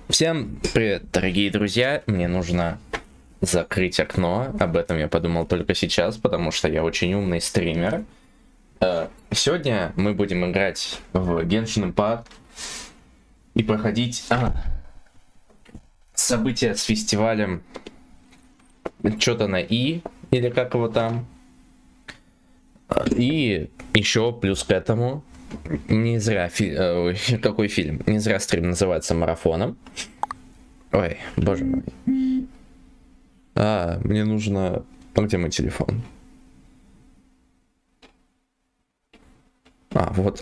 Всем привет, дорогие друзья. Мне нужно закрыть окно. Об этом я подумал только сейчас, потому что я очень умный стример. Сегодня мы будем играть в Genshin Impact и проходить события с фестивалем что-то на И, или как его там. И еще плюс к этому, не зря какой фильм? Не зря стрим называется Марафоном. Ой, боже мой. Мне нужно... Где мой телефон? Вот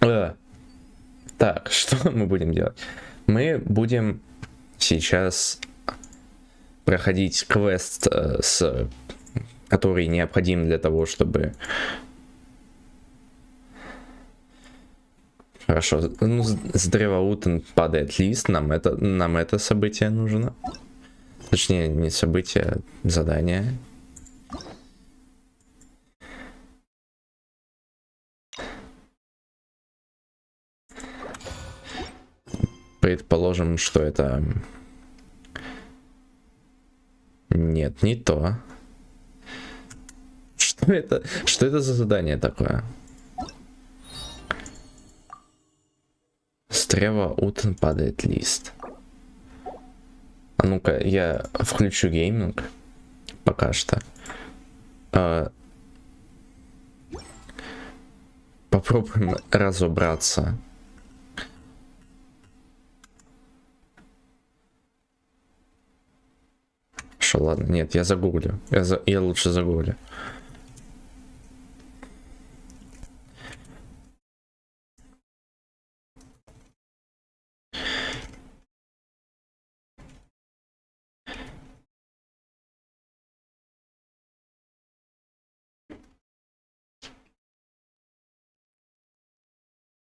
он. Так, что мы будем делать? Мы будем сейчас проходить квест, который необходим для того, чтобы... Хорошо, ну, с древа утен падает лист, нам это событие нужно. Точнее, не событие, а задание. Предположим, что это... Нет, не то. Что это? Что это за задание такое? С древа утен падает лист. А ну-ка, я включу гейминг. Пока что. Попробуем разобраться. Что, ладно, нет, я загуглю. Я лучше загуглю.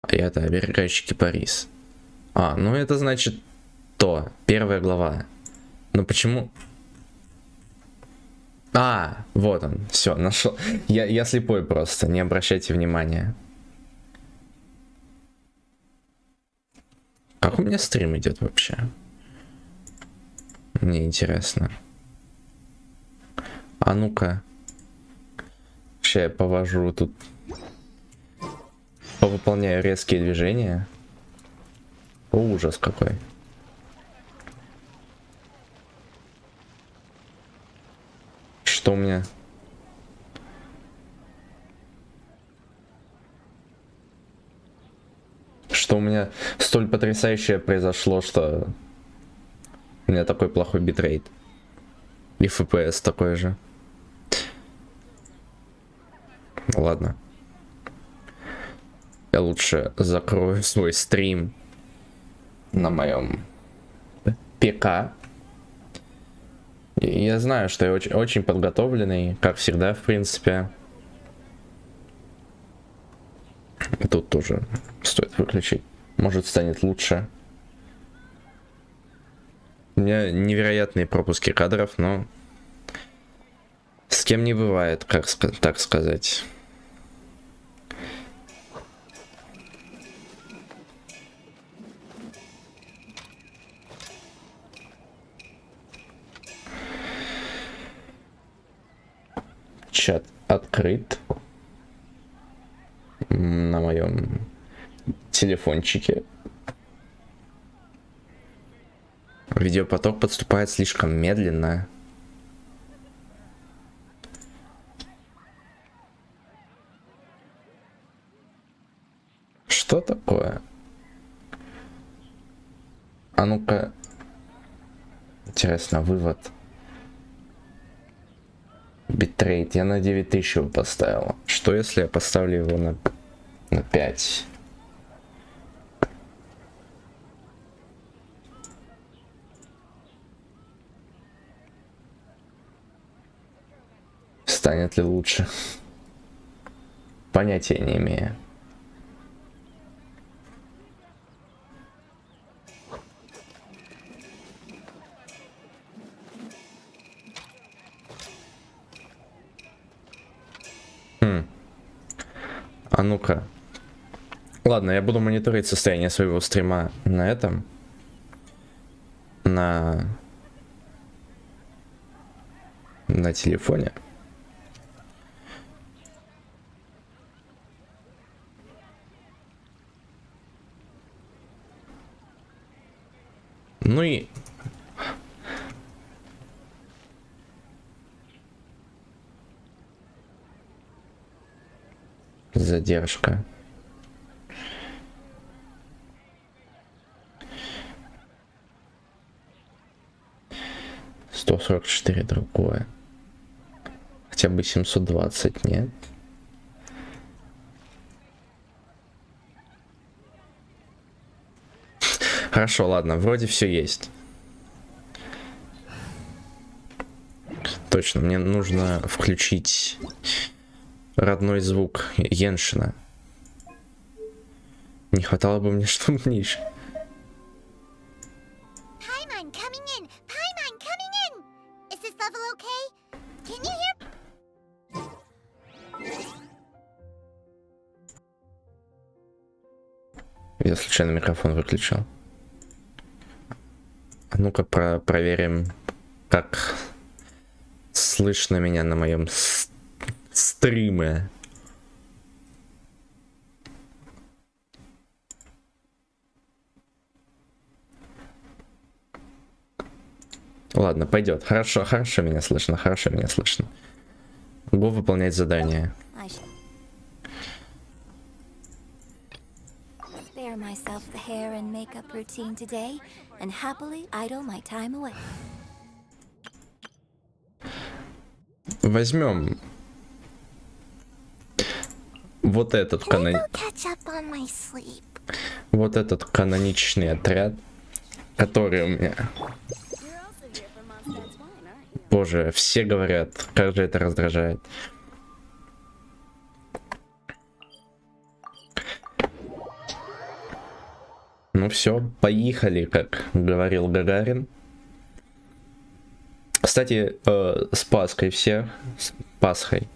Это оберегающий кипарис. Ну это значит то. Первая глава. Но почему? Вот он. Все, нашел. Я слепой просто, не обращайте внимания. Как у меня стрим идет вообще? Мне интересно. Ну-ка. Сейчас я повожу тут. Повыполняю резкие движения. Ужас какой. Что у меня? Что у меня столь потрясающее произошло, что у меня такой плохой битрейт. И FPS такой же. Ладно. Я лучше закрою свой стрим на моем ПК. Я знаю, что я очень подготовленный, как всегда, в принципе. Тут тоже стоит выключить. Может, станет лучше. У меня невероятные пропуски кадров, но с кем не бывает, так сказать. Чат открыт на моем телефончике. Видеопоток подступает слишком медленно. Что такое? Ну-ка. Интересно, вывод. Битрейт я на 9000 его поставил. Что если я поставлю его на 5? Станет ли лучше? Понятия не имею. Ну-ка. Ладно, я буду мониторить состояние своего стрима на этом. На телефоне. Ну и задержка. $144 другое. Хотя бы 720, нет? Хорошо, ладно, вроде все есть. Точно, мне нужно включить родной звук Геншина. Не хватало бы мне, чтобы мне еще... Я случайно микрофон выключил. А ну-ка проверим, как слышно меня на моем стриме. Ладно, пойдет. Хорошо меня слышно, хорошо меня слышно. Го выполнять задание. Myself the hair and makeup routine today and happily idle my time away. Возьмем вот этот вот этот каноничный отряд, который у меня. Боже, все говорят, как же это раздражает. Ну все, поехали, как говорил Гагарин. Кстати, с Пасхой всех. С Пасхой.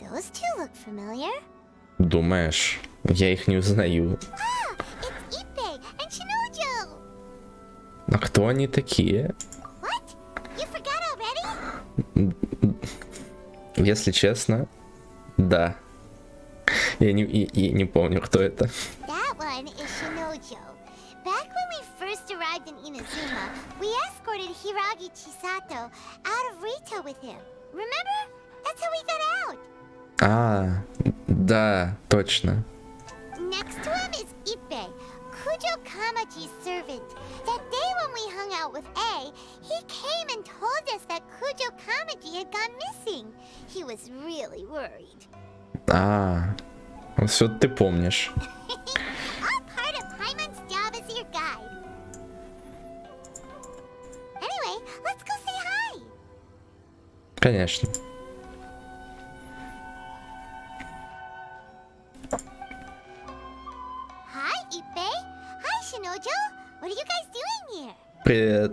Those two look familiar. Думаешь, я их не узнаю. А кто они такие? Если честно, да. Я не помню, кто это. А, да, точно. Next to him is Ippei, Kujo Kamaji's servant. That day when we hung out with A, he came and told us that Kujo Kamaji had gone missing. He was really worried. А, все ты помнишь. All part of Paimon's job as your guide. Anyway, let's go say hi. Конечно. What are you guys doing here? Привет.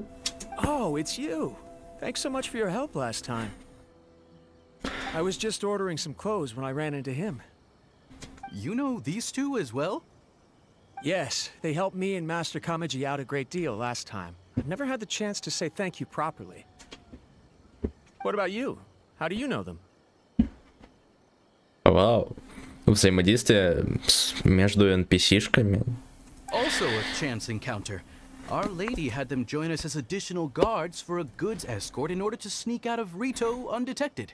Oh, it's you. Thanks so much for your help last time. I was just ordering some clothes when I ran into him. You know these two as well? Yes, they helped me and Master Kamaji out a great deal last time. I've never had the chance to say thank you properly. What about you? How do you know them? Вау. Взаимодействие между NPC-шками. Also a chance encounter. Our lady had them join us as additional guards for a goods escort in order to sneak out of Rito undetected.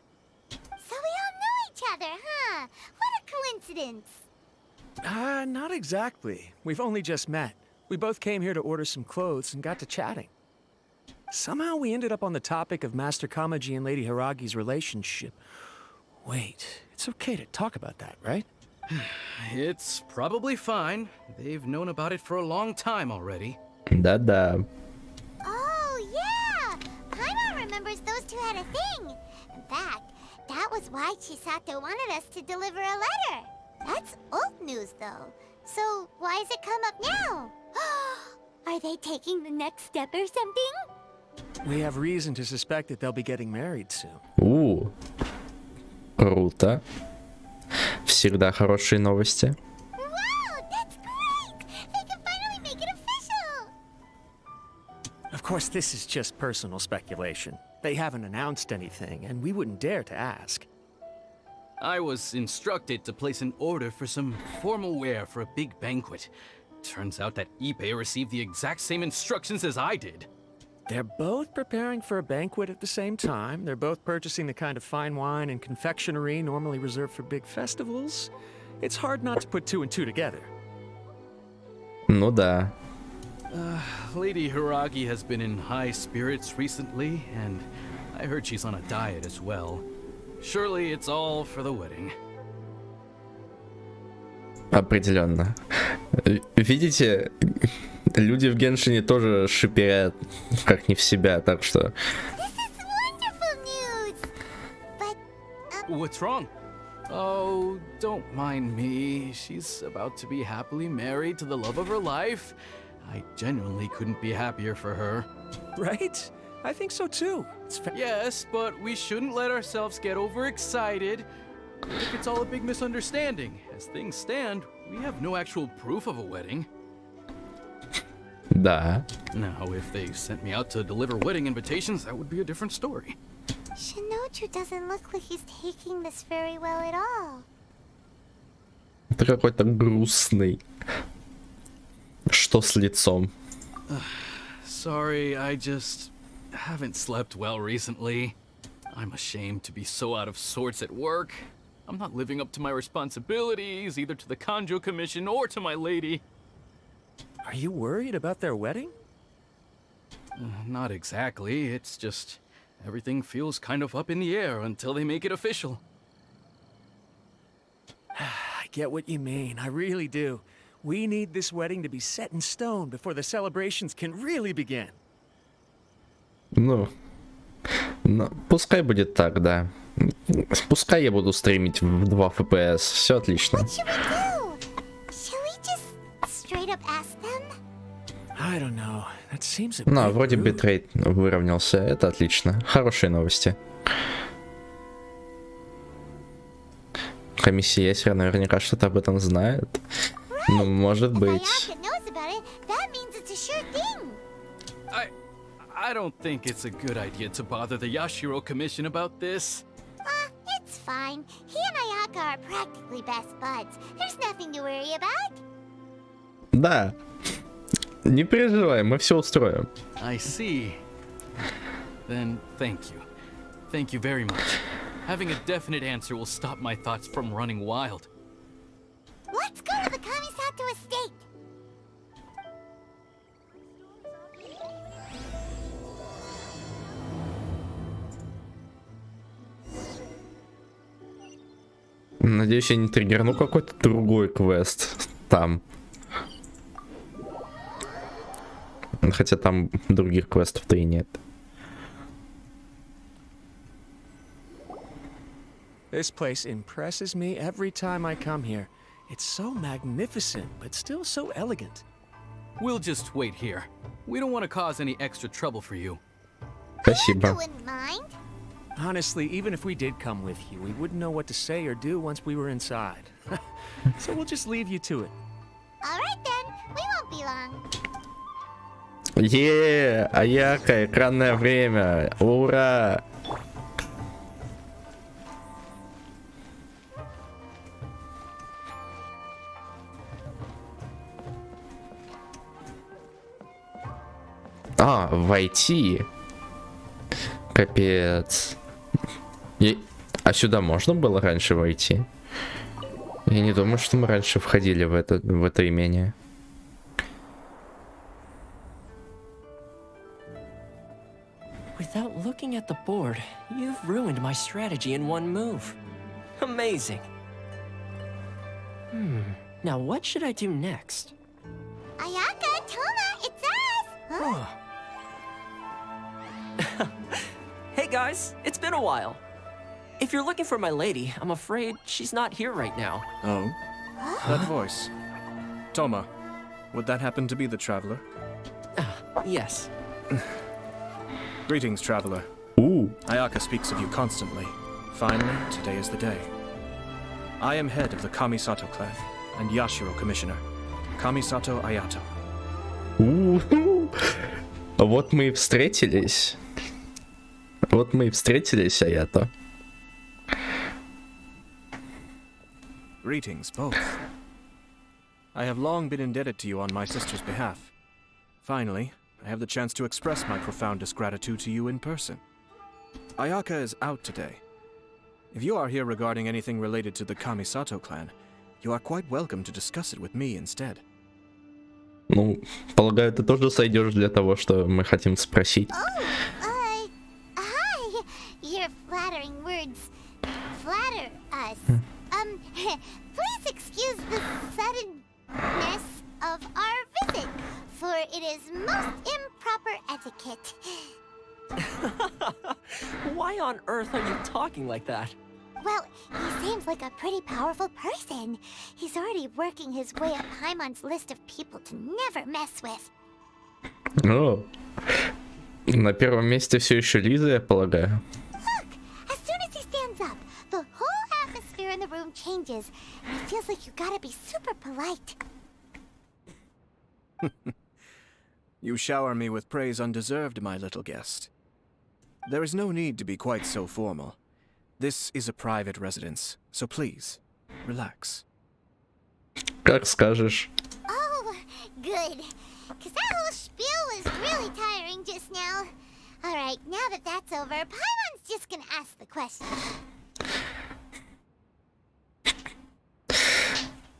So we all know each other, huh? What a coincidence. Not exactly. We've only just met. We both came here to order some clothes and got to chatting. Somehow we ended up on the topic of Master Kamaji and Lady Hiragi's relationship. Wait, it's okay to talk about that, right? It's probably fine. They've known about it for a long time already. Да-да. Oh, yeah! Paimon remembers those two had a thing. fact, that was why Chisato wanted us to deliver a letter. That's old news, though. So why has it come up now? Are they taking the next step or something? We have reason to suspect that they'll be getting married soon. Круто. Всегда хорошие новости. Wow, that's great! They can finally make it official! Of course, this is just personal speculation. They haven't announced anything, and we wouldn't dare to ask. I was instructed to place an order for some formal wear for a big banquet. Turns out that Ippei received the exact same instructions as I did. They're both preparing for a banquet at the same time. They're both purchasing the kind of fine wine and confectionery normally reserved for big festivals. It's hard not to put two and two together. Ну да. Lady Hiragi has been in high spirits recently, and I heard she's on a diet as well. Surely it's all for the wedding. Определенно. Видите, люди в Геншине тоже шиперят как не в себя, так что... This is wonderful news! But, What's wrong? Oh, don't mind me. She's about to be happily married to the love of her life. I genuinely couldn't be happier for her. Right? I think so too. Yes, but we shouldn't let ourselves get overexcited. What if it's all a big misunderstanding? As things stand, we have no actual proof of a wedding. Да. Now, if they sent me out to deliver wedding invitations, that would be a different story. Shinoju doesn't look like he's taking this very well at all. Это какой-то грустный. Что с лицом? Sorry, I just haven't slept well recently. I'm ashamed to be so out of sorts at work. I'm not living up to my responsibilities, either to the Kanjo Commission or to my lady. Are you worried about their wedding? Not exactly, it's just everything feels kind of up in the air until they make it official. I get what you mean, I really do. We need this wedding to be set in stone before the celebrations can really begin. Ну, пускай будет так, да. Пускай я буду стримить в 2 FPS, все отлично. What should we do? Shall we just straight up ask them? I don't know. That seems a Ну, bit вроде rude. битрейт выровнялся, это отлично. Хорошие новости. Комиссия Ясера наверняка что-то об этом знает. Ну, может If быть. Ayaka knows about it, that means it's a sure thing. I don't think it's a good idea to bother the Yashiro Commission about this. It's fine. He and Ayaka are practically best buds. There's nothing to worry about. Да. Не переживай, мы все устроим. I see. Then thank you. Thank you very much. Having a definite answer will stop my thoughts from running wild. Let's go to the Kamisato estate. Надеюсь, я не триггерну какой-то другой квест там. Хотя там других квестов-то и нет. This place impresses me every time I come here. It's so magnificent, but still so elegant. We'll just wait here. We don't want to cause any extra trouble for you. Ayaka Спасибо. wouldn't mind. Honestly, even if we did come with you, we wouldn't know what to say or do once we were inside. So we'll just leave you to it. All right then. We won't be long. Аяка, экранное время. Ура! Войти. Капец. А сюда можно было раньше войти? Я не думаю, что мы раньше входили в это имение. Without looking at the board, you've ruined my strategy in one move. Amazing. Now what should I do next? Ayaka, Toma, it's us. Huh? Hey guys, it's been a while. If you're looking for my lady, I'm afraid she's not here right now. Oh? That voice. Toma, would that happen to be the traveler? Yes. Greetings, traveler. Ooh. Ayaka speaks of you constantly. Finally, today is the day. I am head of the Kamisato clan and Yashiro commissioner. Kamisato Ayato. Вот мы и встретились. Вот мы и встретились, Аято. Greetings, both. I have long been indebted to you on my sister's behalf. Finally, I have the chance to express my profoundest gratitude to you in person. Ayaka is out today. If you are here regarding anything related to the Kamisato clan, you are quite welcome to discuss it with me instead. Ну, полагаю, ты тоже сойдешь для того, что мы хотим спросить. Hi. Your flattering words flatter us. Please excuse the suddenness of our visit, for it is most improper etiquette. Why on earth are you talking like that? Well, he seems like a pretty powerful person. He's already working his way up Paimon's list of people to never mess with. О, на первом месте все еще Лиза, я полагаю. Look, as soon as he stands up, the whole atmosphere in the room changes, and it feels like you gotta be super polite. You shower me with praise undeserved, my little guest. There is no need to be quite so formal. This is a private residence, so please, relax. Как скажешь. Oh, good. Because that whole spiel was really tiring just now. Alright, now that that's over, Paimon's just gonna ask the question.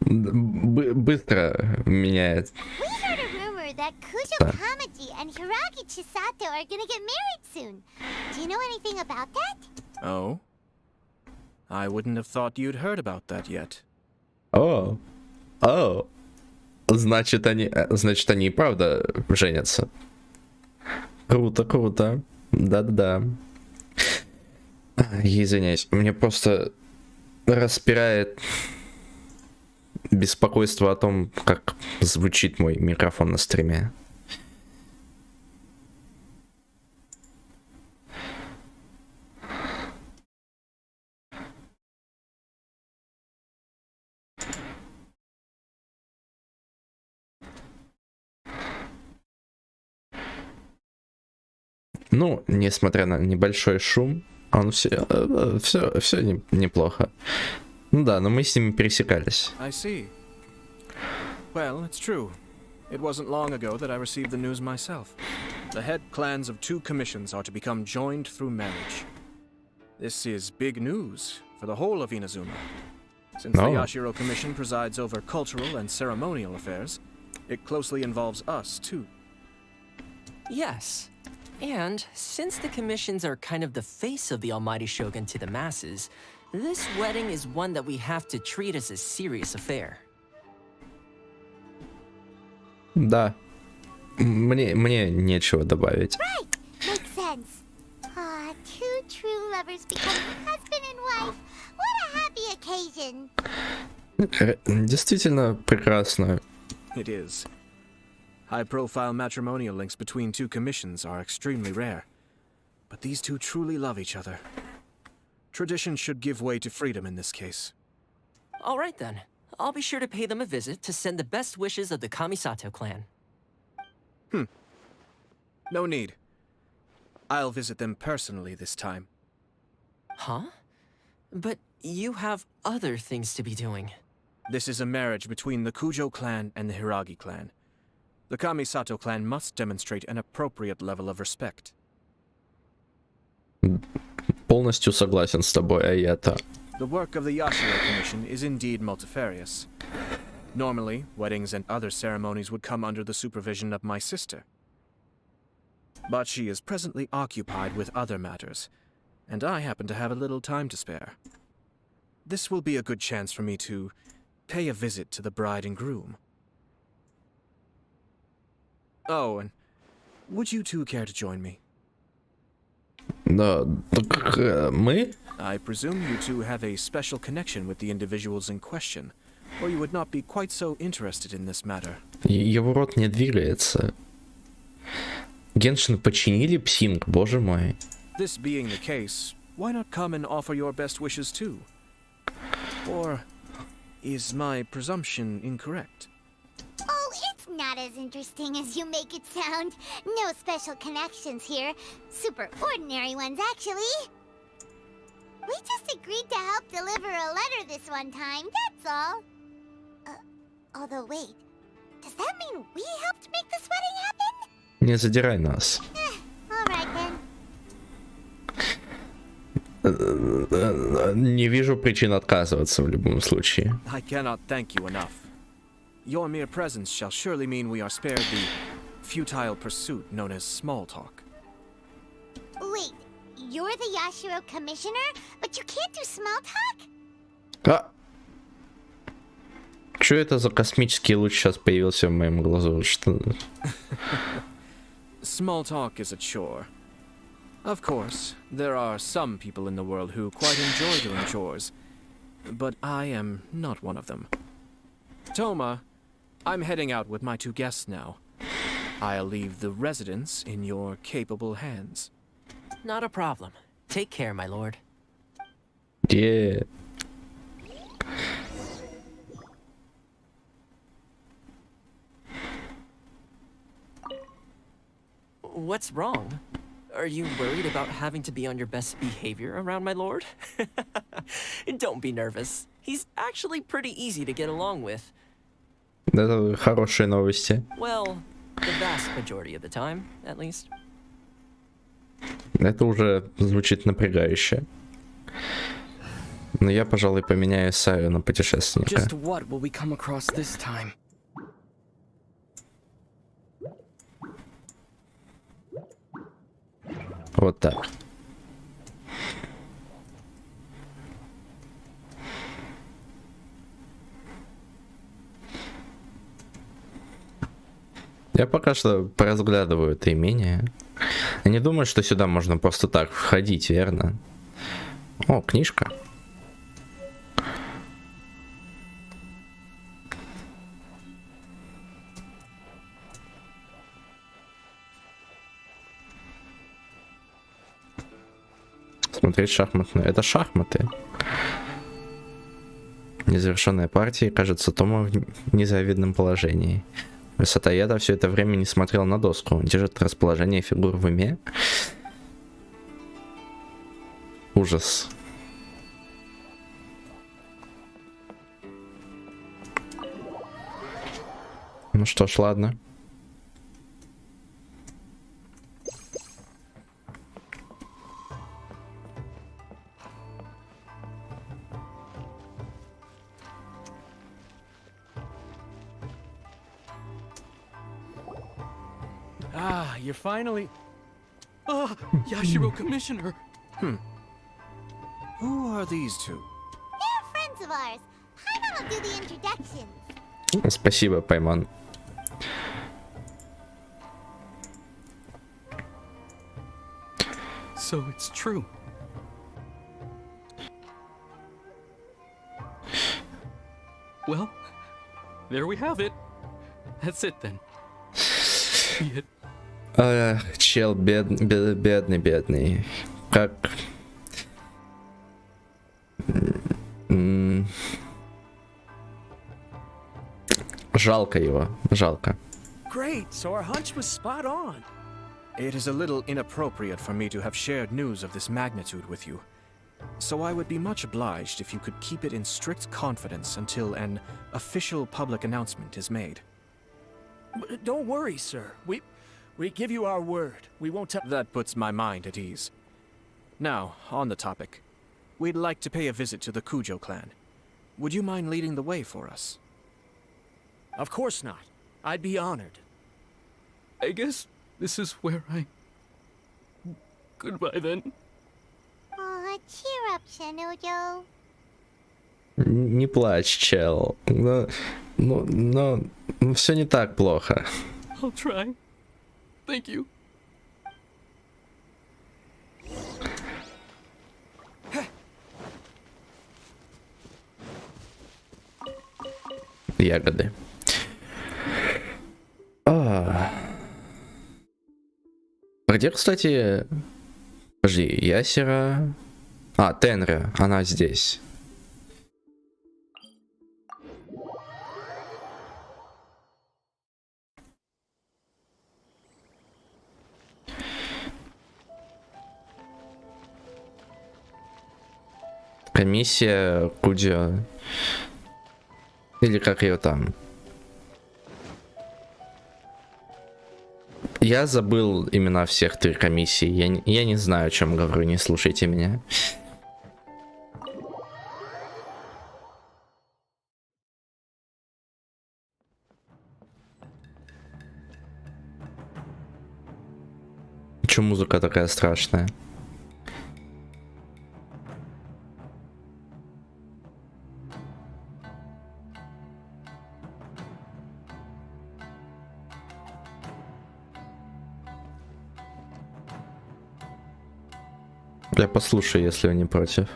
Быстро меняет. We heard a rumor that Kujo Kamaji and Hiragi Chisato are gonna get married soon. Do you know anything about that? Oh? I wouldn't have thought you'd heard about that yet. О, значит они и правда женятся. Круто, круто. Да-да-да. Извиняюсь, мне просто распирает беспокойство о том, как звучит мой микрофон на стриме. Ну, несмотря на небольшой шум, он все неплохо. Ну да, но мы с ними пересекались. I see. Well, it's true. It wasn't long ago that I received the news myself. The head clans of 2 commissions are to become joined through marriage. This is big news for the whole of Inazuma. Since the Yashiro Commission presides over cultural and ceremonial affairs, it closely involves us, too. Yes. And since the commissions are kind of the face of the Almighty Shogun to the masses, this wedding is one that we have to treat as a serious affair. Да. Мне нечего добавить. Right, makes sense. Ah, 2 true lovers becoming husband and wife. What a happy occasion. Действительно прекрасно. It is. High-profile matrimonial links between 2 commissions are extremely rare. But these 2 truly love each other. Tradition should give way to freedom in this case. All right then. I'll be sure to pay them a visit to send the best wishes of the Kamisato clan. No need. I'll visit them personally this time. Huh? But you have other things to be doing. This is a marriage between the Kujo clan and the Hiragi clan. The Kamisato clan must demonstrate an appropriate level of respect. Полностью согласен с тобой, Аято. The work of the Yashiro Commission is indeed multifarious. Normally, weddings and other ceremonies would come under the supervision of my sister. But she is presently occupied with other matters, and I happen to have a little time to spare. This will be a good chance for me to pay a visit to the bride and groom. Oh, and would you two care to join me? Да, так мы? I presume you two have a special connection with the individuals in question, or you would not be quite so interested in this matter. Его рот не двигается. Геншин починили псинг, боже мой. This being the case, why not come and offer your best wishes too? Or is my presumption incorrect? Oh, it's not as interesting as you make it sound. No special connections here. Super ordinary ones, actually. We just agreed to help deliver a letter this one time, that's all. Although, wait. Does that mean we helped make this wedding happen? Не задирай нас. Alright then. Не вижу причин отказываться в любом случае. I cannot thank you enough. Your mere presence shall surely mean we are spared the futile pursuit known as small talk. Wait, you're the Yashiro commissioner, but you can't do small talk? А! Что это за космический луч сейчас появился в моем глазу? Что? Small talk is a chore. Of course, there are some people in the world who quite enjoy doing chores, but I am not one of them. Toma, I'm heading out with my two guests now. I'll leave the residence in your capable hands. Not a problem. Take care, my lord. Yeah. What's wrong? Are you worried about having to be on your best behavior around my lord? Don't be nervous. He's actually pretty easy to get along with. Это хорошие новости. Well, the vast majority of the time, at least. Это уже звучит напрягающе. Но я, пожалуй, поменяю Саю на путешественника. Just what will we come across this time? Вот так. Я пока что поразглядываю это имение. Я не думаю, что сюда можно просто так входить, верно? О, книжка. Смотреть шахматную. Это шахматы. Незавершенная партия. Кажется, Тома в незавидном положении. Сатояда все это время не смотрел на доску. Держит расположение фигур в уме. Ужас. Ну что ж, ладно. Ah, you're finally... Ah, Yashiro Commissioner. Who are these two? They're friends of ours. Paimon will do the introductions. Спасибо, Паймон. So it's true. Well, there we have it. That's it then. Be it. Чел, бедный. Как... Жалко его, жалко. Great, so our hunch was spot on. It is a little inappropriate for me to have shared news of this magnitude with you. So I would be much obliged if you could keep it in strict confidence until an official public announcement is made. Don't worry, sir. We give you our word. We won't tell. That puts my mind at ease. Now, on the topic. We'd like to pay a visit to the Kujo clan. Would you mind leading the way for us? Of course not. I'd be honored. I guess this is where I... Goodbye then. Aw, cheer up, Shanujo. Не плачь, чел. Но все не так плохо. I'll try. Thank you. ягоды. Где, кстати... Подожди, Ясера... Тенре, она здесь. Комиссия Кудио. Или как ее там. Я забыл имена всех 3 комиссий. Я не знаю, о чем говорю, не слушайте меня. Чё музыка такая страшная? Я послушаю, если вы не против.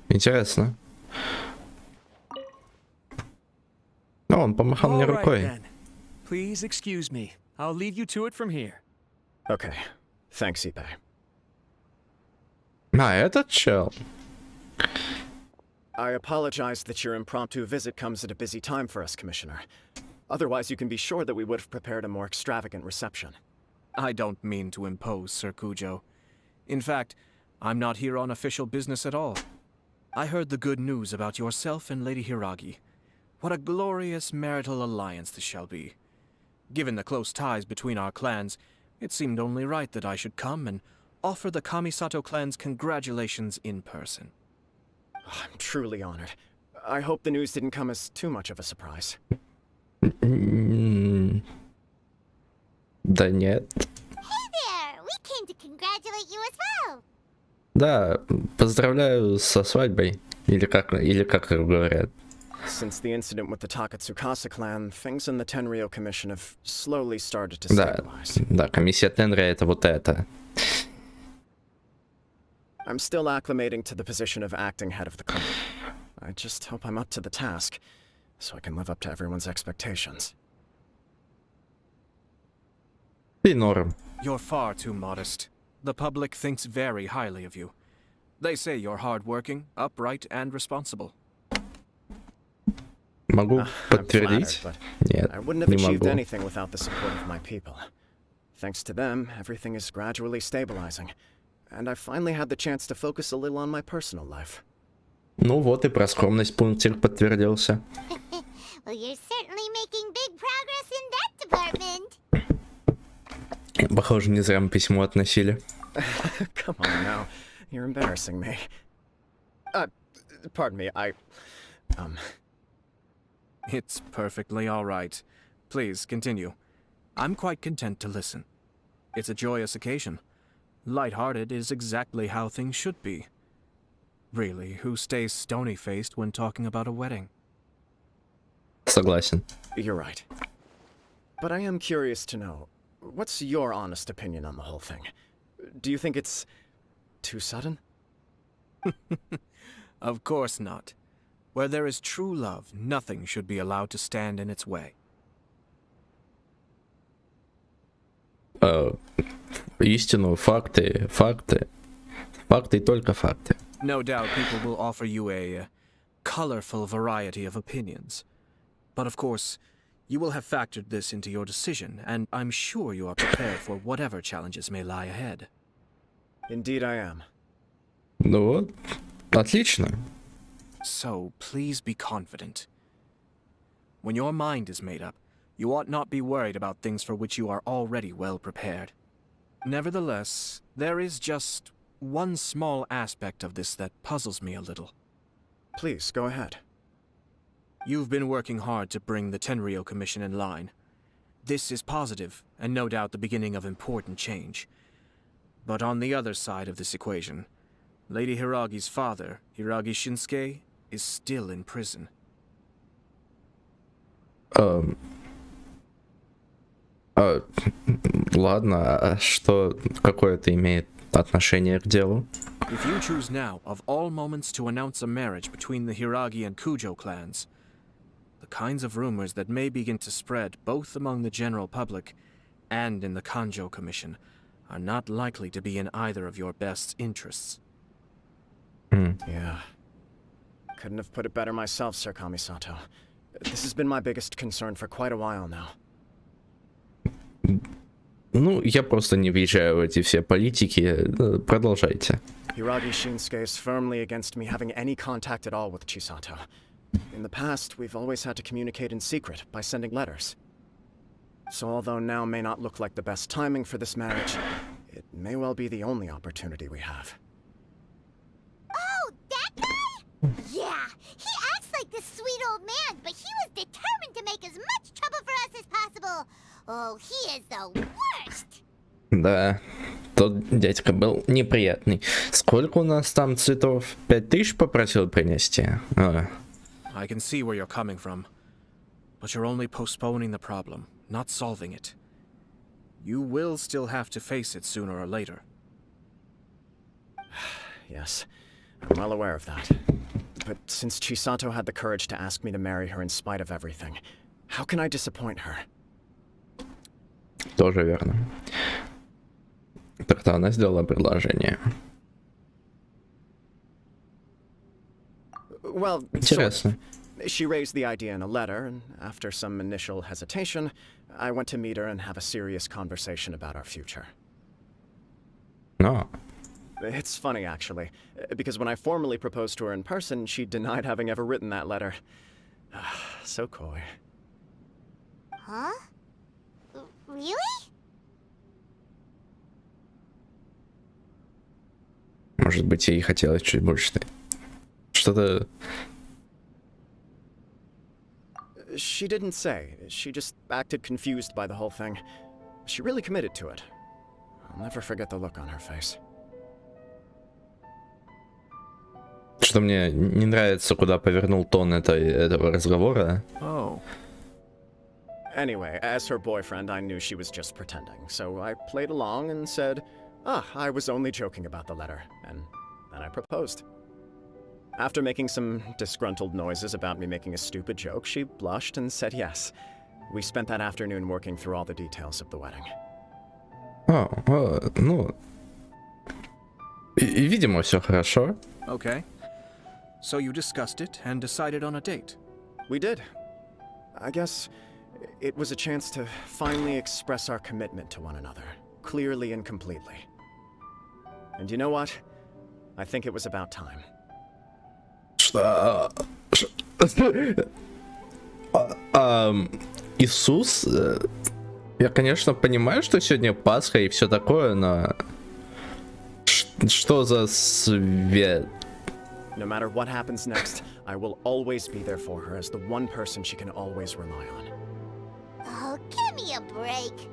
Интересно. О, он помахал мне All right, рукой. then. Please excuse me. I'll lead you to it from here. Okay. Thanks, Ipe. Этот чел. I apologize that your impromptu visit comes at a busy time for us, Commissioner. Otherwise, you can be sure that we would have prepared a more extravagant reception. I don't mean to impose, Sir Kujo. In fact, I'm not here on official business at all. I heard the good news about yourself and Lady Hiragi. What a glorious marital alliance this shall be. Given the close ties between our clans, it seemed only right that I should come and offer the Kamisato clan's congratulations in person. I'm truly honored. I hope the news didn't come as too much of a surprise. Да нет. Hey there! We came to congratulate you as well! Да, поздравляю со свадьбой. Или как говорят. Since the incident with the Takatsukasa clan, things in the Tenryo Commission have slowly started to Да, stabilize. да, комиссия Тенре это вот это. I'm still acclimating to the position of acting head of the clan. I just hope I'm up to the task, so I can live up to everyone's expectations. И норм. You're far too modest. The public thinks very highly of you. They say you're hardworking, upright, and responsible. Могу I'm подтвердить? flattered, Нет, but I wouldn't have не achieved могу. anything without the support of my people. Thanks to them, everything is gradually stabilizing, and I finally had the chance to focus a little on my personal life. Ну вот и про скромность пунктик подтвердился. Well, you're certainly making big progress in that department. Похоже, не зря мы письмо относили. Come on now, you're embarrassing me. Pardon me, It's perfectly all right. Please, continue. I'm quite content to listen. It's a joyous occasion. Light-hearted is exactly how things should be. Really, who stays stony-faced when talking about a wedding? Согласен. You're right. But I am curious to know, what's your honest opinion on the whole thing? Do you think it's too sudden? Of course not. Where there is true love, nothing should be allowed to stand in its way. Истину, факты, факты. Факты и только факты. No doubt people will offer you a colorful variety of opinions. But of course, you will have factored this into your decision, and I'm sure you are prepared for whatever challenges may lie ahead. Indeed I am. Ну вот, отлично. So please be confident. When your mind is made up, you ought not be worried about things for which you are already well prepared. Nevertheless, there is just one small aspect of this that puzzles me a little. Please, go ahead. You've been working hard to bring the Tenryou Commission in line. This is positive, and no doubt the beginning of important change. But on the other side of this equation, Lady Hiragi's father, Hiragi Shinsuke, is still in prison. Ладно, а что, какое это имеет отношение к делу? If you choose now, of all moments, to announce a marriage between the Hiragi and Kujo clans, the kinds of rumors that may begin to spread both among the general public and in the Kanjo Commission are not likely to be in either of your best interests. Yeah. Couldn't have put it better myself, Sir Kamisato. This has been my biggest concern for quite a while now. Ну, я просто не въезжаю в эти все политики. Продолжайте. Hiragi Shinsuke is firmly against me having any contact at all with Chisato. In the past, we've always had to communicate in secret by sending letters. So although now may not look like the best timing for this marriage, it may well be the only opportunity we have. Oh, that guy? Yeah, he acts like this sweet old man, but he was determined to make as much trouble for us as possible. Oh, he is the worst. Да, тот дядька был неприятный. Сколько у нас там цветов? 5000 попросил принести? I can see where you're coming from, but you're only postponing the problem, not solving it. You will still have to face it sooner or later. Yes, I'm well aware of that. But since Chisato had the courage to ask me to marry her in spite of everything, how can I disappoint her? Тоже верно. Тогда она сделала предложение. Well, Интересно. She raised the idea in a letter, and after some initial hesitation, I went to meet her and have a serious conversation about our future. Но. It's funny, actually, because when I formally proposed to her in person, she denied having ever written that letter. So coy. Huh? Really? Может быть, ей хотелось чуть больше. Что-то... She didn't say. She just acted confused by the whole thing. She really committed to it. I'll never forget the look on her face. Что мне не нравится, куда повернул тон этого разговора. Oh. Anyway, as her boyfriend, I knew she was just pretending, so I played along and said, I was only joking about the letter, and then I proposed. After making some disgruntled noises about me making a stupid joke, she blushed and said yes. We spent that afternoon working through all the details of the wedding. Ну... Видимо, все хорошо. Okay. So you discussed it and decided on a date? We did. I guess it was a chance to finally express our commitment to one another, clearly and completely. And you know what? I think it was about time. Что? Иисус? Я, конечно, понимаю, что сегодня Пасха и все такое, но... Что за свет? No matter what happens next, I will always be there for her as the one person she can always rely on. Oh, give me a break.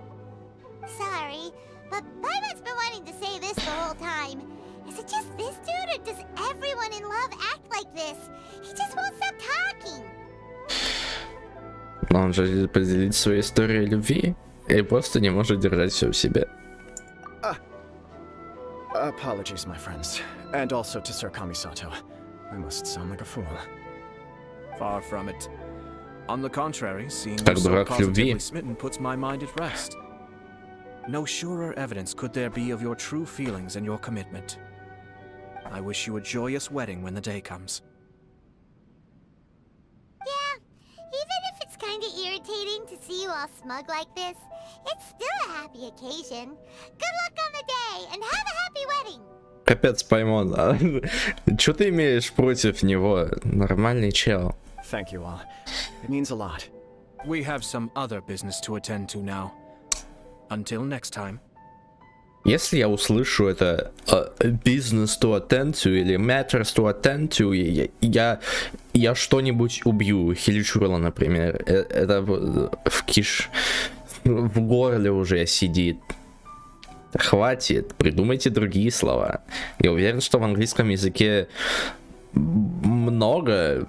Sorry, but Paimon's been wanting to say this the whole time. Is it just this dude, or does everyone in love act like this? He just won't stop talking. Он же поделить свою историю любви и просто не может держать все в себе. Apologies, my friends. And also to Sir Kamisato. I must sound like a fool. Far from it. On the contrary, seeing you Как so дурак positively любви. smitten puts my mind at rest. No surer evidence could there be of your true feelings and your commitment. I wish you a joyous wedding when the day comes. Yeah, even if it's kinda irritating to see you all smug like this, it's still a happy occasion. Good luck on the day, and have a happy wedding! капец пойман. Чё ты имеешь против него? Нормальный чел. Thank you all. It means a lot. We have some other business to attend to now. Until next time. Если я услышу это business to attend to или matters to attend to, я что-нибудь убью. Хиличурла, например. Это в горле уже сидит. Хватит, придумайте другие слова. Я уверен, что в английском языке много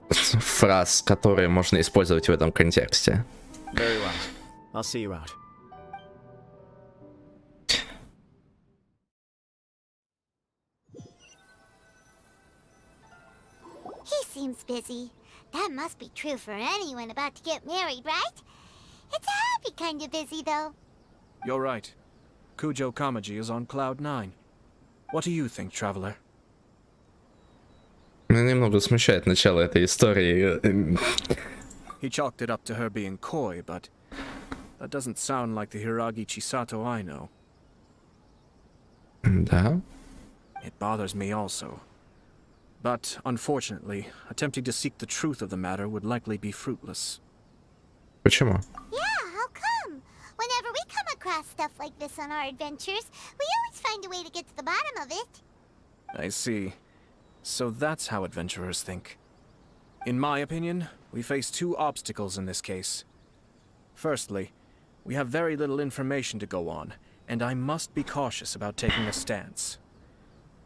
фраз, которые можно использовать в этом контексте. Very well. I'll see you out. He seems busy. That must be true for anyone about to get married, right? It's a happy kind of busy, though. You're right. Kujo Kamaji is on cloud 9. What do you think, traveler? Меня немного смущает начало этой истории. He chalked it up to her being coy, but that doesn't sound like the Hiragi Chisato I know. Да? It bothers me also. But, unfortunately, attempting to seek the truth of the matter would likely be fruitless. Почему? Yeah, how come? Whenever we come across stuff like this on our adventures, we always find a way to get to the bottom of it. I see. So that's how adventurers think. In my opinion, we face two obstacles in this case. Firstly, we have very little information to go on, and I must be cautious about taking a stance.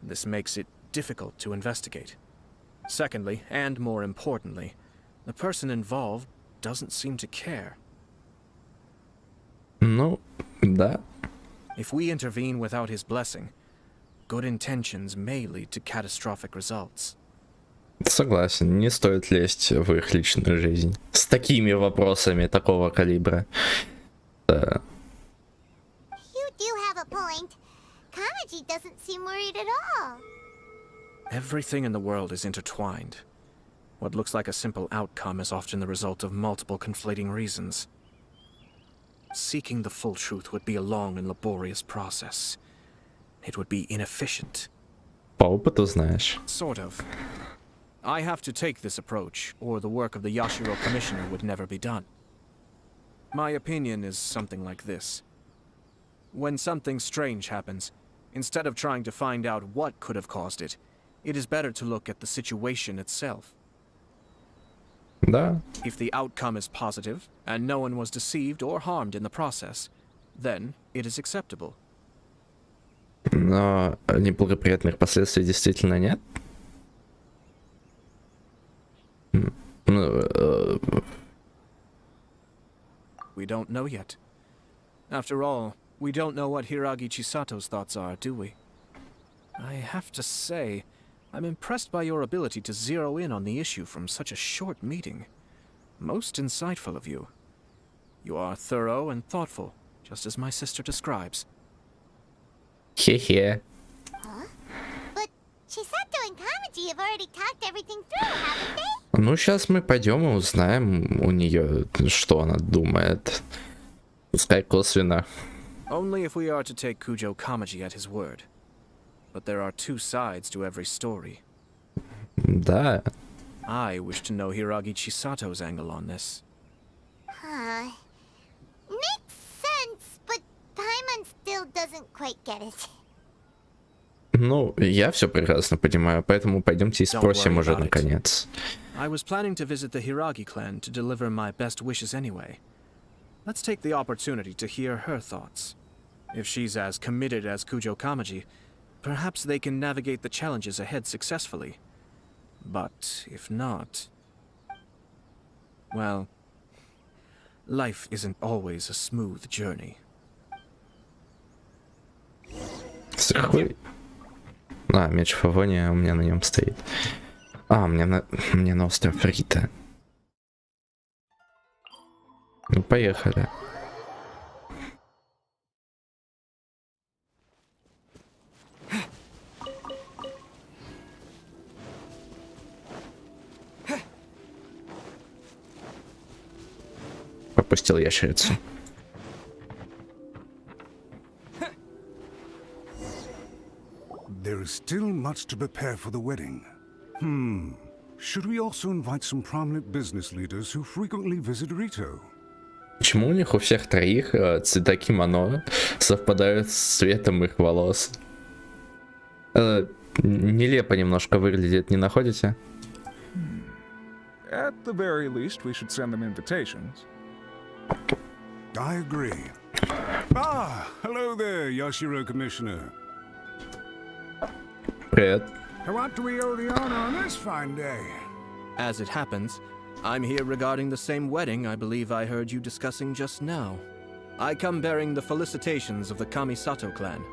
This makes it difficult to investigate. Secondly, and more importantly, the person involved doesn't seem to care. Ну, да. If we intervene without his blessing, good intentions may lead to catastrophic results. Согласен, не стоит лезть в их личную жизнь. С такими вопросами такого калибра. Да. You do have a point. Kamaji doesn't seem worried at all. Everything in the world is intertwined. What looks like a simple outcome is often the result of multiple conflating reasons. Seeking the full truth would be a long and laborious process. It would be inefficient. По опыту знаешь. Sort of. I have to take this approach, or the work of the Yashiro Commissioner would never be done. My opinion is something like this. When something strange happens, instead of trying to find out what could have caused it, it is better to look at the situation itself. Да. If the outcome is positive, and no one was deceived or harmed in the process, then it is acceptable. Но неблагоприятных последствий действительно нет. We don't know yet. After all, we don't know what Hiragi Chisato's thoughts are, do we? I have to say, I'm impressed by your ability to zero in on the issue from such a short meeting. Most insightful of you. You are thorough and thoughtful, just as my sister describes. Хе-хе. But Chisato and Kamaji have already talked everything through, haven't they? Ну, сейчас мы пойдем и узнаем у нее, что она думает. Пускай косвенно. Only if we are to take Kujo Kamaji at his word. But there are two sides to every story. Да. I wish to know Hiragi Chisato's angle on this. Huh. Makes sense, but Paimon still doesn't quite get it. Ну, я все прекрасно понимаю, поэтому пойдемте и спросим уже наконец. I was planning to visit the Hiragi clan to deliver my best wishes anyway. Let's take the opportunity to hear her thoughts. If she's as committed as Kujo Kamaji, perhaps they can navigate the challenges ahead successfully. But if not... well, life isn't always a smooth journey. Страхуй. А, меч Фавония у меня на нем стоит. А, мне на остров Рита. Ну, поехали. Попустил ящерицу. There is still much to prepare for the wedding. Should we also invite some prominent business leaders who frequently visit Rito? Почему у них у всех троих цвета кимоно совпадают с цветом их волос? Нелепо немножко выглядит, не находите? At the very least, we should send them invitations. I agree. Hello there, Yashiro Commissioner. Привет. What do we owe the honor on this fine day? As it happens, I'm here regarding the same wedding I believe I heard you discussing just now. I come bearing the felicitations of the Kamisato clan.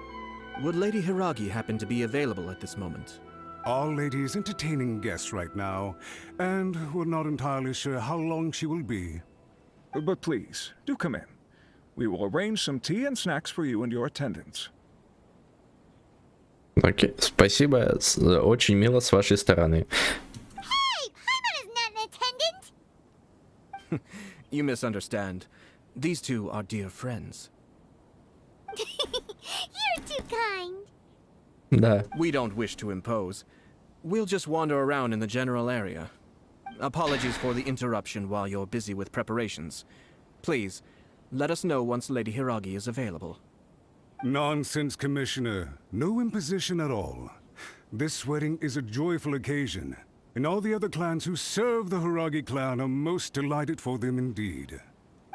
Would Lady Hiragi happen to be available at this moment? Our lady is entertaining guests right now, and we're not entirely sure how long she will be. But please, do come in. We will arrange some tea and snacks for you and your attendants. Окей, спасибо, очень мило с вашей стороны. Hey, Paimon is not an attendant! You misunderstand. These two are dear friends. You're too kind. Да. We don't wish to impose. We'll just wander around in the general area. Apologies for the interruption while you're busy with preparations. Please, let us know once Lady Hiragi is available. Nonsense, Commissioner. No imposition at all. This wedding is a joyful occasion, and all the other clans who serve the Hiragi clan are most delighted for them indeed.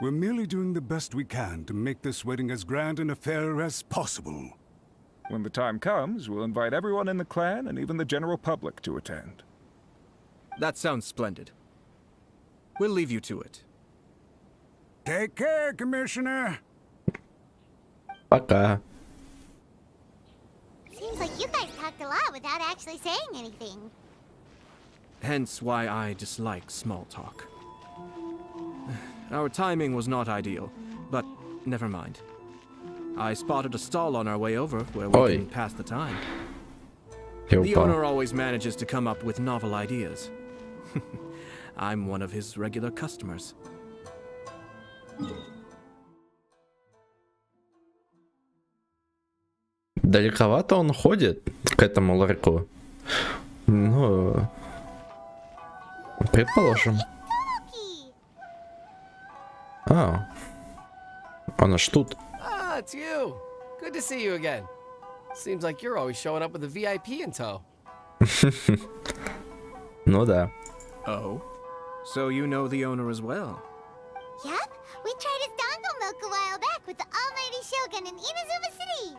We're merely doing the best we can to make this wedding as grand an affair as possible. When the time comes, we'll invite everyone in the clan and even the general public to attend. That sounds splendid. We'll leave you to it. Take care, Commissioner. Пока. Seems like you guys talked a lot without actually saying anything. Hence why I dislike small talk. Our timing was not ideal, but never mind. I spotted a stall on our way over where we can pass the time. The owner always manages to come up with novel ideas. I'm one of his regular customers. Далековато он ходит к этому ларьку. Ну, предположим. Он аж тут. Ah, it's you. Good to see you again. Seems like you're always showing up with a VIP in tow. Ну да. Oh? So you know the owner as well? Yep, we tried his dango milk a while back with the almighty shogun in Inazuma City.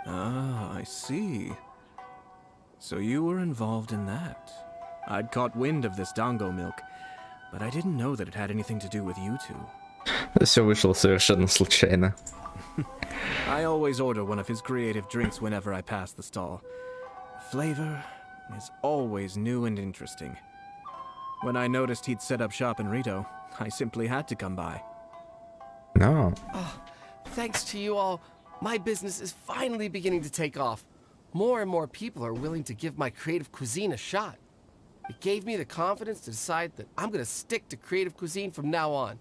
Ah, I see. So you were involved in that. I'd caught wind of this dango milk, but I didn't know that it had anything to do with you two. Все вышло совершенно случайно. I always order one of his creative drinks whenever I pass the stall. The flavor is always new and interesting. When I noticed he'd set up shop in Rito, I simply had to come by. No. Oh, thanks to you all, my business is finally beginning to take off. More and more people are willing to give my creative cuisine a shot. It gave me the confidence to decide that I'm gonna stick to creative cuisine from now on.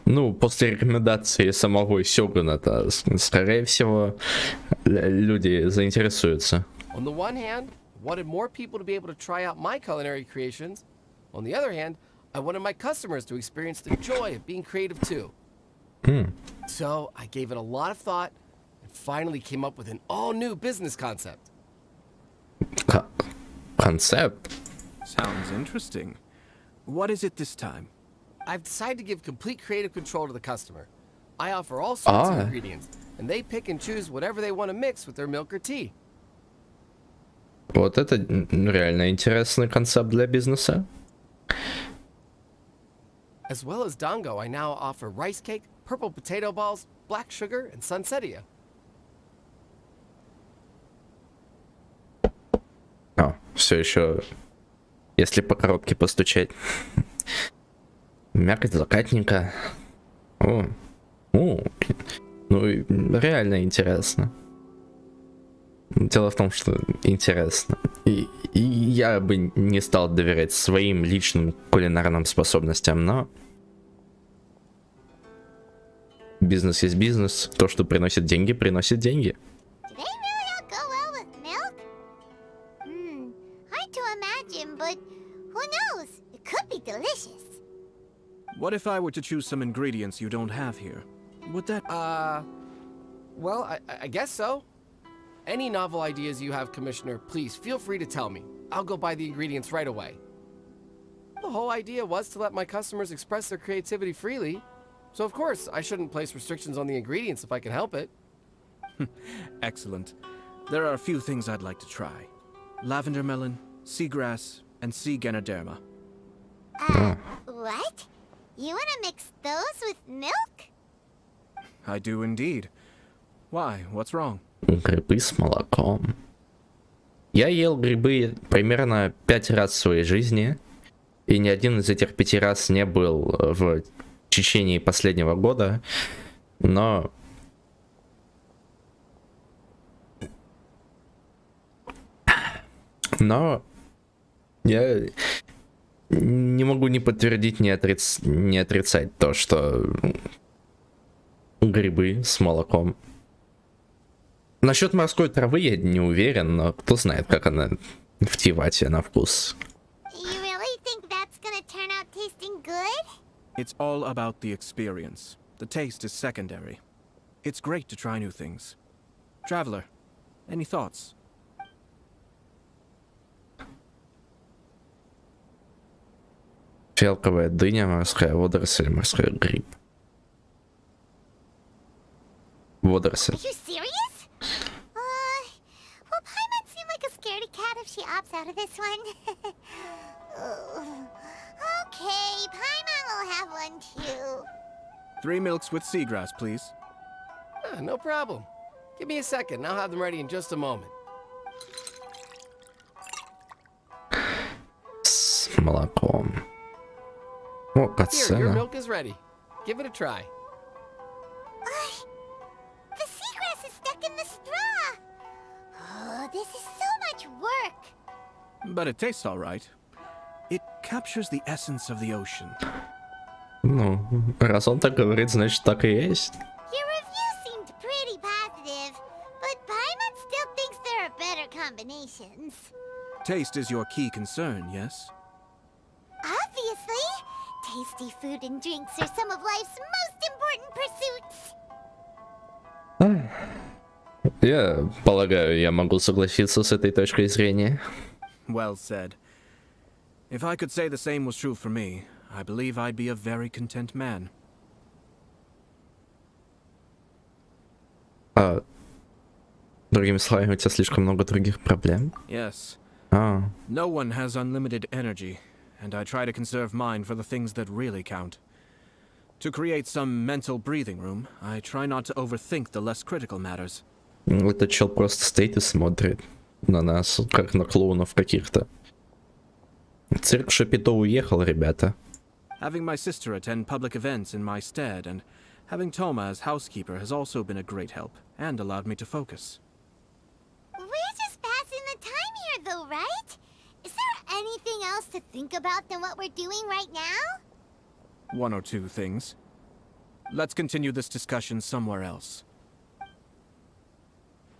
Ну, после рекомендации самого Сёгуна-то, скорее всего, люди заинтересуются. On the one hand, I wanted more people to be able to try out my culinary creations. On the other hand, I wanted my customers to experience the joy of being creative too. So I gave it a lot of thought and finally came up with an all-new business concept. Concept? Sounds interesting. What is it this time? I've decided to give complete creative control to the customer. I offer all sorts of ingredients, and they pick and choose whatever they want to mix with their milk or tea. Вот это реально интересный концепт для бизнеса. As well as dango, I now offer rice cake, purple potato balls, black sugar, and sunsettia. Все еще, если по коробке постучать. Мякоть закатника. Ну, реально интересно. Дело в том, что интересно. И я бы не стал доверять своим личным кулинарным способностям, но бизнес есть бизнес. То, что приносит деньги, приносит деньги. Do they really all go well with milk? What if I were to choose some ingredients you don't have here? Would that... Well, I guess so. Any novel ideas you have, Commissioner, please feel free to tell me. I'll go buy the ingredients right away. The whole idea was to let my customers express their creativity freely. So of course, I shouldn't place restrictions on the ingredients if I can help it. Excellent. There are a few things I'd like to try. Lavender melon, seagrass, and sea ganoderma. What? You wanna mix those with milk? I do indeed. Why? What's wrong? Грибы с молоком. Я ел грибы примерно 5 раз в своей жизни. И ни один из этих 5 раз не был в течение последнего года. Но... я не могу ни подтвердить, ни отрицать то, что грибы с молоком. Насчет морской травы я не уверен, но кто знает, как она в Тивате на вкус. You really think that's gonna turn out tasting good? It's all about the experience. The taste is secondary. It's great to try new things. Traveler, any thoughts? Фиалковая дыня, морская водоросль, морской гриб. Водоросль. Are you serious? Well, Paimon seemed like a scaredy cat if she opts out of this one. Okay, Paimon will have one too. 3 milks with seagrass, please. No problem. Give me a second, I'll have them ready in just a moment. С молоком. О, Here, your кацена. milk is ready. Give it a try. The seagrass is stuck in the straw. Oh, this is so much work. But it tastes all right. It captures the essence of the ocean. Ну, раз он так говорит, значит так и есть. Your review seemed pretty positive, but Paimon still thinks there are better combinations. Taste is your key concern, yes? Obviously, tasty food and drinks are some of life's most important pursuits. Я полагаю, я могу согласиться с этой точкой зрения. Well said. If I could say the same was true for me, I believe I'd be a very content man. Другими словами, у тебя слишком много других проблем? Yes. А, No one has unlimited energy, and I try to conserve mine for the things that really count. To create some mental breathing room, I try not to overthink the less critical matters. этот чел просто стоит и смотрит на нас, как на клоунов каких-то. Цирк Шапито уехал, ребята. Having my sister attend public events in my stead, and having Toma as housekeeper has also been a great help, and allowed me to focus. We're just passing the time here, though, right? Is there anything else to think about than what we're doing right now? One or two things. Let's continue this discussion somewhere else.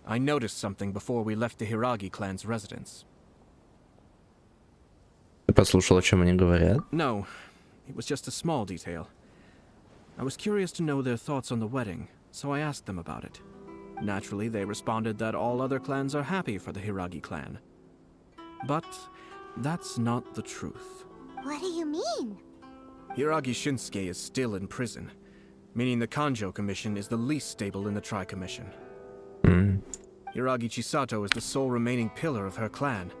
I noticed something before we left the Hiragi clan's residence. Ты послушал, о чем они говорят? No, it was just a small detail. I was curious to know their thoughts on the wedding, so I asked them about it. Naturally, they responded that all other clans are happy for the Hiragi clan. But that's not the truth. What do you mean? Hiragi Shinsuke is still in prison, meaning the Kanjo Commission is the least stable in the Tri-Commission. Hiragi Chisato is the sole remaining pillar of her clan,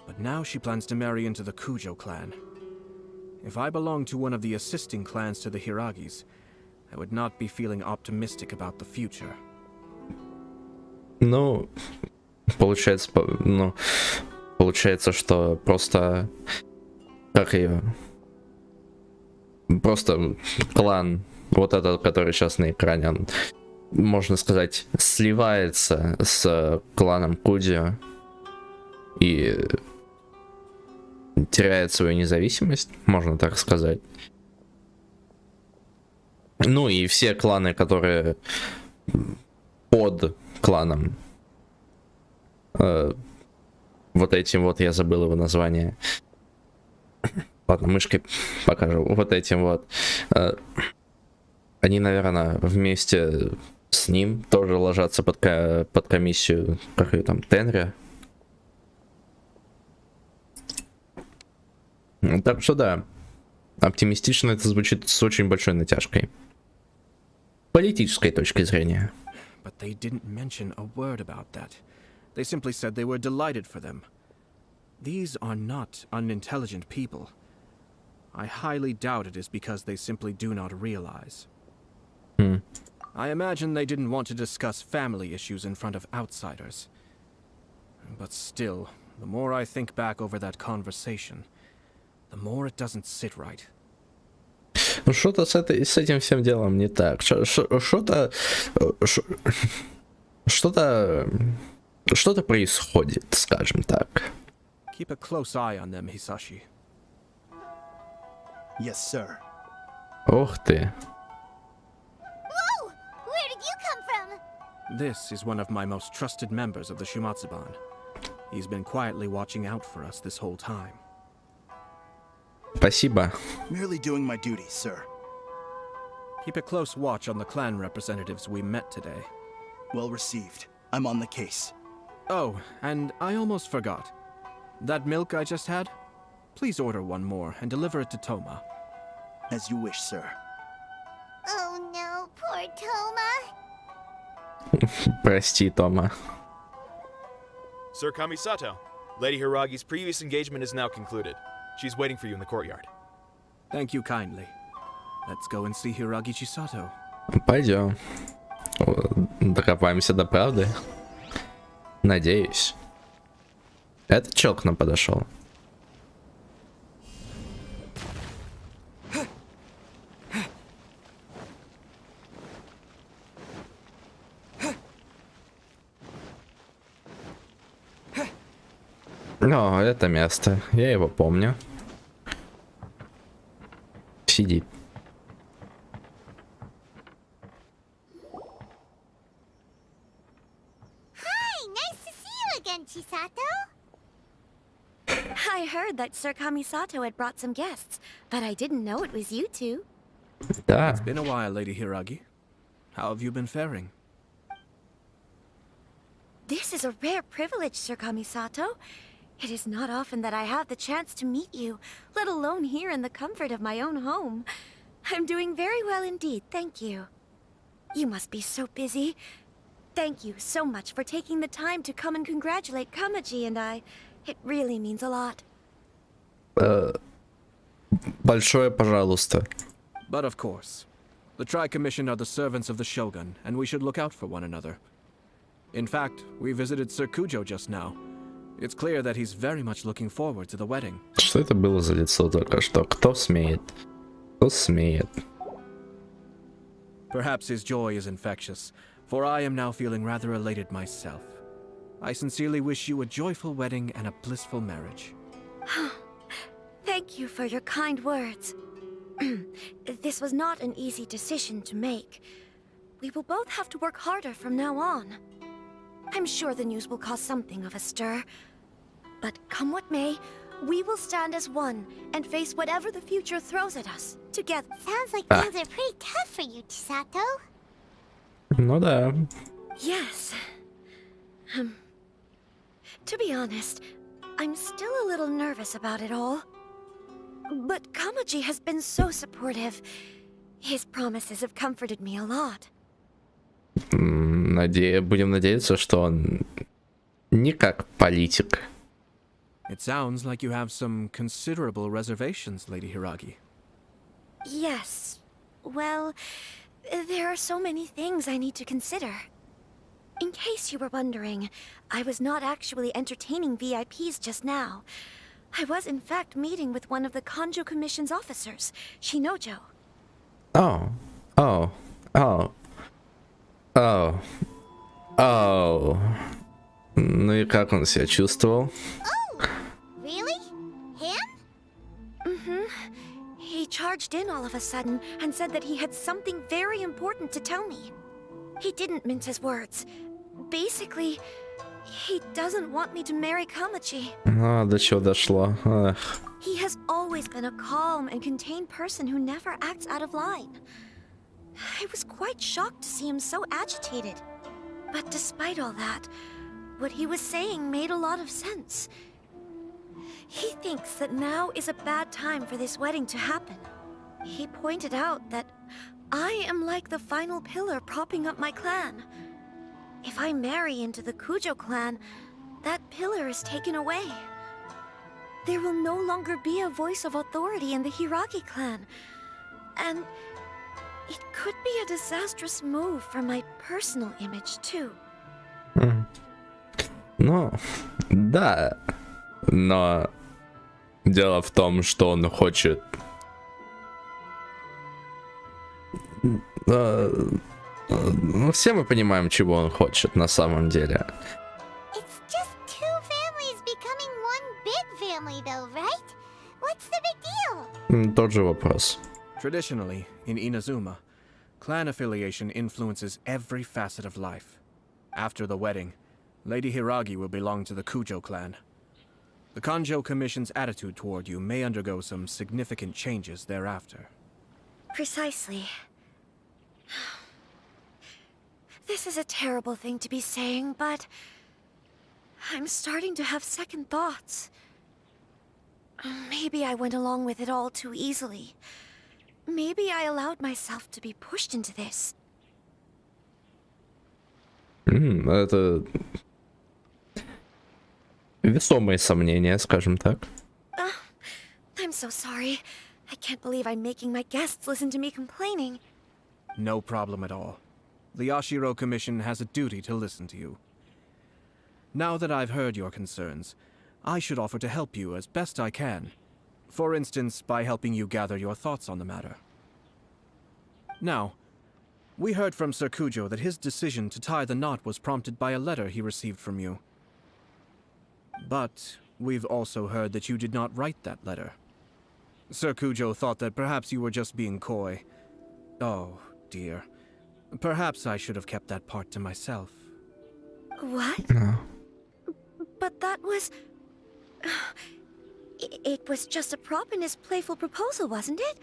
but now she plans to marry into the Kujo clan. If I belonged to one of the assisting clans to the Hiragis, I would not be feeling optimistic about the future. Ну, получается, что просто, как ее, просто клан, вот этот, который сейчас на экране, он, можно сказать, сливается с кланом Кудио и теряет свою независимость, можно так сказать. Ну и все кланы, которые под кланом, вот этим вот, я забыл его название, Ладно, мышкой покажу. Вот этим вот. Они, наверное, вместе с ним тоже ложатся под комиссию, как ее там, Тенри. Так что да, оптимистично это звучит с очень большой натяжкой. Политической точки зрения. But they didn't mention a word about that. They simply said they were delighted for them. These are not unintelligent people. I highly doubt it is because they simply do not realize. I imagine they didn't want to discuss family issues in front of outsiders. But still, the more I think back over that conversation, the more it doesn't sit right. Ну что-то с этим всем делом не так. Что-то происходит, скажем так. Keep a close eye on them, Hisashi. Yes, sir. Ох ты. Whoa! Where did you come from? This is one of my most trusted members of the Shumatsuban. He's been quietly watching out for us this whole time. Спасибо. Merely doing my duty, sir. Keep a close watch on the clan representatives we met today. Well received. I'm on the case. Oh, and I almost forgot. That milk I just had? Please order one more and deliver it to Toma. As you wish, sir. Oh no, poor Toma. Прости, Тома. Sir Kamisato, Lady Hiragi's previous engagement is now concluded. She's waiting for you in the courtyard. Thank you kindly. Let's go and see Hiragi Chisato. Пойдем. Докопаемся до правды. Надеюсь. Этот чел к нам подошел. О, это место. Я его помню. Сидит. Hi, nice to see you again, Chisato. I heard that Sir Kamisato had brought some guests, but I didn't know it was you two. Да. It's been a while, Lady Hiragi. How have you been faring? This is a rare privilege, Sir Kamisato. It is not often that I have the chance to meet you, let alone here in the comfort of my own home. I'm doing very well indeed, thank you. You must be so busy. Thank you so much for taking the time to come and congratulate Kamaji and I. It really means a lot. Большое пожалуйста. But of course, the Tri-Commission are the servants of the Shogun, and we should look out for one another. In fact, we visited Sir Kujo just now. It's clear that he's very much looking forward to the wedding. Что это было за лицо только что? Кто смеет? Кто смеет? Perhaps his joy is infectious, for I am now feeling rather elated myself. I sincerely wish you a joyful wedding and a blissful marriage. Thank you for your kind words. This was not an easy decision to make. We will both have to work harder from now on. I'm sure the news will cause something of a stir. But come what may, we will stand as one and face whatever the future throws at us, together. Sounds like things are pretty tough for you, Chisato. Ну да. Yes. To be honest, I'm still a little nervous about it all. But Kamaji has been so supportive. His promises have comforted me a lot. Будем надеяться, что он не как политик. It sounds like you have some considerable reservations, Lady Hiragi. Yes. Well, there are so many things I need to consider. In case you were wondering, I was not actually entertaining VIPs just now. I was in fact meeting with one of the Kanjo Commission's officers, Shinojo. Oh. Ну и как он себя чувствовал? Oh, really? Him? Mm-hmm. He charged in all of a sudden and said that he had something very important to tell me. He didn't mince his words. Basically, he doesn't want me to marry Kamaji. До чего дошло. Эх. He has always been a calm and contained person who never acts out of line. I was quite shocked to see him so agitated. But despite all that, what he was saying made a lot of sense. He thinks that now is a bad time for this wedding to happen. He pointed out that I am like the final pillar propping up my clan. If I marry into the Kujo clan, that pillar is taken away. There will no longer be a voice of authority in the Hiragi clan. And it could be a disastrous move for my personal image, too. Ну, да. Но дело в том, что он хочет... Ну, все мы понимаем, чего он хочет на самом деле. It's just two families becoming one big family, though, right? What's the big deal? Тот же вопрос. Traditionally, in Inazuma, clan affiliation influences every facet of life. After the wedding, Lady Hiragi will belong to the Kujo clan. The Kanjo Commission's attitude toward you may undergo some significant changes thereafter. Precisely. This is a terrible thing to be saying, but I'm starting to have second thoughts. Maybe I went along with it all too easily. Maybe I allowed myself to be pushed into this. Это весомые сомнения, скажем так. I'm so sorry. I can't believe I'm making my guests listen to me complaining. No problem at all. The Yashiro Commission has a duty to listen to you. Now that I've heard your concerns, I should offer to help you as best I can. For instance, by helping you gather your thoughts on the matter. Now, we heard from Sir Kujo that his decision to tie the knot was prompted by a letter he received from you. But we've also heard that you did not write that letter. Sir Kujo thought that perhaps you were just being coy. Oh, dear. Perhaps I should have kept that part to myself. What? No. But that was... It was just a prop in his playful proposal, wasn't it?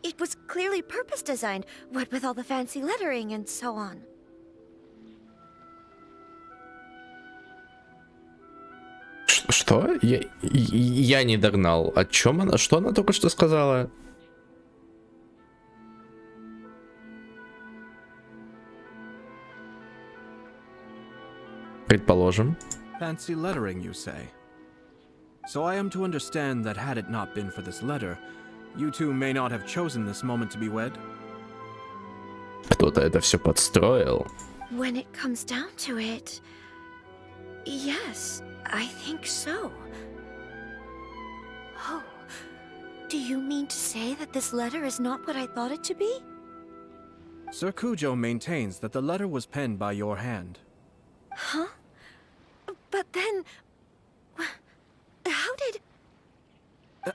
It was clearly purpose-designed, what with all the fancy lettering and so on. Что? Я не догнал. О чем она? Что она только что сказала? Предположим. Fancy lettering, you say? So I am to understand that had it not been for this letter, you two may not have chosen this moment to be wed? Кто-то это все подстроил. When it comes down to it... Yes, I think so. Oh, do you mean to say that this letter is not what I thought it to be? Sir Kujo maintains that the letter was penned by your hand. Huh? But then... How did...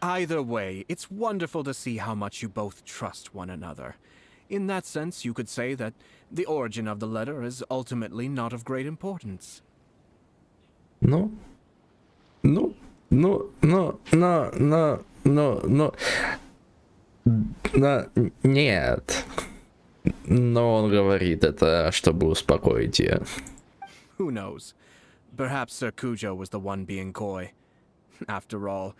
Either way, it's wonderful to see how much you both trust one another. In that sense, you could say that the origin of the letter is ultimately not of great importance. No. Нет. Но он говорит это, чтобы успокоить ее. Who knows? Perhaps Sir Kujo was the one being coy. After all,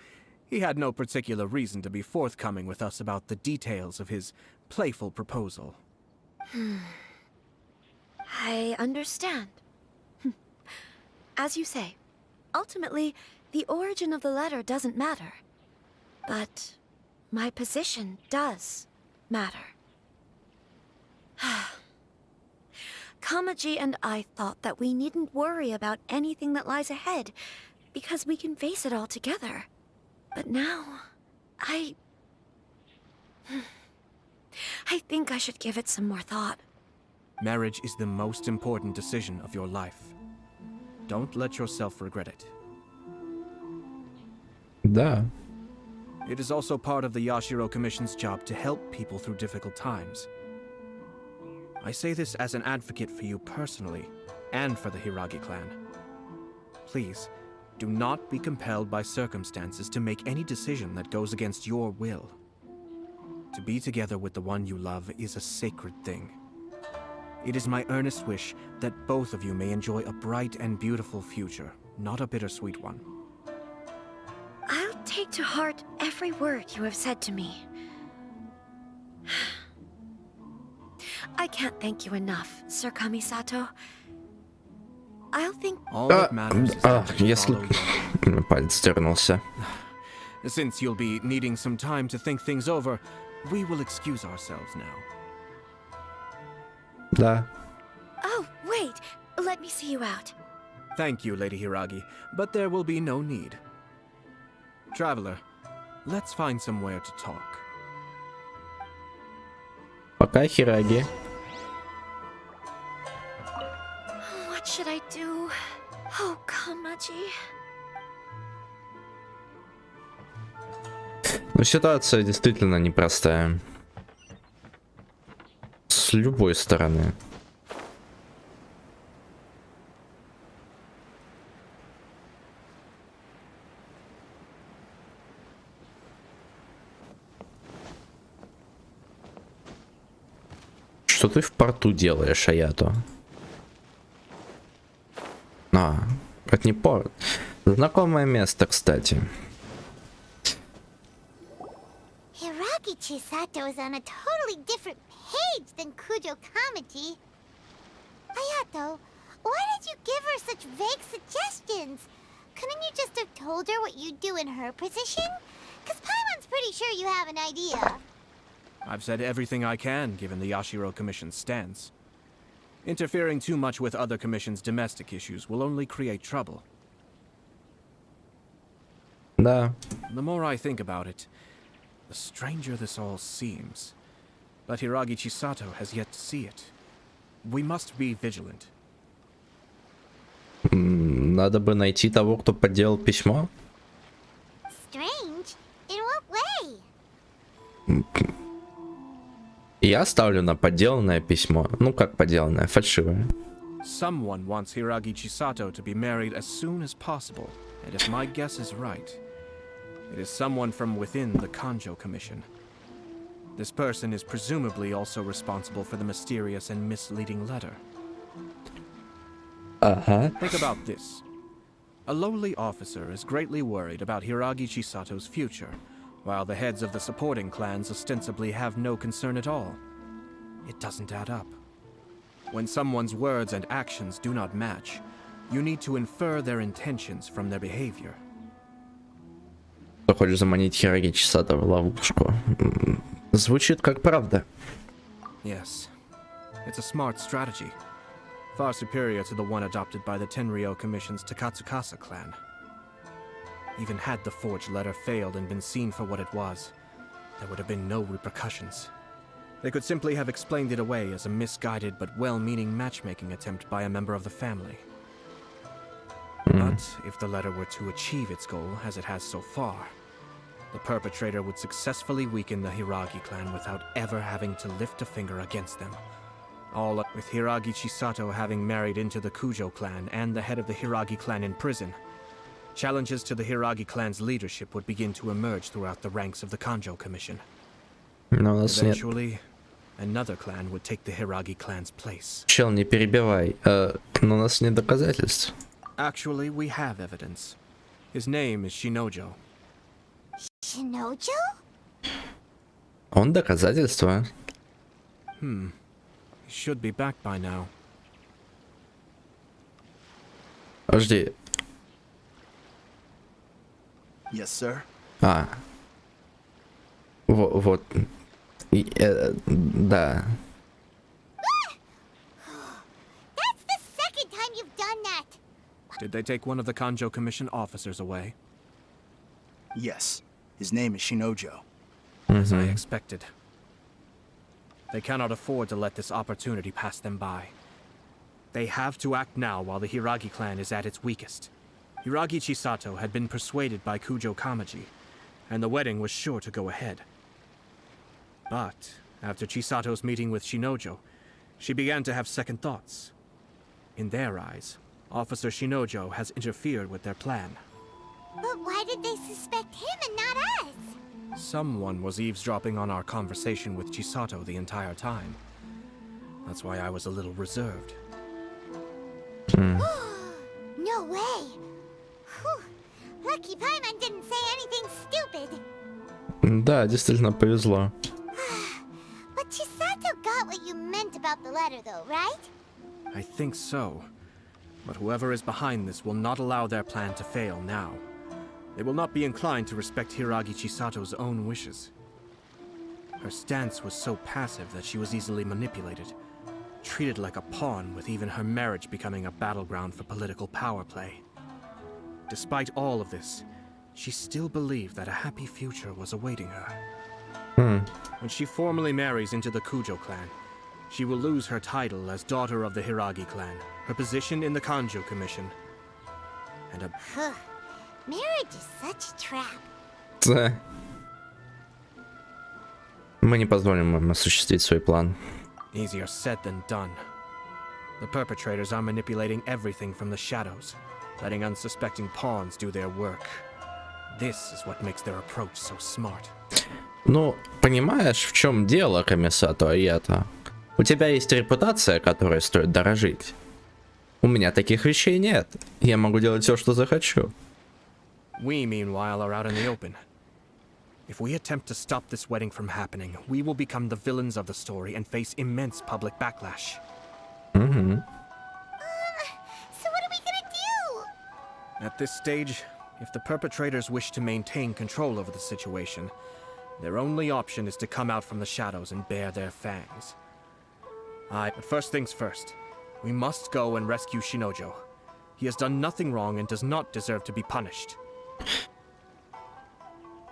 he had no particular reason to be forthcoming with us about the details of his playful proposal. I understand. As you say, ultimately, the origin of the letter doesn't matter. But my position does matter. Kamaji and I thought that we needn't worry about anything that lies ahead, because we can face it all together. But now, I think I should give it some more thought. Marriage is the most important decision of your life. Don't let yourself regret it. Да. It is also part of the Yashiro Commission's job to help people through difficult times. I say this as an advocate for you personally, and for the Hiragi clan. Please, Do not be compelled by circumstances to make any decision that goes against your will. To be together with the one you love is a sacred thing. It is my earnest wish that both of you may enjoy a bright and beautiful future, not a bittersweet one. I'll take to heart every word you have said to me. I can't thank you enough, Sir Kamisato. I'll think all that matters is that you если follow палец дернулся. Since you'll be needing some time to think things over, we will excuse ourselves now. Да. Oh, wait. Let me see you out. Thank you, Lady Hiragi, but there will be no need. Traveler, let's find somewhere to talk. Пока, Хираги. What should I do? Oh, Kamaji. Ну, ситуация действительно непростая. С любой стороны. Что ты в порту делаешь, Аято? А, это не порт. Знакомое место, кстати. Hiragi Chisato is on a totally different page than Kujo Kamaji. Hayato, why did you give her such vague suggestions? Couldn't you just have told her what you'd do in her position? Because Paimon's pretty sure you have an idea. I've said everything I can, given the Yashiro Commission's stance. Interfering too much with other commissions' domestic issues will only create trouble. Да. The more I think about it, the stranger this all seems. But Hiragi Chisato has yet to see it. We must be vigilant. Надо бы найти того, кто подделал письмо. Strange? In what way? Я ставлю на подделанное письмо. Ну как подделанное, фальшивое. Someone wants Hiragi Chisato to be married as soon as possible, and if my guess is right, it is someone from within the Kanjo Commission. This person is presumably also responsible for the mysterious and misleading letter. Think about this. A lowly officer is greatly worried about Hiragi Chisato's future, while the heads of the supporting clans ostensibly have no concern at all. It doesn't add up. When someone's words and actions do not match, you need to infer their intentions from their behavior. Ты хочешь заманить Хираги Чисато в ловушку? Звучит как правда. Yes. It's a smart strategy. Far superior to the one adopted by the Tenryo Commission's Takatsukasa clan. Even had the forged letter failed and been seen for what it was, there would have been no repercussions. They could simply have explained it away as a misguided but well-meaning matchmaking attempt by a member of the family. But if the letter were to achieve its goal, as it has so far, the perpetrator would successfully weaken the Hiragi clan without ever having to lift a finger against them. All with Hiragi Chisato having married into the Kujo clan and the head of the Hiragi clan in prison, challenges to the Hiragi clan's leadership would begin to emerge throughout the ranks of the Kanjo Commission. Eventually, another clan would take the Hiragi clan's place. Чел, не перебивай. Но у нас нет доказательств. Actually, we have evidence. His name is Shinojo. Shinojo? Он доказательства. He should be back by now. Подожди. Yes, sir. А. Вот. Да. That's the second time you've done that. Did they take one of the Kanjo Commission officers away? Yes. His name is Shinojo. As I expected. They cannot afford to let this opportunity pass them by. They have to act now while the Hiragi clan is at its weakest. Hiragi Chisato had been persuaded by Kujo Kamaji, and the wedding was sure to go ahead. But after Chisato's meeting with Shinojo, she began to have second thoughts. In their eyes, Officer Shinojo has interfered with their plan. But why did they suspect him and not us? Someone was eavesdropping on our conversation with Chisato the entire time. That's why I was a little reserved. No way! Whew. Lucky Paimon didn't say anything stupid. Да, действительно повезло. But Chisato got what you meant about the letter though, right? I think so. But whoever is behind this will not allow their plan to fail now. They will not be inclined to respect Hiragi Chisato's own wishes. Her stance was so passive that she was easily manipulated, treated like a pawn, with even her marriage becoming a battleground for political power play. Despite all of this, she still believed that a happy future was awaiting her. When she formally marries into the Kujo clan, she will lose her title as daughter of the Hiragi clan, her position in the Kanjo Commission, and a... Marriage is such a trap. Мы не позволим им осуществить свой план. Easier said than done. The perpetrators are manipulating everything from the shadows, letting unsuspecting pawns do their work. This is what makes their approach so smart. Ну, понимаешь, в чем дело, Камисато Аято? У тебя есть репутация, которой стоит дорожить. У меня таких вещей нет. Я могу делать все, что захочу. We, meanwhile, are out in the open. If we attempt to stop this wedding from happening, we will become the villains of the story and face immense public backlash. So what are we gonna do? At this stage, if the perpetrators wish to maintain control over the situation, their only option is to come out from the shadows and bare their fangs. But first things first, we must go and rescue Shinojo. He has done nothing wrong and does not deserve to be punished.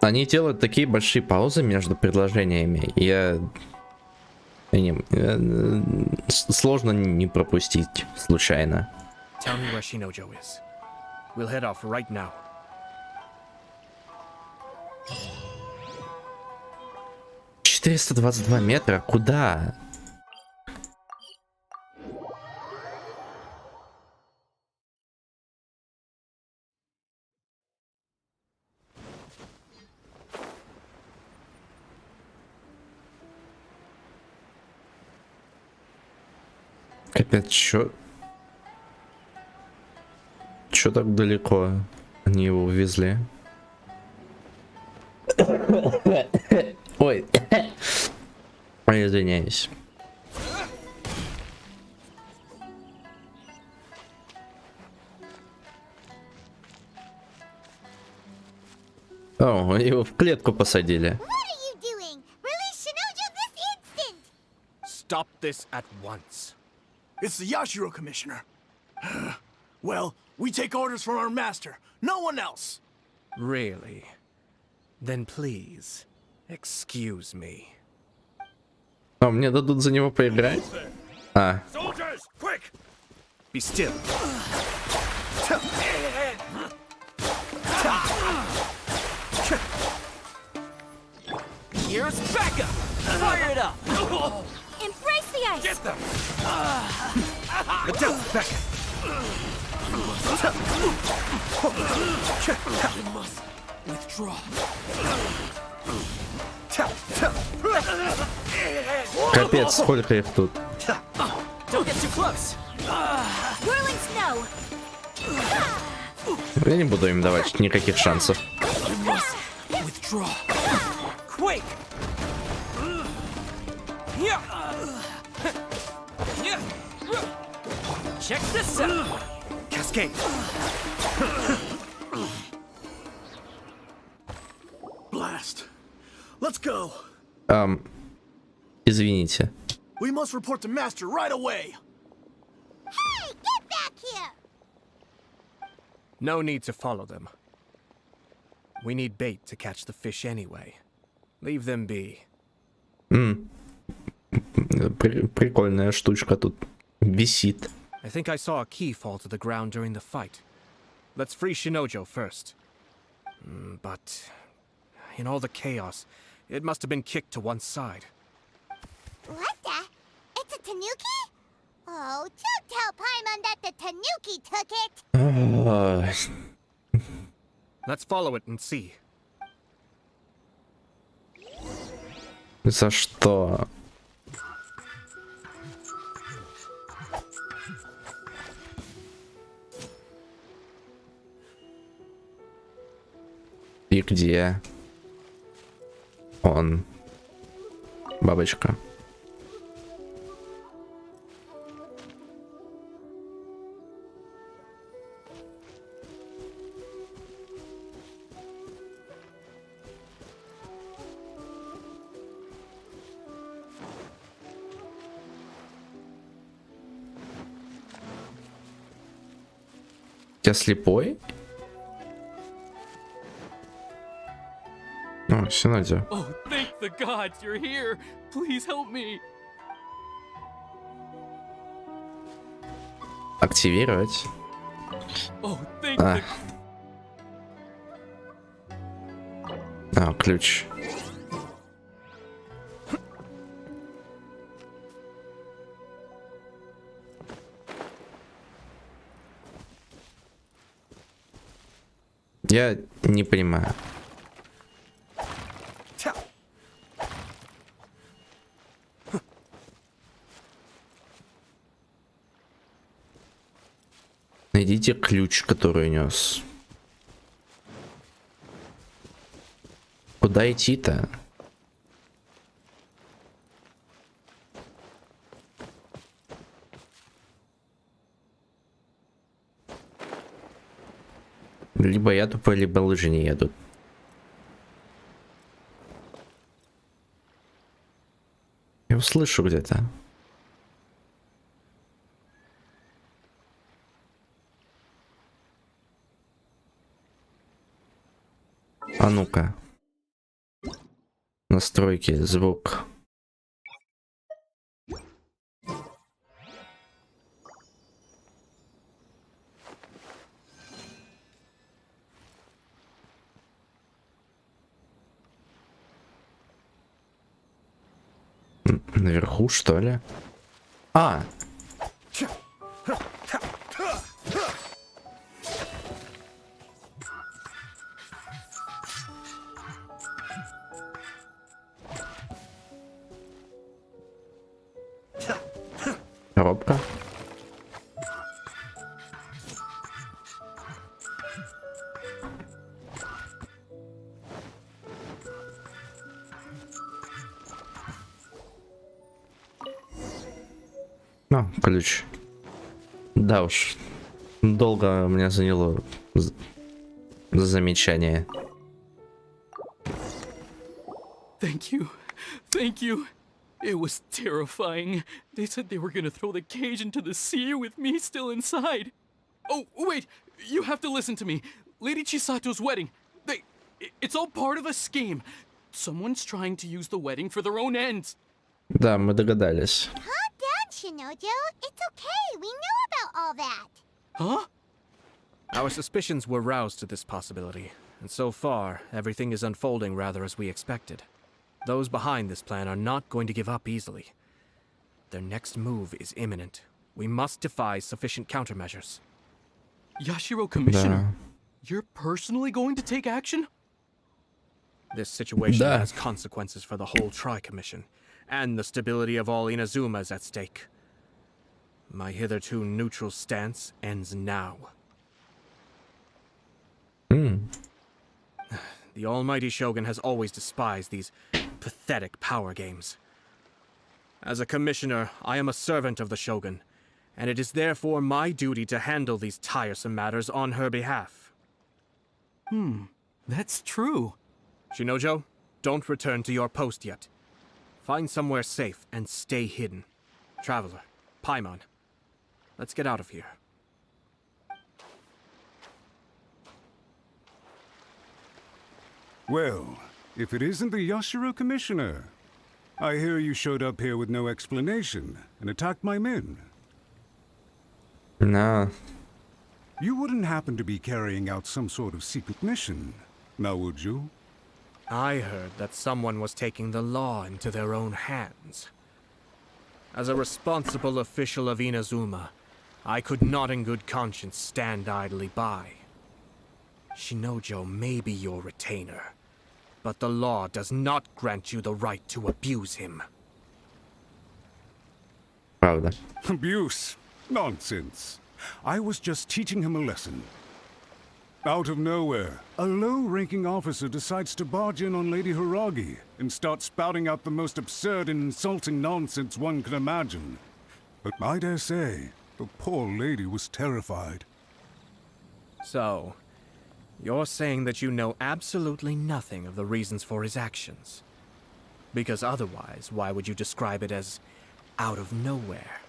Они делают такие большие паузы между предложениями. Сложно не пропустить случайно. Tell me where Shinojo is. We'll head off right now. $422 метра? Куда? Капец, чё так далеко они его увезли? Ой, извиняюсь. О, его в клетку посадили. Stop this at once. It's the Yashiro Commissioner. Well, we take orders from our master, no one else. Really? Then please, excuse me. А, мне дадут за него поиграть? А. Soldiers, quick! Be still. Here's backup! Fire it up! Embrace the ice! Get them! Down, back! You must withdraw. Капец, сколько их тут. Don't get too close. Whirling snow! Я не буду им давать никаких шансов. You must withdraw. Quake! Check this out! Cascade! Blast! Let's go! Извините. We must report to Master right away! Hey, get back here! No need to follow them. We need bait to catch the fish anyway. Leave them be. Прикольная штучка тут висит. I think I saw a key fall to the ground during the fight. Let's free Shinojo first. But in all the chaos, it must have been kicked to one side. What the? It's a tanuki? Oh, don't tell Paimon that the Tanuki took it! Let's follow it and see. За что? И где он? Бабочка. Я слепой? О, Синодия. Oh, thank the gods you're here. Please help me. Активировать. Oh, thank the... Ключ. Я не понимаю. Найдите ключ, который нес. Куда идти-то? Либо я тупо, либо лыжи не едут. Я услышу где-то. А ну-ка. Настройки, звук. Наверху, что ли? А! Коробка. Ключ. Да уж. Долго меня заняло замечание. Thank you. Thank you. It was terrifying. They said they were gonna throw the cage into the sea with me still inside. Oh, wait. You have to listen to me. Lady Chisato's wedding. It's all part of a scheme. Someone's trying to use the wedding for their own ends. Да, мы догадались. Calm down, Shinojo. It's okay. We know about all that. Huh? Our suspicions were roused to this possibility, and so far, everything is unfolding rather as we expected. Those behind this plan are not going to give up easily. Their next move is imminent. We must devise sufficient countermeasures. Yashiro Commissioner, you're personally going to take action? This situation has consequences for the whole Tri-Commission, and the stability of all Inazuma is at stake. My hitherto neutral stance ends now. The almighty Shogun has always despised these pathetic power games. As a commissioner, I am a servant of the Shogun, and it is therefore my duty to handle these tiresome matters on her behalf. That's true. Shinojo, don't return to your post yet. Find somewhere safe and stay hidden. Traveler, Paimon, let's get out of here. Well, if it isn't the Yashiro Commissioner. I hear you showed up here with no explanation and attacked my men. No. You wouldn't happen to be carrying out some sort of secret mission, now would you? I heard that someone was taking the law into their own hands. As a responsible official of Inazuma, I could not in good conscience stand idly by. Shinojo may be your retainer, but the law does not grant you the right to abuse him. Правда. Abuse? Nonsense. I was just teaching him a lesson. Out of nowhere, a low-ranking officer decides to barge in on Lady Hiragi and start spouting out the most absurd and insulting nonsense one can imagine. But I dare say, the poor lady was terrified. So, you're saying that you know absolutely nothing of the reasons for his actions? Because otherwise, why would you describe it as out of nowhere?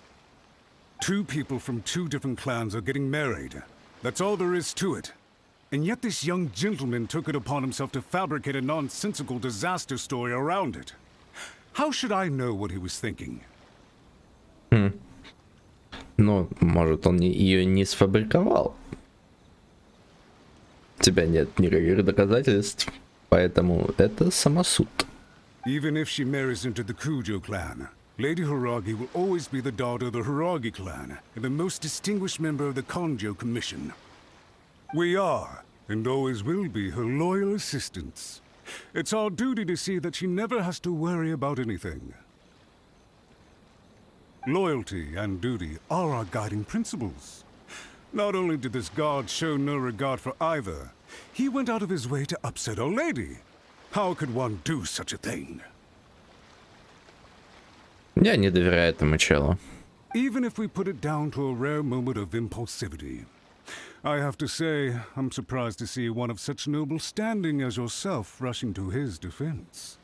Two people from two different clans are getting married. That's all there is to it. And yet this young gentleman took it upon himself to fabricate a nonsensical disaster story around it. How should I know what he was thinking? Ну, может, он ее не сфабриковал. У тебя нет никаких доказательств, поэтому это самосуд. Even if she marries into the Kujo clan, Lady Hiragi will always be the daughter of the Hiragi clan and the most distinguished member of the Kanjo Commission. We are, and always will be, her loyal assistants. It's our duty to see that she never has to worry about anything. Loyalty and duty are our guiding principles. Not only did this guard show no regard for either, he went out of his way to upset our lady. How could one do such a thing? Я не доверяю этому челу. Even if we put it down to a rare moment of impulsivity, I have to say, I'm surprised to see one of such noble standing as yourself rushing to his defense.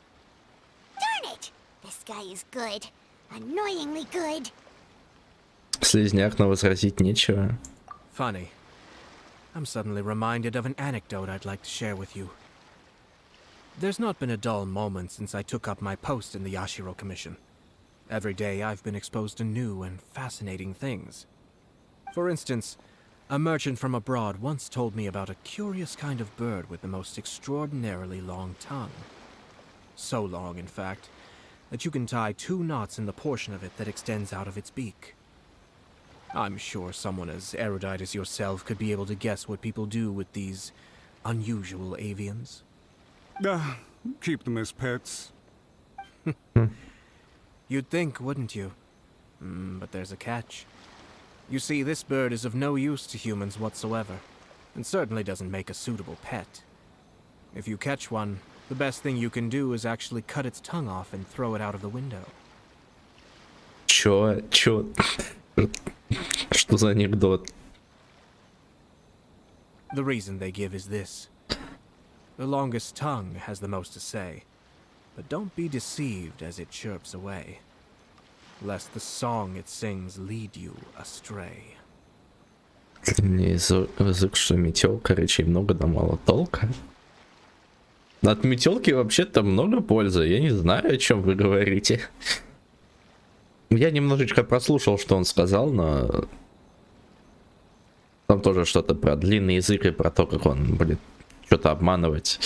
Darn it! This guy is good. Annoyingly good. Слизняк, но возразить нечего. Funny. I'm suddenly reminded of an anecdote I'd like to share with you. There's not been a dull moment since I took up my post in the Yashiro Commission. Every day I've been exposed to new and fascinating things. For instance, a merchant from abroad once told me about a curious kind of bird with the most extraordinarily long tongue. So long, in fact, that you can tie 2 knots in the portion of it that extends out of its beak. I'm sure someone as erudite as yourself could be able to guess what people do with these unusual avians. Keep them as pets. You'd think, wouldn't you? But there's a catch. You see, this bird is of no use to humans whatsoever, and certainly doesn't make a suitable pet. If you catch one, the best thing you can do is actually cut its tongue off and throw it out of the window. Чё? Что за анекдот? The reason they give is this. The longest tongue has the most to say, but don't be deceived as it chirps away, lest the song it sings lead you astray. Мне язык, что метелка, речей много, да мало толка. От метелки вообще-то много пользы. Я не знаю, о чем вы говорите. Я немножечко прослушал, что он сказал, но там тоже что-то про длинный язык и про то, как он будет что-то обманывать.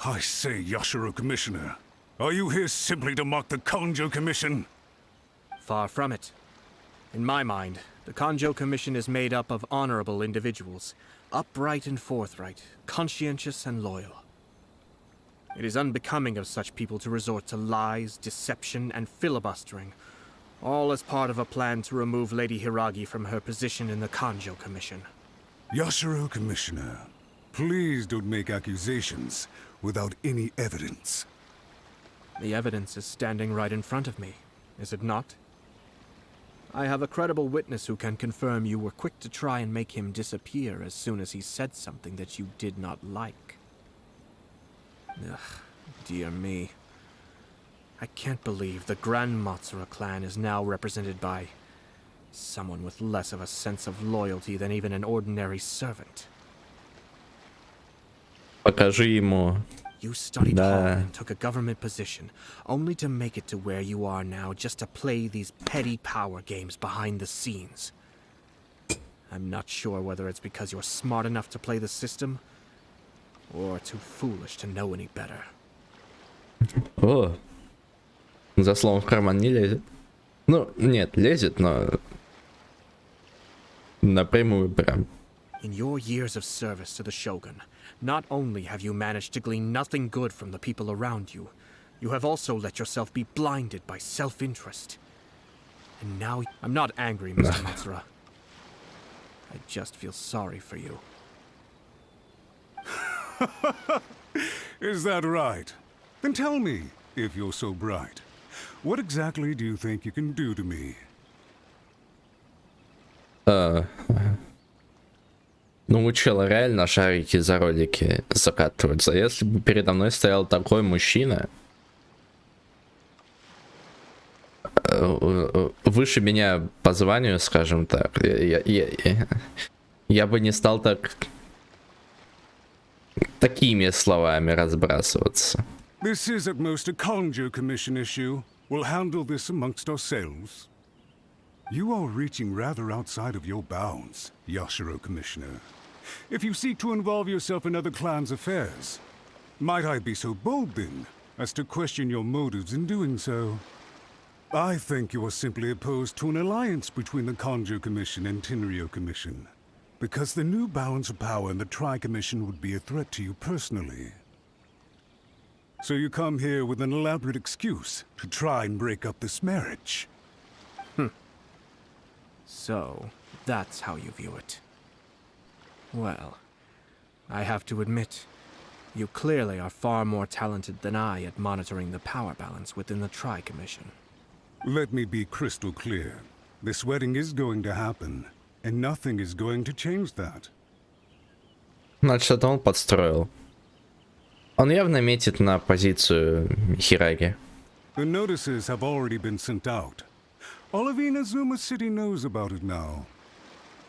I say, Yashiro Commissioner, are you here simply to mock the Kanjo Commission? Far from it. In my mind, the Kanjo Commission is made up of honorable individuals, upright and forthright, conscientious and loyal. It is unbecoming of such people to resort to lies, deception, and filibustering, all as part of a plan to remove Lady Hiragi from her position in the Kanjo Commission. Yashiro Commissioner, please don't make accusations without any evidence. The evidence is standing right in front of me, is it not? I have a credible witness who can confirm you were quick to try and make him disappear as soon as he said something that you did not like. Ugh, dear me. I can't believe the Grand Matsura clan is now represented by someone with less of a sense of loyalty than even an ordinary servant. Покажи ему. You studied hard and took a government position, only to make it to where you are now just to play these petty power games behind the scenes. I'm not sure whether it's because you're smart enough to play the system, or too foolish to know any better. О, За словом в карман не лезет. Ну, нет, лезет, но напрямую прям. In your years of service to the Shogun, not only have you managed to glean nothing good from the people around you, you have also let yourself be blinded by self-interest. And now, I'm not angry, Mr. Matsura. I just feel sorry for you. Is that right? Then tell me, if you're so bright, what exactly do you think you can do to me? Ну, у чела реально шарики за ролики закатываются. Если бы передо мной стоял такой мужчина, выше меня по званию, скажем так, я бы не стал такими словами разбрасываться. This is at most a Conjo Commission issue. We'll handle this amongst ourselves. You are reaching rather outside of your bounds, Yashiro Commissioner. If you seek to involve yourself in other clans' affairs, might I be so bold then as to question your motives in doing so? I think you are simply opposed to an alliance between the Conjo Commission and Tenryo Commission, because the new balance of power in the Tri-Commission would be a threat to you personally. So you come here with an elaborate excuse to try and break up this marriage. So, that's how you view it. Well, I have to admit, you clearly are far more talented than I at monitoring the power balance within the Tri-Commission. Let me be crystal clear. This wedding is going to happen, and nothing is going to change that. Значит, это он подстроил. Он явно метит на позицию Хираги. The notices have already been sent out. All of Inazuma City knows about it now.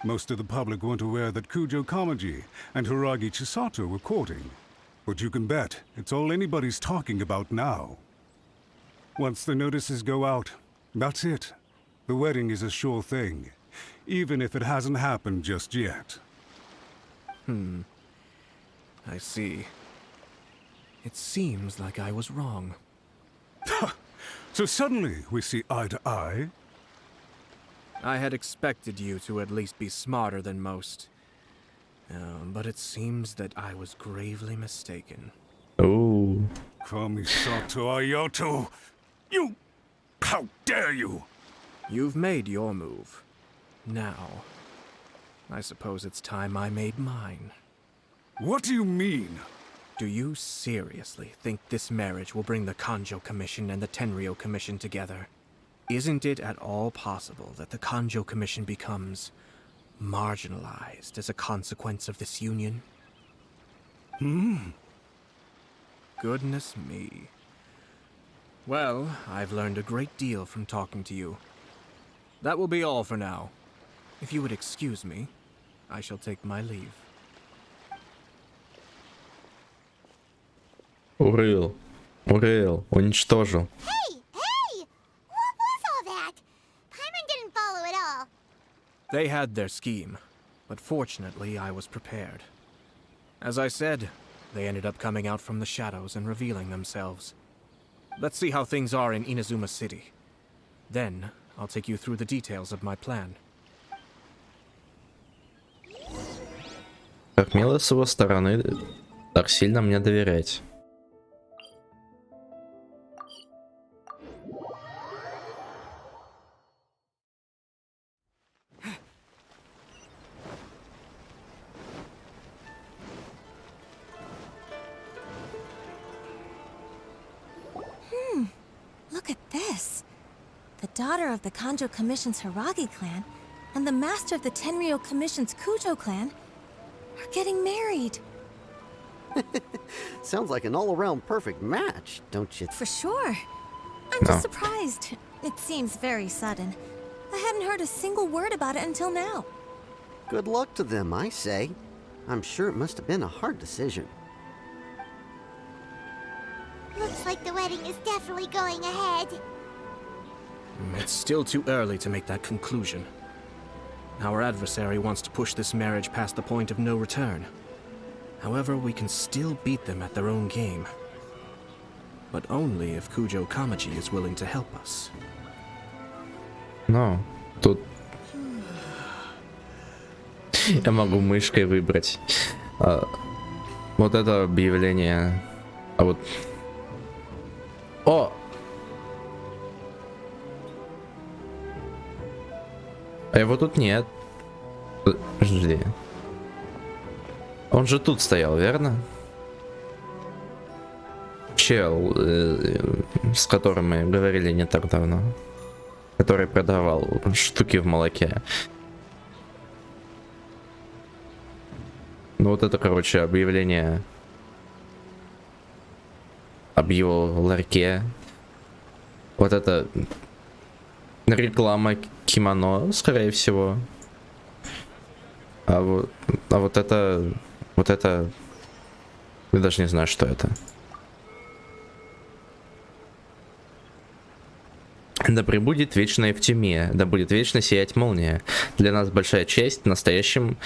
Most of the public weren't aware that Kujo Kamaji and Hiragi Chisato were courting. But you can bet it's all anybody's talking about now. Once the notices go out, that's it. The wedding is a sure thing, even if it hasn't happened just yet. I see. It seems like I was wrong. So suddenly we see eye to eye? I had expected you to at least be smarter than most. But it seems that I was gravely mistaken. Ooh. Kamisato Ayato! You... How dare you! You've made your move. Now, I suppose it's time I made mine. What do you mean? Do you seriously think this marriage will bring the Kanjo Commission and the Tenryo Commission together? Isn't it at all possible that the Kanjo Commission becomes marginalized as a consequence of this union? Goodness me. Well, I've learned a great deal from talking to you. That will be all for now. If you would excuse me, I shall take my leave. Урыл, уничтожил. Hey! What was all that? Paimon didn't follow at all. They had their scheme, but fortunately I was prepared. As I said, they ended up coming out from the shadows and revealing themselves. Let's see how things are in Inazuma City. Then, I'll take you through the details of my plan. Как мило с его стороны так сильно мне доверять. Look at this. The daughter of the Kanjo Commission's Hiragi clan and the master of the Tenryo Commission's Kujo clan are getting married. Sounds like an all-around perfect match, don't you? For sure. I'm just surprised. It seems very sudden. I hadn't heard a single word about it until now. Good luck to them, I say. I'm sure it must have been a hard decision. Looks like the wedding is definitely going ahead. It's still too early to make that conclusion. Our adversary wants to push this marriage past the point of no return. However, we can still beat them at their own game. but only if Kujo Kamaji is willing to help us. Ну, тут я могу мышкой выбрать. Вот это объявление. А вот... О! А его тут нет. Подожди. Он же тут стоял, верно? Чел, с которым мы говорили не так давно. Который продавал штуки в молоке. Ну вот это, короче, объявление об его ларьке. Вот это реклама кимоно, скорее всего. А вот это... Я даже не знаю, что это. Да пребудет вечная в тьме, да будет вечно сиять молния. Для нас большая честь настоящим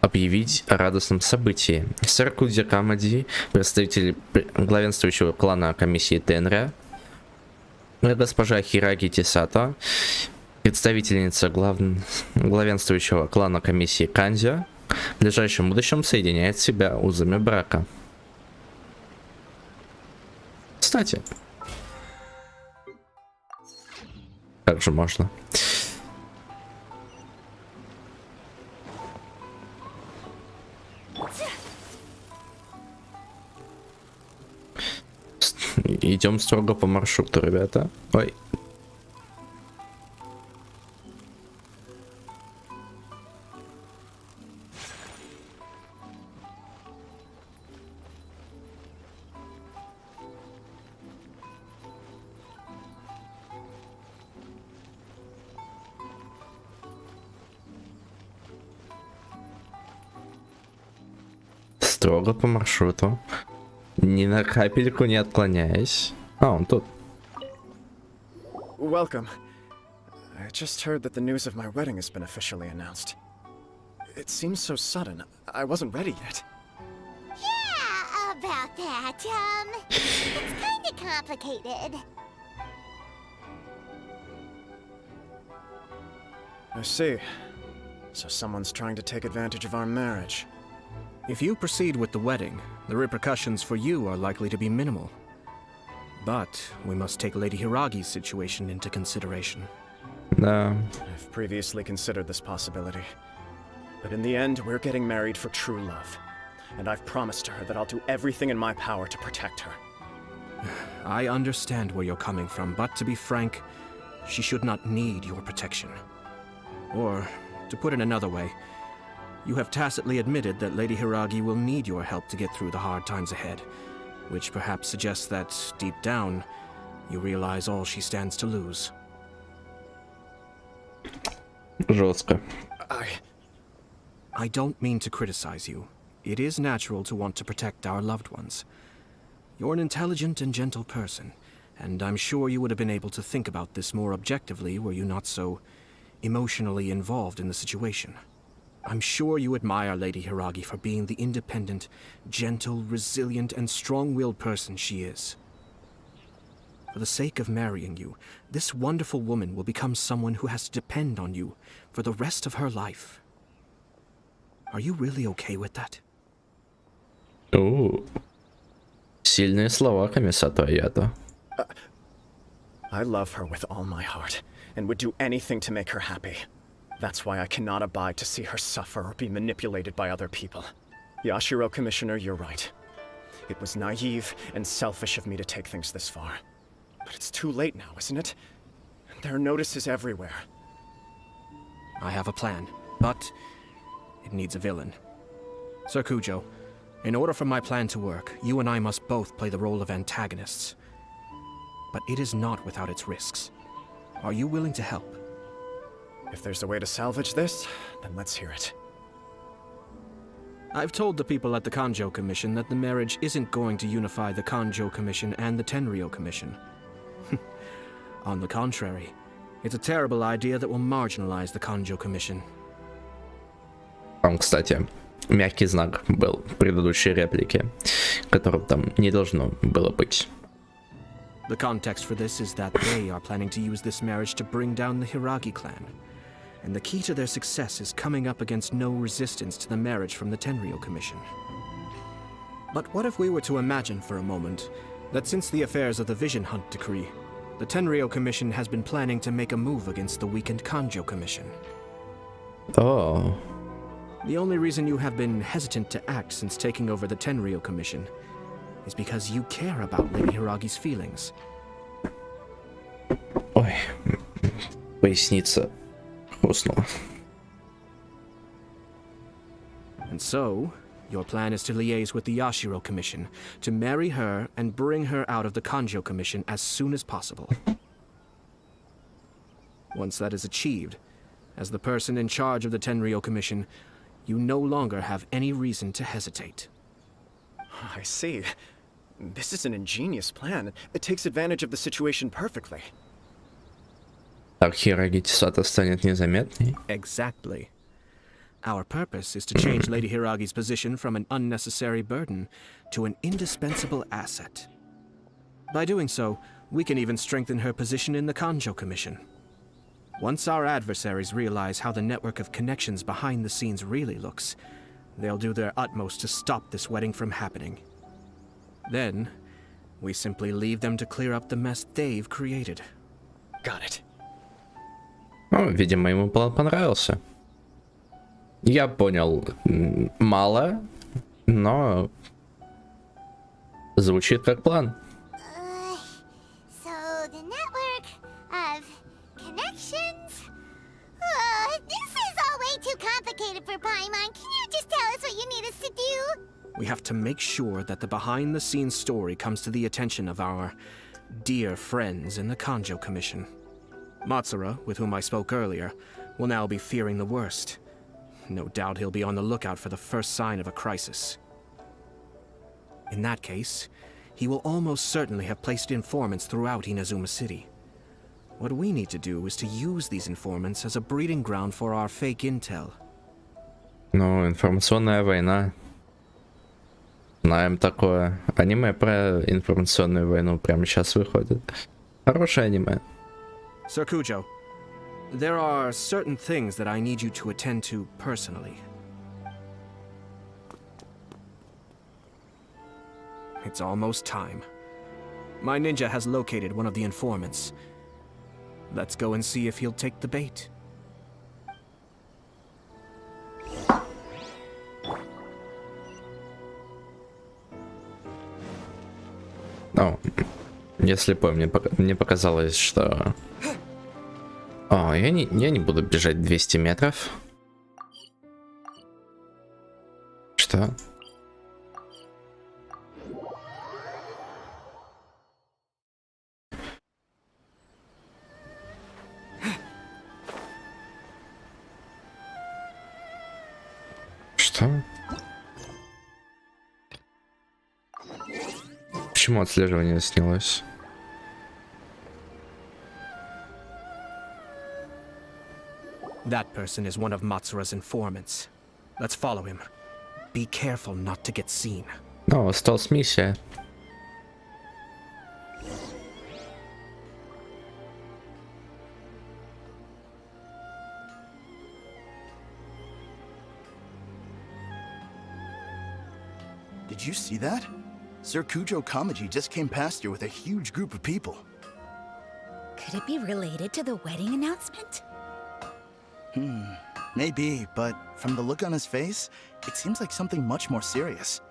объявить о радостном событии. Сэр Кудзя Камади, представитель главенствующего клана комиссии Тенря, госпожа Хираги Тисато, представительница главенствующего клана комиссии Канзя, в ближайшем будущем соединяет себя узами брака. Кстати, как же можно? Идем строго по маршруту, ребята. Ой. Строго по маршруту. Ни на капельку не отклоняясь. А, он тут. Welcome. I just heard that the news of my wedding has been officially announced. It seems so sudden. I wasn't ready yet. Yeah, about that. It's kind of complicated. I see. So someone's trying to take advantage of our marriage. If you proceed with the wedding, the repercussions for you are likely to be minimal. But we must take Lady Hiragi's situation into consideration. No. I've previously considered this possibility. But in the end, we're getting married for true love. And I've promised her that I'll do everything in my power to protect her. I understand where you're coming from, but to be frank, she should not need your protection. Or, to put it another way, you have tacitly admitted that Lady Hiragi will need your help to get through the hard times ahead, which perhaps suggests that, deep down, you realize all she stands to lose. Жестко. I don't mean to criticize you. It is natural to want to protect our loved ones. You're an intelligent and gentle person, and I'm sure you would have been able to think about this more objectively were you not so emotionally involved in the situation. I'm sure you admire Lady Hiragi for being the independent, gentle, resilient, and strong-willed person she is. For the sake of marrying you, this wonderful woman will become someone who has to depend on you for the rest of her life. Are you really okay with that? О, сильные слова, комиссата Аято. I love her with all my heart, and would do anything to make her happy. That's why I cannot abide to see her suffer or be manipulated by other people. Yashiro, Commissioner, you're right. It was naive and selfish of me to take things this far. But it's too late now, isn't it? There are notices everywhere. I have a plan, but it needs a villain. Sir Kujo, in order for my plan to work, you and I must both play the role of antagonists. But it is not without its risks. Are you willing to help? If there's a way to salvage this, then let's hear it. I've told the people at the Kanjo Commission that the marriage isn't going to unify the Kanjo Commission and the Tenryou Commission. On the contrary, it's a terrible idea that will marginalize the Kanjo Commission. Там, кстати, мягкий знак был в предыдущей реплике, которого там не должно было быть. The context for this is that they are planning to use this marriage to bring down the Hiragi clan. And the key to their success is coming up against no resistance to the marriage from the Tenryou Commission. But what if we were to imagine for a moment that since the affairs of the Vision Hunt decree, the Tenryou Commission has been planning to make a move against the weakened Kanjo Commission? Oh. The only reason you have been hesitant to act since taking over the Tenryou Commission is because you care about Lady Hiragi's feelings. Ой, поясница хрустнула. And so, your plan is to liaise with the Yashiro Commission to marry her and bring her out of the Kanjo Commission as soon as possible. Once that is achieved, as the person in charge of the Tenryou Commission, you no longer have any reason to hesitate. I see. This is an ingenious plan. It takes advantage of the situation perfectly. Так Хираги Тисата станет незаметней. Exactly. Our purpose is to change Lady Hiragi's position from an unnecessary burden to an indispensable asset. By doing so, we can even strengthen her position in the Kanjo Commission. Once our adversaries realize how the network of connections behind the scenes really looks, they'll do their utmost to stop this wedding from happening. Then, we simply leave them to clear up the mess they've created. Got it. Ну, видимо, ему план понравился. Я понял, мало, но звучит как план. So the network of connections? This is all way too complicated for Paimon. Can you just tell us what you need us to do? We have to make sure that the behind-the-scenes story comes to the attention of our dear friends in the Kanjo Commission. Matsura, with whom I spoke earlier, will now be fearing the worst. No doubt he'll be on the lookout for the first sign of a crisis. In that case, he will almost certainly have placed informants throughout Inazuma City. What we need to do is to use these informants as a breeding ground for our fake intel. Ну, информационная война. Знаем такое. Аниме про информационную войну прямо сейчас выходит. Хорошее аниме. Sir Kujo, there are certain things that I need you to attend to personally. It's almost time. My ninja has located one of the informants. Let's go and see if he'll take the bait. Ну, я слепой, мне показалось, что... О, я не буду бежать 200 метров. Что? Что? Почему отслеживание снялось? That person is one of Matsura's informants. Let's follow him. Be careful not to get seen. Ну, осталась миссия. Did you see that? Sir Kujo Kamaji just came past here with a huge group of people. Could it be related to the wedding announcement? Maybe, but from the look on his face, it seems like something much more serious.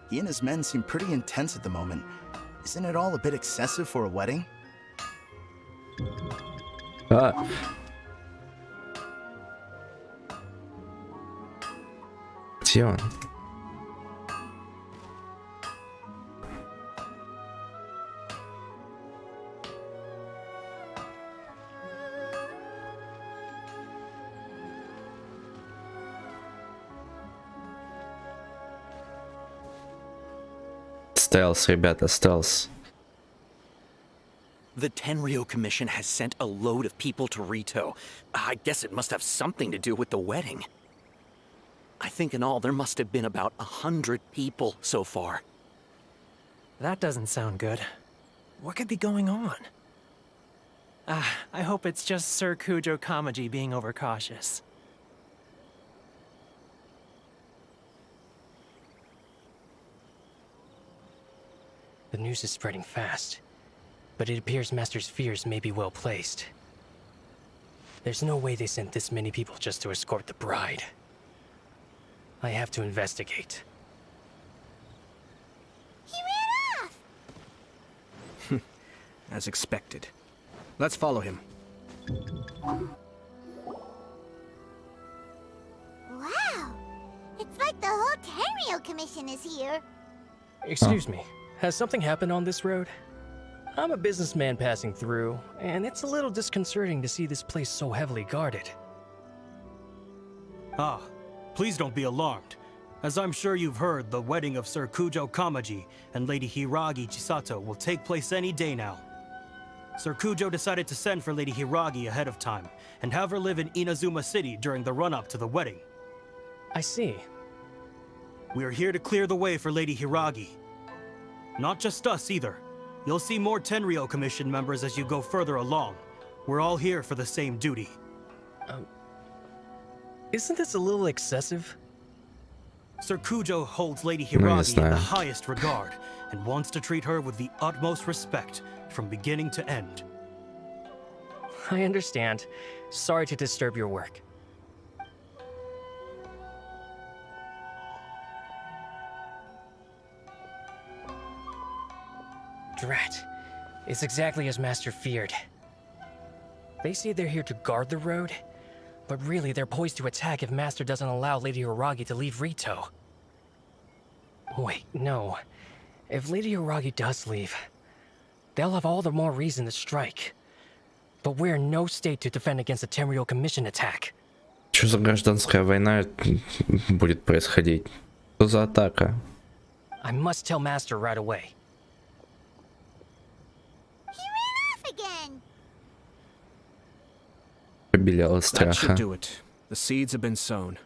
He and his men seem pretty intense at the moment. Isn't it all a bit excessive for a wedding? Где он? Стелс, ребята, стелс. The Tenryou Commission has sent a load of people to Rito. I guess it must have something to do with the wedding. I think in all there must have been about 100 people so far. That doesn't sound good. What could be going on? I hope it's just Sir Kujo Kamaji being overcautious. The news is spreading fast, but it appears Master's fears may be well placed. There's no way they sent this many people just to escort the bride. I have to investigate. He ran off! As expected. Let's follow him. Wow! It's like the whole Tenryo Commission is here. Excuse me, has something happened on this road? I'm a businessman passing through, and it's a little disconcerting to see this place so heavily guarded. Ah, please don't be alarmed. As I'm sure you've heard, the wedding of Sir Kujo Kamaji and Lady Hiragi Chisato will take place any day now. Sir Kujo decided to send for Lady Hiragi ahead of time, and have her live in Inazuma City during the run-up to the wedding. I see. We're here to clear the way for Lady Hiragi. Not just us either. You'll see more Tenryo Commission members as you go further along. We're all here for the same duty. Isn't this a little excessive? Sir Kujo holds Lady Hiragi in the highest regard, and wants to treat her with the utmost respect, from beginning to end. I understand. Sorry to disturb your work. Drat. It's exactly as Master feared. They say they're here to guard the road, but really they're poised to attack if Master doesn't allow Lady Hiragi to leave Rito. Wait, no. If Lady Hiragi does leave, they'll have all the more reason to strike. But we're in no state to defend against a Tenryo Commission attack. Что за гражданская война будет происходить? Что за атака? I must tell Master right away. He ran off again! Побелела That should страха. do it. The seeds have been sown.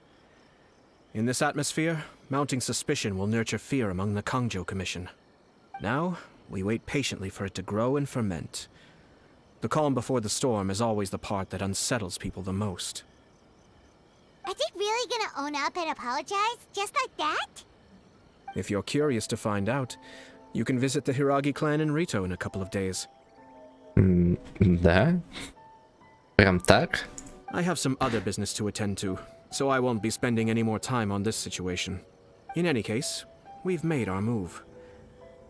In this atmosphere, mounting suspicion will nurture fear among the Kangjo Commission. Now, we wait patiently for it to grow and ferment. The calm before the storm is always the part that unsettles people the most. Are they really gonna own up and apologize? Just like that? If you're curious to find out, you can visit the Hiragi clan in Rito in a couple of days. Да? Прям так? I have some other business to attend to, so I won't be spending any more time on this situation. In any case, we've made our move.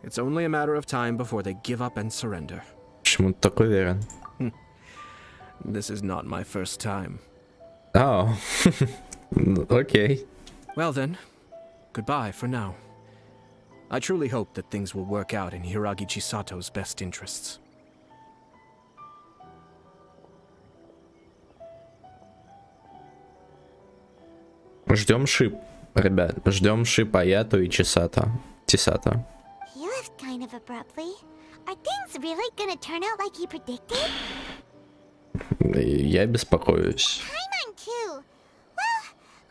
It's only a matter of time before they give up and surrender. Почему ты так уверен? This is not my first time. Oh, okay. Well then, goodbye for now. I truly hope that things will work out in Hiragi Chisato's best interests. Ждем шип, ребят. Ждем шип Аято и Чисато. Тисато. He left kind of abruptly. Are things really gonna turn out like he predicted? Я беспокоюсь. Paimon too. Well,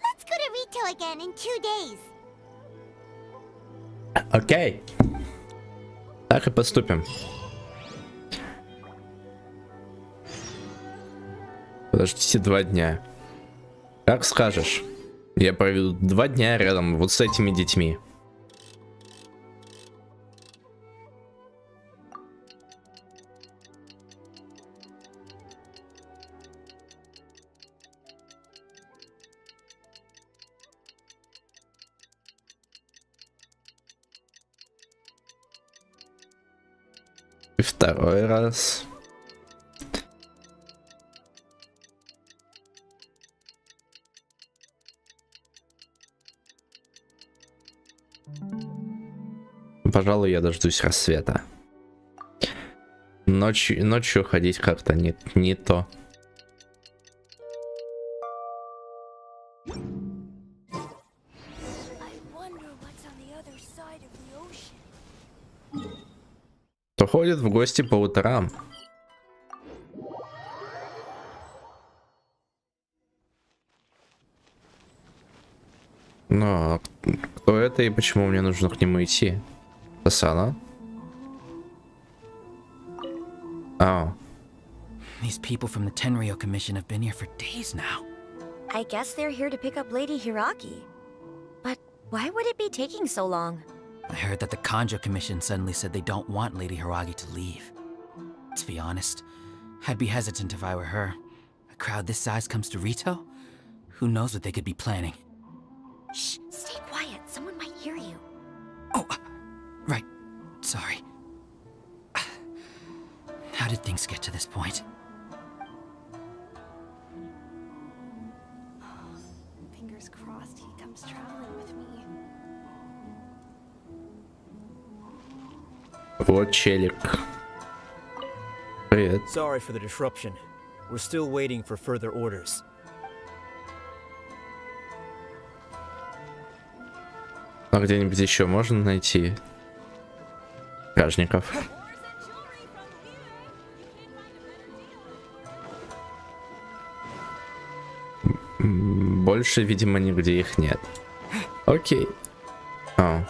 let's go to Rito again in 2 days. Окей. Так и поступим. Подождите 2 дня. Как скажешь. Я проведу 2 дня рядом вот с этими детьми. И второй раз. Пожалуй, я дождусь рассвета. Ночью ходить как-то не то. Кто ходит в гости по утрам? Но кто это и почему мне нужно к нему идти? Сана? Oh. These people from the Tenryo Commission have been here for days now. I guess they're here to pick up Lady Hiragi. But why would it be taking so long? I heard that the Kanjo Commission suddenly said they don't want Lady Hiragi to leave. To be honest, I'd be hesitant if I were her. A crowd this size comes to Rito? Who knows what they could be planning? Shh, stay quiet. Someone might hear you. Oh, right. Sorry. How did things get to this point? Fingers crossed he comes traveling with me. Вот челик. Привет. Sorry for the disruption. We're still waiting for further orders. А где-нибудь еще можно найти стражников? Больше, видимо, нигде их нет. Окей. О.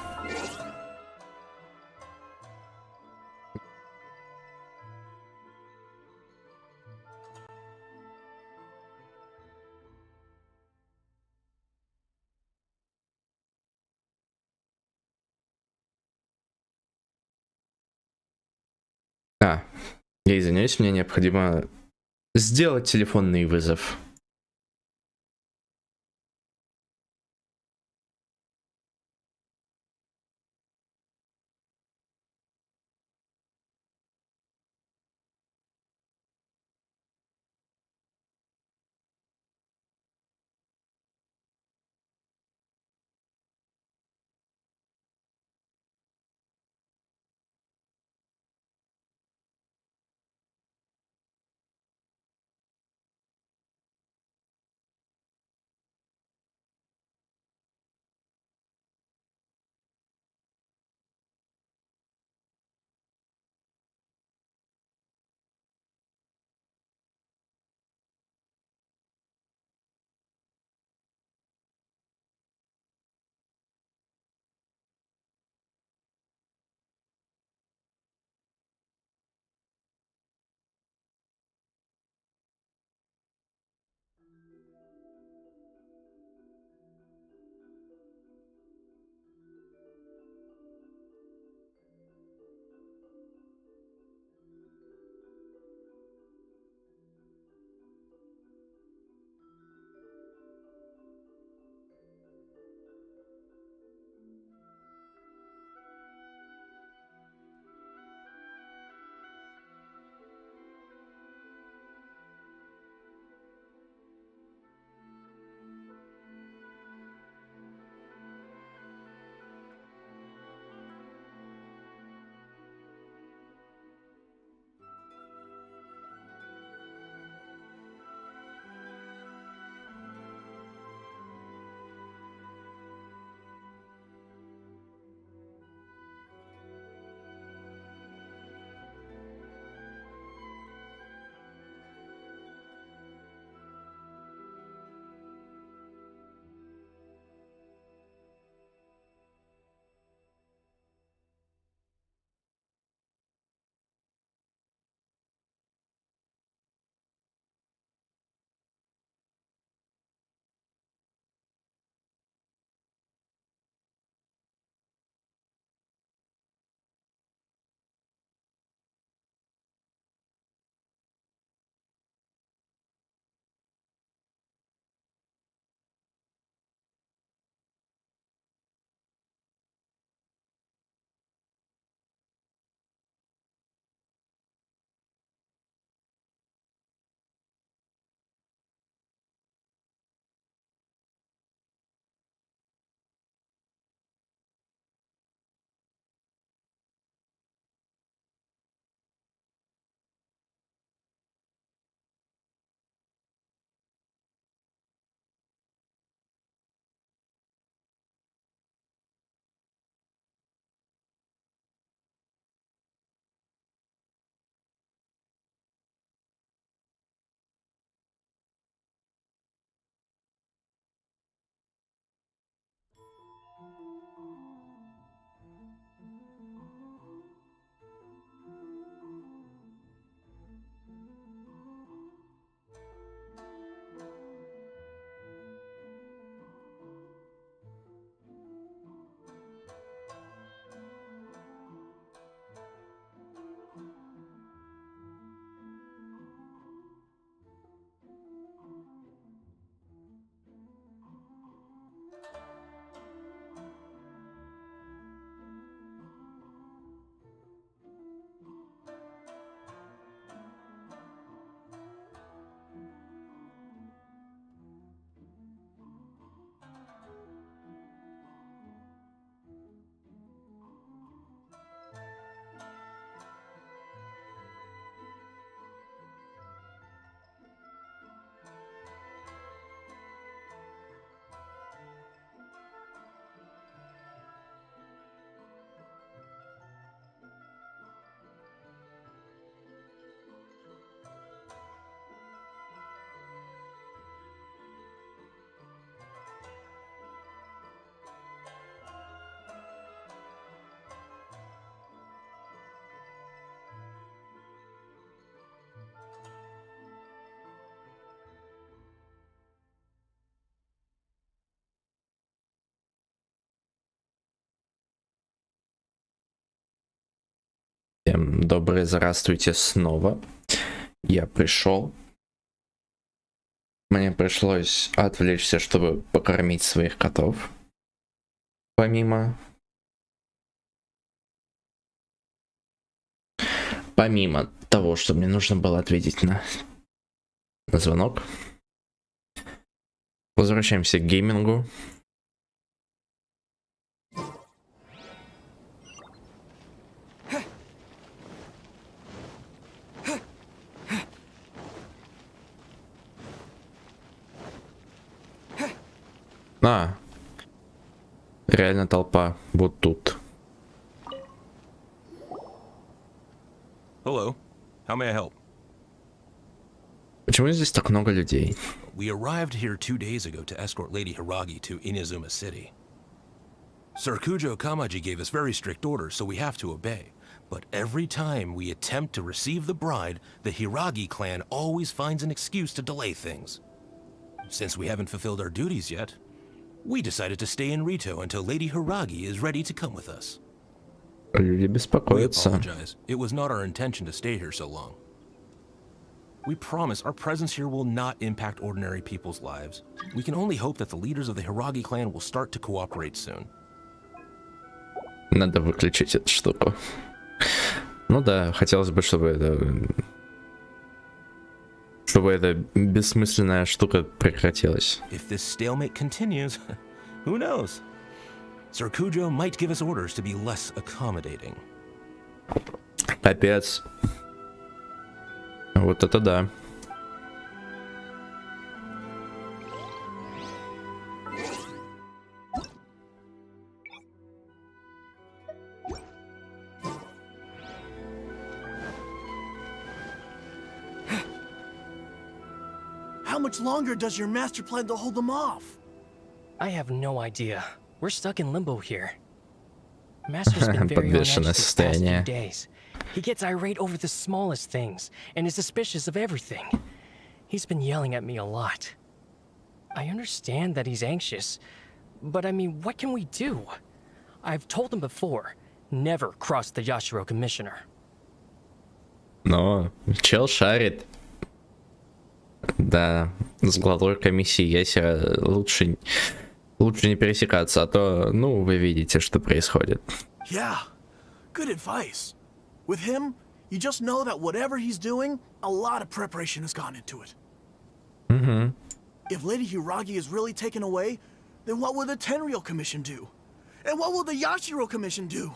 Я извиняюсь, мне необходимо сделать телефонный вызов. Всем доброе здравствуйте снова. Я пришел. Мне пришлось отвлечься, чтобы покормить своих котов. Помимо того, что мне нужно было ответить на звонок. Возвращаемся к геймингу. Реально толпа вот тут. Hello. How may I help? Почему здесь так много людей? We arrived here 2 days ago to escort Lady Hiragi to Inazuma City. Sir Kujo Kamaji gave us very strict orders, so we have to obey. But every time we attempt to receive the bride, the Hiragi clan always finds an excuse to delay things. Since we haven't fulfilled our duties yet, we decided to stay in Rito until Lady Hiragi is ready to come with us. Люди We беспокоятся. apologize. It was not our intention to stay here so long. We promise our presence here will not impact ordinary people's lives. We can only hope that the leaders of the Hiragi clan will start to cooperate soon. Надо выключить эту штуку. Ну да, хотелось бы, чтобы эта бессмысленная штука прекратилась. If this stalemate continues, who knows? Sir Kujo might give us orders to be less accommodating. Капец. Вот это да. How much longer does your master plan to hold them off? I have no idea. We're stuck in limbo here. Master's been very on edge Подвешенное these past few состояние. days. He gets irate over the smallest things and is suspicious of everything. He's been yelling at me a lot. I understand that he's anxious, but I mean, what can we do? I've told him before, never cross the Yashiro Commissioner. Но чел шарит. Да, с главой комиссии Яся лучше не пересекаться, а то, ну, вы видите, что происходит. Yeah, good advice. With him, you just know that whatever he's doing, a lot of preparation has gone into it. Угу. If Lady Hiragi is really taken away, then what will the Tenryou Commission do? And what will the Yashiro Commission do?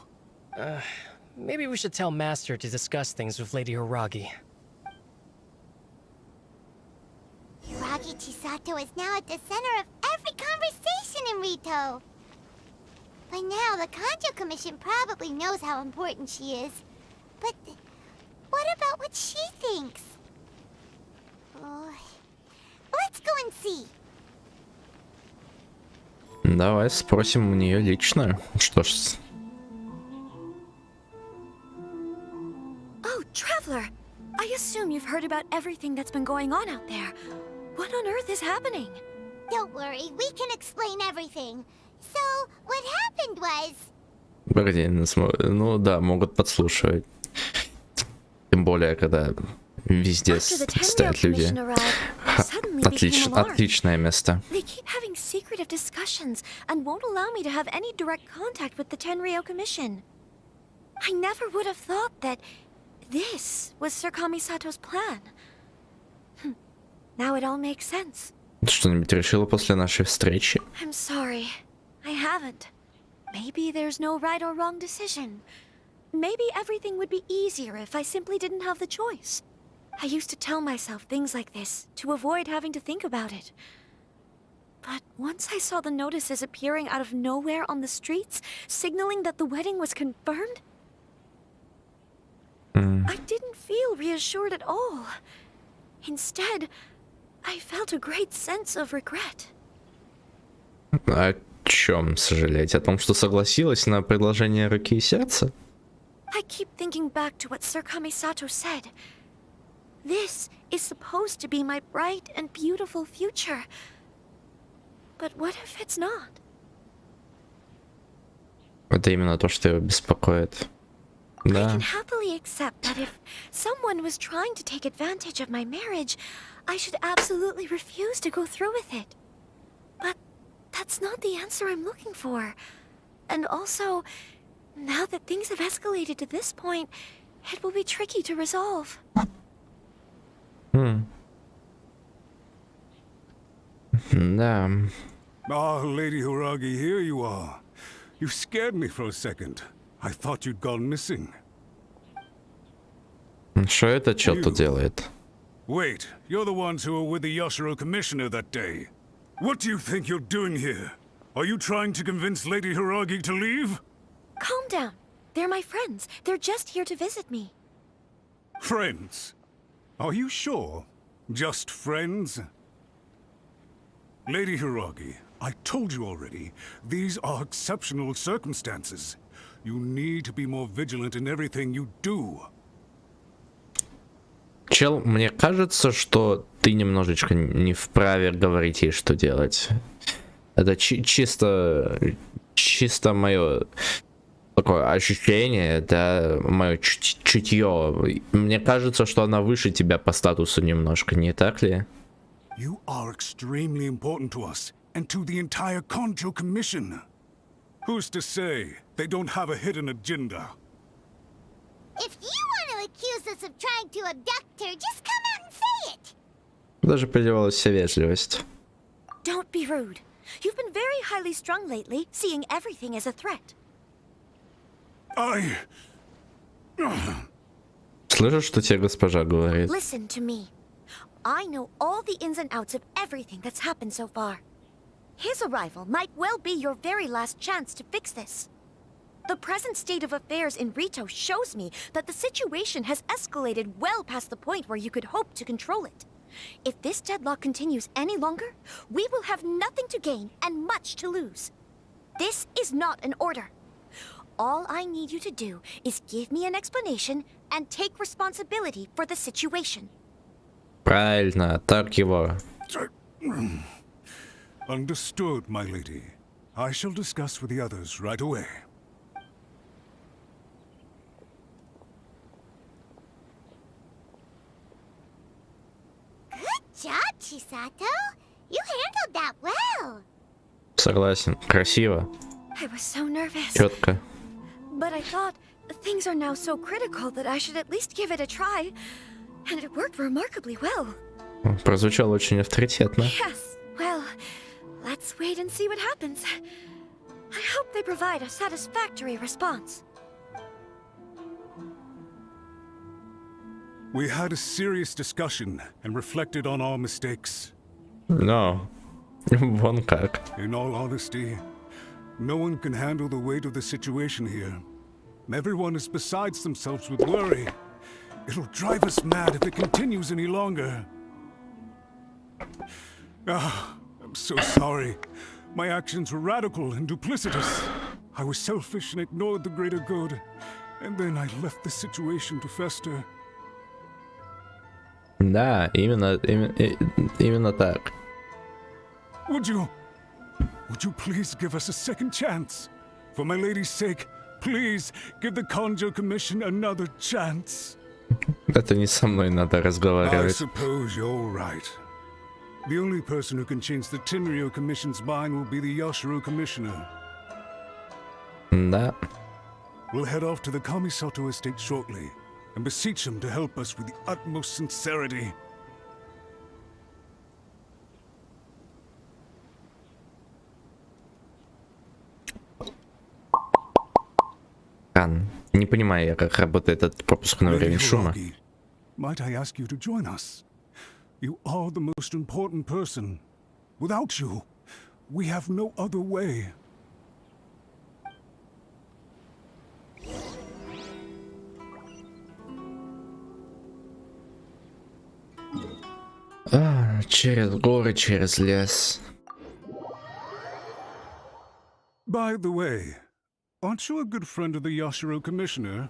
Maybe we should tell Master to discuss things with Lady Hiragi. Hiragi Chisato is now at the center of every conversation in Rito. By now, the Kanjo Commission probably knows how important she is. But what about what she thinks? Oh, let's go and see. Давай спросим у нее лично. Что ж. Oh, Traveler! I assume you've heard about everything that's been going on out there. What on earth is happening? Don't worry, we can explain everything. So, what happened was... Погоди, ну да, могут подслушивать. Тем более, когда везде стоят люди. Отличное место. They keep having secretive discussions and won't allow me to have any direct contact with the Tenryou Commission. I never would have thought that this was Sir Kamisato's plan. Now it all makes sense. Что-нибудь решила после нашей встречи? I'm sorry. I haven't. Maybe there's no right or wrong decision. Maybe everything would be easier if I simply didn't have the choice. I used to tell myself things like this to avoid having to think about it. But once I saw the notices appearing out of nowhere on the streets, signaling that the wedding was confirmed, I didn't feel reassured at all. Instead, I felt a great sense of regret. О чем сожалеть? О том, что согласилась на предложение руки и сердца? I keep thinking back to what Sir Kamisato said. This is supposed to be my bright and beautiful future. But what if it's not? Это именно то, что его беспокоит. Да. can happily accept that if someone was trying to take advantage of my marriage, I should absolutely refuse to go through with it. But that's not the answer I'm looking for. And also, now that things have escalated to this point, it will be tricky to resolve. Да. Ah, Lady Hiragi, here you are. You scared me for a second. I thought you'd gone missing. Что это чё тут делает? Wait, you're the ones who were with the Yoshiro Commissioner that day. What do you think you're doing here? Are you trying to convince Lady Hiragi to leave? Calm down. They're my friends. They're just here to visit me. Friends? Are you sure? Just friends? Lady Hiragi, I told you already, these are exceptional circumstances. You need to be more vigilant in everything you do. Чел, мне кажется, что ты немножечко не вправе говорить ей, что делать. Это чисто мое такое ощущение, да, мое чутье. Мне кажется, что она выше тебя по статусу немножко, не так ли? You are extremely important to us and to the entire Kanjo Commission. Who's to say they don't have a hidden agenda? If you want to accuse us of trying to abduct her, just come out and say it. Даже проявилась вся вежливость. Don't be rude. You've been very highly strung lately, seeing everything as a threat. Слышишь, что тебе госпожа говорит? Listen to me. I know all the ins and outs of everything that's happened so far. His arrival might well be your very last chance to fix this. The present state of affairs in Rito shows me that the situation has escalated well past the point where you could hope to control it. If this deadlock continues any longer, we will have nothing to gain and much to lose. This is not an order. All I need you to do is give me an explanation and take responsibility for the situation. Правильно, так его. Understood, my lady. I shall discuss with the others right away. Good job, Chisato. You handled that well. Согласен, красиво. I was so nervous. Четко. But I thought things are now so critical that I should at least give it a try. And it worked remarkably well. Прозвучало очень авторитетно. Yes, well, let's wait and see what happens. I hope they provide a satisfactory response. We had a serious discussion and reflected on our mistakes. No. Вон как. In all honesty, no one can handle the weight of the situation here. Everyone is besides themselves with worry. It'll drive us mad if it continues any longer. I'm so sorry. My actions were radical and duplicitous. I was selfish and ignored the greater good. And then I left the situation to fester. Да, именно так. Would you please give us a second chance? For my lady's sake, please give the Kanjo Commission another chance. Это не со мной надо I разговаривать. suppose you're right. The only person who can change the Tenryo Commission's mind will be the Yoshiro Commissioner. Да. We'll head off to the Kamisato estate shortly and beseech him to help us with the utmost sincerity. Не понимаю я, как работает этот пропускной уровень шума. Might I ask you to join us? You are the most important person. Without you, we have no other way. Через горы, через лес. By the way, aren't you a good friend of the Yoshiro Commissioner?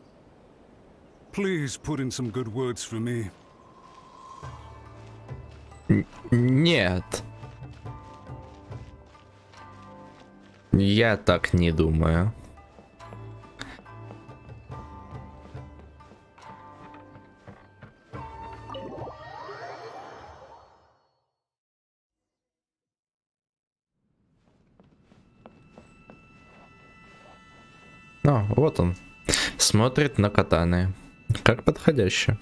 Please put in some good words for me. Нет. Я так не думаю. О, вот он. Смотрит на катаны. Как подходяще.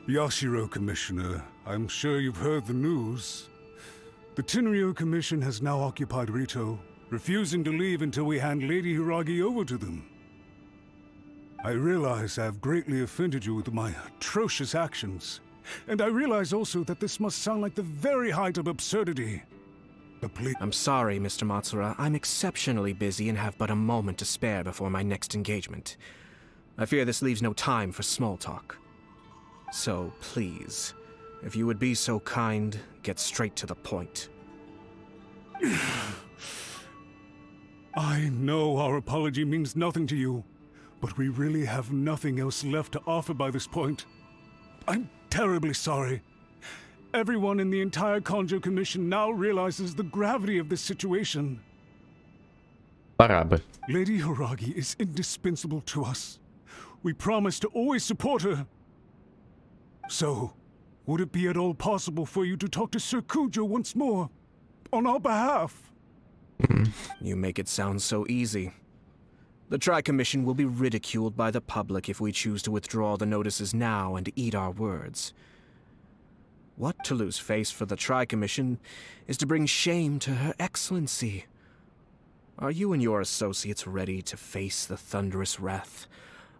Yashiro, Commissioner, I'm sure you've heard the news. The Tenryo Commission has now occupied Rito, refusing to leave until we hand Lady Hiragi over to them. I realize I have greatly offended you with my atrocious actions, and I realize also that this must sound like the very height of absurdity. But please... I'm sorry, Mr. Matsura. I'm exceptionally busy and have but a moment to spare before my next engagement. I fear this leaves no time for small talk. So, please, if you would be so kind, get straight to the point. I know our apology means nothing to you, but we really have nothing else left to offer by this point. I'm terribly sorry. Everyone in the entire Kanjo Commission now realizes the gravity of this situation. Пора бы. Lady Hiragi is indispensable to us. We promise to always support her. So, would it be at all possible for you to talk to Sir Kujo once more, on our behalf? You make it sound so easy. The Tri-Commission will be ridiculed by the public if we choose to withdraw the notices now and eat our words. What to lose face for the Tri-Commission is to bring shame to Her Excellency. Are you and your associates ready to face the thunderous wrath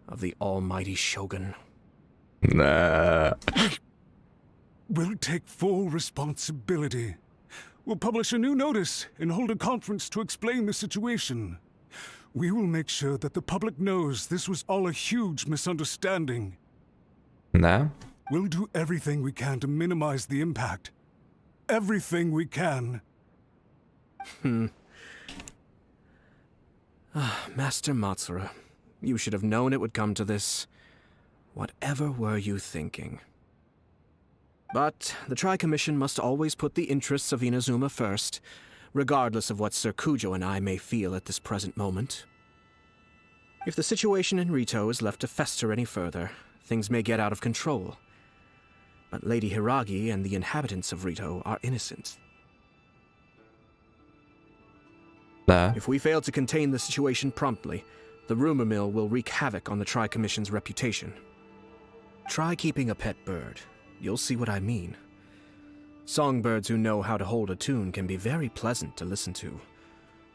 of the almighty Shogun? Nah. We'll take full responsibility. We'll publish a new notice and hold a conference to explain the situation. We will make sure that the public knows this was all a huge misunderstanding. Да. We'll do everything we can to minimize the impact. Everything we can. Master Matsura, you should have known it would come to this. Whatever were you thinking? But the Tri-Commission must always put the interests of Inazuma first, regardless of what Sir Kujo and I may feel at this present moment. If the situation in Rito is left to fester any further, things may get out of control. But Lady Hiragi and the inhabitants of Rito are innocent. If we fail to contain the situation promptly, the rumor mill will wreak havoc on the Tri-Commission's reputation. Try keeping a pet bird. You'll see what I mean. Songbirds who know how to hold a tune can be very pleasant to listen to,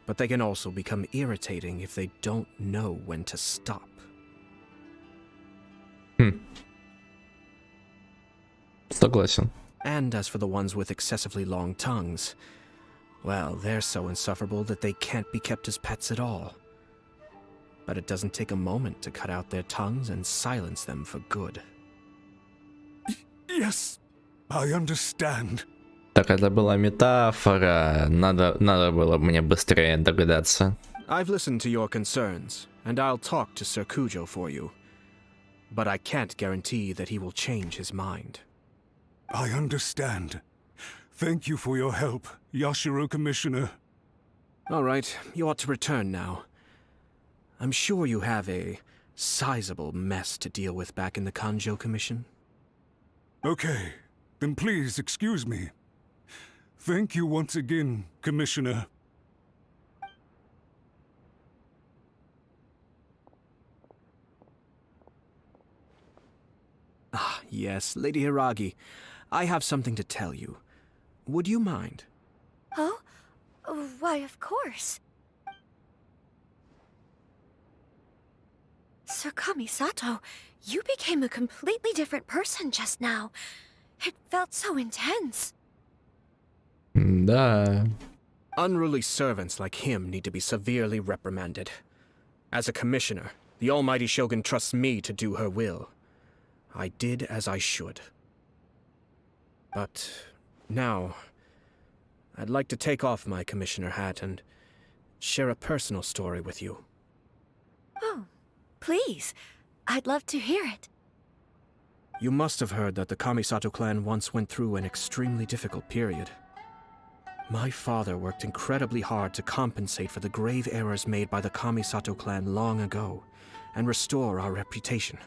but they can also become irritating if they don't know when to stop. Согласен. And as for the ones with excessively long tongues, well, they're so insufferable that they can't be kept as pets at all. But it doesn't take a moment to cut out their tongues and silence them for good. Yes, I understand. Так, это была метафора. Надо было мне быстрее догадаться. I've listened to your concerns, and I'll talk to Sir Kujo for you. But I can't guarantee that he will change his mind. I understand. Thank you for your help, Yashiro Commissioner. All right, you ought to return now. I'm sure you have a sizable mess to deal with back in the Kanjo Commission. Okay, then please excuse me. Thank you once again, Commissioner. Ah, yes, Lady Hiragi. I have something to tell you. Would you mind? Oh? Why, of course. Sir Kamisato, you became a completely different person just now. It felt so intense. Да. Unruly servants like him need to be severely reprimanded. As a commissioner, the almighty Shogun trusts me to do her will. I did as I should. But now, I'd like to take off my commissioner hat and share a personal story with you. Oh, please. I'd love to hear it. You must have heard that the Kamisato clan once went through an extremely difficult period. My father worked incredibly hard to compensate for the grave errors made by the Kamisato clan long ago and restore our reputation.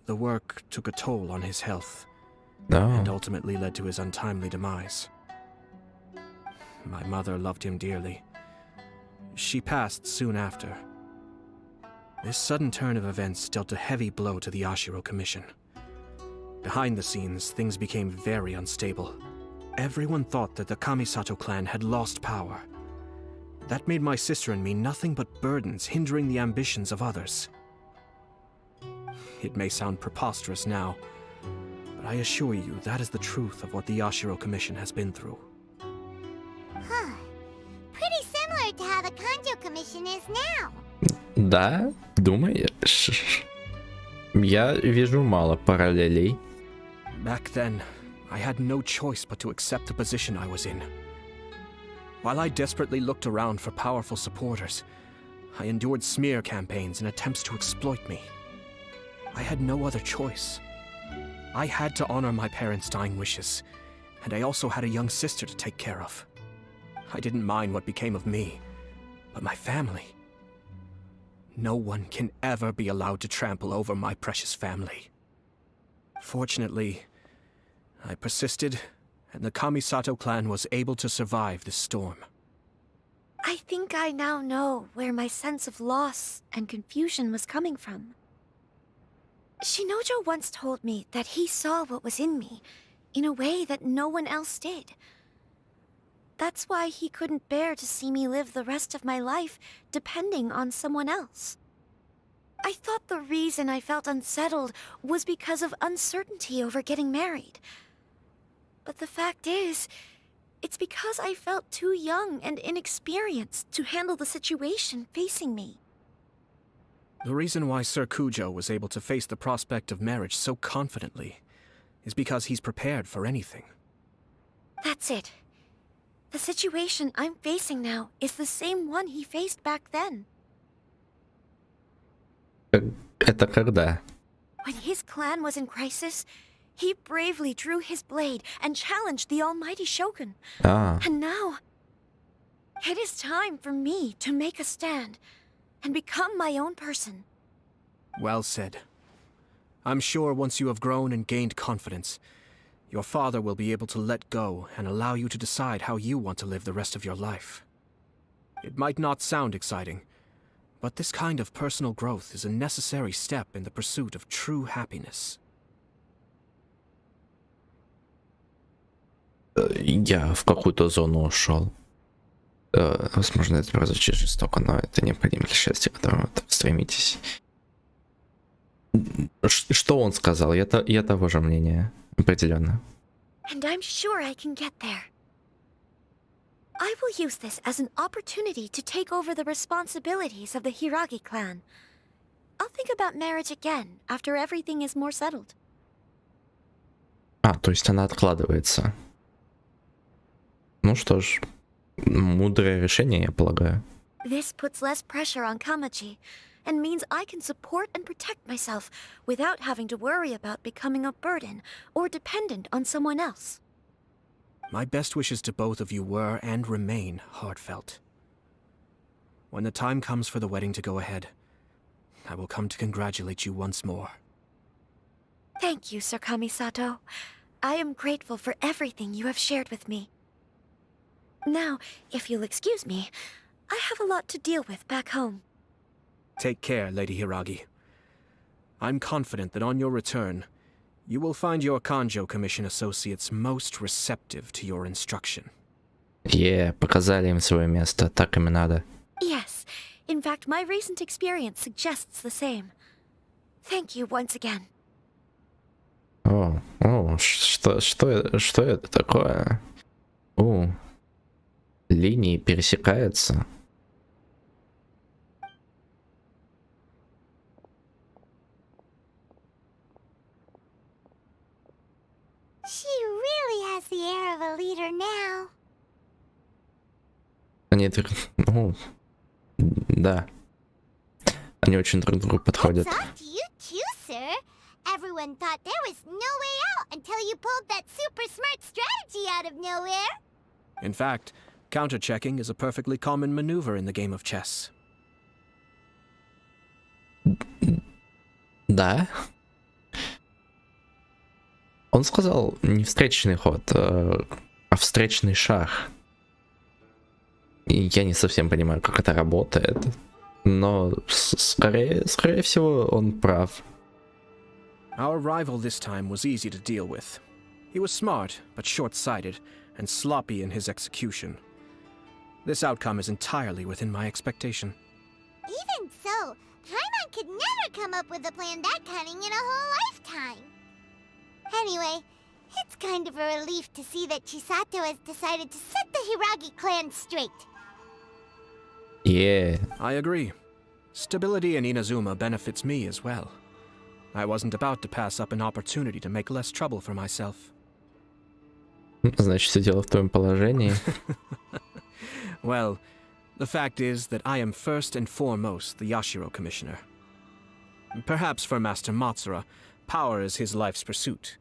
The work took a toll on his health, and ultimately led to his untimely demise. My mother loved him dearly. She passed soon after. This sudden turn of events dealt a heavy blow to the Ashiro Commission. Behind the scenes, things became very unstable. Everyone thought that the Kamisato clan had lost power. That made my sister and me nothing but burdens, hindering the ambitions of others. It may sound preposterous now, but I assure you that is the truth of what the Ashiro Commission has been through. Huh. Pretty similar to how the Kanjo Commission is now. Да, думаешь? Я вижу мало параллелей. Back then, I had no choice but to accept the position I was in. While I desperately looked around for powerful supporters, I endured smear campaigns and attempts to exploit me. I had no other choice. I had to honor my parents' dying wishes, and I also had a young sister to take care of. I didn't mind what became of me, but my family. No one can ever be allowed to trample over my precious family. Fortunately, I persisted, and the Kamisato clan was able to survive this storm. I think I now know where my sense of loss and confusion was coming from. Shinojo once told me that he saw what was in me in a way that no one else did. That's why he couldn't bear to see me live the rest of my life depending on someone else. I thought the reason I felt unsettled was because of uncertainty over getting married. But the fact is, it's because I felt too young and inexperienced to handle the situation facing me. The reason why Sir Kujo was able to face the prospect of marriage so confidently is because he's prepared for anything. That's it. The situation I'm facing now is the same one he faced back then. Это когда? When his clan was in crisis, he bravely drew his blade and challenged the almighty Shogun. And now, it is time for me to make a stand and become my own person. Well said. I'm sure once you have grown and gained confidence, your father will be able to let go and allow you to decide how you want to live the rest of your life. It might not sound exciting, but this kind of personal growth is a necessary step in the pursuit of true happiness. Я в какую-то зону ушел. Возможно, это прозвучит жестоко, но это необходимо для счастья, к которому вы стремитесь. Что он сказал? Я того же мнения, определенно. And I'm sure I can get there. I will use this as an opportunity to take over the responsibilities of the Hiragi clan. I'll think about marriage again after everything is more settled. То есть она откладывается. Ну что ж, мудрое решение, я полагаю. This puts less pressure on Kamaji, and means I can support and protect myself without having to worry about becoming a burden or dependent on someone else. My best wishes to both of you were and remain heartfelt. When the time comes for the wedding to go ahead, I will come to congratulate you once more. Thank you, Sir Kamisato. I am grateful for everything you have shared with me. Now, if you'll excuse me, I have a lot to deal with back home. Take care, Lady Hiragi. I'm confident that on your return, you will find your Kanjo Commission associates most receptive to your instruction. Показали им свое место, так им и надо. Yes, in fact, my recent experience suggests the same. Thank you once again. Что это такое? Линии пересекаются. She really has the air of a leader now. Они да. Они очень друг другу подходят. It's off to you too, sir. Everyone thought there was no way out until you pulled that super smart strategy out of nowhere. In fact, counter-checking is a perfectly common maneuver in the game of chess. Да? Он сказал не встречный ход, а встречный шаг. И я не совсем понимаю, как это работает. Но скорее всего, он прав. Our rival this time was easy to deal with. He was smart, but short-sighted, and sloppy in his execution. This outcome is entirely within my expectation. Even so, Paimon could never come up with a plan that cunning in a whole lifetime. Anyway, it's kind of a relief to see that Chisato has decided to set the Hiragi clan straight. Yeah. I agree. Stability in Inazuma benefits me as well. I wasn't about to pass up an opportunity to make less trouble for myself. Значит, все дело в твоем положении. Well, the fact is that I am first and foremost the Yashiro Commissioner. Perhaps for Master Matsura, power is his life's pursuit.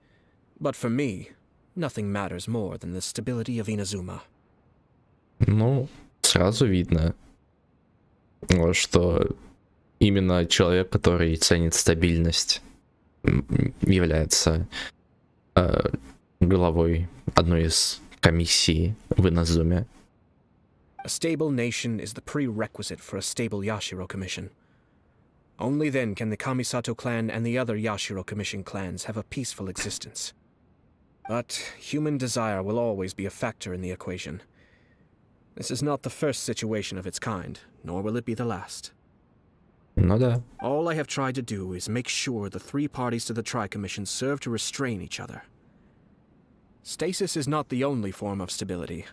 But for me, nothing matters more than the stability of Inazuma. Ну, сразу видно, что именно человек, который ценит стабильность, является главой одной из комиссий в Иназуме. A stable nation is the prerequisite for a stable Yashiro Commission. Only then can the Kamisato clan and the other Yashiro Commission clans have a peaceful existence. But human desire will always be a factor in the equation. This is not the first situation of its kind, nor will it be the last. Ну да. All I have tried to do is make sure the three parties to the Tri-Commission serve to restrain each other. Stasis is not the only form of stability.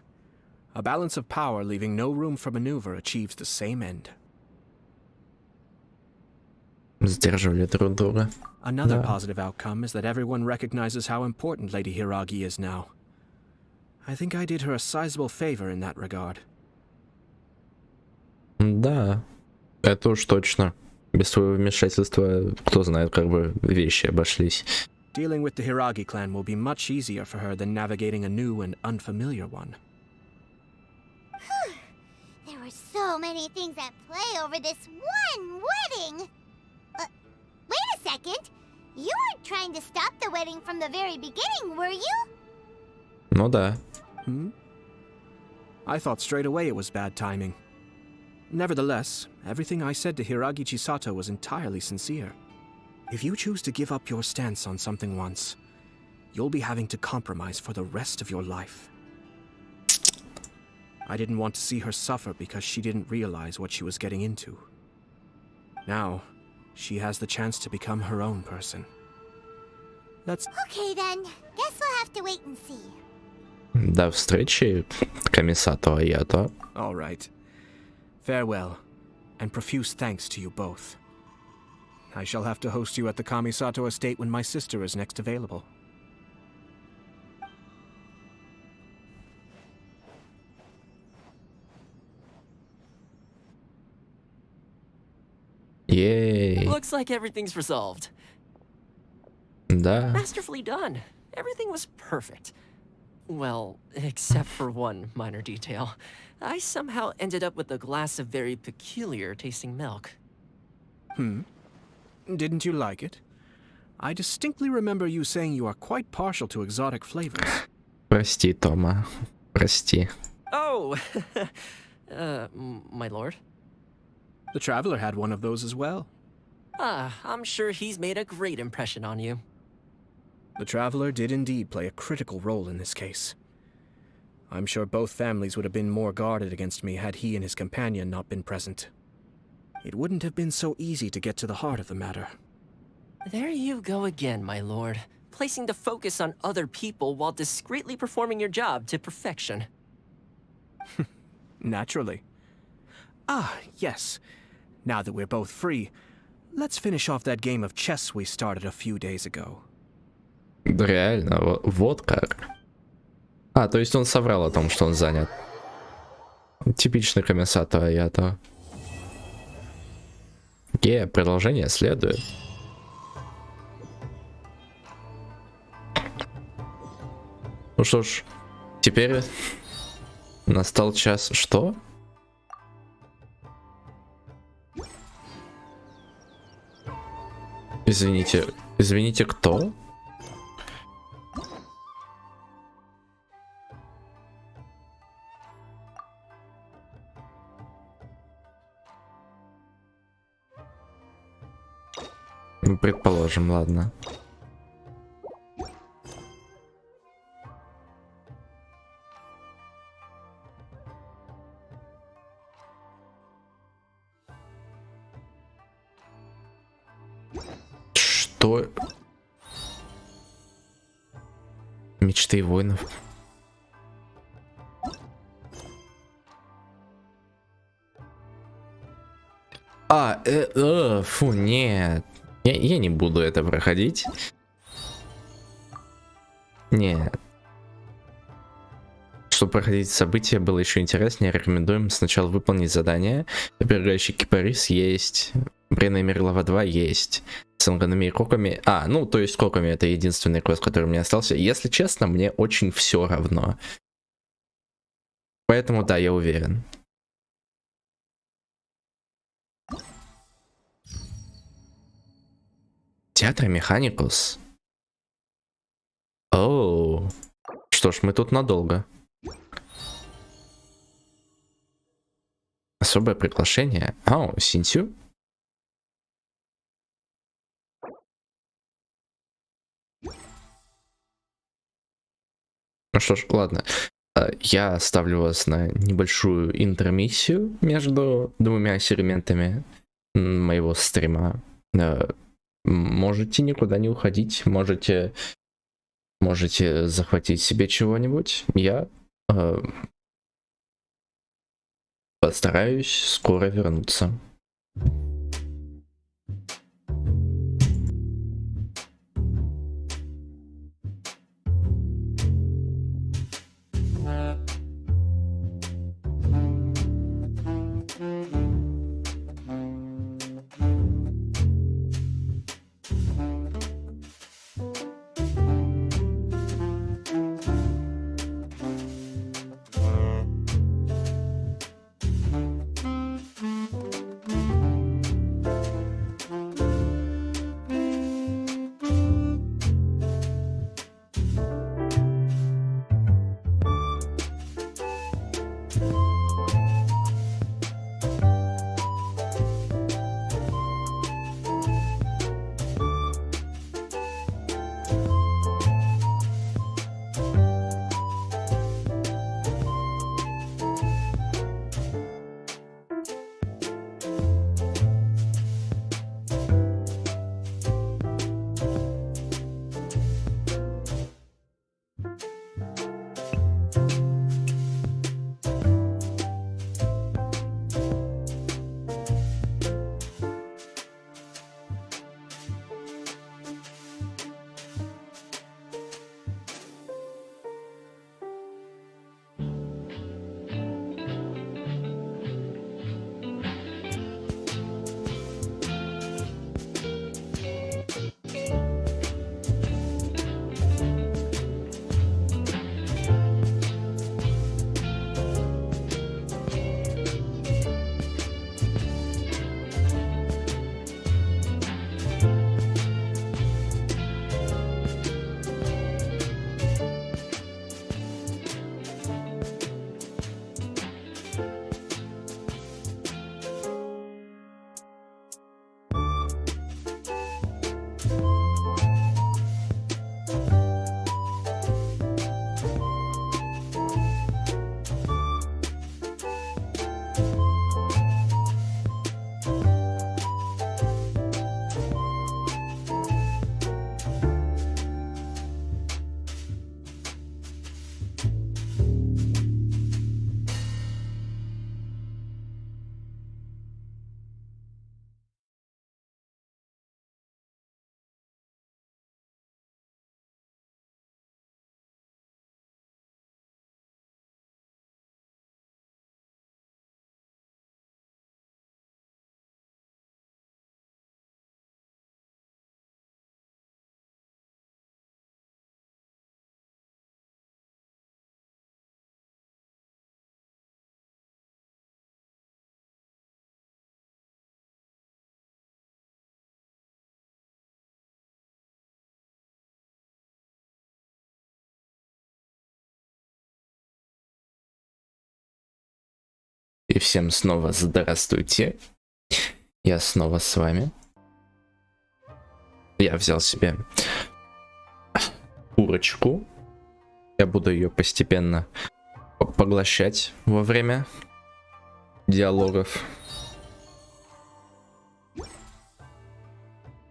A balance of power leaving no room for maneuver achieves the same end. Сдерживали друг друга. Another Да. positive outcome is that everyone recognizes how important Lady Hiragi is now. I think I did her a sizable favor in that regard. Да, это уж точно. Без своего вмешательства, кто знает, как бы вещи обошлись. Dealing with the Hiragi clan will be much easier for her than navigating a new and unfamiliar one. There were so many things at play over this one wedding. Wait a second. You weren't trying to stop the wedding from the very beginning, were you? Ну да. I thought straight away it was bad timing. Nevertheless, everything I said to Hiragi Chisato was entirely sincere. If you choose to give up your stance on something once, you'll be having to compromise for the rest of your life. I didn't want to see her suffer because she didn't realize what she was getting into. Now, she has the chance to become her own person. Okay then. Guess we'll have to wait and see. До встречи, комиссато Аято. All right. Farewell, and profuse thanks to you both. I shall have to host you at the Kamisato estate when my sister is next available. Yay. Looks like everything's resolved. Да. Masterfully done. Everything was perfect. Well, except for one minor detail. I somehow ended up with a glass of very peculiar tasting milk. Didn't you like it? I distinctly remember you saying you are quite partial to exotic flavors. Прости, Тома. Прости. Oh, my lord. The Traveler had one of those as well. I'm sure he's made a great impression on you. The Traveler did indeed play a critical role in this case. I'm sure both families would have been more guarded against me had he and his companion not been present. It wouldn't have been so easy to get to the heart of the matter. There you go again, my lord. Placing the focus on other people while discreetly performing your job to perfection. Naturally. Ah, yes. Now that we're both free, let's finish off that game of chess we started a few days ago. Реально, вот как. А, то есть он соврал о том, что он занят. Типичный комиссато Аято. Продолжение следует. Ну что ж, теперь настал час... Что? Извините, кто? Ну, предположим, ладно. Что? Мечты воинов. Фу, нет. Я не буду это проходить. Нет. Чтобы проходить события было еще интереснее, рекомендуем сначала выполнить задание. Оберегающий кипарис есть. Бренная Мерлова 2 есть. С анганами и кроками. Ну, то есть кроками это единственный квест, который у меня остался. Если честно, мне очень все равно. Поэтому да, я уверен. Театр Механикус. Оу. Что ж, мы тут надолго. Особое приглашение. Синтю. Ну что ж, ладно. Я ставлю вас на небольшую интермиссию между двумя сегментами моего стрима. Можете никуда не уходить, можете захватить себе чего-нибудь. Я постараюсь скоро вернуться. И всем снова здравствуйте. Я снова с вами. Я взял себе курочку. Я буду ее постепенно поглощать во время диалогов.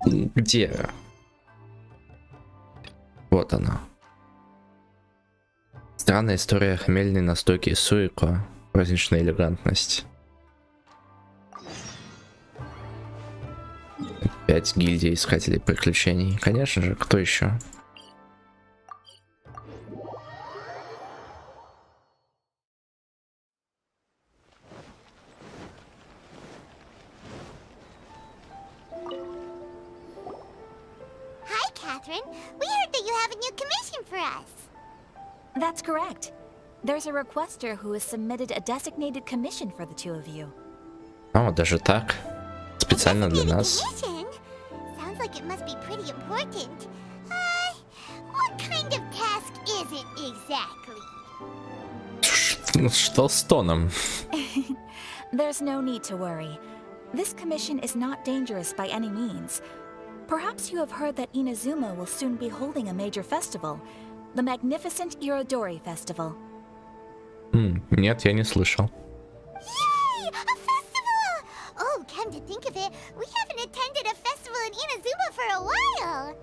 Где? Вот она. Странная история хмельной настойки суико. Праздничная элегантность. Опять гильдия искателей приключений. Конечно же, кто еще? Hi, Catherine. We heard that you have a new commission for us. That's correct. There's a requester who has submitted a designated commission for the two of you. О, даже так. Специально для нас. Commission? Sounds like it must be pretty important. What kind of task is it exactly? Что с тоном? There's no need to worry. This commission is not dangerous by any means. Perhaps you have heard that Inazuma will soon be holding a major festival, the magnificent Irodori Festival. Нет, я не слышал. Yay! A festival! Oh, come to think of it, we haven't attended a festival in Inazuma for a while.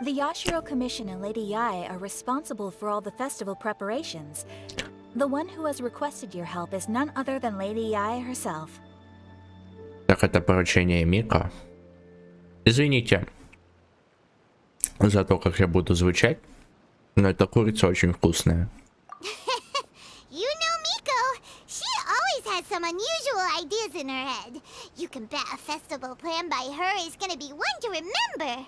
The Yashiro Commission and Lady Yae are responsible for all the festival preparations. The one who has requested your help is none other than Lady Yae herself. Так, это поручение Мика. Извините за то, как я буду звучать, но эта курица очень вкусная. You know Miko, she always has some unusual ideas in her head. You can bet a festival planned by her is gonna be one to remember.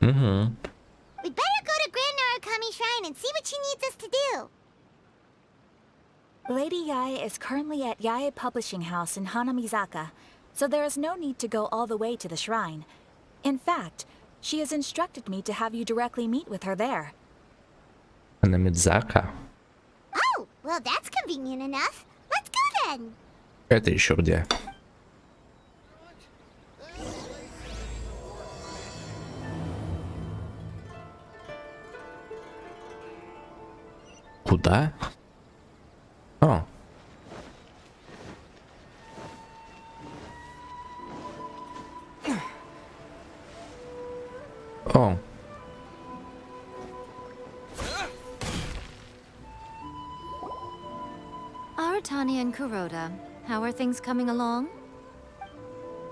We'd better go to Grand Narukami Shrine and see what she needs us to do. Lady Yae is currently at Yae Publishing House in Hanamizaka, so there is no need to go all the way to the shrine. In fact, she has instructed me to have you directly meet with her there. Hanamizaka? Oh, well that's convenient enough. Let's go then. Это еще где? Куда? О. О. Aratani and Kuroda, how are things coming along?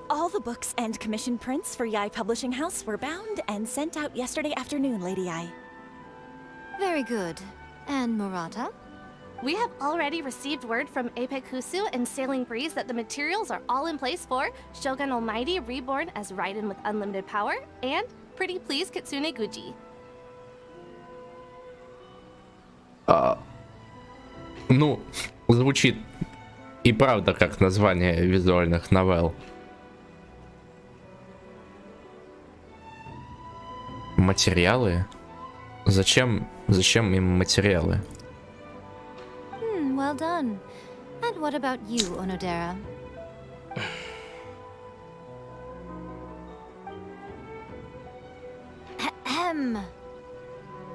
All the books and commission prints for Yae Publishing House were bound and sent out yesterday afternoon, Lady Yae. Very good. And Murata? We have already received word from Apekusu and Sailing Breeze that the materials are all in place for Shogun Almighty Reborn as Raiden with Unlimited Power and Pretty Please Kitsune Guji. Ну, звучит и правда как название визуальных новелл. Материалы? Зачем им материалы? Well done. And what about you, Onodera?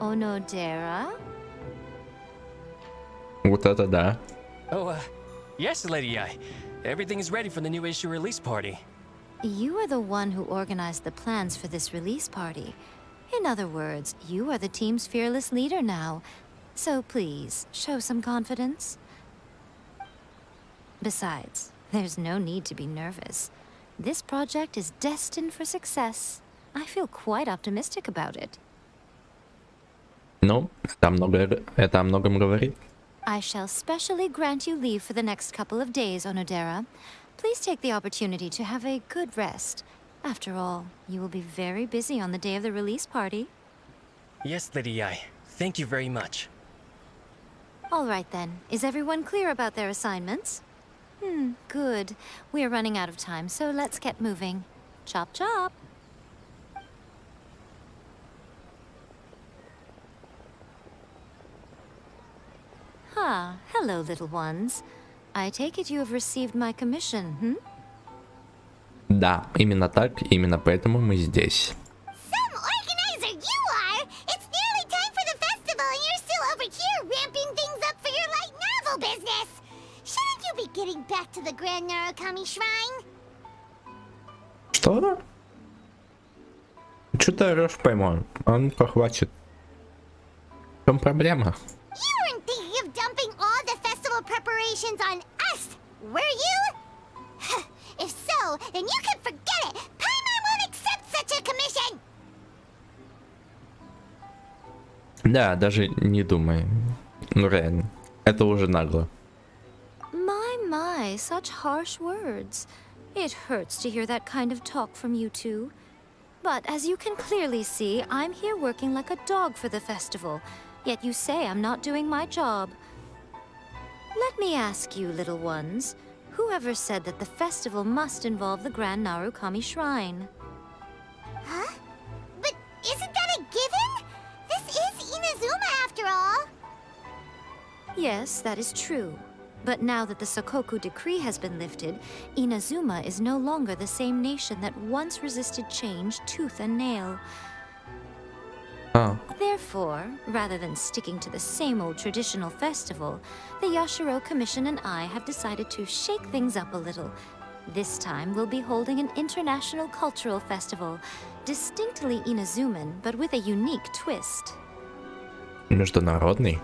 Onodera? Вот это да. Oh, yes, Lady Yae. Everything is ready for the new issue release party. You are the one who organized the plans for this release party. In other words, you are the team's fearless leader now. So please, show some confidence. Besides, there's no need to be nervous. This project is destined for success. I feel quite optimistic about it. Ну, это о многом говорит. I shall specially grant you leave for the next couple of days, Onodera. Please take the opportunity to have a good rest. After all, you will be very busy on the day of the release party. Yes, Lady Yae. Thank you very much. All right then. Is everyone clear about their assignments? Good. We are running out of time, so let's get moving. Chop chop. Hello, little ones. I take it you have received my commission, Да, именно так, именно поэтому мы здесь. Some organizer you are! It's nearly time for the festival and you're still over here ramping things up for your light novel business! Shouldn't you be getting back to the Grand Narukami Shrine? Что? Чё ты орёшь, пойму? А ну-ка, хватит. В чем проблема? You weren't thinking of dumping all the festival preparations on us, were you? If so, then you can forget it! Paimon won't accept such a commission! Да, даже не думай. Ну реально, это уже нагло. My, such harsh words. It hurts to hear that kind of talk from you two. But as you can clearly see, I'm here working like a dog for the festival. Yet you say I'm not doing my job. Let me ask you, little ones. Whoever said that the festival must involve the Grand Narukami Shrine? Huh? But isn't that a given? This is Inazuma after all. Yes, that is true. But now that the Sokoku decree has been lifted, Inazuma is no longer the same nation that once resisted change tooth and nail. Oh. Therefore, rather than sticking to the same old traditional festival, the Yashiro Commission and I have decided to shake things up a little. This time, we'll be holding an international cultural festival, distinctly Inazuman, but with a unique twist. Международный?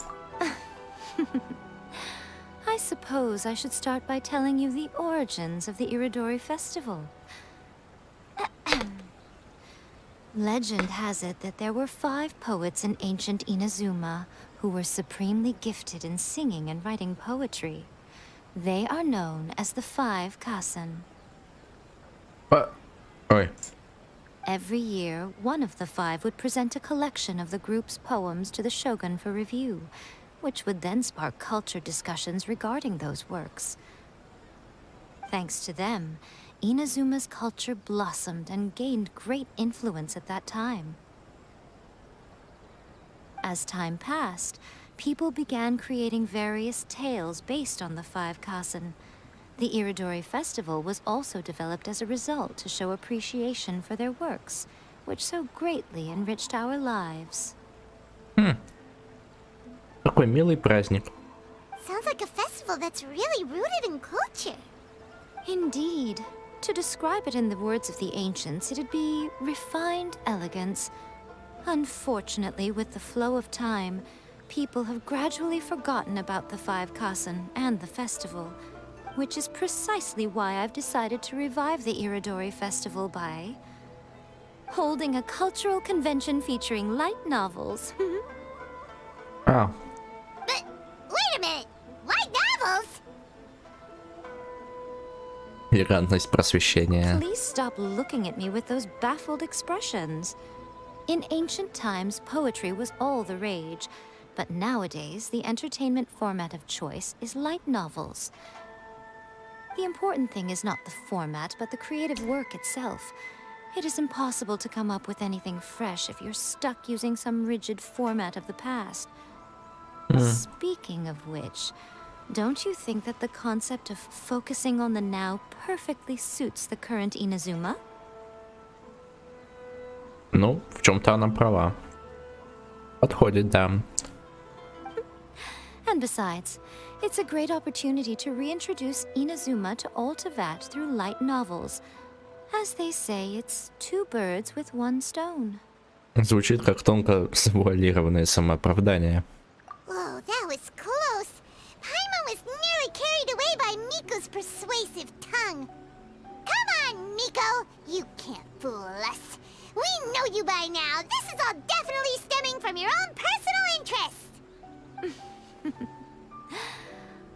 I suppose I should start by telling you the origins of the Iridori Festival. Legend has it that there were 5 poets in ancient Inazuma who were supremely gifted in singing and writing poetry. They are known as the 5 Kasen. Ой. Every year, one of the 5 would present a collection of the group's poems to the shogun for review, which would then spark culture discussions regarding those works. Thanks to them, Inazuma's culture blossomed and gained great influence at that time. As time passed, people began creating various tales based on the 5 Kasen. The Iridori Festival was also developed as a result to show appreciation for their works, which so greatly enriched our lives. Какой милый праздник. Sounds like a festival that's really rooted in culture. Indeed. To describe it in the words of the ancients, it'd be refined elegance. Unfortunately, with the flow of time, people have gradually forgotten about the 5 Kasen and the festival, which is precisely why I've decided to revive the Iridori Festival by holding a cultural convention featuring light novels. Oh. But wait a minute! Light novels? Толерантность просвещения. Please stop looking at me with those baffled expressions. In ancient times, poetry was all the rage, but nowadays, the entertainment format of choice is light novels. The important thing is not the format, but the creative work itself. It is impossible to come up with anything fresh if you're stuck using some rigid format of the past. Speaking of which, don't you think that the concept of focusing on the now perfectly suits the current Inazuma? Ну, в чем-то она права. Подходит, да. And besides, it's a great opportunity to reintroduce Inazuma to Altavat through light novels. As they say, it's 2 birds with 1 stone. Звучит как тонко завуалированное самооправдание. Whoa, that was close. Paimon was nearly carried away by Miko's persuasive tongue. Come on, Miko! You can't fool us. We know you by now. This is all definitely stemming from your own personal interest.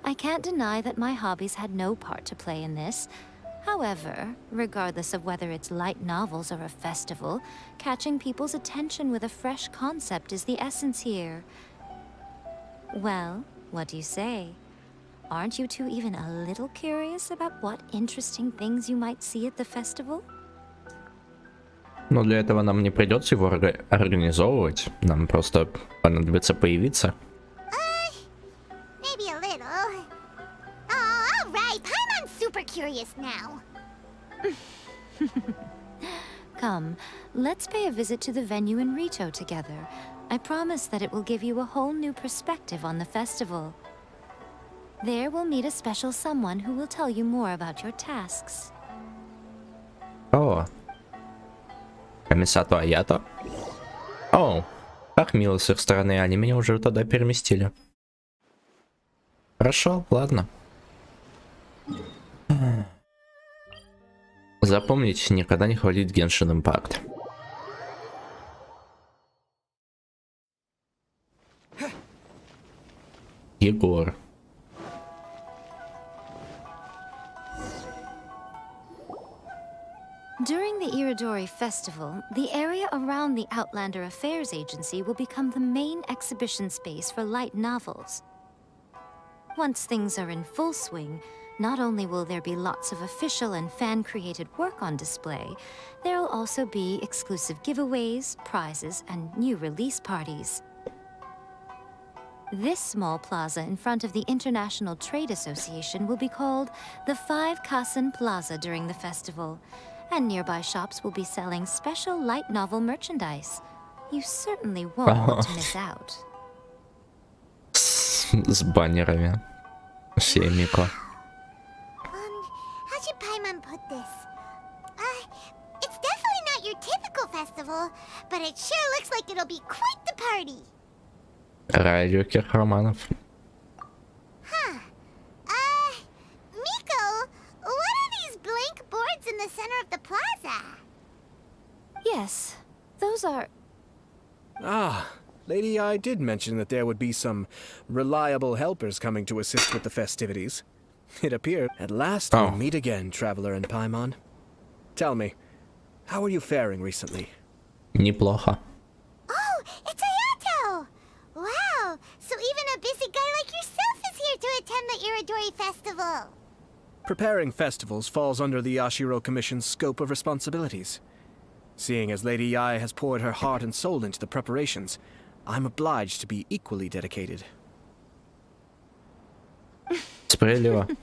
I can't deny that my hobbies had no part to play in this. However, regardless of whether it's light novels or a festival, catching people's attention with a fresh concept is the essence here. Well, what do you say? Aren't you two even a little curious about what interesting things you might see at the festival? Но для этого нам не придется его организовывать. Нам просто понадобится появиться. Maybe a little. Oh, all right. Paimon's super curious now. Come, let's pay a visit to the venue in Rito together. I promise that it will give you a whole new perspective on the festival. There we'll meet a special someone who will tell you more about your tasks. О, Камисато Аято. О, как мило с их стороны, они меня уже туда переместили. Хорошо, ладно. Запомните, никогда не хвалить Genshin Impact. Егор. During the Iridori Festival, the area around the Outlander Affairs Agency will become the main exhibition space for light novels. Once things are in full swing, not only will there be lots of official and fan-created work on display, there will also be exclusive giveaways, prizes, and new release parties. This small plaza in front of the International Trade Association will be called the 5 Kasen Plaza during the festival, and nearby shops will be selling special light novel merchandise. You certainly won't want to miss out. С баннерами. Семейка. How should Paimon put this? It's definitely not your typical festival, but it sure looks like it'll be quite the party. Радио Романов. Miko, what are these blank boards in the center of the plaza? Yes, those are... Ah, Lady I did mention that there would be some reliable helpers coming to assist with the festivities. It appeared. At last we meet again, Traveler and Paimon. Tell me, how are you faring recently? Неплохо. Oh, it's Ayato! Wow, so even a busy guy like yourself is here to attend the Iridori Festival. Preparing festivals falls under the Yashiro Commission's scope of responsibilities. Seeing as Lady Yae has poured her heart and soul into the preparations, I'm obliged to be equally dedicated. Справедливо.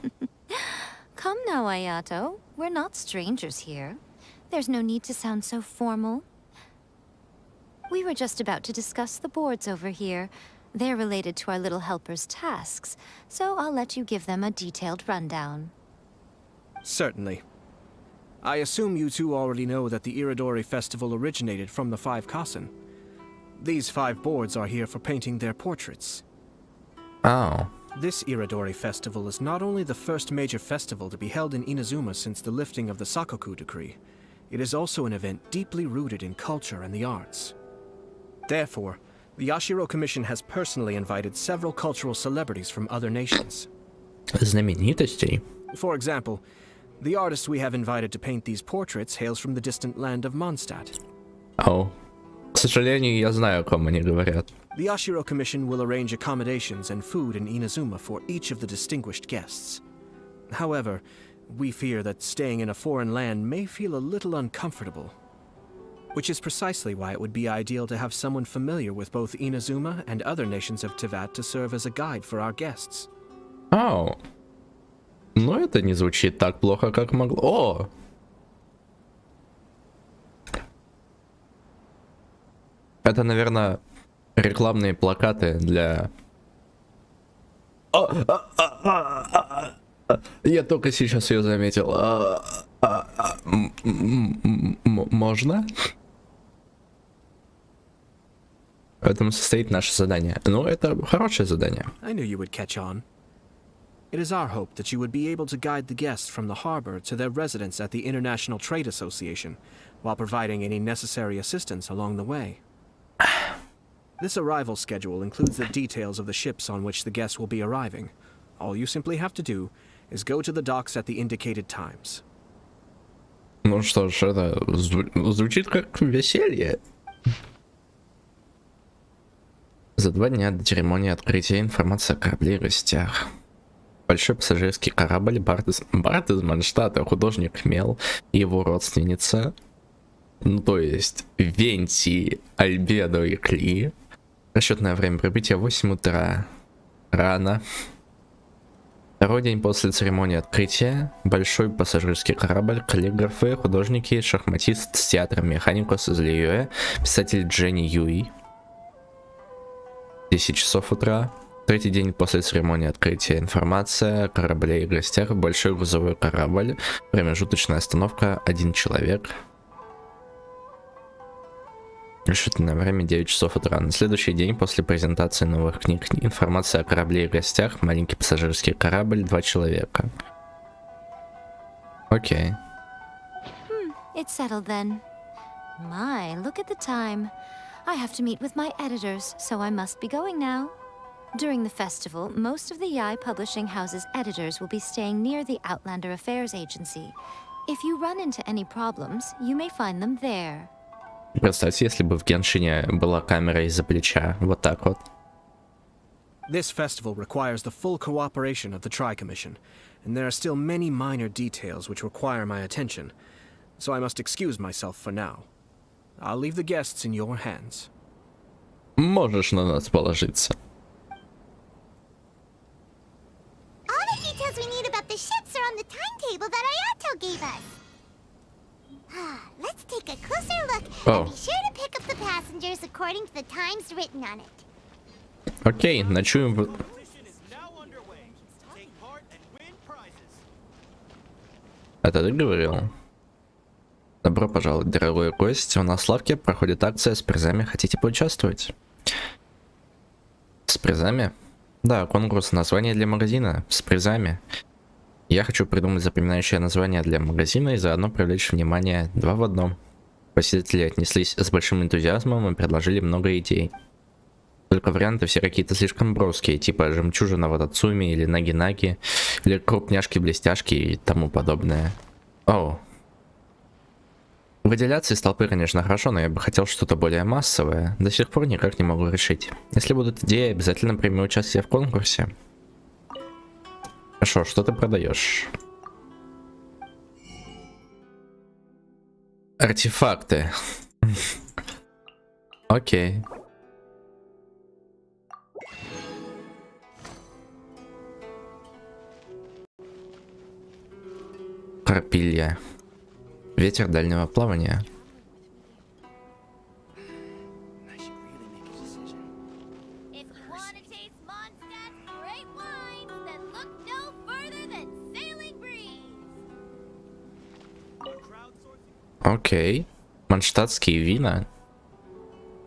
Come now, Ayato. We're not strangers here. There's no need to sound so formal. We were just about to discuss the boards over here. They're related to our little helper's tasks, so I'll let you give them a detailed rundown. Certainly. I assume you two already know that the Iridori Festival originated from the 5 Kasen. These 5 boards are here for painting their portraits. Oh. This Iridori Festival is not only the first major festival to be held in Inazuma since the lifting of the Sakoku Decree, it is also an event deeply rooted in culture and the arts. Therefore, the Yashiro Commission has personally invited several cultural celebrities from other nations. Знаменитостей. For example, the artist we have invited to paint these portraits hails from the distant land of Mondstadt. Oh. К сожалению, я знаю, о ком они говорят. The Yashiro Commission will arrange accommodations and food in Inazuma for each of the distinguished guests. However, we fear that staying in a foreign land may feel a little uncomfortable, which is precisely why it would be ideal to have someone familiar with both Inazuma and other nations of Teyvat to serve as a guide for our guests. Oh. Но это не звучит так плохо, как могло. О! Это, наверное, рекламные плакаты для... Я только сейчас ее заметил. Можно? В этом состоит наше задание. Ну, это хорошее задание. I knew you would catch on. It is our hope that you would be able to guide the guests from the harbor to their residence at the International Trade Association, while providing any necessary assistance along the way. This arrival schedule includes the details of the ships on which the guests will be arriving. All you simply have to do is go to the docks at the indicated times. Ну что ж, это звучит как веселье. За 2 дня до церемонии открытия информация о корабле и гостях. Большой пассажирский корабль, Барт из Манштата, художник Мел и его родственница, ну то есть Венти, Альбедо и Кли. Расчетное время прибытия 8 утра. Рано. Второй день после церемонии открытия. Большой пассажирский корабль, каллиграфы, художники, шахматист с театра Механикус из Лиюэ, писатель Дженни Юй. 10 часов утра. Третий день после церемонии открытия. Информация о корабле и гостях. Большой грузовой корабль. Промежуточная остановка. 1 человек. Решительное время 9 часов утра. На следующий день после презентации новых книг. Информация о корабле и гостях. Маленький пассажирский корабль. 2 человека. Окей. It's settled then. My, look at the time. I have to meet with my editors, so I must be going now. During the festival, most of the Yai publishing house's editors will be staying near the Outlander Affairs Agency. If you run into any problems, you may find them there. Представьте, если бы в Геншине была камера из-за плеча. Вот так вот. This festival requires the full cooperation of the Tri-Commission, and there are still many minor details which require my attention, so I must excuse myself for now. I'll leave the guests in your hands. Можешь на нас положиться. All the details we need about the ships are on the timetable that Ayato gave us. Let's take a closer look and be sure to pick up the passengers according to the times written on it. Окей, ночуем в... Это ты говорил? Добро пожаловать, дорогой гость. У нас в лавке проходит акция с призами. Хотите поучаствовать? С призами? Да, конкурс названия для магазина. С призами. Я хочу придумать запоминающее название для магазина и заодно привлечь внимание 2 в 1. Посетители отнеслись с большим энтузиазмом и предложили много идей. Только варианты все какие-то слишком броские, типа жемчужина в Атацуми или наги-наги, или крупняшки-блестяшки и тому подобное. Оу. Выделяться из толпы, конечно, хорошо, но я бы хотел что-то более массовое. До сих пор никак не могу решить. Если будут идеи, обязательно приму участие в конкурсе. Хорошо, что ты продаешь? Артефакты. Окей. Крапилья. Ветер дальнего плавания. Окей. Манштатские вина.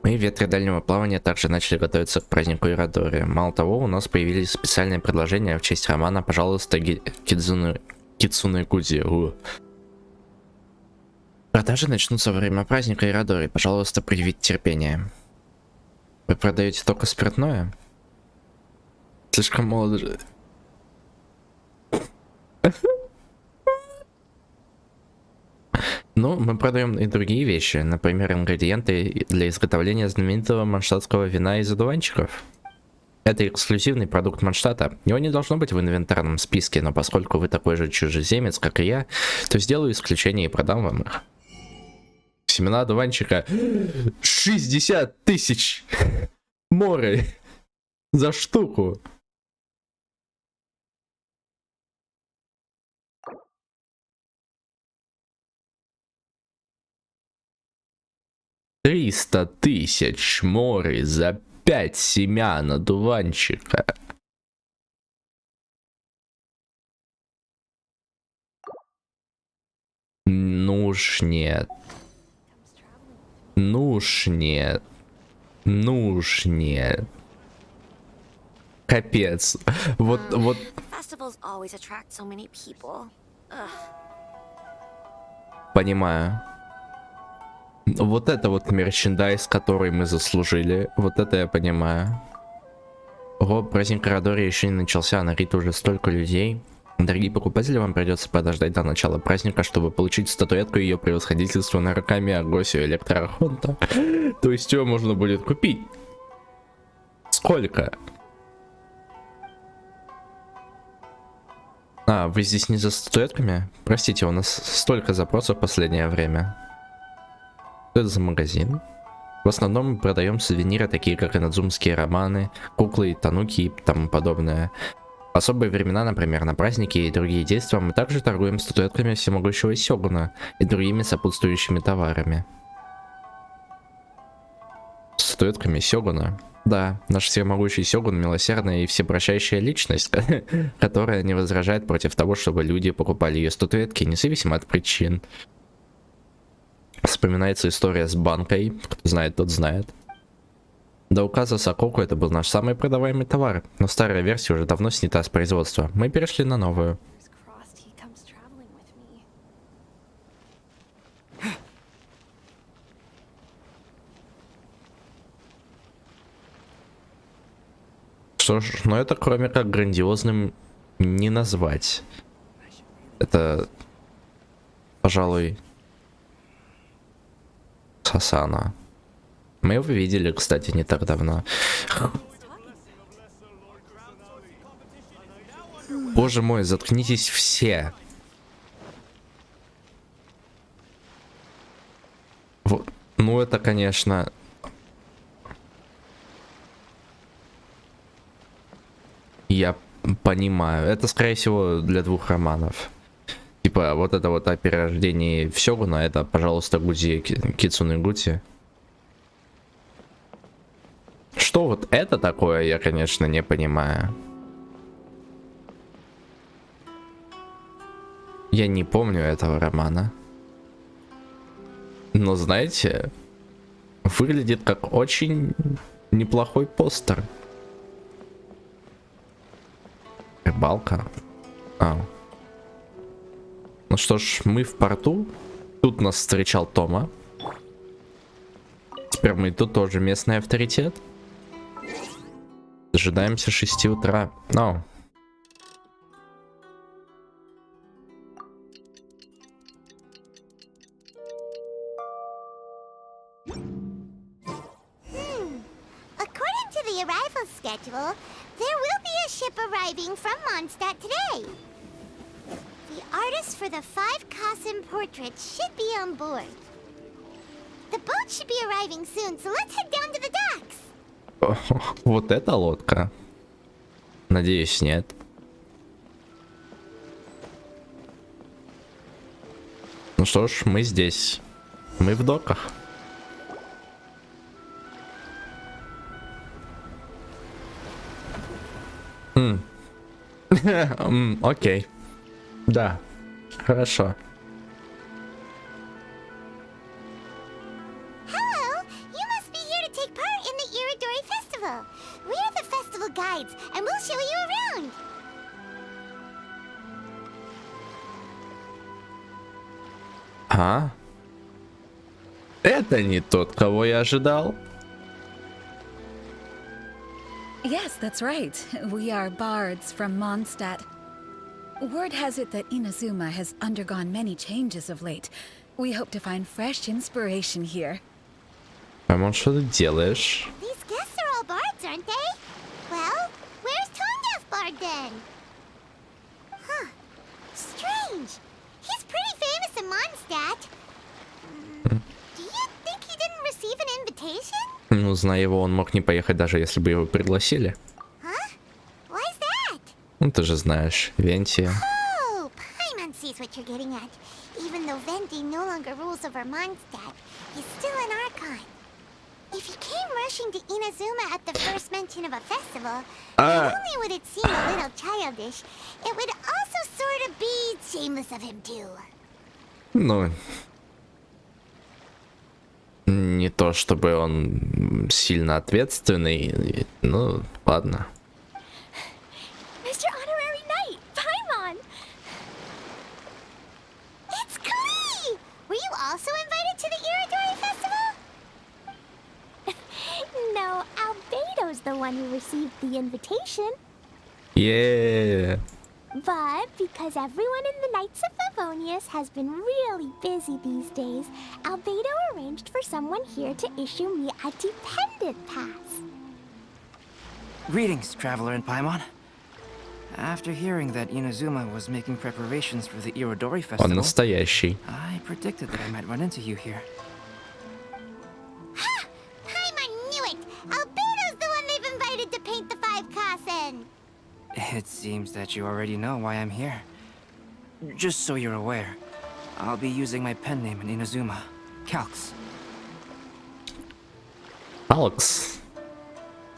Мы, ветры дальнего плавания, также начали готовиться к празднику Ирадори. Мало того, у нас появились специальные предложения в честь романа «Пожалуйста, Кицуне Гуди». Продажи начнутся во время праздника Ирадори. Пожалуйста, проявите терпение. Вы продаете только спиртное? Слишком молодо. Ну, мы продаем и другие вещи, например, ингредиенты для изготовления знаменитого манштатского вина из одуванчиков. Это эксклюзивный продукт Манштата. Его не должно быть в инвентарном списке, но поскольку вы такой же чужеземец, как и я, то сделаю исключение и продам вам их. Семена одуванчика 60 000 моры за штуку. $300 000 моры за 5 семян одуванчика. Ну уж нет. Ну уж нет. Ну уж нет. Капец. Вот. Понимаю. Вот это вот мерчендайз, который мы заслужили. Вот это я понимаю. Ого, праздник Ирадори еще не начался, а на Риту уже столько людей. Дорогие покупатели, вам придется подождать до начала праздника, чтобы получить статуэтку ее превосходительства Нараками Агосио Электроархонта. То есть ее можно будет купить. Сколько? А, вы здесь не за статуэтками? Простите, у нас столько запросов в последнее время. Что это за магазин? В основном мы продаем сувениры, такие как инадзумские романы, куклы, тануки и тому подобное. В особые времена, например, на праздники и другие действия, мы также торгуем статуэтками всемогущего сёгуна и другими сопутствующими товарами. Статуэтками сёгуна? Да, наш всемогущий сёгун — милосердная и всепрощающая личность, которая не возражает против того, чтобы люди покупали ее статуэтки, независимо от причин. Вспоминается история с банкой, кто знает, тот знает. До указа Сококу это был наш самый продаваемый товар, но старая версия уже давно снята с производства. Мы перешли на новую. Что ж, но это кроме как грандиозным не назвать. Это, пожалуй, Хасана. Мы его видели, кстати, не так давно. Боже мой, заткнитесь все. Вот. Ну это, конечно... Я понимаю. Это, скорее всего, для двух романов. Типа, вот это вот о перерождении в сёгуна, это, пожалуйста, Гузи Кицуне Гути. Что вот это такое, я, конечно, не понимаю. Я не помню этого романа. Но, знаете, выглядит как очень неплохой постер. Рыбалка. Ну что ж, мы в порту. Тут нас встречал Тома. Теперь мы тут тоже местный авторитет. Дожидаемся 6 утра. According to the arrival schedule, there will be a ship arriving from Mondstadt today. The artist for the 5 Kasim portraits should be on board. The boat should be arriving soon, so let's head down to the docks. Вот эта лодка. Надеюсь, нет. Ну что ж, мы здесь. Мы в доках. Окей. Да. Хорошо. Hello, you must be here to take part in the Iridori Festival. We're the festival guides, and we'll show you around. А? Это не тот, кого я ожидал. Yes, that's right. We are bards from Mondstadt. Word has it that Inazuma has undergone many changes of late. We hope to find fresh inspiration here. Поймон, что ты делаешь? These guests are all bards, aren't they? Well, where's Tondef Bard then? Huh. Strange. He's pretty famous in Mondstadt. Do you think he didn't receive an invitation? Ну, зная его, он мог не поехать, даже если бы его пригласили. Huh? Why's that? Ну, ты же знаешь, Венти. Oh, Paimon sees what you're getting at. Even though Venti no longer rules over Mondstadt, he's still an Archon. If he came rushing to Inazuma at the first mention of a festival, not only would it seem a little childish, it would also sort of be shameless of him too. Ну, не то чтобы он сильно ответственный, ну, ладно. Mr. Honorary Knight, Paimon! It's Klee! Were you also invited to the Iridori Festival? No, Albedo's the one who received the invitation. Yeah. But because everyone in the Knights of Favonius has been really busy these days, Albedo arranged for someone here to issue me a dependent pass. Greetings, Traveler in Paimon. After hearing that Inazuma was making preparations for the Irodori Он Festival, настоящий. I predicted that I might run into you here. Ha! Paimon knew it! Albedo's the one they've invited to paint the 5 Kasen! It seems that you already know why I'm here. Just so you're aware, I'll be using my pen name in Inazuma, Calx. Алекс.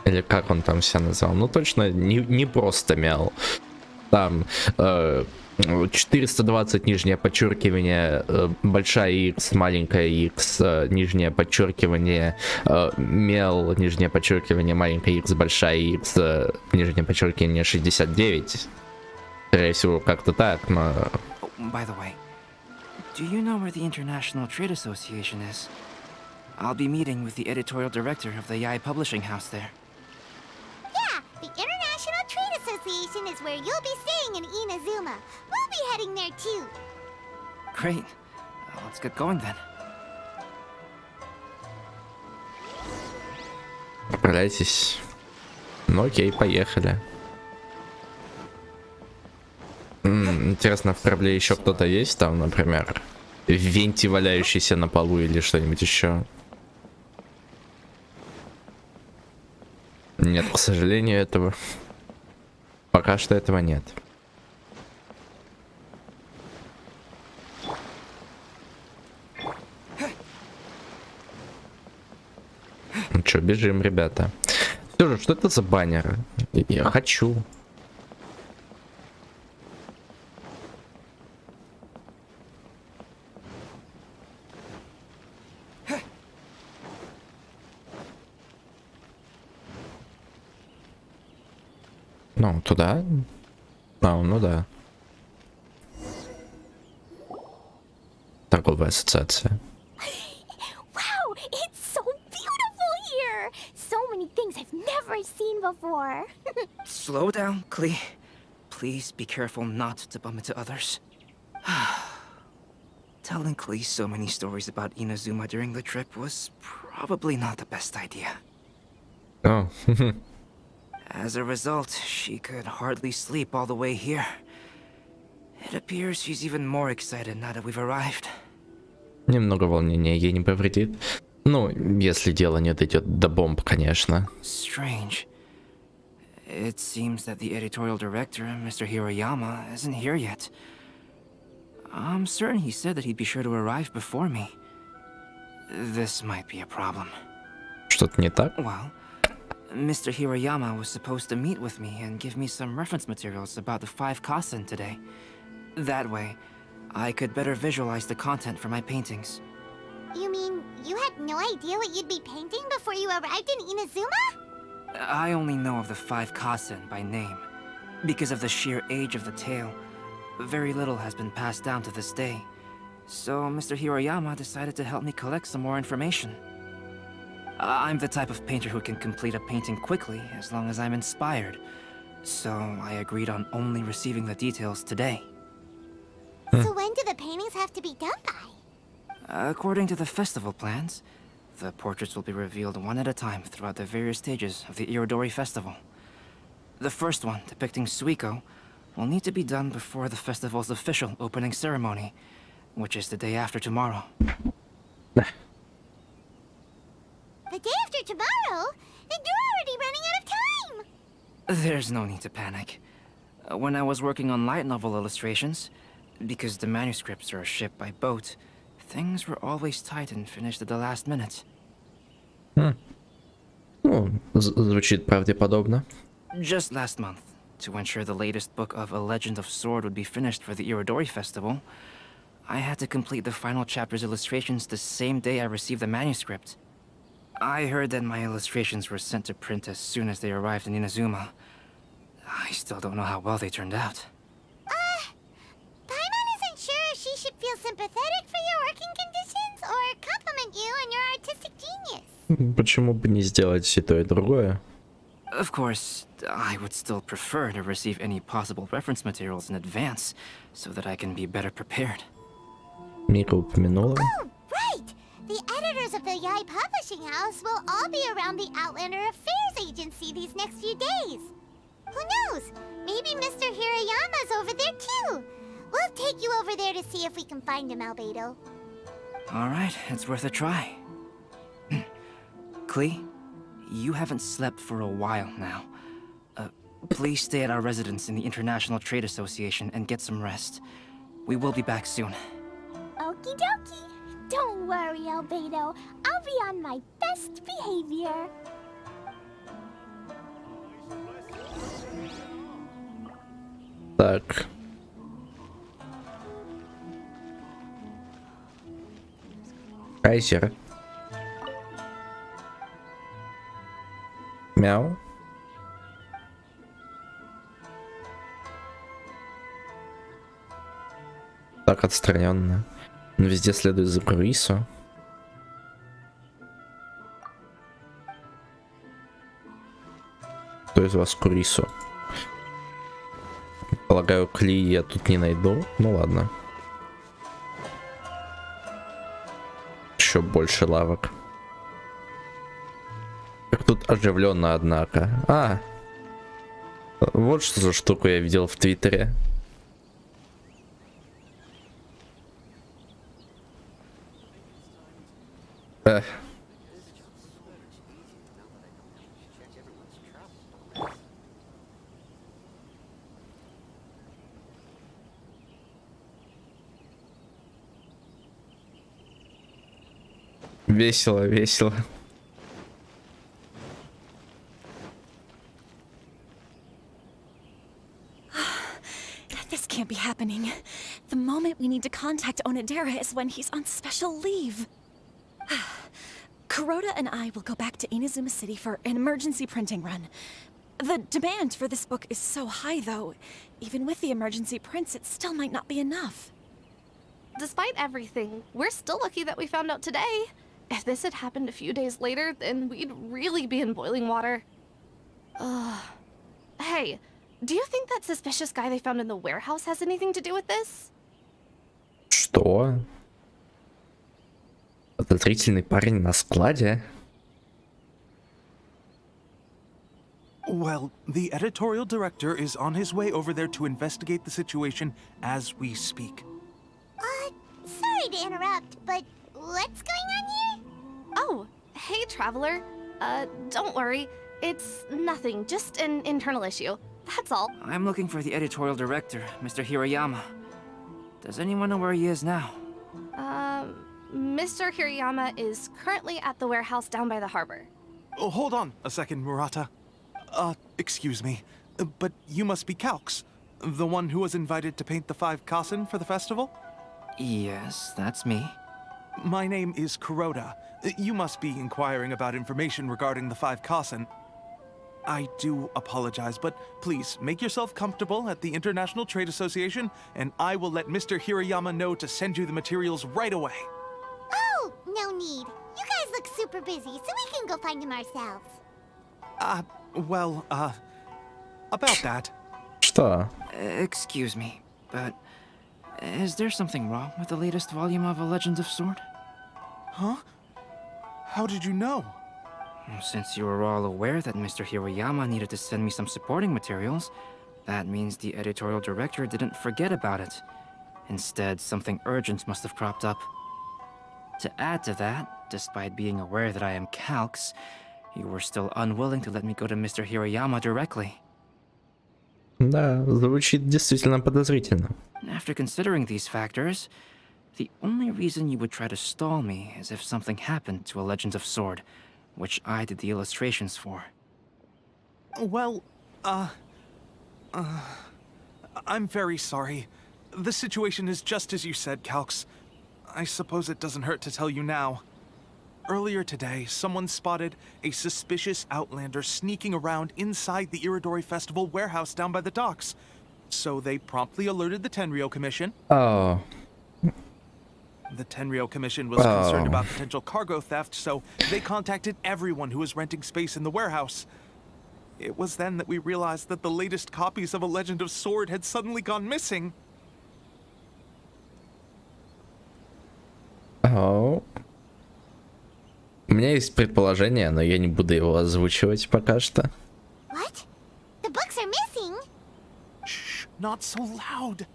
Или как он там себя назвал? Ну точно не просто мял. Там 420 нижнее подчеркивание, большая X, маленькая X, нижнее подчеркивание, мел, нижнее подчеркивание, маленькая X, большая X, нижнее подчеркивание 69. Скорее всего, как-то так, но... By the way, do you know where the International Trade Association is? I'll be meeting with the editorial director of the Yai Publishing House there. Yeah, the International Trade Association is where you'll be staying in Inazuma. We'll be heading there too. Great. Let's get going then. Отправляйтесь. Ну окей, поехали. Интересно, в корабле еще кто-то есть там, например? Венти, валяющийся на полу или что-нибудь еще? Нет, к сожалению, этого... Пока что этого нет. Ну что, бежим, ребята. Все же, что это за баннер? Я хочу. Ну, туда? Ну да. Торговая ассоциация. Wow, it's so beautiful here! So many things I've never seen before. Slow down, Klee. Please be careful not to bump into others. Telling Klee so many stories about Inazuma during the trip was probably not the best idea. Oh. As a result, she could hardly sleep all the way here. It appears she's even more excited now that we've arrived. Немного волнения ей не повредит. Ну, если дело не дойдет до бомб, конечно. Strange. It seems that the editorial director, Mr. Hiroyama, isn't here yet. I'm certain he said that he'd be sure to arrive before me. This might be a problem. Что-то не так? Well, Mr. Hiroyama was supposed to meet with me and give me some reference materials about the 5 Kasen today. That way, I could better visualize the content for my paintings. You mean you had no idea what you'd be painting before you arrived in Inazuma? I only know of the 5 Kasen by name. Because of the sheer age of the tale, very little has been passed down to this day. So Mr. Hiroyama decided to help me collect some more information. I'm the type of painter who can complete a painting quickly as long as I'm inspired. So I agreed on only receiving the details today. So when do the paintings have to be done by? According to the festival plans, the portraits will be revealed one at a time throughout the various stages of the Irodori Festival. The first one, depicting Suiko, will need to be done before the festival's official opening ceremony, which is the day after tomorrow. The day after tomorrow? Then you're already running out of time! There's no need to panic. When I was working on light novel illustrations, because the manuscripts are shipped by boat, things were always tight and finished at the last minute. Ну, звучит правдеподобно. Just last month, to ensure the latest book of A Legend of Sword would be finished for the Irodori Festival, I had to complete the final chapter's illustrations the same day I received the manuscript. I heard that my illustrations were sent to print as soon as they arrived in Inazuma. I still don't know how well they turned out. Paimon isn't sure if she should feel sympathetic for your working conditions or compliment you on your artistic genius. Почему бы не сделать и то, и другое? Of course, I would still prefer to receive any possible reference materials in advance, so that I can be better prepared. Мика упомянула. Oh, right! The editors of the Yai Publishing House will all be around the Outlander Affairs Agency these next few days. Who knows? Maybe Mr. Hirayama's over there too. We'll take you over there to see if we can find him, Albedo. Alright, it's worth a try. Klee, you haven't slept for a while now. please stay at our residence in the International Trade Association and get some rest. We will be back soon. Okie dokie. Don't worry, Albedo. I'll be on my best behavior. Так. Кайзер. Мяу. Так отстраненно. Но везде следует за Курису. Кто из вас Курису? Полагаю, Кли я тут не найду. Ну ладно. Еще больше лавок. Как тут оживленно, однако. Вот что за штуку я видел в Твиттере. Весело, весело. This can't be happening. The moment we need to contact Onodera is when he's on special leave. Kuroda and I will go back to Inazuma City for an emergency printing run. The demand for this book is so high, though. Even with the emergency prints, it still might not be enough. Despite everything, we're still lucky that we found out today. If this had happened a few days later, then we'd really be in boiling water. Hey, do you think that suspicious guy they found in the warehouse has anything to do with this? Что? Подозрительный парень на складе? Well, the editorial director is on his way over there to investigate the situation as we speak. Sorry to interrupt, but what's going on here? Oh, hey, Traveler. Don't worry. It's nothing, just an internal issue. That's all. I'm looking for the editorial director, Mr. Hirayama. Does anyone know where he is now? Mr. Hirayama is currently at the warehouse down by the harbor. Oh, hold on a second, Murata. Excuse me, but you must be Calx, the one who was invited to paint the 5 kasen for the festival? Yes, that's me. My name is Kuroda. You must be inquiring about information regarding the 5 kasen. I do apologize, but please make yourself comfortable at the International Trade Association, and I will let Mr. Hirayama know to send you the materials right away. Oh, no need. You guys look super busy, so we can go find him ourselves. About that. Что? Excuse me, but is there something wrong with the latest volume of A Legend of Sword? Huh? How did you know? Since you were all aware that Mr. Hirayama needed to send me some supporting materials, that means the editorial director didn't forget about it. Instead, something urgent must have cropped up. To add to that, despite being aware that I am Calx, you were still unwilling to let me go to Mr. Hirayama directly. Да, звучит действительно подозрительно. After considering these factors, the only reason you would try to stall me is if something happened to A Legend of Sword, which I did the illustrations for. Well, I'm very sorry. The situation is just as you said, Calx. I suppose it doesn't hurt to tell you now. Earlier today, someone spotted a suspicious outlander sneaking around inside the Iridori Festival warehouse down by the docks. So they promptly alerted the Tenryou Commission. Oh. The Tenryou Commission was concerned about potential cargo theft, so they contacted everyone who was renting space in the warehouse. It was then that we realized that the latest copies of A Legend of Sword had suddenly gone missing. Oh. У меня есть предположение, но я не буду его озвучивать пока что. What? The books are missing? Shh, not so loud.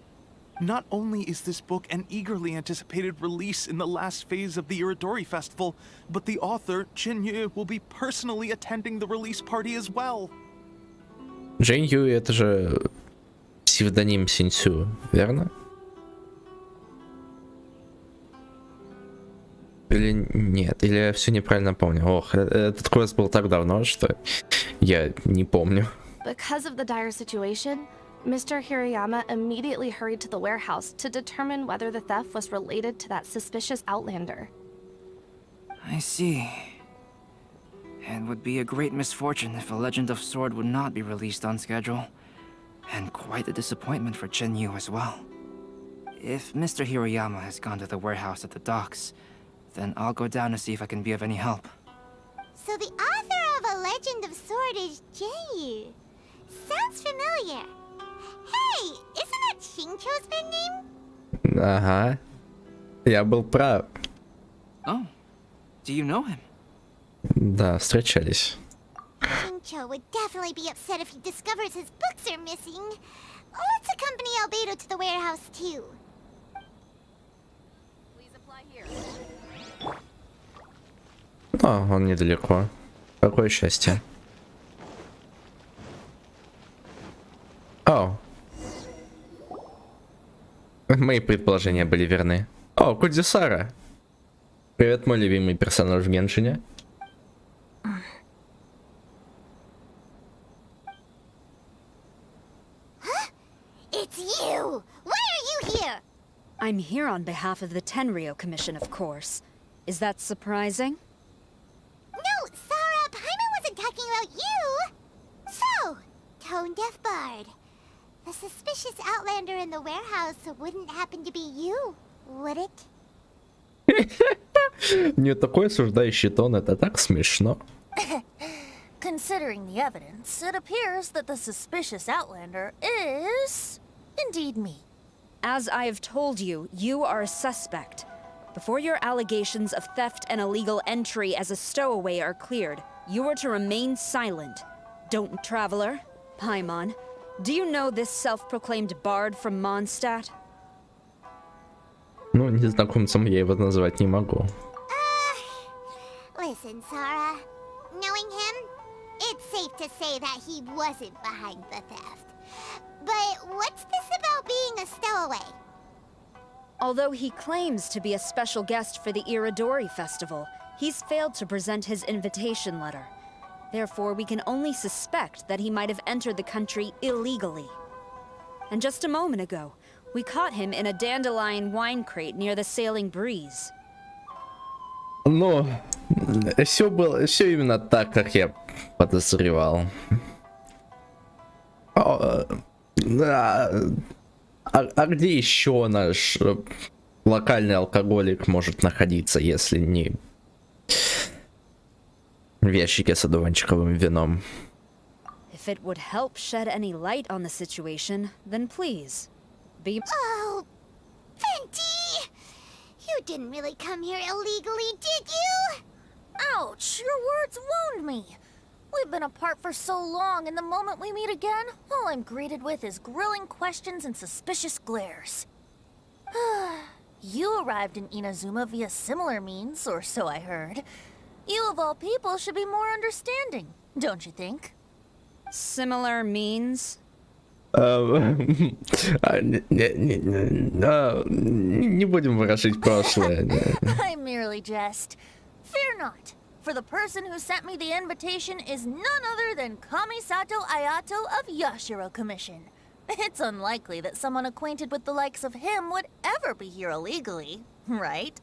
Not only is this book an eagerly anticipated release in the last phase of the Iridori Festival, but the author, Chin Yu, will be personally attending the release party as well. Джейн Юй это же псевдоним Синьцю, верно? Или нет, или я все неправильно помню. Ох, этот квест был так давно, что я не помню. Because of the dire situation, Mr. Hirayama immediately hurried to the warehouse to determine whether the theft was related to that suspicious outlander. I see. It would be a great misfortune if a Legend of Sword would not be released on schedule. And quite a disappointment for Chen Yu as well. If Mr. Hirayama has gone to the warehouse at the docks, then I'll go down to see if I can be of any help. So the author of A Legend of Sword is Jay. Sounds familiar. Hey, isn't that Xingqiu's pen name? Ага. Я был прав. Oh, do you know him? Да, встречались. Xingqiu would definitely be upset if he discovers his books are missing. Let's accompany Albedo to the warehouse too. О, он недалеко. Какое счастье. О. Мои предположения были верны. О, Кудзисара. Привет, мой любимый персонаж в Геншине. It's you! Why are you here? I'm here on behalf of the Tenryou Commission, of course. Is that surprising? No, Sarah, Paimon wasn't talking about you! So, tone-deaf bard. The suspicious outlander in the warehouse wouldn't happen to be you, would it? Не такой осуждающий тон, это так смешно. Considering the evidence, it appears that the suspicious outlander is indeed me. As I have told you, you are a suspect. Before your allegations of theft and illegal entry as a stowaway are cleared, you are to remain silent. Don't, traveler. Paimon, do you know this self-proclaimed bard from Mondstadt? Ну, незнакомцем я его назвать не могу. Listen, Sarah. Knowing him, it's safe to say that he wasn't behind the theft. But what's this about being a stowaway? Although he claims to be a special guest for the Iridori Festival, he's failed to present his invitation letter. Therefore, we can only suspect that he might have entered the country illegally. And just a moment ago, we caught him in a dandelion wine crate near the Sailing Breeze. Ну, все именно так, как я подозревал. А где еще наш локальный алкоголик может находиться, если не в ящике с одуванчиковым вином? If it would help shed any light on the situation, then please, be... Oh, Fenty! You didn't really come here illegally, did you? Ouch, your words wound me. We've been apart for so long, and the moment we meet again, all I'm greeted with is grilling questions and suspicious glares. You arrived in Inazuma via similar means, or so I heard. You of all people should be more understanding, don't you think? Similar means? Не будем ворошить прошлое. I merely jest. Fear not, for the person who sent me the invitation is none other than Kamisato Ayato of Yashiro Commission. It's unlikely that someone acquainted with the likes of him would ever be here illegally, right?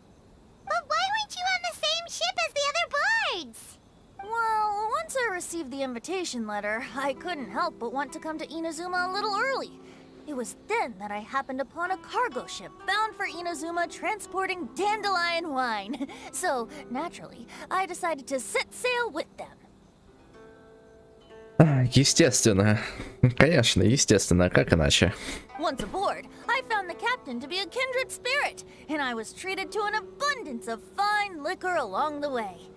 But why weren't you on the same ship as the other bards? Well, once I received the invitation letter, I couldn't help but want to come to Inazuma a little early. It was then that I happened upon a cargo ship bound for Inazuma transporting dandelion wine. So, naturally, I decided to set sail with them. Естественно. Конечно, естественно, как иначе? Once aboard, I found the captain to be a kindred spirit, and I was treated to an abundance of fine liquor along the way.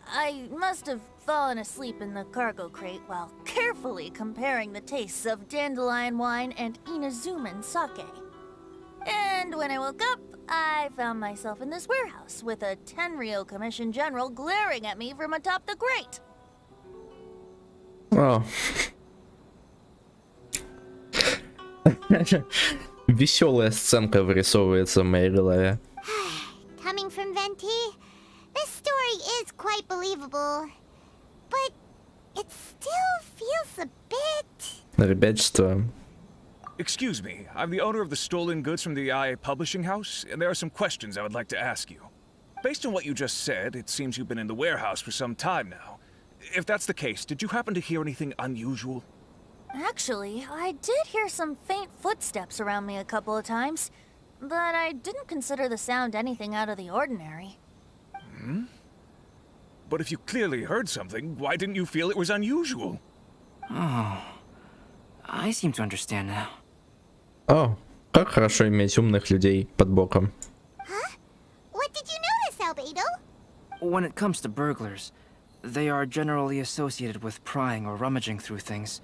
I must have fallen asleep in the cargo crate while carefully comparing the tastes of dandelion wine and Inazuman sake. And when I woke up, I found myself in this warehouse with a Tenryou Commission general glaring at me from atop the grate. О, Веселая сценка вырисовывается в моей голове. Coming from Venti, this story is quite believable, but it still feels a bit... Ребячество. Excuse me, I'm the owner of the stolen goods from the IA publishing house, and there are some questions I would like to ask you. Based on what you just said, it seems you've been in the warehouse for some time now. If that's the case, did you happen to hear anything unusual? Actually, I did hear some faint footsteps around me a couple of times, but I didn't consider the sound anything out of the ordinary. Hmm? But if you clearly heard something, why didn't you feel it was unusual? Oh, I seem to understand now. О, как хорошо иметь умных людей под боком. What did you notice, Albedo? When it comes to burglars, they are generally associated with prying or rummaging through things.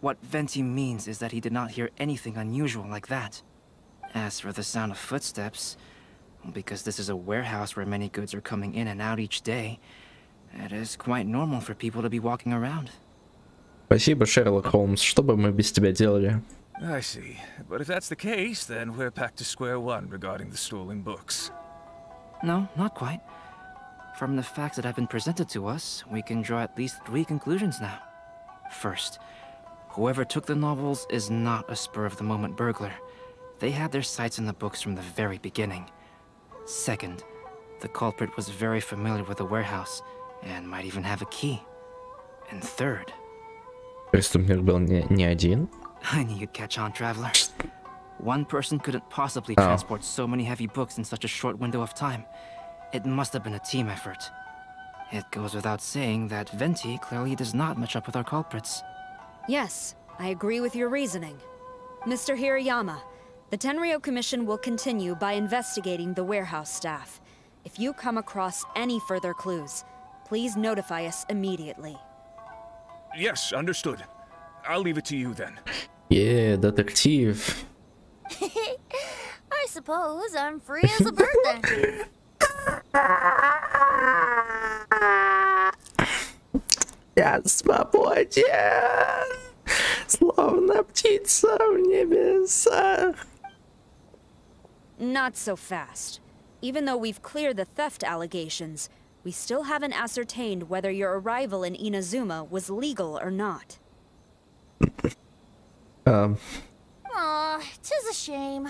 What Venti means is that he did not hear anything unusual like that. As for the sound of footsteps, because this is a warehouse where many goods are coming in and out each day, it is quite normal for people to be walking around. Спасибо, Шерлок Холмс. Что бы мы без тебя делали? I see. But if that's the case, then we're back to square one regarding the stolen books. No, not quite. From the facts that have been presented to us, we can draw at least 3 conclusions now. First, whoever took the novels is not a spur-of-the-moment burglar. They had their sights on the books from the very beginning. Second, the culprit was very familiar with the warehouse, and might even have a key. And third... Преступник был не один? I knew you'd catch on, traveler. One person couldn't possibly transport so many heavy books in such a short window of time. It must have been a team effort. It goes without saying that Venti clearly does not match up with our culprits. Yes, I agree with your reasoning. Mr. Hirayama, the Tenryo Commission will continue by investigating the warehouse staff. If you come across any further clues, please notify us immediately. Yes, understood. I'll leave it to you then. Детектив. I suppose I'm free as a bird then. Я свободен, словно птица в небесах. Not so fast. Even though we've cleared the theft allegations, we still haven't ascertained whether your arrival in Inazuma was legal or not. Aw, 'tis a shame.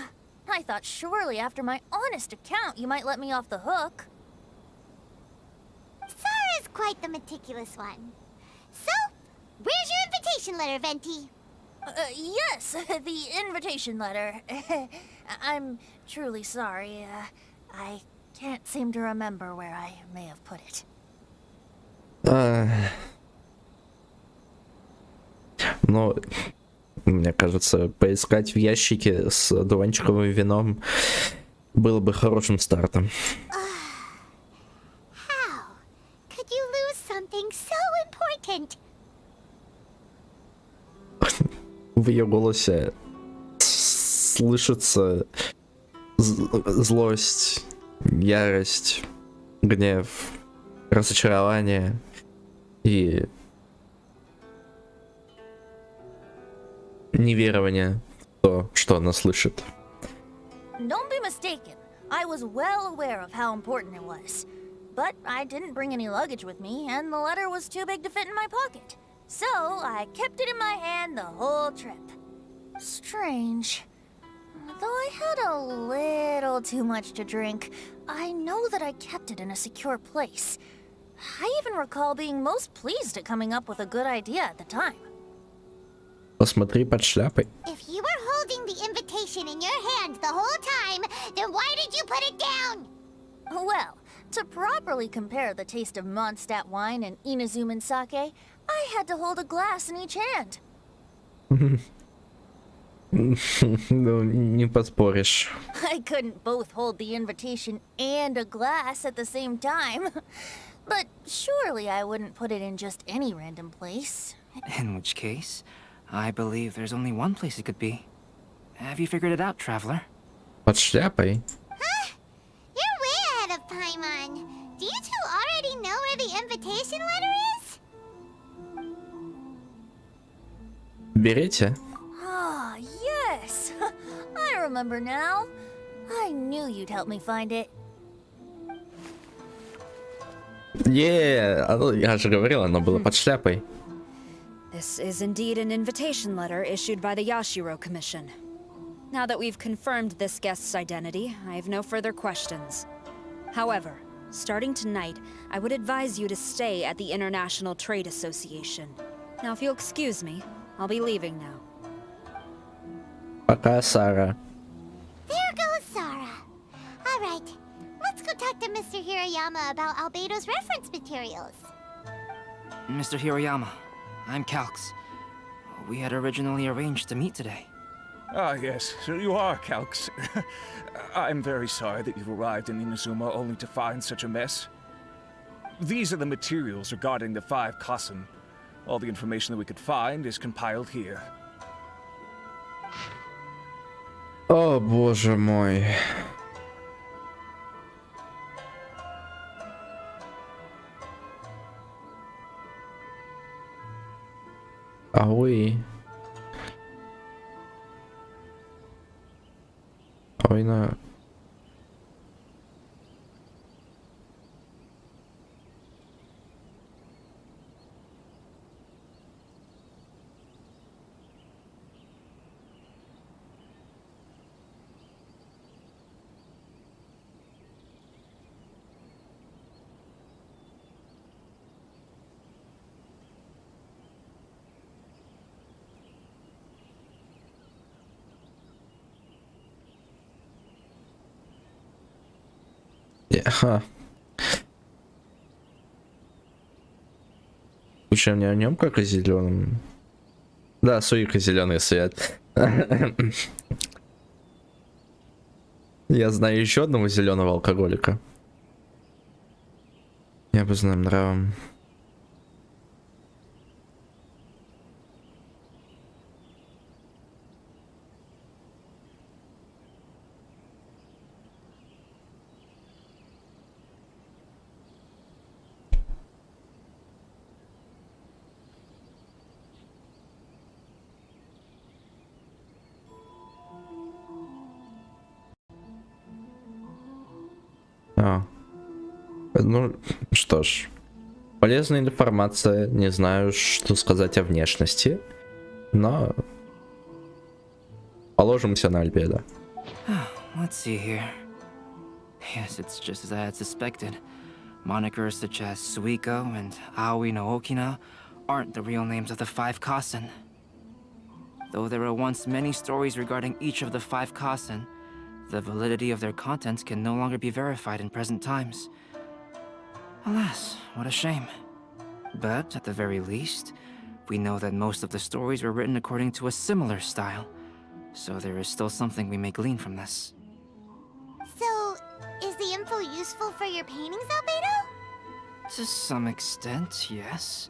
I thought surely after my honest account you might let me off the hook. Sarah's quite the meticulous one. So, where's your invitation letter, Venti? Yes, the invitation letter. I'm truly sorry. I can't seem to remember where I may have put it. Ну, мне кажется, поискать в ящике с дуванчиковым вином было бы хорошим стартом. How could you lose something so important? В ее голосе слышится злость, ярость, гнев, разочарование и неверование в то, что она слышит. Don't be mistaken. I was well aware of how important it was. But I didn't bring any luggage with me, and the letter was too big to fit in my pocket. So I kept it in my hand the whole trip. Strange. Though I had a little too much to drink, I know that I kept it in a secure place. I even recall being most pleased at coming up with a good idea at the time. Посмотри под шляпой. If you were holding the invitation in your hand the whole time, then why did you put it down? Well, to properly compare the taste of Mondstadt wine and Inazuman sake, I had to hold a glass in each hand. Ну, не поспоришь. I couldn't both hold the invitation and a glass at the same time. But surely I wouldn't put it in just any random place. In which case, I believe there's only one place it could be. Have you figured it out, traveler? Под шляпой? You're way ahead of Paimon. Do you two already know where the invitation letter is? Берите. Ah, remember now. I knew you'd help me find it. Я же говорил, оно было под шляпой. This is indeed an invitation letter issued by the Yashiro Commission. Now that we've confirmed this guest's identity, I have no further questions. However, starting tonight, I would advise you to stay at the International Trade Association. Now, if you'll excuse me, I'll be leaving now. Пока, Сара. There goes Sara. All right, let's go talk to Mr. Hirayama about Albedo's reference materials. Mr. Hiroyama, I'm Calx. We had originally arranged to meet today. Ah, yes, so you are Calx. I'm very sorry that you've arrived in Inazuma only to find such a mess. These are the materials regarding the 5 Kassen. All the information that we could find is compiled here. О, боже мой. Ауи. Война. Ага. Слушай, мне о нем как о зеленом. Да, суика зеленый свет. Я знаю еще одного зеленого алкоголика. Я бы знаю нравом. Ну, что ж. Полезная информация. Не знаю, что сказать о внешности. Но... Положимся на Альбедо. Let's see here. Yes, it's just as I had suspected. Monikers such as Suiko and Aoi no Okina aren't the real names of the 5 Kassen. Though there were once many stories regarding each of the 5 Kassen, the validity of their contents can no longer be verified in present times. Alas, what a shame. But, at the very least, we know that most of the stories were written according to a similar style, so there is still something we may glean from this. So, is the info useful for your paintings, Albedo? To some extent, yes.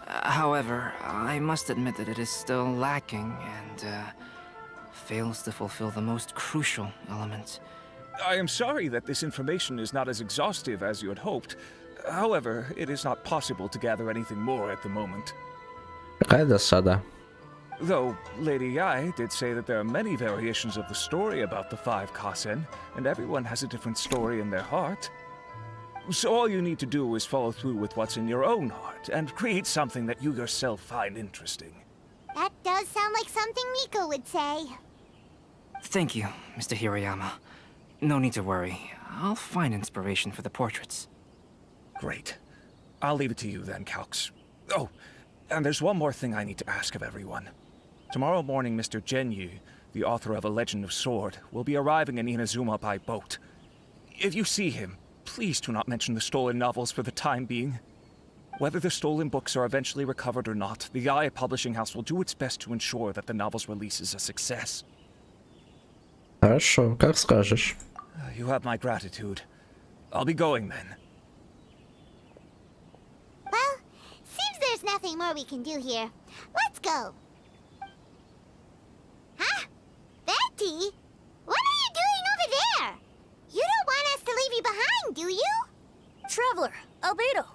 However, I must admit that it is still lacking and, fails to fulfill the most crucial element. I am sorry that this information is not as exhaustive as you had hoped. However, it is not possible to gather anything more at the moment. Какая досада. Though Lady Yai did say that there are many variations of the story about the 5 Kassen, and everyone has a different story in their heart. So all you need to do is follow through with what's in your own heart, and create something that you yourself find interesting. That does sound like something Miko would say. Thank you, Mr. Hiroyama. No need to worry. I'll find inspiration for the portraits. Great. I'll leave it to you then, Calx. Oh, and there's one more thing I need to ask of everyone. Tomorrow morning, Mr. Genyu, the author of A Legend of Sword, will be arriving in Inazuma by boat. If you see him, please do not mention the stolen novels for the time being. Whether the stolen books are eventually recovered or not, the Yae Publishing House will do its best to ensure that the novel's release is a success. Хорошо, как скажешь. You have my gratitude. I'll be going then. Well, seems there's nothing more we can do here. Let's go. Huh? Betty? What are you doing over there? You don't want us to leave you behind, do you? Traveler, Albedo,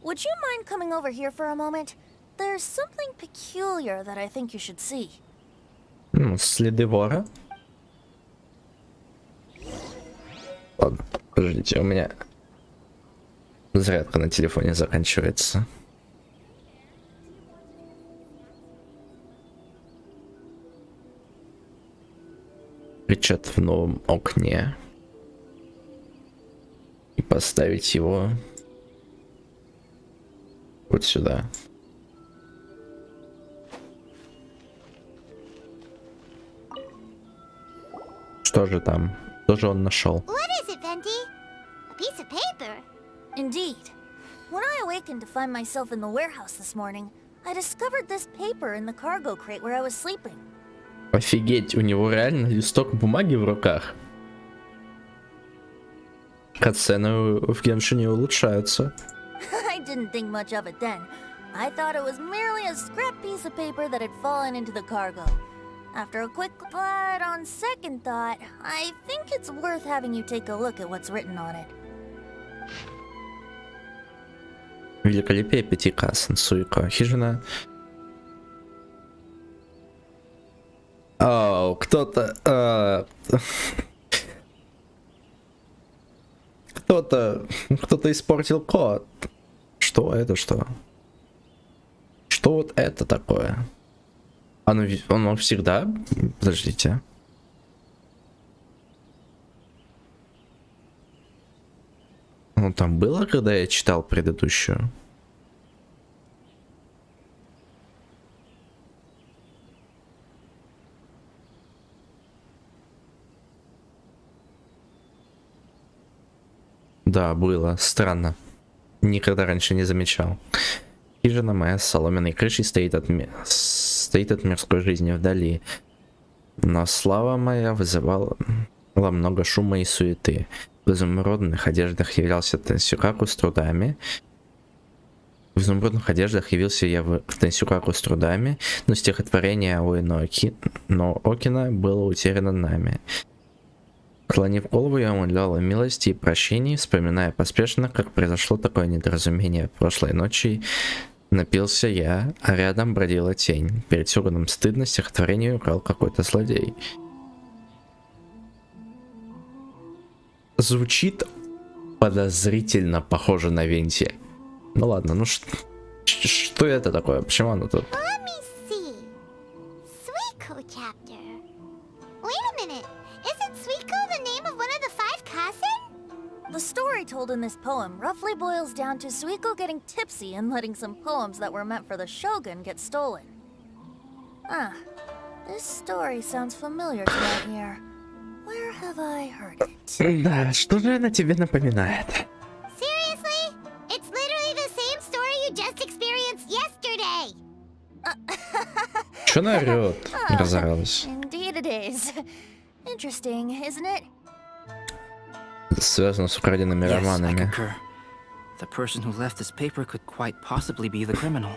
would you mind coming over here for a moment? There's something peculiar that I think you should see. Следы вора. Ладно, подождите, у меня зарядка на телефоне заканчивается. Кричат в новом окне. И поставить его вот сюда. Что же там? Что же он нашел? What is it, Venti? A piece of paper? Indeed. When I awakened to find myself in the warehouse this morning, I discovered this paper in the cargo crate where I was sleeping. Офигеть, у него реально листок бумаги в руках. Катсцены в Геншине улучшаются. I didn't think much of it then. I thought it was merely a scrap piece of paper that had fallen into the cargo. After a quick but on second thought, I think it's worth having you take a look at what's written on it. Великолепие 5 касс. Суйка. Хижина. О, кто-то... Кто-то испортил код. Что это, что? Что вот это такое? Оно всегда... Подождите. Ну там было, когда я читал предыдущую? Да, было. Странно. Никогда раньше не замечал. Хижина моя с соломенной крышей стоит от мирской жизни вдали. Но слава моя вызывала много шума и суеты. В изумрудных одеждах явился Тенсюкаку с трудами. В изумрудных одеждах явился я в Тенсюкаку с трудами, но стихотворение Аои но Окина было утеряно нами. Склонив голову, я умолял о милости и прощении, вспоминая поспешно, как произошло такое недоразумение прошлой ночи. Напился я, а рядом бродила тень. Перед Сюганом стыдно, стихотворение украл какой-то злодей. Звучит подозрительно похоже на Венти. Ну ладно, ну что это такое? Почему оно тут? Let me see. Suiko chapter. Wait a minute. Isn't Suiko the name of one of the 5 kasen? The story told in this poem roughly boils down to Suiko getting tipsy and letting some poems that were meant for the shogun get stolen. Ah, this story sounds familiar to my ear. Where have I heard it? Да, что же она тебе напоминает? Seriously? It's literally the same story you just experienced yesterday. Чё она орёт? Разоралась. Indeed it is. Interesting, isn't it? Связано с украденными романами. The person who left this paper could quite possibly be the criminal,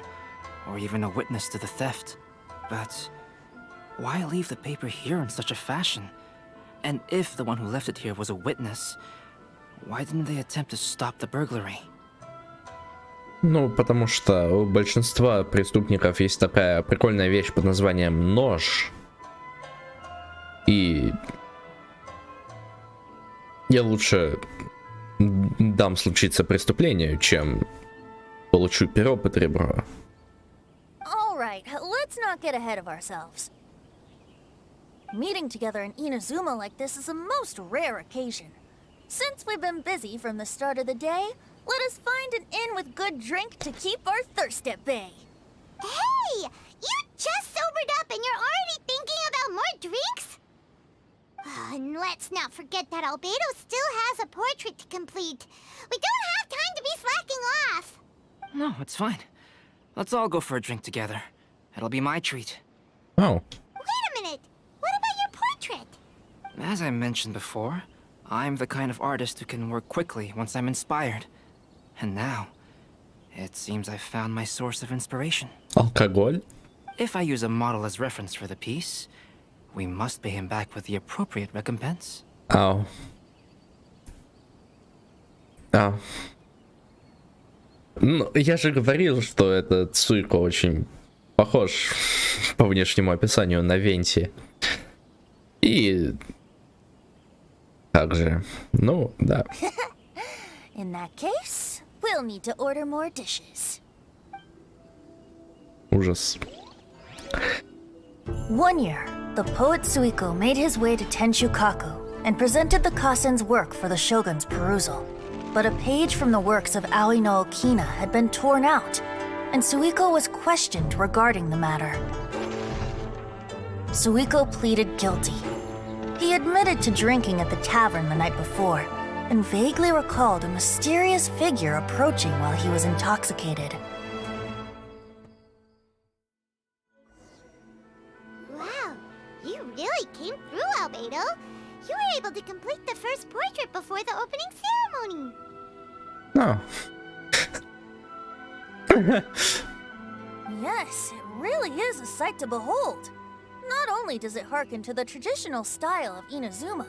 or even a witness to the theft. But why leave the paper here in such a fashion? And if the one who left it here was a witness, why didn't they attempt to stop the burglary? Ну, потому что у большинства преступников есть такая прикольная вещь под названием нож. И я лучше дам случиться преступлению, чем получу перо под ребро. Alright, let's not get ahead of ourselves. Meeting together in Inazuma like this is a most rare occasion. Since we've been busy from the start of the day, let us find an inn with good drink to keep our thirst at bay. Hey! You just sobered up and you're already thinking about more drinks? And let's not forget that Albedo still has a portrait to complete. We don't have time to be slacking off. No, it's fine. Let's all go for a drink together. It'll be my treat. Oh. Wait a minute. What about your portrait? As I mentioned before, I'm the kind of artist who can work quickly once I'm inspired. And now, it seems I've found my source of inspiration. Алкоголь? If I use a model as reference for the piece, we must pay him back with the appropriate recompense. Ау. Ау. Ну, я же говорил, что этот Суйко очень похож по внешнему описанию на Венти. И Как же? Ну, да. In that case, we'll need to order more dishes. Ужас. One year, the poet Suiko made his way to Tenshukaku and presented the Kasen's work for the shogun's perusal. But a page from the works of Aoi no Okina had been torn out, and Suiko was questioned regarding the matter. Suiko pleaded guilty. He admitted to drinking at the tavern the night before, and vaguely recalled a mysterious figure approaching while he was intoxicated. Wow, you really came through, Albedo. You were able to complete the first portrait before the opening ceremony. No. Yes, it really is a sight to behold. Not only does it harken to the traditional style of Inazuma,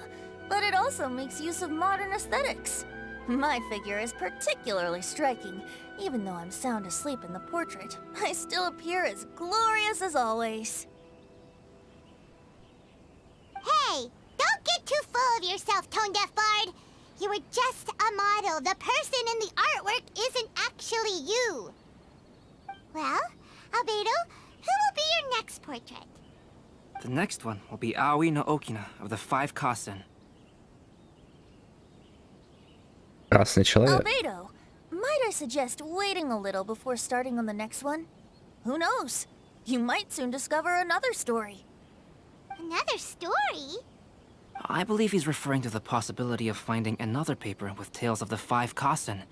but it also makes use of modern aesthetics. My figure is particularly striking. Even though I'm sound asleep in the portrait, I still appear as glorious as always. Hey, don't get too full of yourself, Tone-Deaf Bard. You were just a model. The person in the artwork isn't actually you. Well, Albedo, who will be your next portrait? The next one will be Aoi no Okina of the 5 Kasen. Красный человек. Albedo, might I suggest waiting a little before starting on the next one? Who knows? You might soon discover another story. Another story? I believe he's referring to the possibility of finding another paper with tales of the 5 Kasen.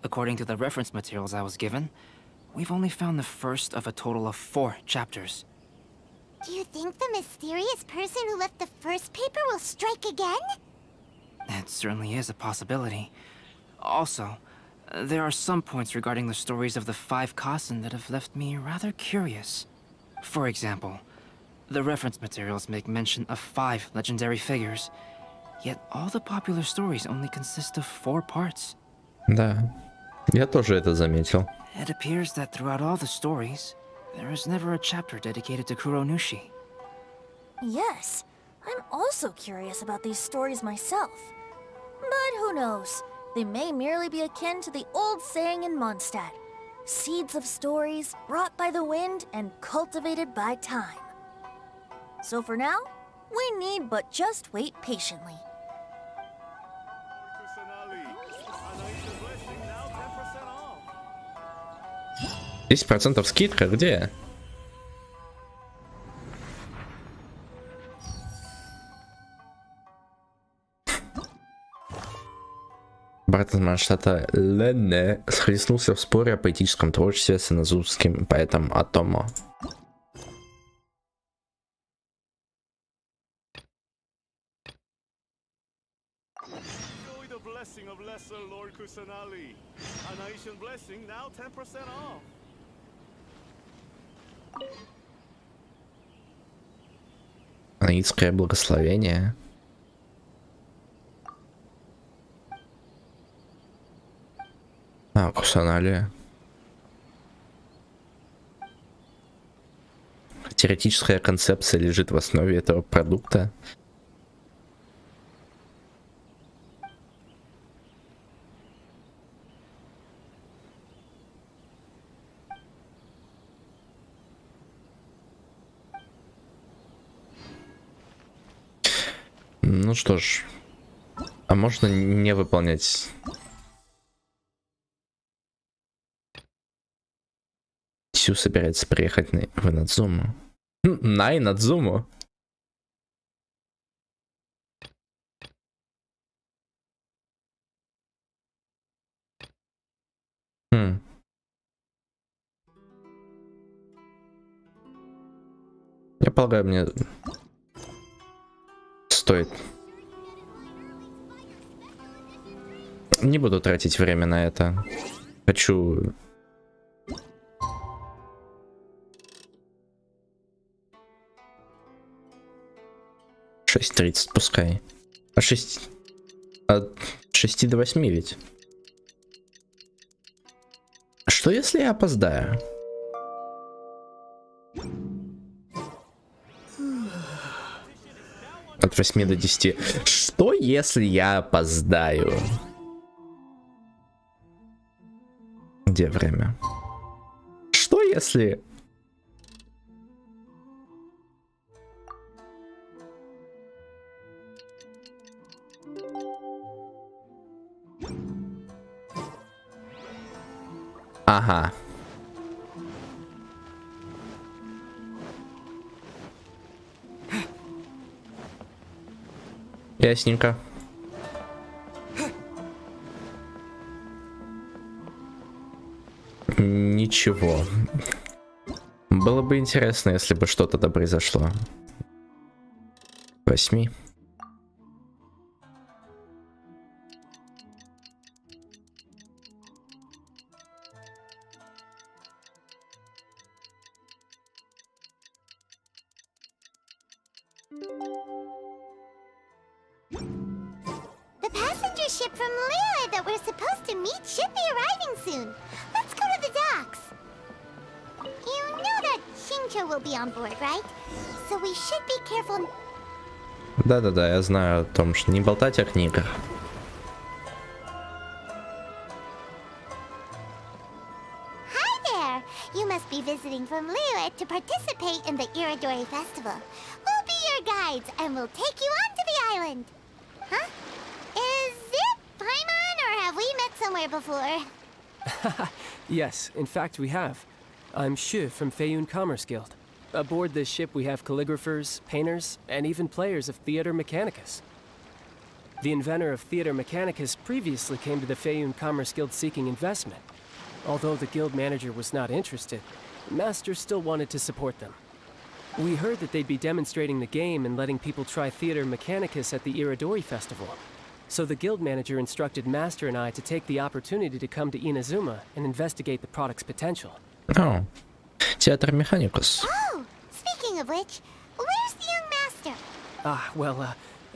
According to the reference materials I was given, we've only found the first of a total of 4 chapters. Do you think the mysterious person who left the first paper will strike again? It certainly is a possibility. Also, there are some points regarding the stories of the 5 Kasen that have left me rather curious. For example, the reference materials make mention of 5 legendary figures, yet all the popular stories only consist of 4 parts. Да, я тоже это заметил. It appears that throughout all the stories, there is never a chapter dedicated to Kuronushi. Yes, I'm also curious about these stories myself. But who knows? They may merely be akin to the old saying in Mondstadt. Seeds of stories brought by the wind and cultivated by time. So for now, we need but just wait patiently. 10% скидка где? Брат из Манштата Ленне схлестнулся в споре о поэтическом творчестве с иноземским поэтом Атомо. Анаитское благословение. А, Кусаналия. Теоретическая концепция лежит в основе этого продукта. Ну что ж, а можно не выполнять? Сю собирается приехать в Инадзуму. На Инадзуму. Я полагаю, мне стоит. Не буду тратить время на это. Хочу... .30 пускай. А 6... От 6 до 8 ведь. Что если я опоздаю? От 8 до 10. Что, если я опоздаю? Где время? Что, если... Ага. Ясненько. Ничего. Было бы интересно, если бы что-то произошло. 8. The passenger ship from Liyue that we're supposed to meet should be arriving soon. Let's go to the docks. You know that Shincho will be on board, right? So we should be careful. Да-да-да, я знаю о том, что не болтать о книгах. Hi there! You must be visiting from Liyue to participate in the Iridori Festival. We'll be your guides and we'll take you onto the island. Huh? Is it Paimon or have we met somewhere before? Yes, in fact we have. I'm Shu from Feiyun Commerce Guild. Aboard this ship we have calligraphers, painters, and even players of Theater Mechanicus. The inventor of Theater Mechanicus previously came to the Feiyun Commerce Guild seeking investment. Although the guild manager was not interested, the master still wanted to support them. We heard that they'd be demonstrating the game and letting people try Theater Mechanicus at the Iridori Festival. So the guild manager instructed Master and I to take the opportunity to come to Inazuma and investigate the product's potential. Oh, Theater Mechanicus. Oh, speaking of which, where's the young master?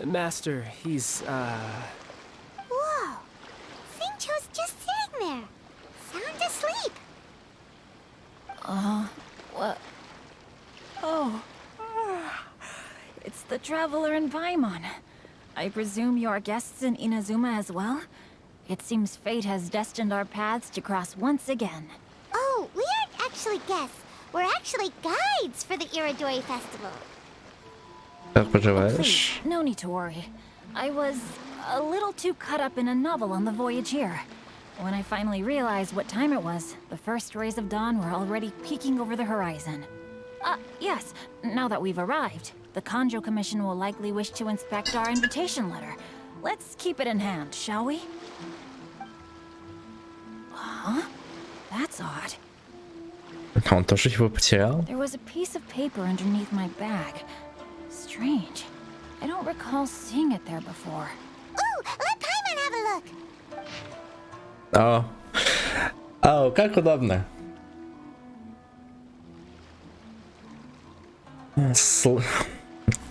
Master, he's, Whoa! Singcho's just sitting there. Sound asleep. What? Oh. It's the Traveler and Paimon. I presume you're guests in Inazuma as well? It seems fate has destined our paths to cross once again. Oh, we aren't actually guests. We're actually guides for the Iridori Festival. Как поживаешь? No need to worry. I was a little too caught up in a novel on the voyage here. When I finally realized what time it was, the first rays of dawn were already peeking over the horizon. Yes, now that we've arrived, the Kanjo Commission will likely wish to inspect our invitation letter. Let's keep it in hand, shall we? Huh? That's odd. Он тоже его потерял? There was a piece of paper underneath my bag. Strange. I don't recall seeing it there before. Ooh, let Paimon have a look. О, как удобно.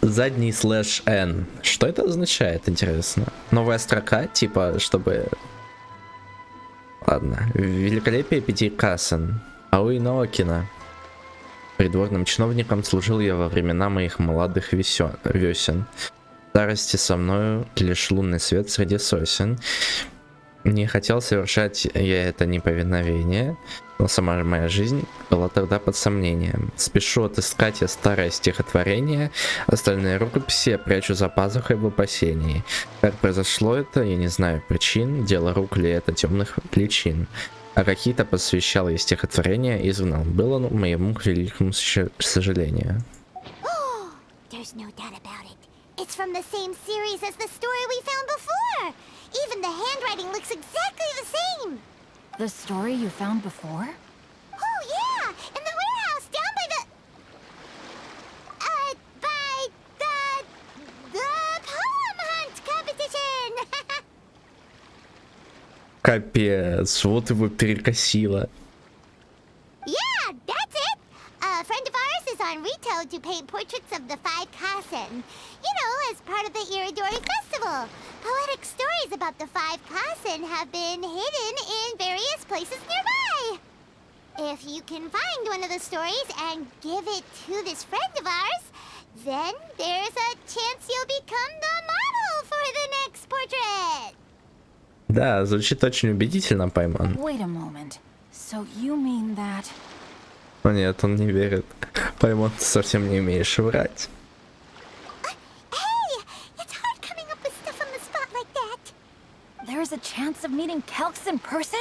Задний слэш N. Что это означает, интересно? Новая строка, типа, чтобы... Ладно. Великолепие 5 касен. Ауи Наокина. Придворным чиновником служил я во времена моих молодых весен. В старости со мною лишь лунный свет среди сосен. Не хотел совершать я это неповиновение, но сама моя жизнь была тогда под сомнением. Спешу отыскать я старое стихотворение, остальные рукописи я прячу за пазухой в опасении. Как произошло это, я не знаю причин, дело рук ли это темных личин. А какие-то посвящал я стихотворения и знал. Было моему великому сожалению. There's no doubt about it. It's from the same series as the story we found before. Even the handwriting looks exactly the same. The story you found before? Oh yeah, in the warehouse down by the poem hunt competition. Капец, вот его перекосило. Yeah, that's it. A friend of ours is on Rito to paint portraits of the 5 Kasen. You know, as part of the Iridori Festival. Poetic stories about the 5 Kasen have been hidden in various places nearby. If you can find one of the stories and give it to this friend of ours, Then there's a chance you'll become the model for the next portrait. Да, звучит очень убедительно, Паймон. Wait a moment. So you mean that... Но нет, он не верит. Паймон, ты совсем не умеешь врать. Hey, it's hard coming up with stuff on the spot like that. There's a chance of meeting Calx in person?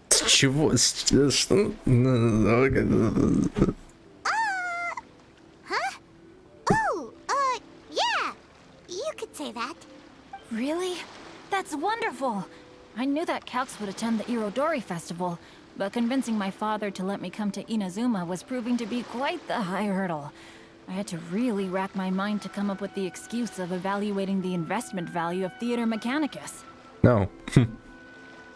С чего? Что? Yeah, you could say that. Really? That's wonderful! I knew that Calx would attend the Irodori Festival, but convincing my father to let me come to Inazuma was proving to be quite the high hurdle. I had to really rack my mind to come up with the excuse of evaluating the investment value of Theater Mechanicus. No.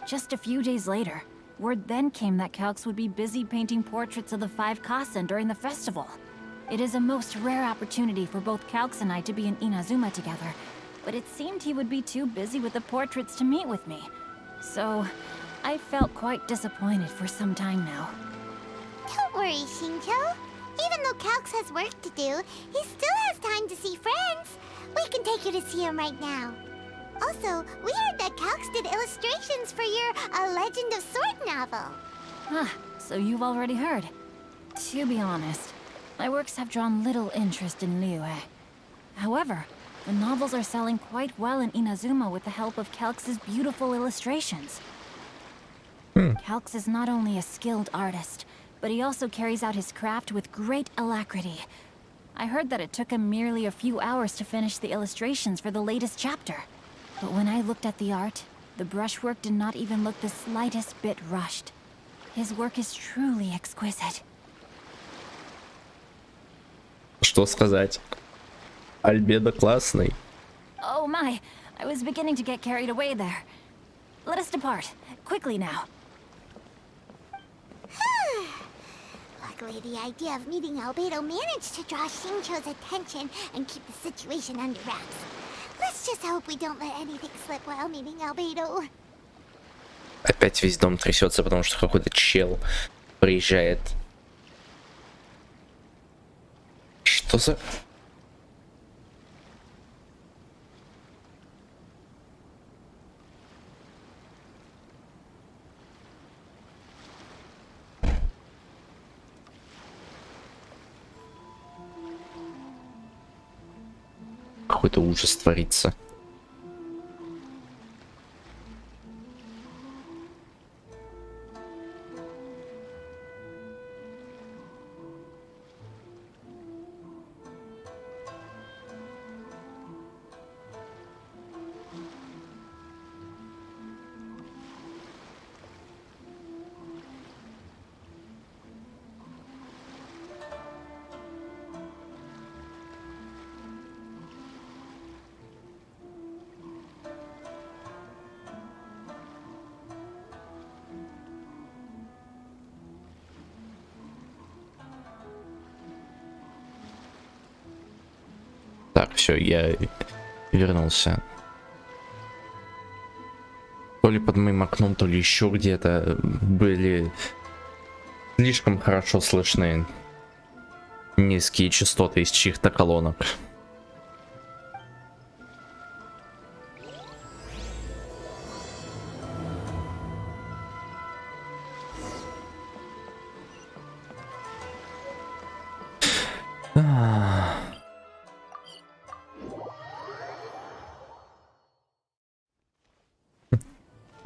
Just a few days later, word then came that Calx would be busy painting portraits of the 5 Kasen during the festival. It is a most rare opportunity for both Calx and I to be in Inazuma together, but it seemed he would be too busy with the portraits to meet with me. So, I felt quite disappointed for some time now. Don't worry, Shinjo. Even though Calx has work to do, he still has time to see friends. We can take you to see him right now. Also, we heard that Calx did illustrations for your A Legend of Sword novel. Ah, so you've already heard. To be honest, my works have drawn little interest in Liyue. However, the novels are selling quite well in Inazuma with the help of Calx's beautiful illustrations. Calx is not only a skilled artist, but he also carries out his craft with great alacrity. I heard that it took him merely a few hours to finish the illustrations for the latest chapter. But when I looked at the art, the brushwork did not even look the slightest bit rushed. His work is truly exquisite. Что сказать? Альбедо классный. Oh my, I was beginning to get carried away there. Let us depart, quickly now. Luckily, the idea of meeting Albedo managed to draw Shincho's attention and keep the situation under wraps. Let's just hope we don't let anything slip while meeting Albedo. Опять весь дом трясется, потому что какой-то чел приезжает. Что за... Какой-то ужас творится. Так, все, я вернулся. То ли под моим окном, то ли еще где-то были слишком хорошо слышны низкие частоты из чьих-то колонок.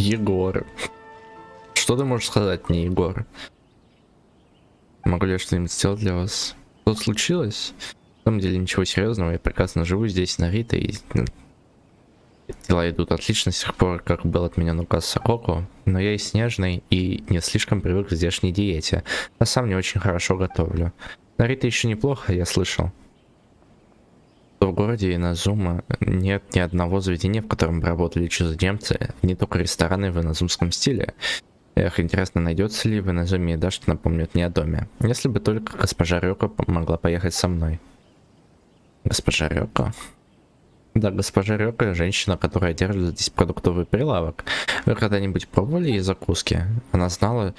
Егор. Что ты можешь сказать мне, Егор? Могу ли я что-нибудь сделать для вас? Что случилось? На самом деле ничего серьезного, я прекрасно живу здесь, на Рита, и дела идут отлично с тех пор, как был отменен указ Сококу, но я и снежный, и не слишком привык к здешней диете, а сам не очень хорошо готовлю. На Рита еще неплохо, я слышал. В городе Иназума нет ни одного заведения, в котором бы работали чужеземцы, не только рестораны в иназумском стиле. Эх, интересно, найдется ли в Иназуме еда, что напомнит мне о доме. Если бы только госпожа Рёко могла поехать со мной. Госпожа Рёко? Да, госпожа Рёко — женщина, которая держит здесь продуктовый прилавок. Вы когда-нибудь пробовали ее закуски? Она знала,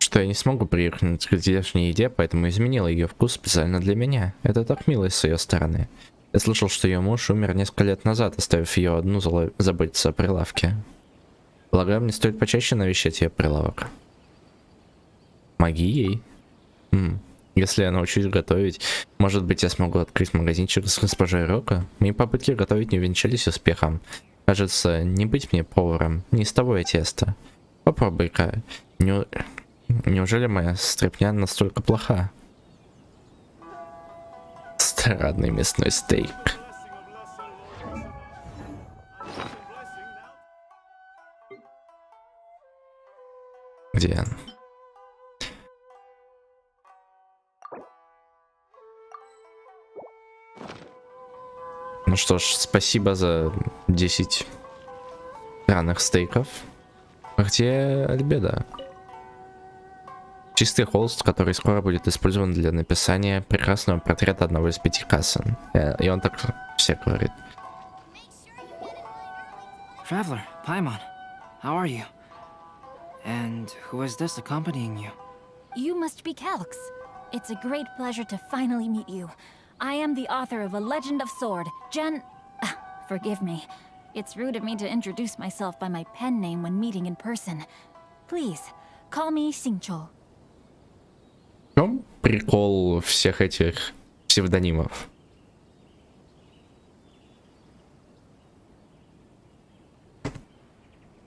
что я не смогу привыкнуть к здешней еде, поэтому изменила ее вкус специально для меня. Это так мило с ее стороны. Я слышал, что ее муж умер несколько лет назад, оставив ее одну заботиться о прилавке. Полагаю, мне стоит почаще навещать ее прилавок. Магией? Если я научусь готовить, может быть, я смогу открыть магазинчик с госпожой Рока? Мои попытки готовить не венчались успехом. Кажется, не быть мне поваром, не из того я теста. Попробуй-ка. Неужели моя стряпня настолько плоха? Странный мясной стейк. Где он? Ну что ж, спасибо за 10 странных стейков. А где Альбеда? Чистый холст, который скоро будет использован для написания прекрасного портрета одного из 5 касен. И он так все говорит. Traveler, Paimon, how are you? And who is this accompanying you? You must be Calx. It's a great pleasure to finally meet you. I am the author of A Legend of Sword, Forgive me. It's rude of me to introduce myself by my pen name when meeting in person. Please, call me Singcho. В чем прикол всех этих псевдонимов?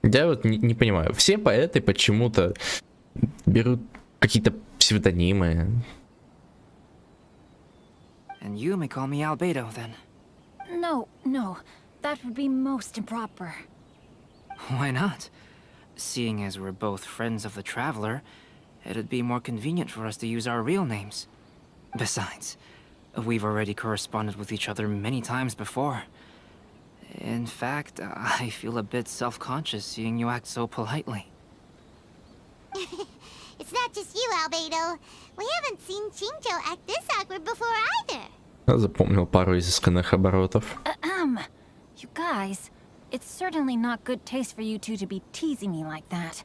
Я вот не понимаю. Все поэты почему-то берут какие-то псевдонимы. And you may call me Albedo, then. No, that would be most improper. Why not? Seeing as we're both friends of the Traveler, it'd be more convenient for us to use our real names. Besides, we've already corresponded with each other many times before. In fact, I feel a bit self-conscious seeing you act so politely. It's not just you, Albedo. We haven't seen Shinjo act this awkward before either. Я запомнил пару изысканных оборотов. You guys, it's certainly not good taste for you two to be teasing me like that.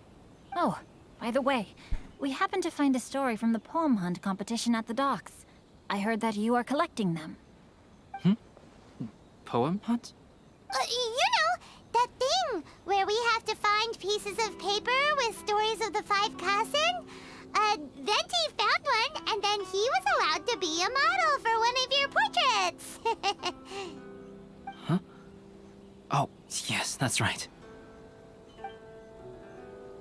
Oh, by the way, we happened to find a story from the poem hunt competition at the docks. I heard that you are collecting them. Poem hunt? You know, that thing where we have to find pieces of paper with stories of the 5 Kassen? Venti found one, and then he was allowed to be a model for one of your portraits. Huh? Oh, yes, that's right.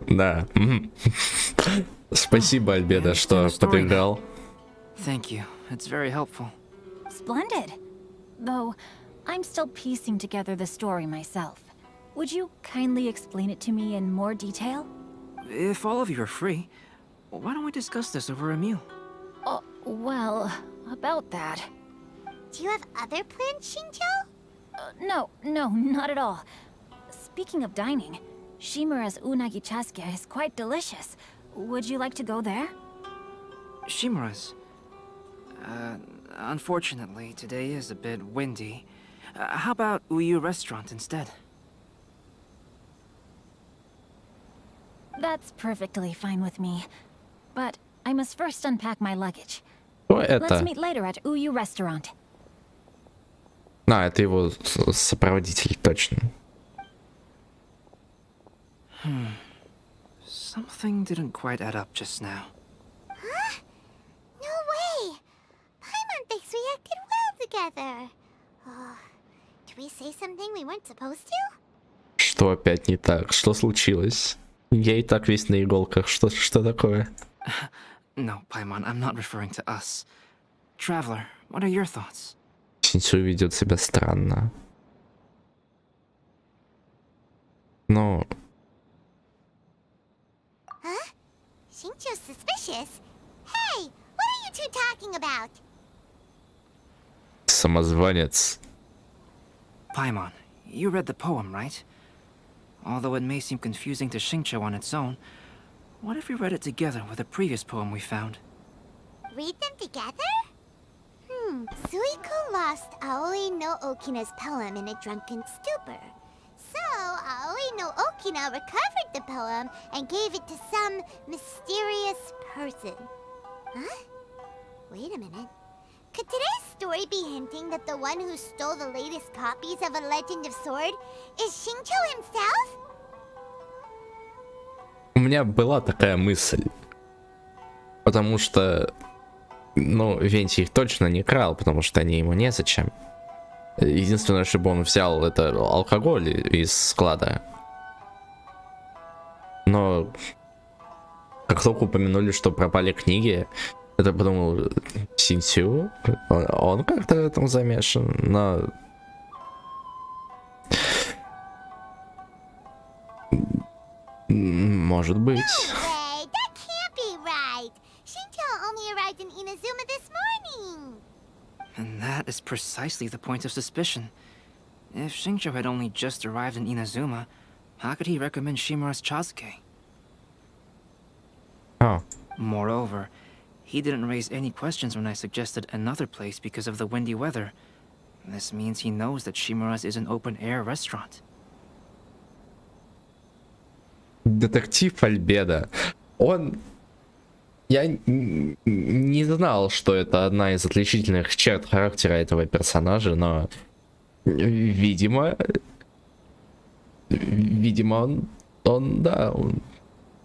Да. Спасибо, Альбеда, что подыграл. Thank you. It's very helpful. Splendid. Though, I'm still piecing together the story myself. Would you kindly explain it to me in more detail? If all of you are free, why don't we discuss this over a meal? Well, about that. Do you have other plans, Shinjo? No, not at all. Speaking of dining, Shimura's unagi chasuke is quite delicious. Would you like to go there? Shimura's? Unfortunately, today is a bit windy. How about Uyu Restaurant instead? That's perfectly fine with me. But I must first unpack my luggage. Что это? Let's meet later at Uyu Restaurant. Это его сопроводитель, точно. Something didn't quite add up just now. Huh? No way! Paimon thinks we acted well together. Did we say something we weren't supposed to? Что опять не так? Что случилось? Я и так весь на иголках. Что такое? No, Paimon, I'm not referring to us. Traveler, what are your thoughts? Синчу ведет себя странно. Ну... Huh? Shincho's suspicious? Hey, what are you two talking about? Самозванец. Paimon, you read the poem, right? Although it may seem confusing to Shincho on its own, what if we read it together with a previous poem we found? Read them together? Suiko lost Aoi no Okina's poem in a drunken stupor. So, Aoi no Okina recovered the poem and gave it to some mysterious person. Huh? Wait a minute. Could today's story be hinting that the one who stole the latest copies of A Legend of Sword is Xingqiu himself? У меня была такая мысль. Потому что, ну, Венти их точно не крал, потому что они ему незачем. Единственное, чтобы он взял, это алкоголь из склада. Но как только упомянули, что пропали книги, я подумал, Синсю, он как-то в этом замешан, но... Может быть. And that is precisely the point of suspicion. If Xingqiu had only just arrived in Inazuma, how could he recommend Shimura's Chasuke? Oh. Moreover, he didn't raise any questions when I suggested another place because of the windy weather. This means he knows that Shimura's is an open-air restaurant. Детектив Альбедо. Он... Я не знал, что это одна из отличительных черт характера этого персонажа, но... Видимо,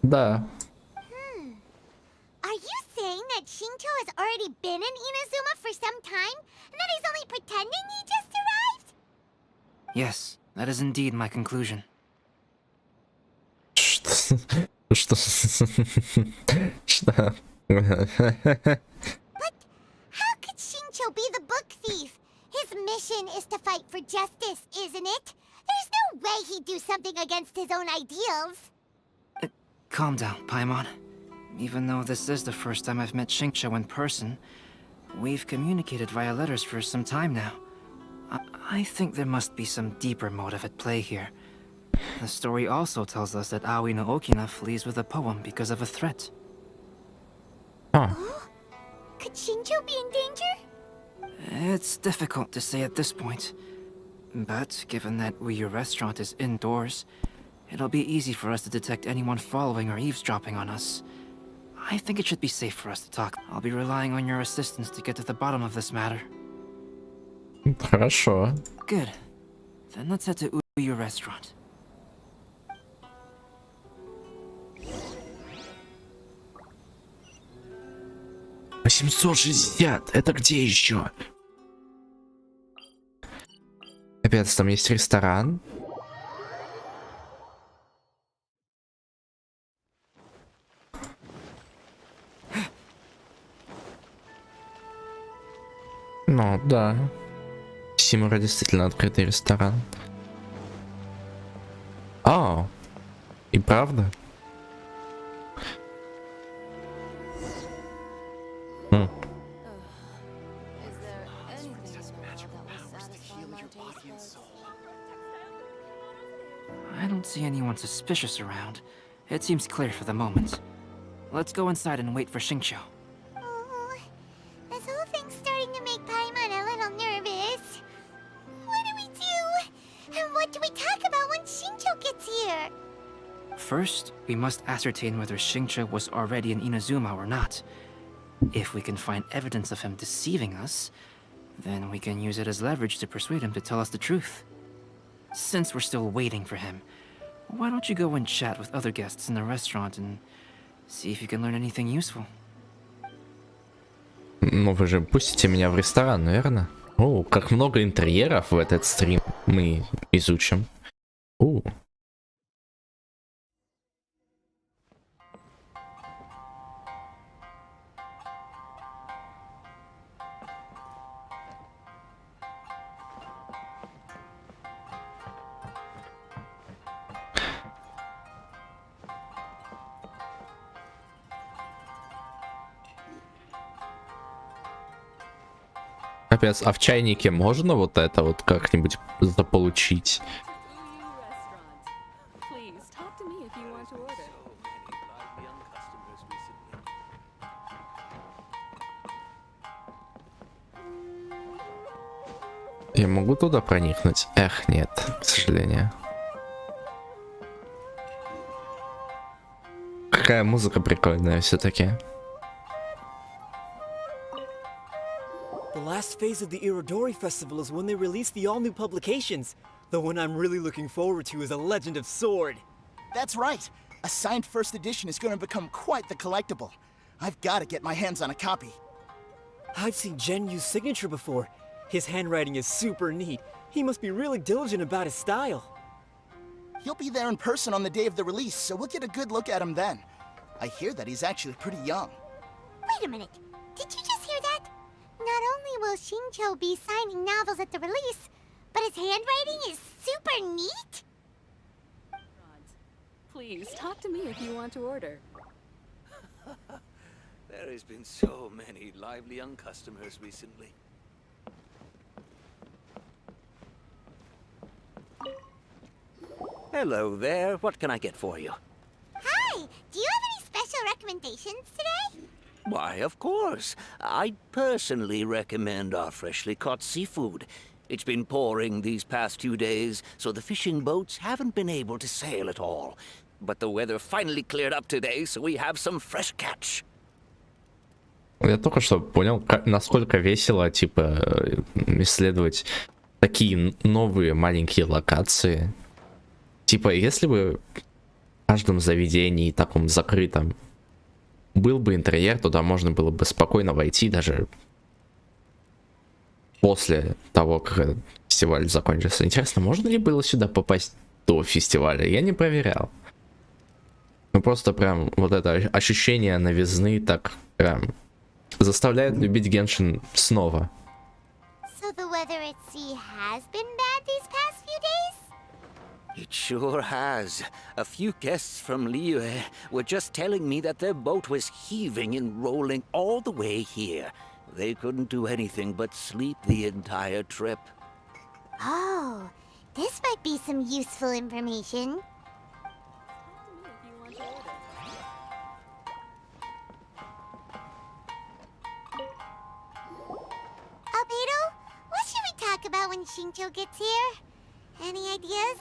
да. Are you saying that Xingqiu has already been in Inazuma for some time, and that he's only pretending he just arrived? Yes, that is indeed my conclusion. Что? But how could Xingqiu be the book thief? His mission is to fight for justice, isn't it? There's no way he'd do something against his own ideals. Calm down, Paimon. Even though this is the first time I've met Xingqiu in person, we've communicated via letters for some time now. I think there must be some deeper motive at play here. The story also tells us that Aoi no Okina flees with a poem because of a threat. Could Xingqiu be in danger? It's difficult to say at this point. But given that Uyu Restaurant is indoors, it'll be easy for us to detect anyone following or eavesdropping on us. I think it should be safe for us to talk. I'll be relying on your assistance to get to the bottom of this matter. Хорошо. Good. Then let's head to Uyu Restaurant. $860. Это где еще? Опять там есть ресторан. Ну да. Симура действительно открытый ресторан. А, и правда? I don't see anyone suspicious around. It seems clear for the moment. Let's go inside and wait for Xingqiu. Oh, this whole thing's starting to make Paimon a little nervous. What do we do? And what do we talk about when Xingqiu gets here? First, we must ascertain whether Xingqiu was already in Inazuma or not. If we can find evidence of him deceiving us, then we can use it as leverage to persuade him to tell us the truth. Since we're still waiting for him, why don't you go and chat with other guests in the restaurant and see if you can learn anything useful? Ну вы же пустите меня в ресторан, наверное? О, как много интерьеров в этот стрим мы изучим. Капец, а в чайнике можно вот это вот как-нибудь заполучить? Я могу туда проникнуть? Эх, нет, к сожалению. Какая музыка прикольная все-таки. The last phase of the Irodori Festival is when they release the all-new publications. The one I'm really looking forward to is A Legend of Sword. That's right. A signed first edition is going to become quite the collectible. I've got to get my hands on a copy. I've seen Genyu's signature before. His handwriting is super neat. He must be really diligent about his style. He'll be there in person on the day of the release, so we'll get a good look at him then. I hear that he's actually pretty young. Wait a minute. Did you just hear that? Not only will Shincho be signing novels at the release, but his handwriting is super neat? Please, talk to me if you want to order. There has been so many lively young customers recently. Hello there. What can I get for you? Hi! Do you have any special recommendations today? Why, of course. I personally recommend our freshly caught seafood. It's been pouring these past 2 days, so the fishing boats haven't been able to sail at all. But the weather finally cleared up today, so we have some fresh catch. Я только что понял, насколько весело, типа, исследовать такие новые маленькие локации. Типа, если бы в каждом заведении таком закрытом был бы интерьер, туда можно было бы спокойно войти даже после того, как фестиваль закончился. Интересно, можно ли было сюда попасть до фестиваля? Я не проверял. Ну просто прям вот это ощущение новизны так прям заставляет любить Геншин снова. So the weather at sea has been bad these past few days? It sure has. A few guests from Liyue were just telling me that their boat was heaving and rolling all the way here. They couldn't do anything but sleep the entire trip. Oh, this might be some useful information. Albedo, what should we talk about when Shincho gets here? Any ideas?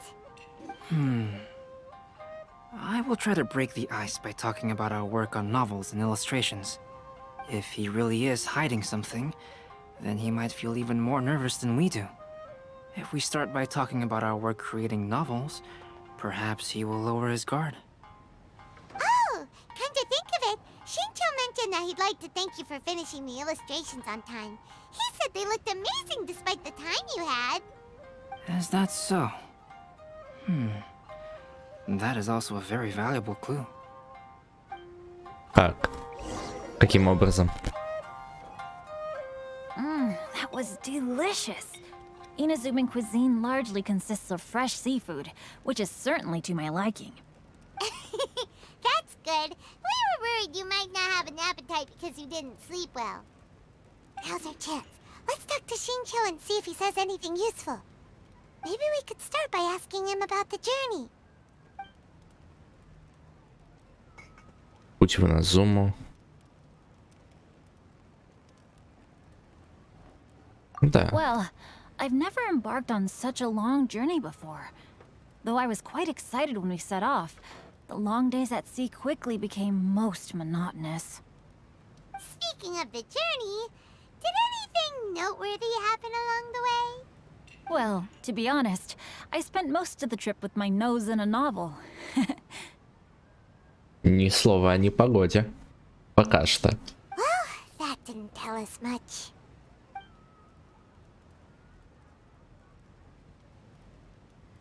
I will try to break the ice by talking about our work on novels and illustrations. If he really is hiding something, then he might feel even more nervous than we do. If we start by talking about our work creating novels, perhaps he will lower his guard. Oh, come to think of it, Shincho mentioned that he'd like to thank you for finishing the illustrations on time. He said they looked amazing despite the time you had. Is that so? That is also a very valuable clue. Как? Каким образом? That was delicious. Inazuman cuisine largely consists of fresh seafood, which is certainly to my liking. That's good. We were worried you might not have an appetite because you didn't sleep well. Now's our chance. Let's talk to Shincho and see if he says anything useful. Maybe we could start by asking him about the journey. Путь в Иназуму. Да. Well, I've never embarked on such a long journey before. Though I was quite excited when we set off, the long days at sea quickly became most monotonous. Speaking of the journey, did anything noteworthy happen along the way? Well, to be honest, I spent most of the trip with my nose in a novel. Ни слова о непогоде. Пока что. Well, that didn't tell us much.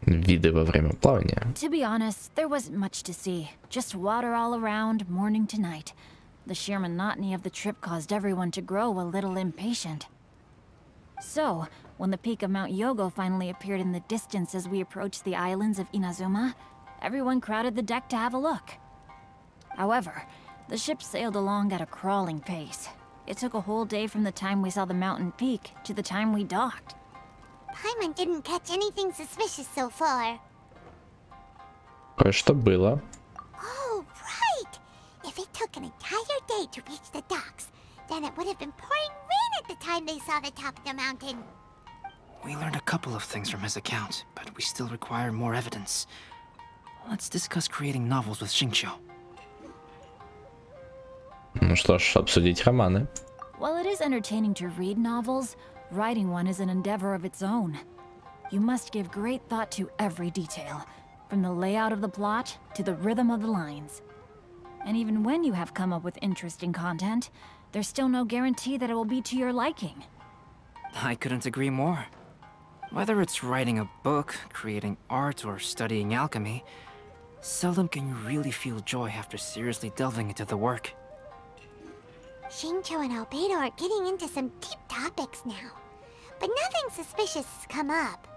Виды во время плавания. To be honest, there wasn't much to see. Just water all around, morning to night. The sheer monotony of the trip caused everyone to grow a little impatient. So, when the peak of Mount Yogo finally appeared in the distance as we approached the islands of Inazuma, everyone crowded the deck to have a look. However, the ship sailed along at a crawling pace. It took a whole day from the time we saw the mountain peak to the time we docked. Paimon didn't catch anything suspicious so far. Кое-что было. Oh, right! If it took an entire day to reach the docks, then it would have been pouring rain at the time they saw the top of the mountain. We learned a couple of things from his account, but we still require more evidence. Let's discuss creating novels with Shincho. Ну что ж, обсудить романы. While it is entertaining to read novels, writing one is an endeavor of its own. You must give great thought to every detail, from the layout of the plot to the rhythm of the lines. And even when you have come up with interesting content, there's still no guarantee that it will be to your liking. I couldn't agree more. Whether it's writing a book, creating art, or studying alchemy, seldom can you really feel joy after seriously delving into the work. Xingqiu and Albedo are getting into some deep topics now, but nothing suspicious has come up.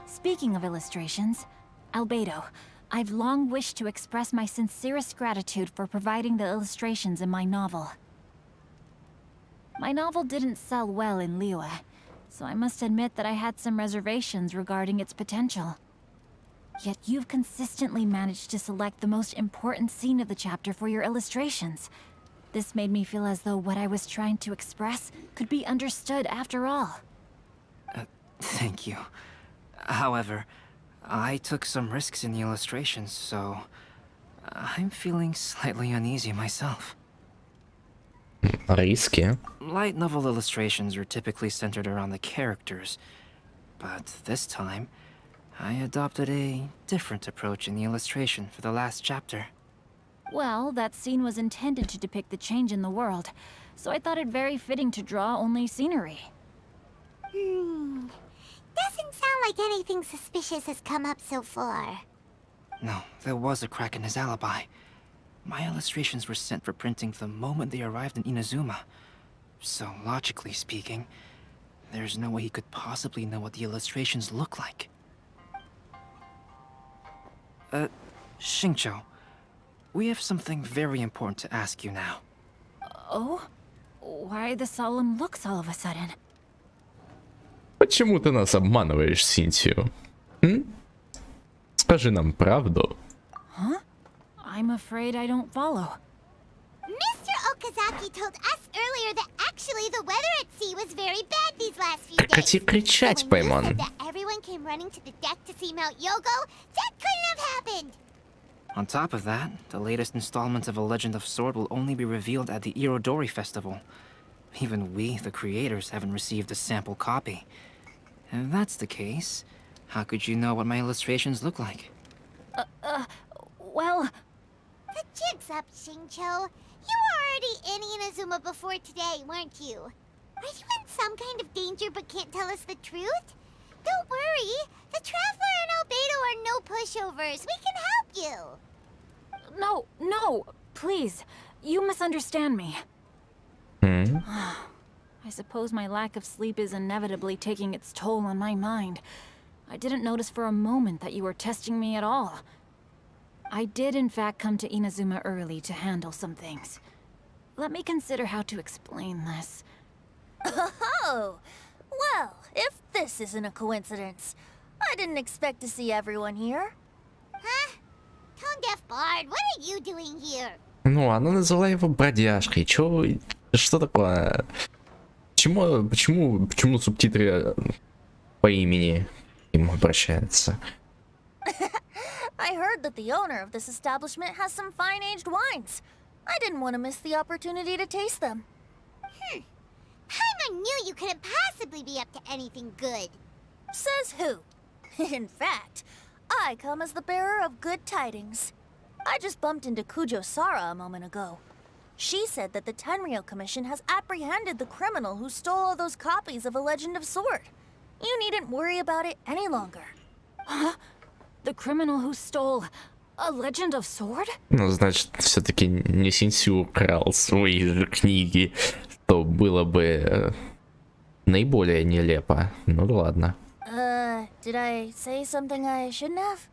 Speaking of illustrations, Albedo, I've long wished to express my sincerest gratitude for providing the illustrations in my novel. My novel didn't sell well in Liyue, so I must admit that I had some reservations regarding its potential. Yet you've consistently managed to select the most important scene of the chapter for your illustrations. This made me feel as though what I was trying to express could be understood after all. Thank you. However, I took some risks in the illustrations, so I'm feeling slightly uneasy myself. Риски. Light novel illustrations are typically centered around the characters, but this time, I adopted a different approach in the illustration for the last chapter. Well, that scene was intended to depict the change in the world, so I thought it very fitting to draw only scenery. Doesn't sound like anything suspicious has come up so far. No, there was a crack in his alibi. My illustrations were sent for printing the moment they arrived in Inazuma. So, logically speaking, there's no way he could possibly know what the illustrations look like. Xingqiu, we have something very important to ask you now. Oh? Why the solemn looks all of a sudden? Почему ты нас обманываешь, Синтию? Скажи нам правду. Huh? I'm afraid I don't follow. Mr. Okazaki told us earlier that actually the weather at sea was very bad these last few days. Прекрати кричать, When you Паймон. said that everyone came running to the deck to see Mount Yogo, that couldn't have happened. On top of that, the latest installment of A Legend of Sword will only be revealed at the Irodori Festival. Even we, the creators, haven't received a sample copy. If that's the case, how could you know what my illustrations look like? Well... The jig's up, Xingqiu. You were already in Inazuma before today, weren't you? Are you in some kind of danger but can't tell us the truth? Don't worry. The Traveler and Albedo are no pushovers. We can help you. No, please. You misunderstand me. I suppose my lack of sleep is inevitably taking its toll on my mind. I didn't notice for a moment that you were testing me at all. I did in fact come to Inazuma early to handle some things. Let me consider how to explain this. Oh! Well, if this isn't a coincidence, I didn't expect to see everyone here. Huh? Tone-deaf Bard, what are you doing here? Ну, она назвала его бродяжкой. Что такое? Почему субтитры по имени ему обращаются? I heard that the owner of this establishment has some fine-aged wines. I didn't want to miss the opportunity to taste them. Paimon knew you couldn't possibly be up to anything good. Says who? In fact, I come as the bearer of good tidings. I just bumped into Kujo Sara a moment ago. She said that the Tenryou Commission has apprehended the criminal who stole all those copies of A Legend of Sword. You needn't worry about it any longer. Huh? The criminal who stole A Legend of Sword? Ну, значит, все-таки не Синсю украл свои же книги, то было бы наиболее нелепо. Ну ладно. Did I say something I shouldn't have?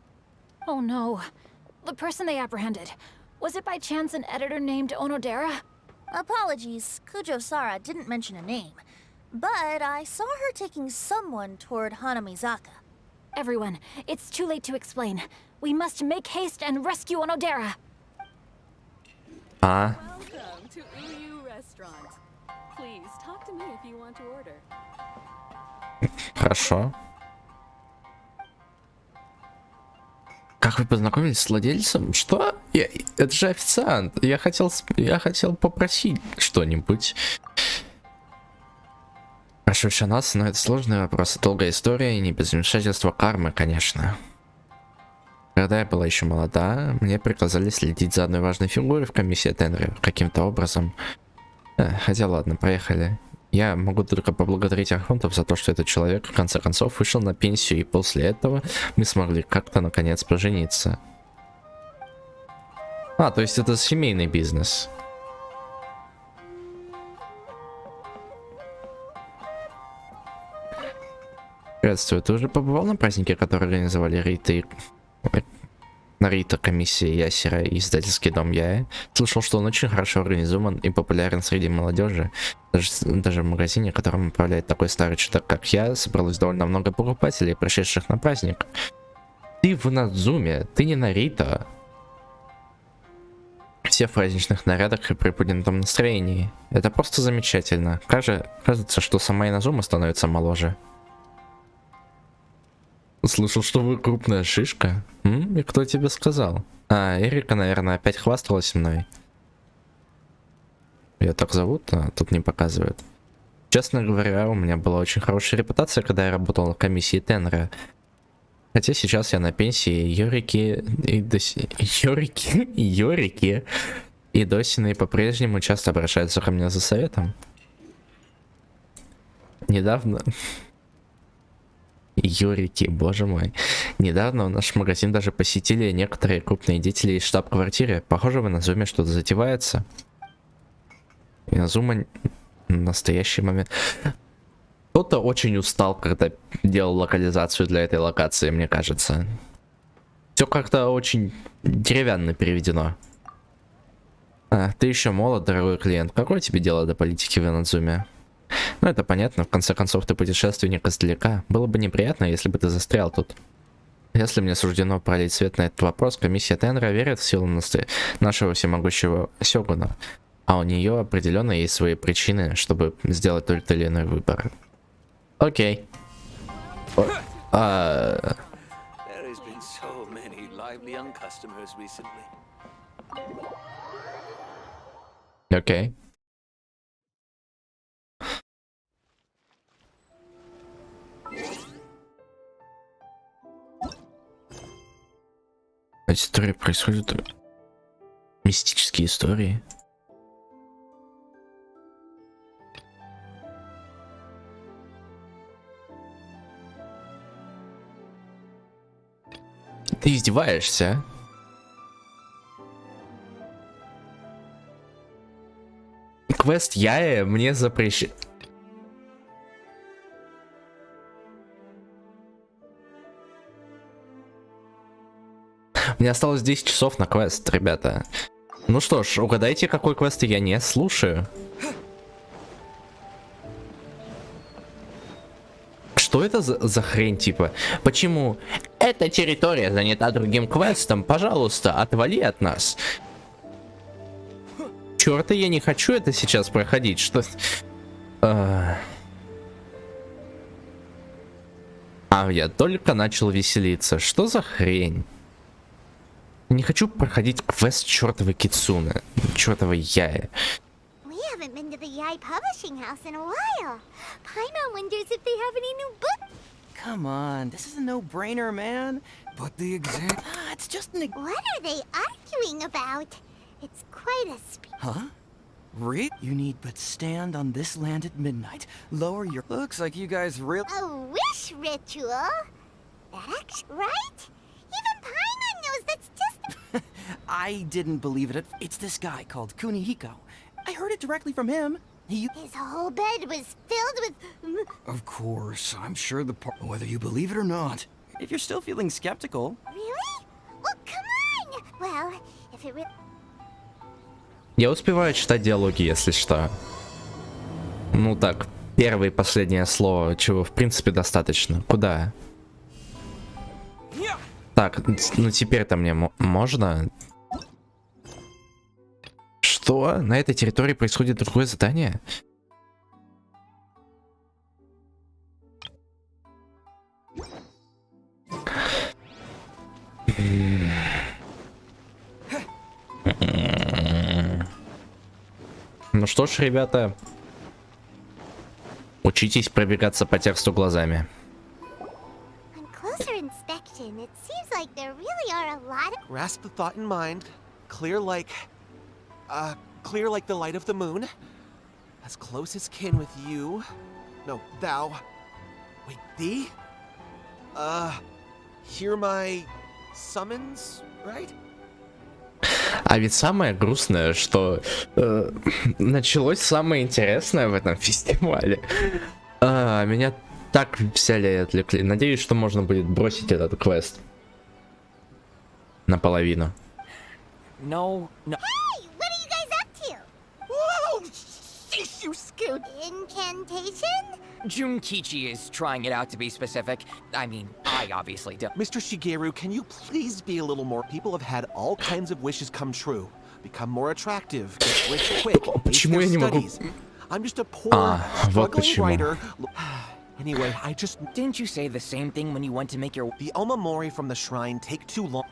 Oh no. The person they apprehended. Was it by chance an editor named Onodera? Apologies, Kujo Sara didn't mention a name. But I saw her taking someone toward Hanamizaka. Everyone, it's too late to explain. We must make haste and rescue Onodera. Welcome to Uyu Restaurant. Please talk to me if you want to order. Хорошо. Как вы познакомились с владельцем? Что? Это же официант. Я хотел попросить что-нибудь. Прошедший нас, но это сложный вопрос. Долгая история и не без вмешательства кармы, конечно. Когда я была еще молода, мне приказали следить за одной важной фигурой в комиссии Тенри каким-то образом. Хотя ладно, поехали. Я могу только поблагодарить Архонтов за то, что этот человек в конце концов вышел на пенсию, и после этого мы смогли как-то наконец пожениться. То есть это семейный бизнес. Приветствую, ты уже побывал на празднике, который организовали Рита и... Нарита, комиссия Ясера и издательский дом Яя? Слышал, что он очень хорошо организован и популярен среди молодежи. Даже в магазине, которым управляет такой старый чудак, как я, собралось довольно много покупателей, пришедших на праздник. Ты в Инадзуме, ты не Нарита. Все в праздничных нарядах и приподнятом настроении. Это просто замечательно. Кажется, что сама Инадзума становится моложе. Слышал, что вы крупная шишка. И кто тебе сказал? Эрика, наверное, опять хвасталась мной. Ее так зовут, а тут не показывают. Честно говоря, у меня была очень хорошая репутация, когда я работал в комиссии Тенра. Хотя сейчас я на пенсии, Йорики и Досины по-прежнему часто обращаются ко мне за советом. Недавно... Юрики, боже мой. Недавно наш магазин даже посетили некоторые крупные деятели из штаб-квартиры. Похоже, в Иназуме что-то затевается. Иназума настоящий момент. Кто-то очень устал, когда делал локализацию для этой локации, мне кажется. Все как-то очень деревянно переведено. Ты еще молод, дорогой клиент. Какое тебе дело до политики в Иназуме? Ну, это понятно, в конце концов, ты путешественник издалека. Было бы неприятно, если бы ты застрял тут. Если мне суждено пролить свет на этот вопрос, комиссия Тенра верит в силу нашего всемогущего сёгуна. А у нее определенно есть свои причины, чтобы сделать тот или иной выбор. Окей. Окей. Истории происходят... Мистические истории. Ты издеваешься, а? Квест Яя мне запрещен. Мне осталось 10 часов на квест, ребята. Ну что ж, угадайте, какой квест я не слушаю. Что это за хрень, типа? Почему? Эта территория занята другим квестом, пожалуйста, отвали от нас. Чёрта, я не хочу это сейчас проходить, что... я только начал веселиться. Что за хрень? Не хочу проходить квест чертовой Кицуны, чертовой Яи. We haven't been to the Yai Publishing House in a while. Paimon wonders if they have any new books. Come on, this is a no-brainer, man. But the exam... it's just an... What are they arguing about? It's quite a Huh? Rick? You need but stand on this land at midnight. Lower your... Looks like you guys really... A wish ritual? That's right? Even Paimon knows that's just... I didn't believe it. It's this guy called Kunihiko. I heard it directly from him. His whole bed was filled with... Of course, I'm sure the part... Whether you believe it or not. If you're still feeling skeptical... Really? Well, come on! Well, if it really... Я успеваю читать диалоги, если что. Ну так, первое и последнее слово, чего в принципе достаточно. Куда? Так, ну теперь-то мне можно? Что? На этой территории происходит другое задание? Ну что ж, ребята, учитесь пробегаться по тексту глазами. On closer inspection, it seems like there really are a lot of... Grasp the thought in mind. Clear like the light of the moon. As close as kin with you. No, thou. Wait, thee? Hear my summons, right? А ведь самое грустное, что началось самое интересное в этом фестивале. Меня так взяли и отвлекли. Надеюсь, что можно будет бросить этот квест наполовину. No. Hey, what are you guys up to? Whoa! Sheesh, you scared. Incantation? Junkichi is trying it out to be specific. I mean, I obviously don't. Mr. Shigeru, can you please be a little more? People have had all kinds of wishes come true. Become more attractive, get rich quick, ace their studies. I'm just a poor, struggling writer. Anyway, I just... Didn't you say the same thing when you went to make your... The Omamori from the shrine take too long.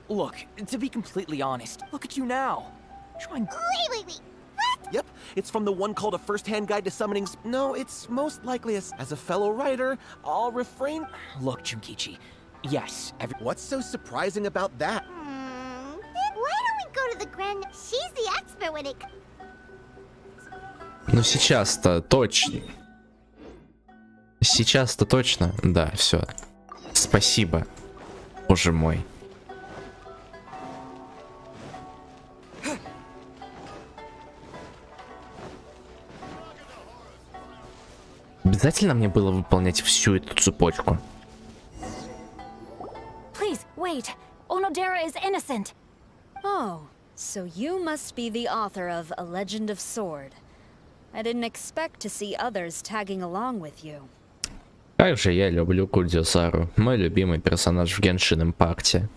Look, to be completely honest, look at you now. Trying... Wait. What? Yep, it's from the one called A First-Hand Guide to Summoning... No, it's most likely as a fellow writer, I'll refrain... Look, Junkichi, yes, What's so surprising about that? Why don't we go to the grand... She's the expert when it... Ну сейчас-то точно. Сейчас-то точно. Да, все. Спасибо. Боже мой. Обязательно мне было выполнять всю эту цепочку? Please, wait. Onodera is innocent. Oh, so you must be the author of A Legend of Sword. I didn't expect to see others tagging along with you. Как же я люблю Кудзюсару, мой любимый персонаж в Genshin Impact.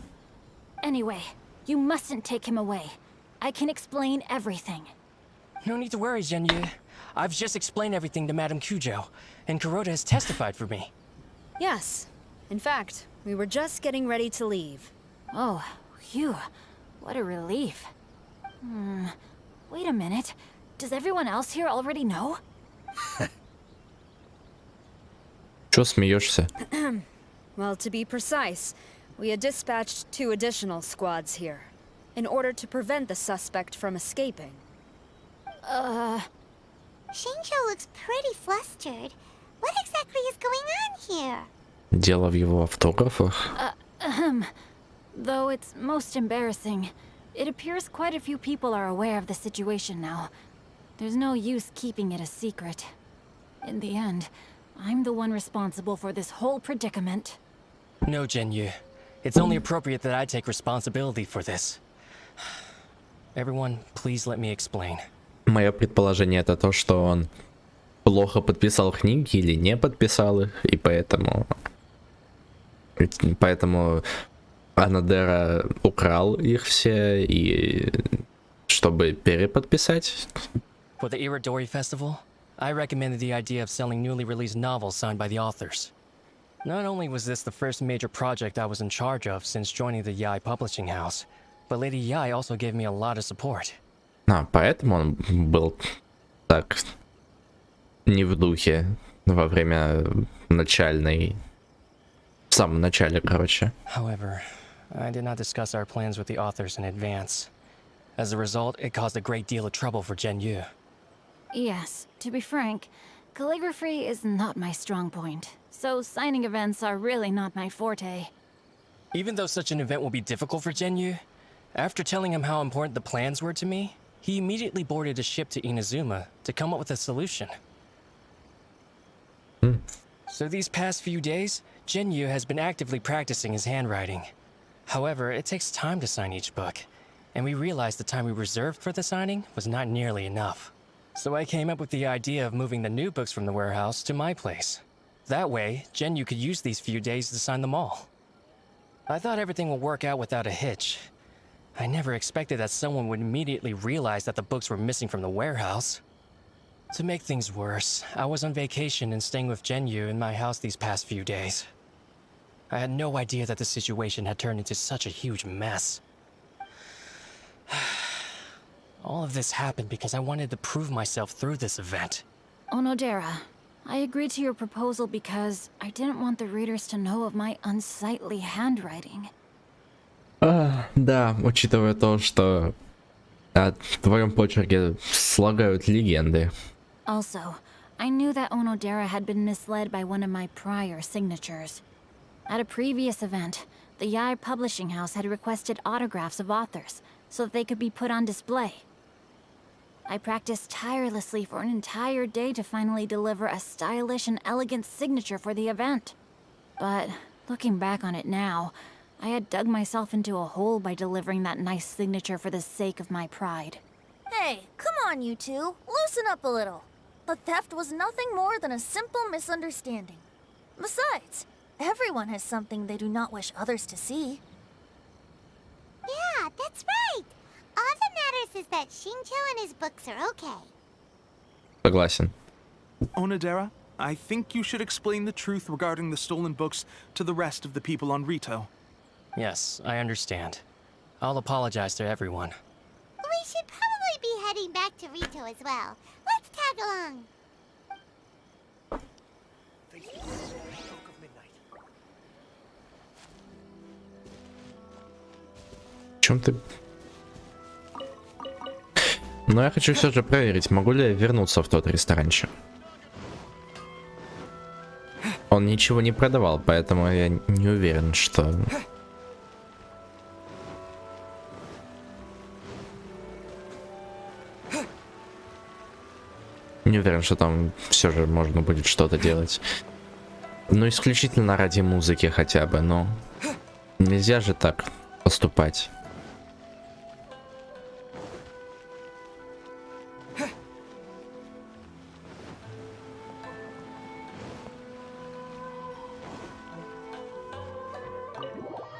Anyway, you mustn't take him away. I can explain everything. No need to worry, Genyu. I've just explained everything to Madame Kujo, and Kuroda has testified for me. Yes. In fact, we were just getting ready to leave. Oh, phew. What a relief. Wait a minute. Does everyone else here already know? Чё смеешься? Well, to be precise, we had dispatched 2 additional squads here, in order to prevent the suspect from escaping. Shinjo looks pretty flustered. What exactly is going on here? Дело в его автографах. Though it's most embarrassing, it appears quite a few people are aware of the situation now. There's no use keeping it a secret. In the end, I'm the one responsible for this whole predicament. No, Genyu. It's only appropriate that I take responsibility for this. Everyone, please let me explain. Мое предположение это то, что он плохо подписал книги или не подписал их, и поэтому Онодера украл их все, и чтобы переподписать. For the Iridori Festival, I recommended the idea of selling newly released novels signed by the authors. Not only was this the first major project I was in charge of since joining the Yae publishing house, but Lady Yae also gave me a lot of support. Поэтому он был так не в духе во время начальной... В самом начале, короче. However, I did not discuss our plans with the authors in advance. As a result, it caused a great deal of trouble for Genyu. Yes, to be frank, calligraphy is not my strong point, so signing events are really not my forte. Even though such an event will be difficult for Genyu, after telling him how important the plans were to me, he immediately boarded a ship to Inazuma to come up with a solution. So these past few days, Genyu has been actively practicing his handwriting. However, it takes time to sign each book, and we realized the time we reserved for the signing was not nearly enough. So I came up with the idea of moving the new books from the warehouse to my place. That way, Genyu could use these few days to sign them all. I thought everything would work out without a hitch. I never expected that someone would immediately realize that the books were missing from the warehouse. To make things worse, I was on vacation and staying with Genyu in my house these past few days. I had no idea that the situation had turned into such a huge mess. All of this happened because I wanted to prove myself through this event. Onodera, I agreed to your proposal because I didn't want the readers to know of my unsightly handwriting. Да, учитывая то, что о твоем почерке слагают легенды. Also, I knew that Onodera had been misled by one of my prior signatures. At a previous event, the Yae Publishing House had requested autographs of authors so that they could be put on display. I practiced tirelessly for an entire day to finally deliver a stylish and elegant signature for the event. But looking back on it now, I had dug myself into a hole by delivering that nice signature for the sake of my pride. Hey, come on, you two. Loosen up a little. The theft was nothing more than a simple misunderstanding. Besides, everyone has something they do not wish others to see. Yeah, that's right. All that matters is that Shincho and his books are okay. Согласен. Onodera, I think you should explain the truth regarding the stolen books to the rest of the people on Rito. Yes, I understand. I'll apologize to everyone. We should probably be heading back to Rito as well. Let's tag along. В чем ты? Но я хочу все же проверить, могу ли я вернуться в тот ресторанчик. Он ничего не продавал, поэтому я не уверен, что... Не уверен, что там все же можно будет что-то делать. Ну, исключительно ради музыки хотя бы, но... Нельзя же так поступать.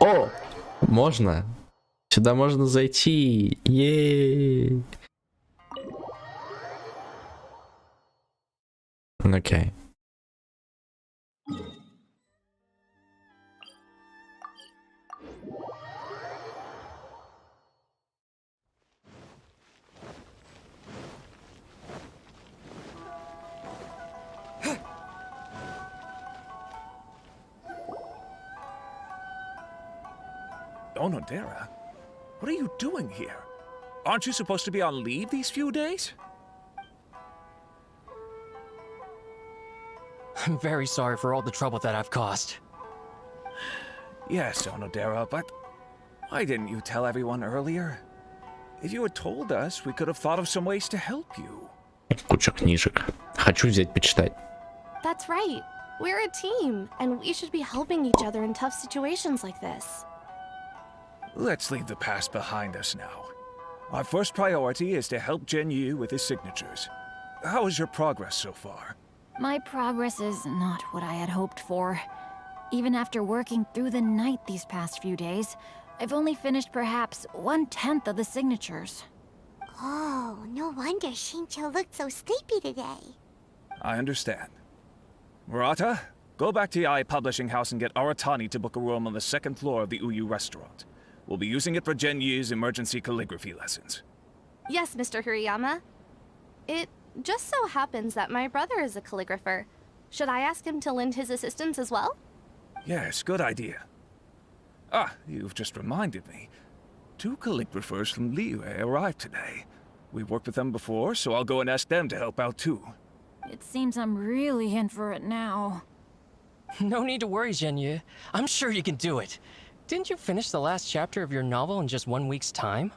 О! Можно? Сюда можно зайти. Е-е-е. Окей. Onodera, what are you doing here? Aren't you supposed to be on leave these few days? I'm very sorry for all the trouble that I've caused. Yes, Onodera, but why didn't you tell everyone earlier? If you had told us, we could have thought of some ways to help you. Куча книжек. Хочу взять почитать. That's right. We're a team, and we should be helping each other in tough situations like this. Let's leave the past behind us now. Our first priority is to help Genyu with his signatures. How is your progress so far? My progress is not what I had hoped for. Even after working through the night these past few days, I've only finished perhaps 1/10 of the signatures. Oh, no wonder Shincho looked so sleepy today. I understand. Murata, go back to Yae Publishing House and get Aratani to book a room on the second floor of the Uyu restaurant. We'll be using it for Genyu's emergency calligraphy lessons. Yes, Mr. Hirayama. It just so happens that my brother is a calligrapher. Should I ask him to lend his assistance as well? Yes, good idea. Ah, you've just reminded me. 2 calligraphers from Liyue arrived today. We've worked with them before, so I'll go and ask them to help out too. It seems I'm really in for it now. No need to worry, Genyu. I'm sure you can do it. Didn't you finish the last chapter of your novel in just 1 week's time?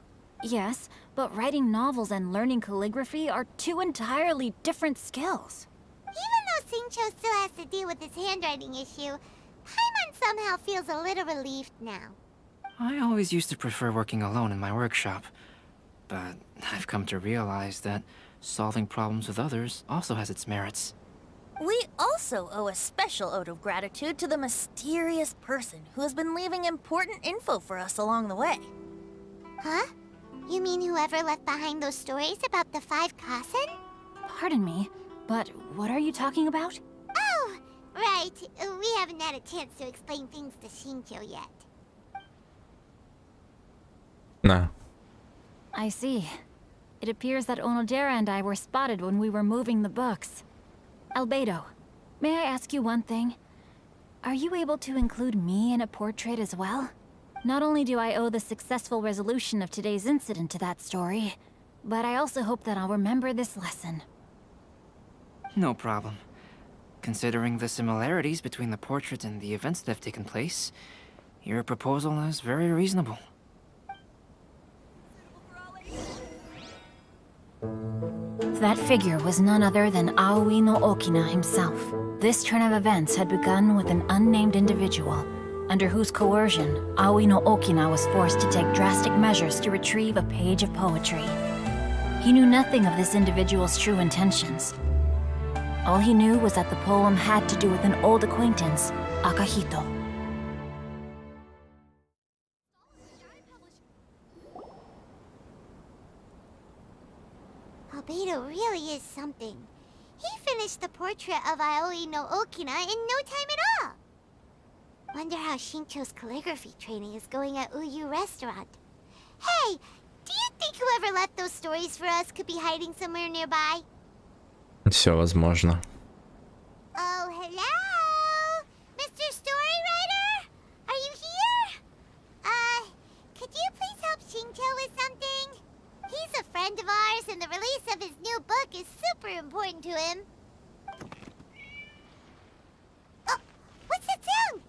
Yes, but writing novels and learning calligraphy are 2 entirely different skills. Even though Shincho still has to deal with his handwriting issue, Paimon somehow feels a little relieved now. I always used to prefer working alone in my workshop, but I've come to realize that solving problems with others also has its merits. We also owe a special ode of gratitude to the mysterious person who has been leaving important info for us along the way. Huh? You mean whoever left behind those stories about the 5 Kasen? Pardon me, but what are you talking about? Oh, right. We haven't had a chance to explain things to Shincho yet. No. I see. It appears that Onodera and I were spotted when we were moving the books. Albedo, may I ask you one thing? Are you able to include me in a portrait as well? Not only do I owe the successful resolution of today's incident to that story, but I also hope that I'll remember this lesson. No problem. Considering the similarities between the portrait and the events that have taken place, your proposal is very reasonable. That figure was none other than Aoi no Okina himself. This turn of events had begun with an unnamed individual, under whose coercion, Aoi no Okina was forced to take drastic measures to retrieve a page of poetry. He knew nothing of this individual's true intentions. All he knew was that the poem had to do with an old acquaintance, Akahito. Albedo really is something. He finished the portrait of Aoi no Okina in no time at all. Wonder how Shincho's calligraphy training is going at Uyu Restaurant. Hey, do you think whoever left those stories for us could be hiding somewhere nearby? Все возможно. Oh, hello? Mr. Storywriter? Are you here? Could you please help Shincho with something? He's a friend of ours, and the release of his new book is super important to him. Oh, what's that sound?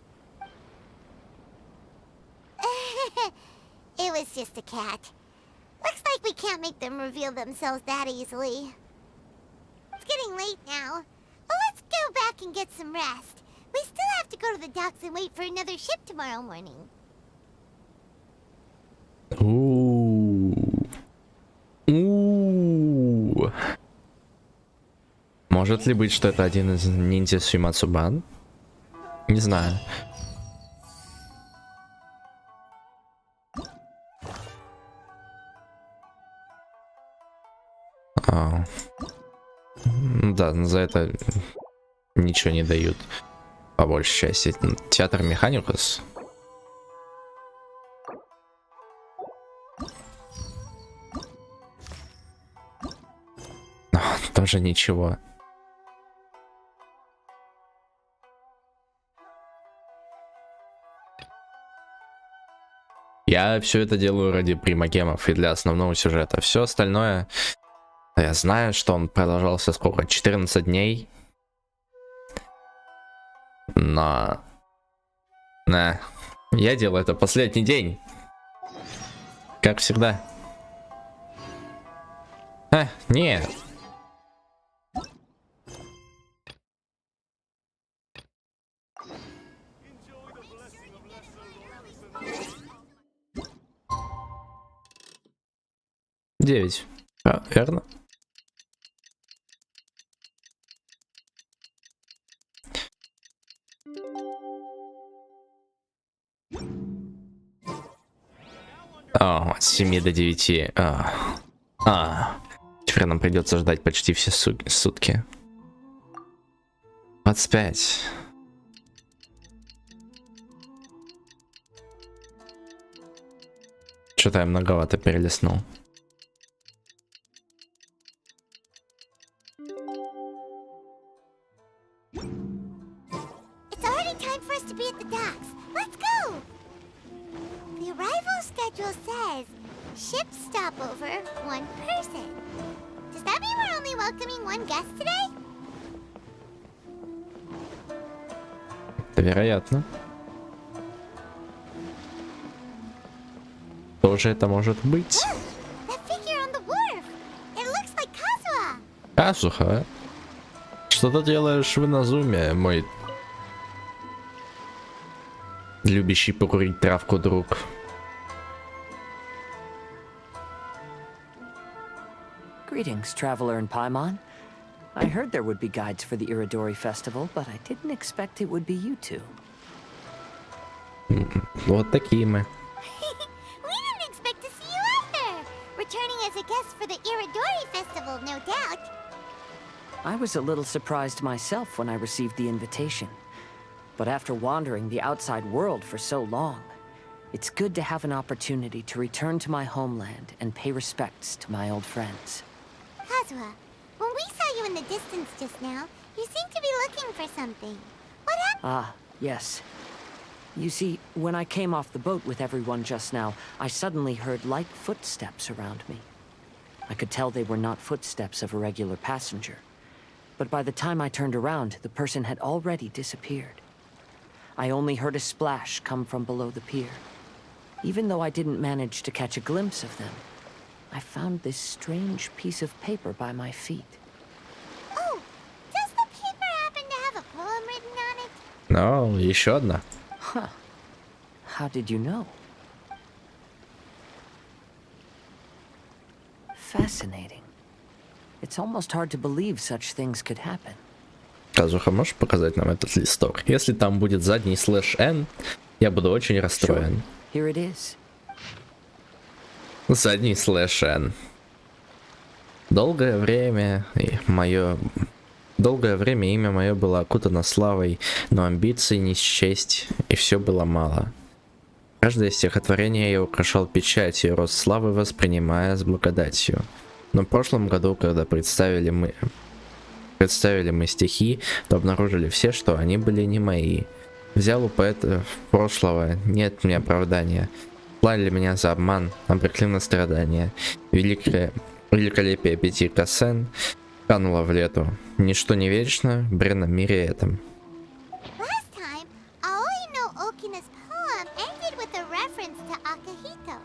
It was just a cat. Looks like we can't make them reveal themselves that easily. It's getting late now. Well, let's go back and get some rest. We still have to go to the docks and wait for another ship tomorrow morning. Может ли быть, что это один из ниндзя Сюмацубан? Не знаю. Да, за это ничего не дают, по большей части. Театр Механикус. Тоже ничего. Я все это делаю ради примагемов и для основного сюжета. Все остальное... Я знаю, что он продолжался сколько? 14 дней. Но... Я делаю это последний день. Как всегда. Нет. Девять. Верно? С 7 до 9. Теперь нам придется ждать почти все сутки. 25. Что-то я многовато перелистнул. It's already time for us to be at the docks. Let's go! The arrival schedule says ship stopover, 1 person. Does that mean we're only welcoming 1 guest today? Вероятно. Кто же это может быть? Казуха, что ты делаешь в Иназуме, мой любящий покурить травку друг? Greetings, traveler in Paimon. I heard there would be guides for the Iridori festival, but I didn't expect it would be you two. Вот такие мы. We didn't expect to see you either. Returning as a guest for the Iridori festival, no doubt. I was a little surprised myself when I received the invitation. But after wandering the outside world for so long, It's good to have an opportunity to return to my homeland and pay respects to my old friends. Kazuha, when we saw you in the distance just now, you seemed to be looking for something. What happened? Ah, yes. You see, when I came off the boat with everyone just now, I suddenly heard light footsteps around me. I could tell they were not footsteps of a regular passenger. But by the time I turned around, the person had already disappeared. I only heard a splash come from below the pier. Even though I didn't manage to catch a glimpse of them, I found this strange piece of paper by my feet. Oh, does the paper happen to have a poem written on it? Ну, еще одна. Huh. How did you know? Fascinating. It's almost hard to believe such things could happen. Казуха, можешь показать нам этот листок? Если там будет задний /N, я буду очень расстроен. Here it is. Задний /N. Долгое время имя мое было окутано славой, но амбиций не счесть, и все было мало. Каждое стихотворение я украшал печатью, рост славы воспринимая с благодатью. Но в прошлом году, когда представили мы стихи, то обнаружили все, что они были не мои. Взял у поэта прошлого, нет мне оправдания. Плали меня за обман, обрекли на страдания. Великолепие 5 косен кануло в лету. Ничто не вечно в бренном мире этом. Last time, Aoi no Okina's poem ended with a reference to Akihito.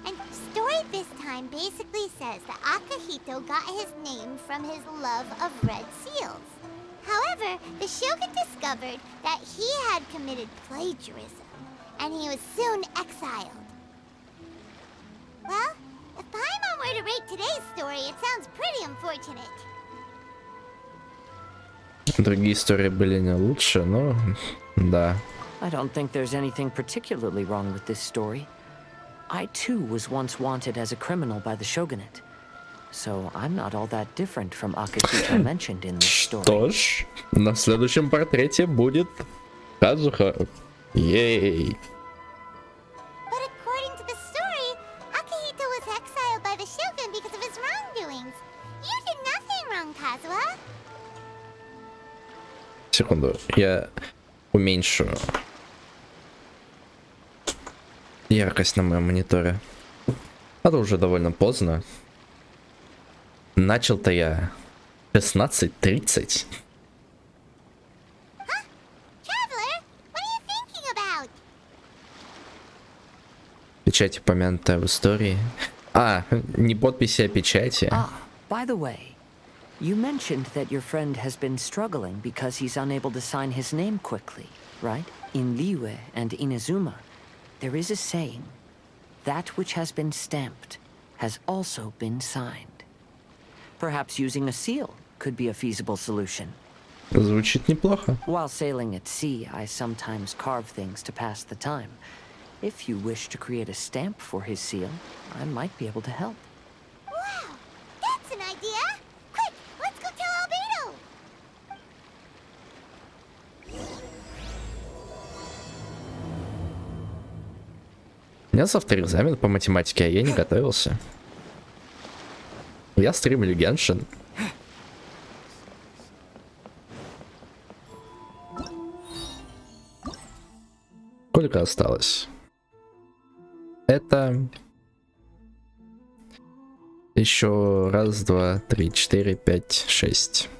And the story this time basically says that Akihito got his name from his love of red seals. However, the shogun discovered that he had committed plagiarism, and he was soon exiled. Well, if Paimon were to rate today's story, it sounds pretty unfortunate. Другие истории были не лучше, но да. I don't think there's anything particularly wrong with this story. I too was once wanted as a criminal by the shogunate. So I'm not all that different from Akihito mentioned in this story. Что ж, на следующем портрете будет Казуха. Ей. But according to the story, Akihito was exiled by the shogun because of his wrongdoings. You did nothing wrong, Kazuha. Секунду, я уменьшу яркость на моем мониторе. А то уже довольно поздно. Начал-то я 16:30. Печать упомянутая в истории. А, не подписи, а печати. By the way, you mentioned that your friend has been struggling because he's unable to sign his name quickly, right? In Liyue and Inazuma, there is a saying, that which has been stamped has also been signed. Perhaps using a seal could be a feasible solution. Звучит неплохо. While sailing at sea, I sometimes carve things to pass the time. If you wish to create a stamp for his seal, I might be able to help. Wow, that's an idea! Quick, let's go tell Albedo! У меня завтра экзамен по математике, а я не готовился. Я стримлю Genshin. Сколько осталось? Это еще раз, два, три, четыре, пять, шесть.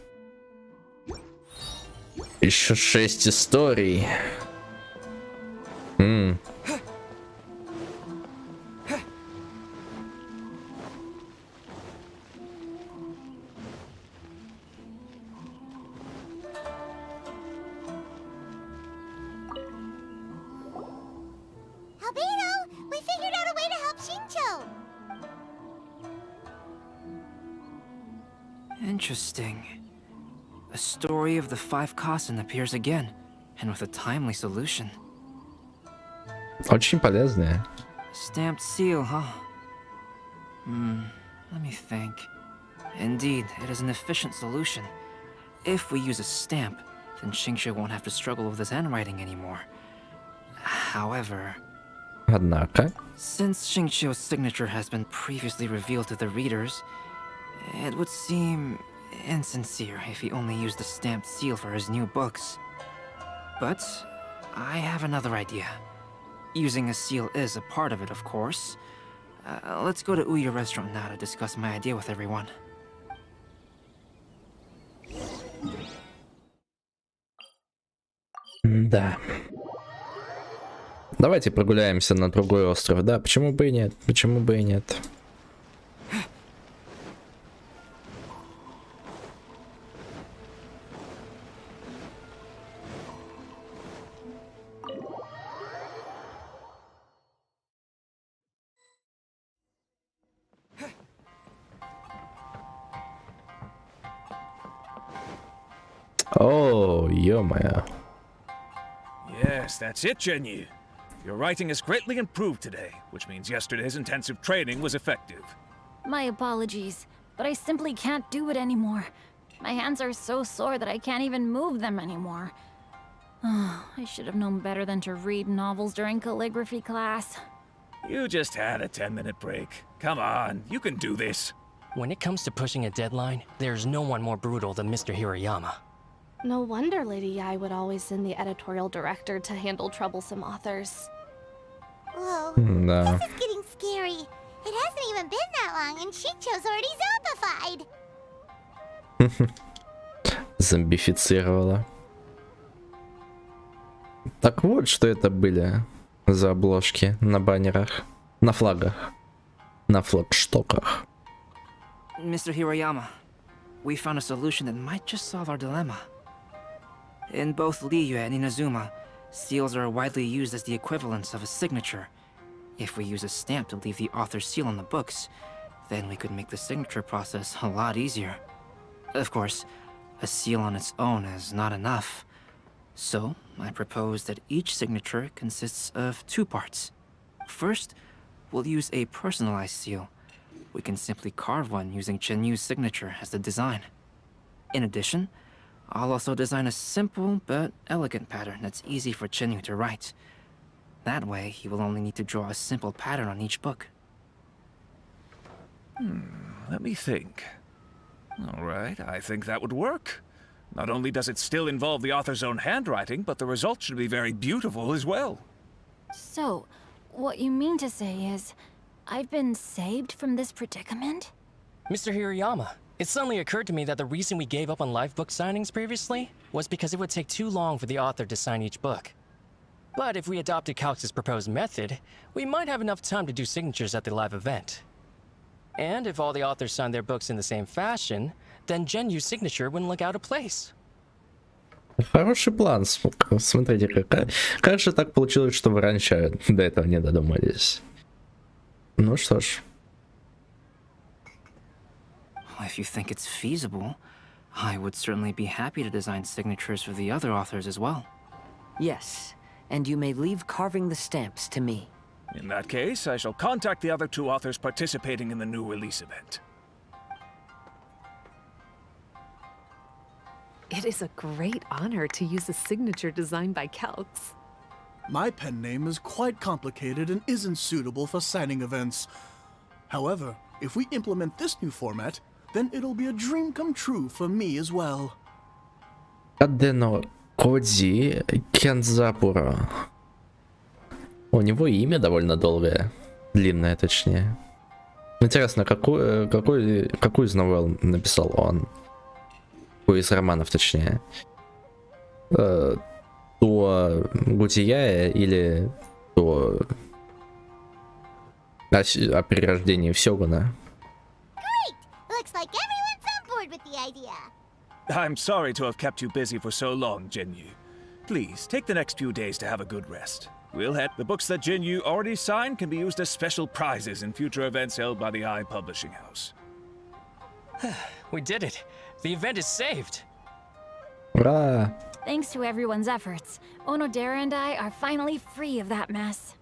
Еще 6 историй. Interesting. A story of the 5 Kasen appears again, and with a timely solution. Очень полезная. Stamped seal, huh? Let me think. Indeed, it is an efficient solution. If we use a stamp, then Xingxue won't have to struggle with his handwriting anymore. However... Однако. Since Xingqiu's signature has been previously revealed to the readers, it would seem insincere if he only used the stamped seal for his new books. But I have another idea. Using a seal is a part of it, of course. Let's go to Uyu restaurant now to discuss my idea with everyone. Да. Давайте прогуляемся на другой остров. Да, почему бы и нет? Почему бы и нет? О, ё-моё. Yes, that's it, Zhenyu. Your writing has greatly improved today, which means yesterday's intensive training was effective. My apologies, but I simply can't do it anymore. My hands are so sore that I can't even move them anymore. I should have known better than to read novels during calligraphy class. You just had a 10-minute break. Come on, you can do this. When it comes to pushing a deadline, there's no one more brutal than Mr. Hirayama. No wonder Lady Yai would always send the editorial director to handle troublesome authors. Whoa, Да. this is getting scary. It hasn't even been that long and Xingqiu's already zombified. Зомбифицировала. Так вот, что это были за обложки на баннерах, на флагах, на флагштоках. Mr. Hirayama, we found a solution that might just solve our dilemma. In both Liyue and Inazuma, seals are widely used as the equivalents of a signature. If we use a stamp to leave the author's seal on the books, then we could make the signature process a lot easier. Of course, a seal on its own is not enough. So, I propose that each signature consists of two parts. First, we'll use a personalized seal. We can simply carve one using Chenyu's signature as the design. In addition, I'll also design a simple but elegant pattern that's easy for Chenyu to write. That way, he will only need to draw a simple pattern on each book. Let me think. All right, I think that would work. Not only does it still involve the author's own handwriting, but the result should be very beautiful as well. So, what you mean to say is, I've been saved from this predicament? Mr. Hirayama, it suddenly occurred to me that the reason we gave up on live book signings previously was because it would take too long for the author to sign each book. But if we adopted Calx's proposed method, we might have enough time to do signatures at the live event. And if all the authors signed their books in the same fashion, then Genyu's signature wouldn't look out of place. Хороший план. Смотрите, как же так получилось, что вы раньше до этого не додумались? Ну что ж. If you think it's feasible, I would certainly be happy to design signatures for the other authors as well. Yes, and you may leave carving the stamps to me. In that case, I shall contact the other two authors participating in the new release event. It is a great honor to use a signature designed by Calx. My pen name is quite complicated and isn't suitable for signing events. However, if we implement this new format, then it'll be a dream come true for me as well. Адено Коди Кензапура. У него имя довольно долгое. Длинное, точнее. Интересно, какую из новелл написал он? Какой из романов, точнее? То Гутияя или то о перерождении Сёгуна? Looks like everyone's on board with the idea. I'm sorry to have kept you busy for so long, Jinyu. Please, take the next few days to have a good rest. We'll head. The books that Jinyu already signed can be used as special prizes in future events held by the Eye Publishing House. We did it. The event is saved. Ура! Thanks to everyone's efforts, Onodera and I are finally free of that mess.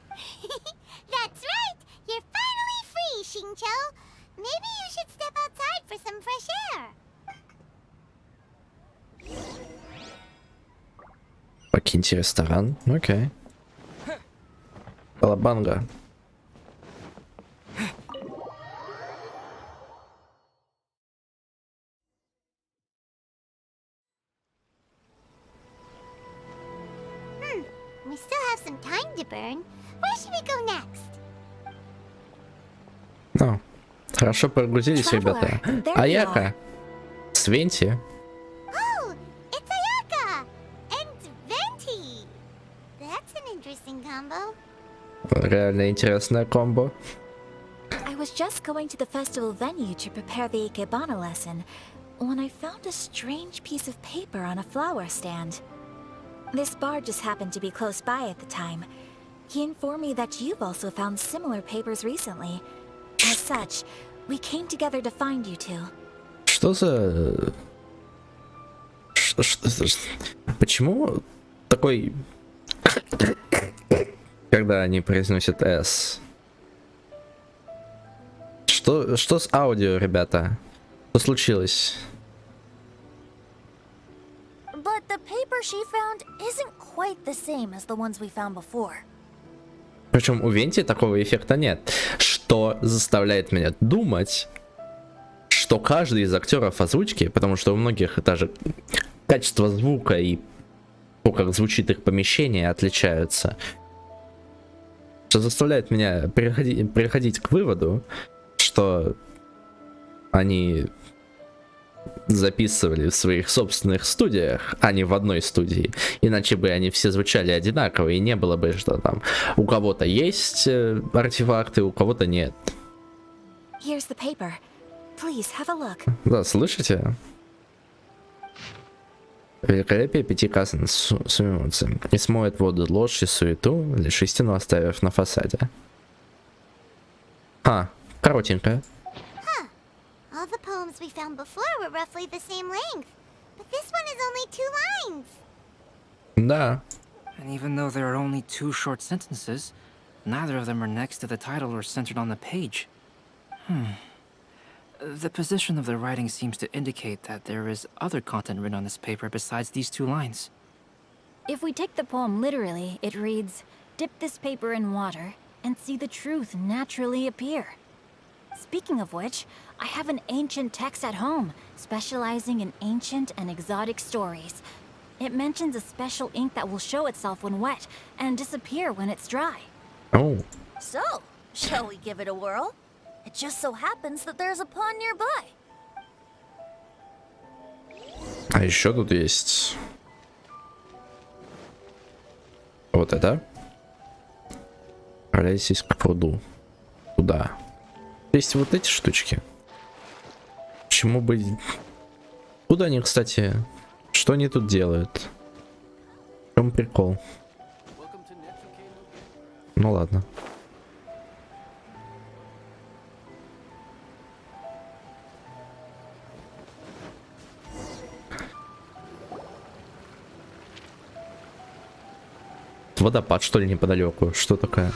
That's right! You're finally free, Xingqiu! Maybe you should step outside for some fresh air. Покиньте ресторан. Окей. Колобанга. We still have some time to burn. Where should we go next? Ну, хорошо прогрузились, ребята. Аяка. Свенти. Oh, it's Ayaka and Venti. That's an interesting combo. Реально интересная комбо. I was just going to the festival venue to prepare the Ikebana lesson when I found a strange piece of paper on a flower stand. This bard just happened to be close by at the time. He informed me that you've also found similar papers recently. As such, we came together to find you two. Что за... Почему такой... Когда они произносят S? Что с аудио, ребята? Что случилось? But the paper she found isn't quite the same as the ones we found before. Причем у Венти такого эффекта нет, что заставляет меня думать, что каждый из актеров озвучки, потому что у многих даже качество звука и то, как звучит их помещение, отличаются, что заставляет меня приходить к выводу, что они записывали в своих собственных студиях, а не в одной студии. Иначе бы они все звучали одинаково, и не было бы, что там у кого-то есть артефакты, у кого-то нет. Here's the paper. Please have a look. Да, слышите? Великолепие 5 касен суммируется и смоет воду, ложь и суету, лишь истину оставив на фасаде. Коротенькая. All the poems we found before were roughly the same length, but this one is only 2 lines. Да. And even though there are only 2 short sentences, neither of them are next to the title or centered on the page. The position of the writing seems to indicate that there is other content written on this paper besides these 2 lines. If we take the poem literally, it reads, "Dip this paper in water and see the truth naturally appear." Speaking of which, I have an ancient text at home, specializing in ancient and exotic stories. It mentions a special ink that will show itself when wet and disappear when it's dry. Oh. So, shall we give it a whirl? It just so happens that there's a pond nearby. А еще тут есть вот это. Отправляйтесь к пруду. Туда. Есть вот эти штучки. Почему бы... Куда они, кстати? Что они тут делают? В чем прикол? Ну ладно. Водопад, что ли, неподалеку? Что такое?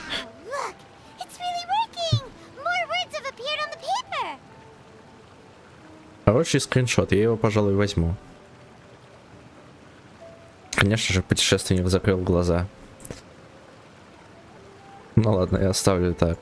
Хороший скриншот, я его, пожалуй, возьму. Конечно же, путешественник закрыл глаза. Ну ладно, я оставлю так.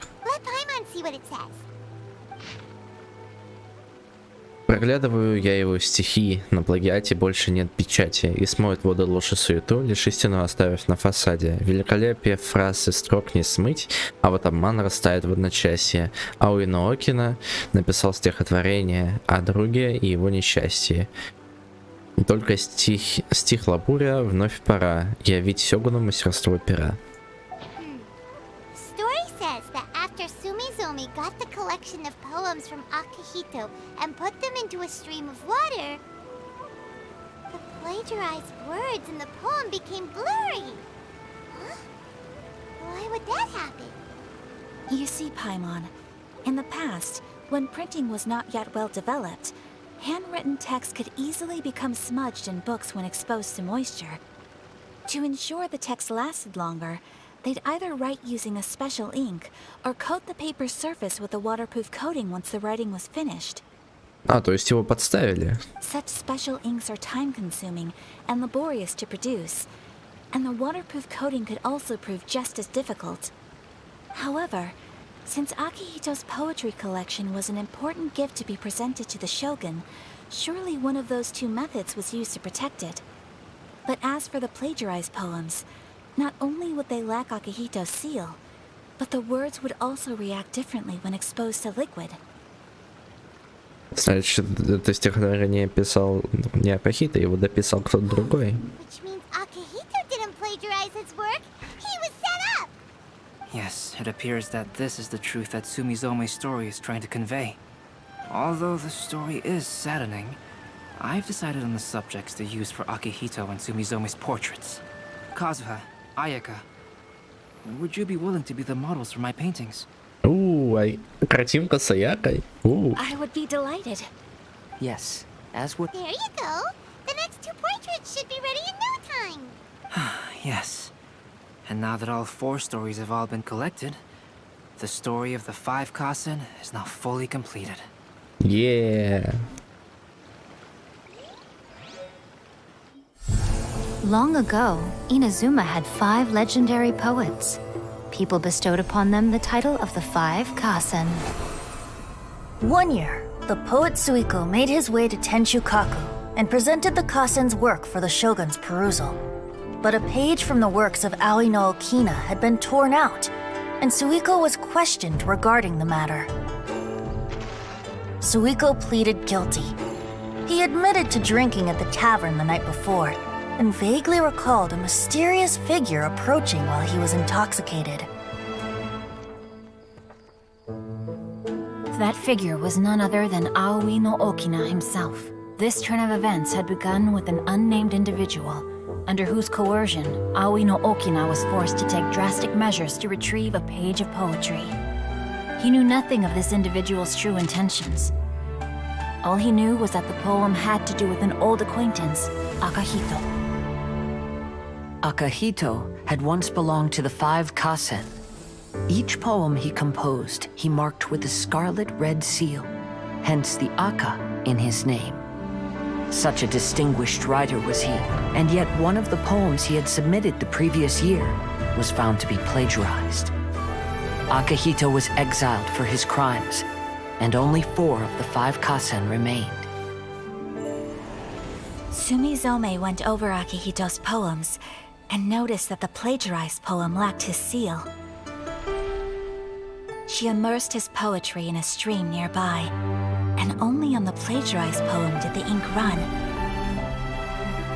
Проглядываю я его стихи, на плагиате больше нет печати, и смоет воду ложь и суету, лишь истину оставив на фасаде. Великолепие фраз и строк не смыть, а вот обман растает в одночасье. А у Иноокина написал стихотворение о друге и его несчастье. И только стихла буря, вновь пора явить Сёгуну мастерство пера. Sumizomi got the collection of poems from Akihito and put them into a stream of water. The plagiarized words in the poem became blurry. Huh? Why would that happen? You see, Paimon, in the past, when printing was not yet well developed, handwritten text could easily become smudged in books when exposed to moisture. To ensure the text lasted longer, they'd either write using a special ink or coat the paper's surface with a waterproof coating once the writing was finished. То есть его подставили. Such special inks are time-consuming and laborious to produce, and the waterproof coating could also prove just as difficult. However, since Akihito's poetry collection was an important gift to be presented to the Shogun, surely one of those two methods was used to protect it. But as for the plagiarized poems, not only would they lack Akihito's seal, but the words would also react differently when exposed to liquid. Значит, это стихотворение писал не Акихито, его дописал кто-то другой. Which means Akihito didn't plagiarize his work. He was set up. Yes, it appears that this is the truth that Sumizome's story is trying to convey. Although the story is saddening, I've decided on the subjects to use for Akihito and Sumizome's portraits. Kazuha, Ayaka, would you be willing to be the models for my paintings? Картинка с Аякой. I would be delighted. Yes, as would... There you go. The next two portraits should be ready in no time. Yes. And now that all 4 stories have all been collected, the story of the 5 Kasen is now fully completed. Yeah. Long ago, Inazuma had 5 legendary poets. People bestowed upon them the title of the 5 Kasen. One year, the poet Suiko made his way to Tenshukaku and presented the Kasen's work for the shogun's perusal. But a page from the works of Aoi no Okina had been torn out, and Suiko was questioned regarding the matter. Suiko pleaded guilty. He admitted to drinking at the tavern the night before, and vaguely recalled a mysterious figure approaching while he was intoxicated. That figure was none other than Aoi no Okina himself. This turn of events had begun with an unnamed individual, under whose coercion, Aoi no Okina was forced to take drastic measures to retrieve a page of poetry. He knew nothing of this individual's true intentions. All he knew was that the poem had to do with an old acquaintance, Akihito. Akihito had once belonged to the 5 Kasen. Each poem he composed, he marked with a scarlet red seal, hence the Aka in his name. Such a distinguished writer was he, and yet one of the poems he had submitted the previous year was found to be plagiarized. Akihito was exiled for his crimes, and only 4 of the 5 Kasen remained. Sumizome went over Akihito's poems and noticed that the plagiarized poem lacked his seal. She immersed his poetry in a stream nearby, and only on the plagiarized poem did the ink run.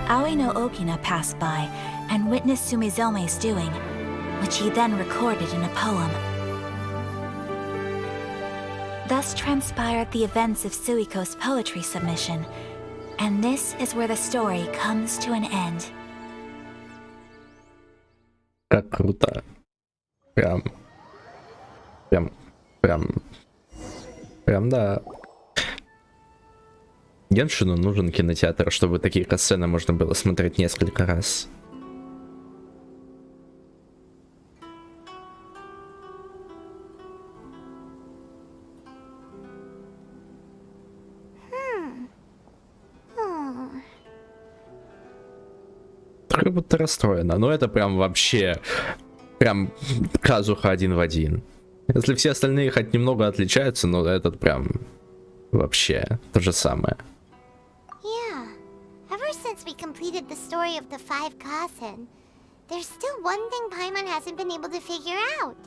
Aoi no Okina passed by and witnessed Sumizome's doing, which he then recorded in a poem. Thus transpired the events of Suiko's poetry submission, and this is where the story comes to an end. Как круто. Прям, да. Геншину нужен кинотеатр, чтобы такие катсцены можно было смотреть несколько раз. Как будто расстроена, но это прям вообще, прям Казуха один в один. Если все остальные хоть немного отличаются, но этот прям вообще то же самое. Yeah. Ever since we completed the story of the 5 Kasen, there's still one thing Paimon hasn't been able to figure out.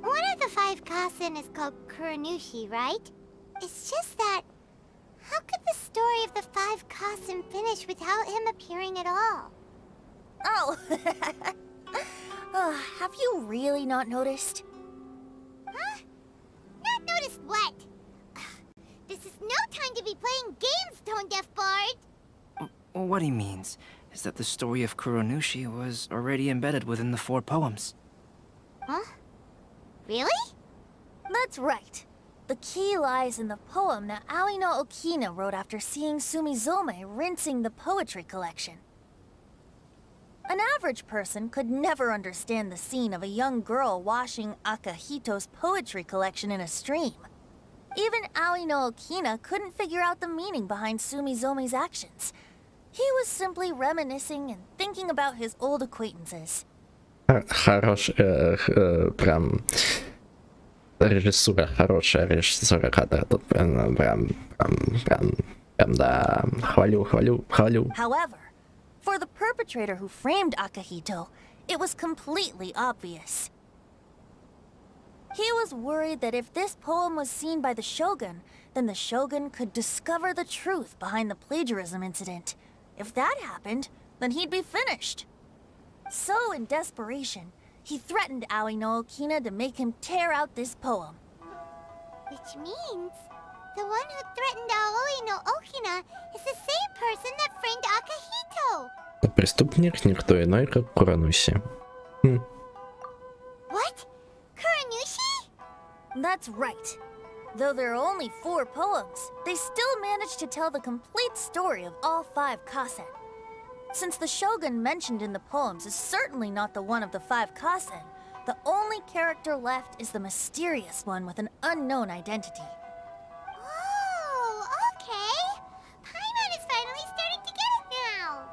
One of the 5 Kasen is called Kuranushi, right? It's just that, how could the story of the 5 Kasen finish without him appearing at all? Oh, have you really not noticed? Huh? Not noticed what? This is no time to be playing games, Tone Deaf Bard! What he means is that the story of Kuronushi was already embedded within the 4 poems. Huh? Really? That's right. The key lies in the poem that Aoi no Okina wrote after seeing Sumizome rinsing the poetry collection. An average person could never understand the scene of a young girl washing Akihito's poetry collection in a stream. Even Aoi no Okina couldn't figure out the meaning behind Sumizome's actions. He was simply reminiscing and thinking about his old acquaintances. Хорош, прям Режиссура, хорошая режиссура кадра. Тут прям, да, хвалю. However, for the perpetrator who framed Akihito, it was completely obvious. He was worried that if this poem was seen by the Shogun, then the Shogun could discover the truth behind the plagiarism incident. If that happened, then he'd be finished. So, in desperation, he threatened Aoi no Okina to make him tear out this poem. Which means the one who threatened Aoi no Okina is the same person that framed Akihito. Преступник никто иной, как Курануси. What? Kuranushi? That's right. Though there are only 4 poems, they still managed to tell the complete story of all 5 kasen. Since the Shogun mentioned in the poems is certainly not the one of the 5 kasen, the only character left is the mysterious one with an unknown identity. Oh, okay. Paimon is finally starting to get it now.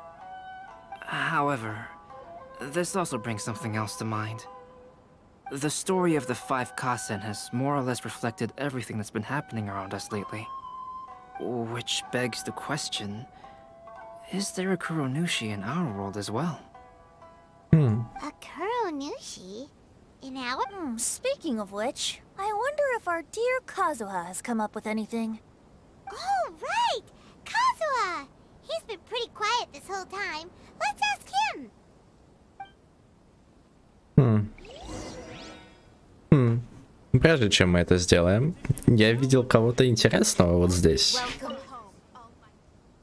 However, this also brings something else to mind. The story of the 5 kasen has more or less reflected everything that's been happening around us lately. Which begs the question, is there a Kuronushi in our world as well? A Kuronushi? In our... Speaking of which, I wonder if our dear Kazuha has come up with anything. Oh, right! Kazuha! He's been pretty quiet this whole time. Let's ask him. Прежде чем мы это сделаем, я видел кого-то интересного вот здесь.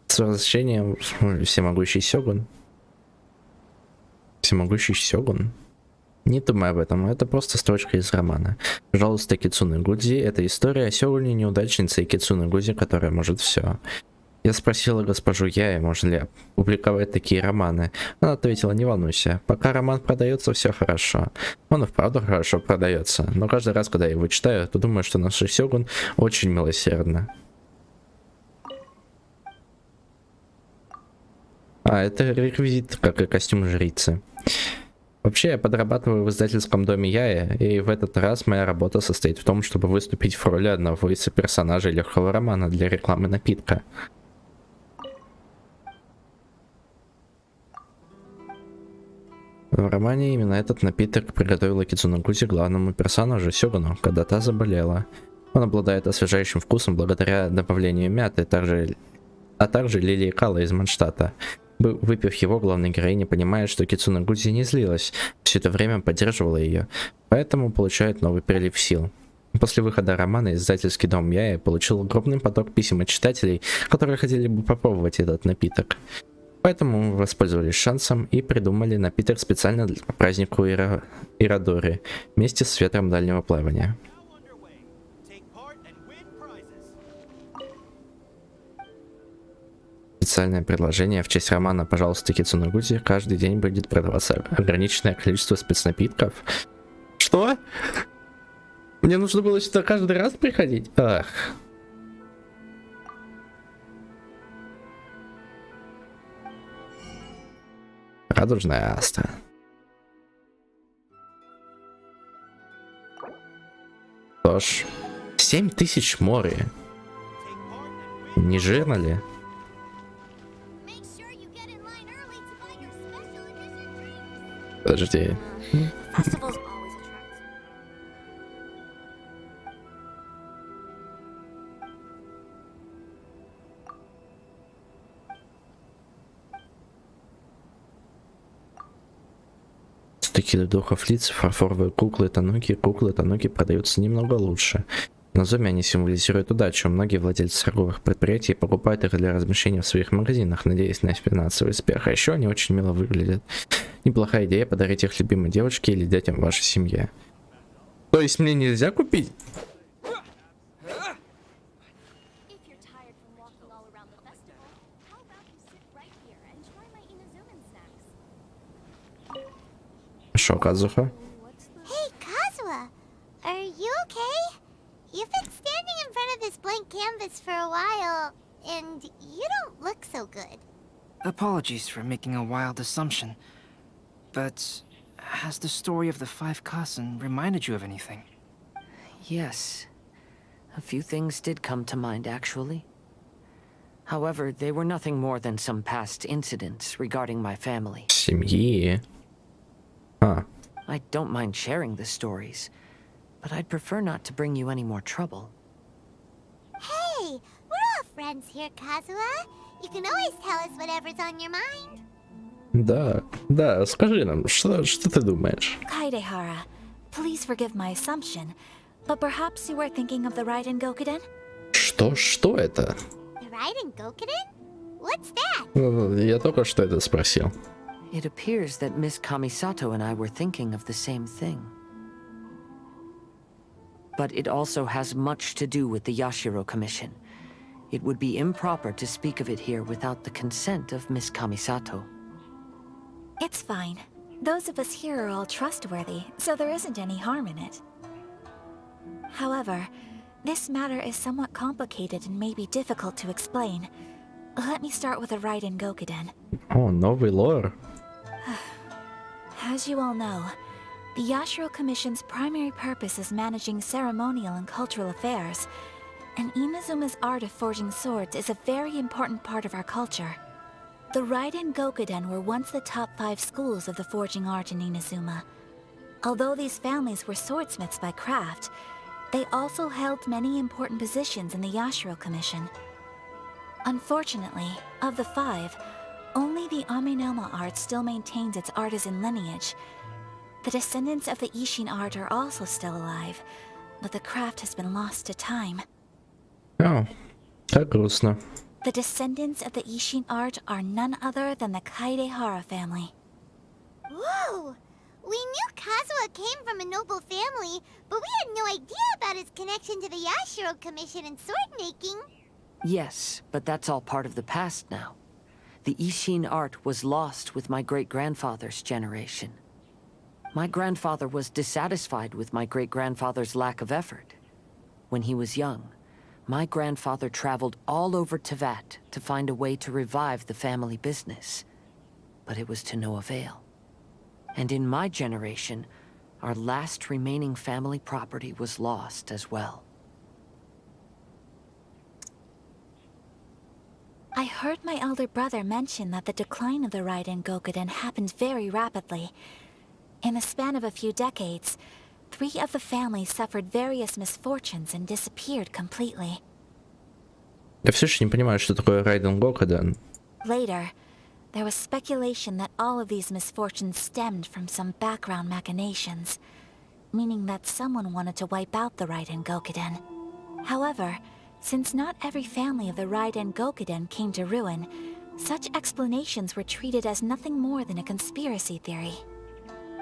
С возвращением всемогущий Сёгун. Всемогущий Сёгун? Не думай об этом, это просто строчка из романа. Пожалуйста, Кицуне Гудзи, это история о Сёгуне неудачнице и Кицуне Гудзи, которая может все. Я спросила госпожу Яи, можно ли публиковать такие романы. Она ответила, не волнуйся, пока роман продается, все хорошо. Он и вправду хорошо продается, но каждый раз, когда я его читаю, то думаю, что наш Сёгун очень милосердна. А, это реквизит, как и костюм жрицы. Вообще, я подрабатываю в издательском доме Яи, и в этот раз моя работа состоит в том, чтобы выступить в роли одного из персонажей легкого романа для рекламы напитка. В романе именно этот напиток приготовила Кицуне Гудзи главному персонажу Сёгуну, когда та заболела. Он обладает освежающим вкусом благодаря добавлению мяты, а также лилии кала из Манштата. Выпив его, главная героиня понимает, что Кицуне Гудзи не злилась, все это время поддерживала ее, поэтому получает новый прилив сил. После выхода романа издательский дом Яи получил огромный поток писем от читателей, которые хотели бы попробовать этот напиток. Поэтому мы воспользовались шансом и придумали напиток специально для празднику Ирадори вместе с ветром дальнего плавания. Специальное предложение в честь романа «Пожалуйста, Кицуне Гудзи» каждый день будет продаваться ограниченное количество спецнапитков. Что? Мне нужно было сюда каждый раз приходить? Ах. Радужная астра. Что ж, 7000 мори. Не жирно ли? Подожди. Такие духов лиц, фарфоровые куклы тануки продаются немного лучше. На зуме они символизируют удачу. Многие владельцы торговых предприятий покупают их для размещения в своих магазинах, надеясь на финансовый успех. А еще они очень мило выглядят. Неплохая идея подарить их любимой девушке или детям в вашей семье. То есть мне нельзя купить? Шо, Казуха? Hey, Kazuha! Are you okay? You've been standing in front of this blank canvas for a while, and you don't look so good. Apologies for making a wild assumption, but has the story of the 5 kasen reminded you of anything? Yes. A few things did come to mind, actually. However, they were nothing more than some past incidents regarding my family. Семьи. А. I don't mind sharing the stories, but I'd prefer not to bring you any more trouble. Hey, we're all friends here, Kazuha. You can always tell us whatever's on your mind. Да, скажи нам, что ты думаешь? Kaidehara, please forgive my assumption, but perhaps you were thinking of the Raiden Gokuden? Что это? The Raiden Gokuden? What's that? Я только что это спросил. It appears that Miss Kamisato and I were thinking of the same thing. But it also has much to do with the Yashiro Commission. It would be improper to speak of it here without the consent of Miss Kamisato. It's fine. Those of us here are all trustworthy, so there isn't any harm in it. However, this matter is somewhat complicated and may be difficult to explain. Let me start with the Raiden Gokuden. О, новый лор. As you all know, the Yashiro Commission's primary purpose is managing ceremonial and cultural affairs, and Inazuma's art of forging swords is a very important part of our culture. The Raiden Gokuden were once the top 5 schools of the forging art in Inazuma. Although these families were swordsmiths by craft, they also held many important positions in the Yashiro Commission. Unfortunately, of the 5, only the Aminoma art still maintains its artisan lineage. The descendants of the Ishin art are also still alive, but the craft has been lost to time. О, так грустно. The descendants of the Ishin art are none other than the Kaidehara family. Whoa! We knew Kazuha came from a noble family, but we had no idea about his connection to the Yashiro Commission and sword making. Yes, but that's all part of the past now. The Ishin art was lost with my great-grandfather's generation. My grandfather was dissatisfied with my great-grandfather's lack of effort. When he was young, my grandfather traveled all over Teyvat to find a way to revive the family business. But it was to no avail. And in my generation, our last remaining family property was lost as well. I heard my elder brother mention that the decline of the Raiden Gokuden happened very rapidly. In the span of a few decades, 3 of the families suffered various misfortunes and disappeared completely. Я все еще не понимаю, что такое Raiden Gokuden. Later, there was speculation that all of these misfortunes stemmed from some background machinations, meaning that someone wanted to wipe out the Raiden Gokuden. However, since not every family of the Raiden Gokuden came to ruin, such explanations were treated as nothing more than a conspiracy theory.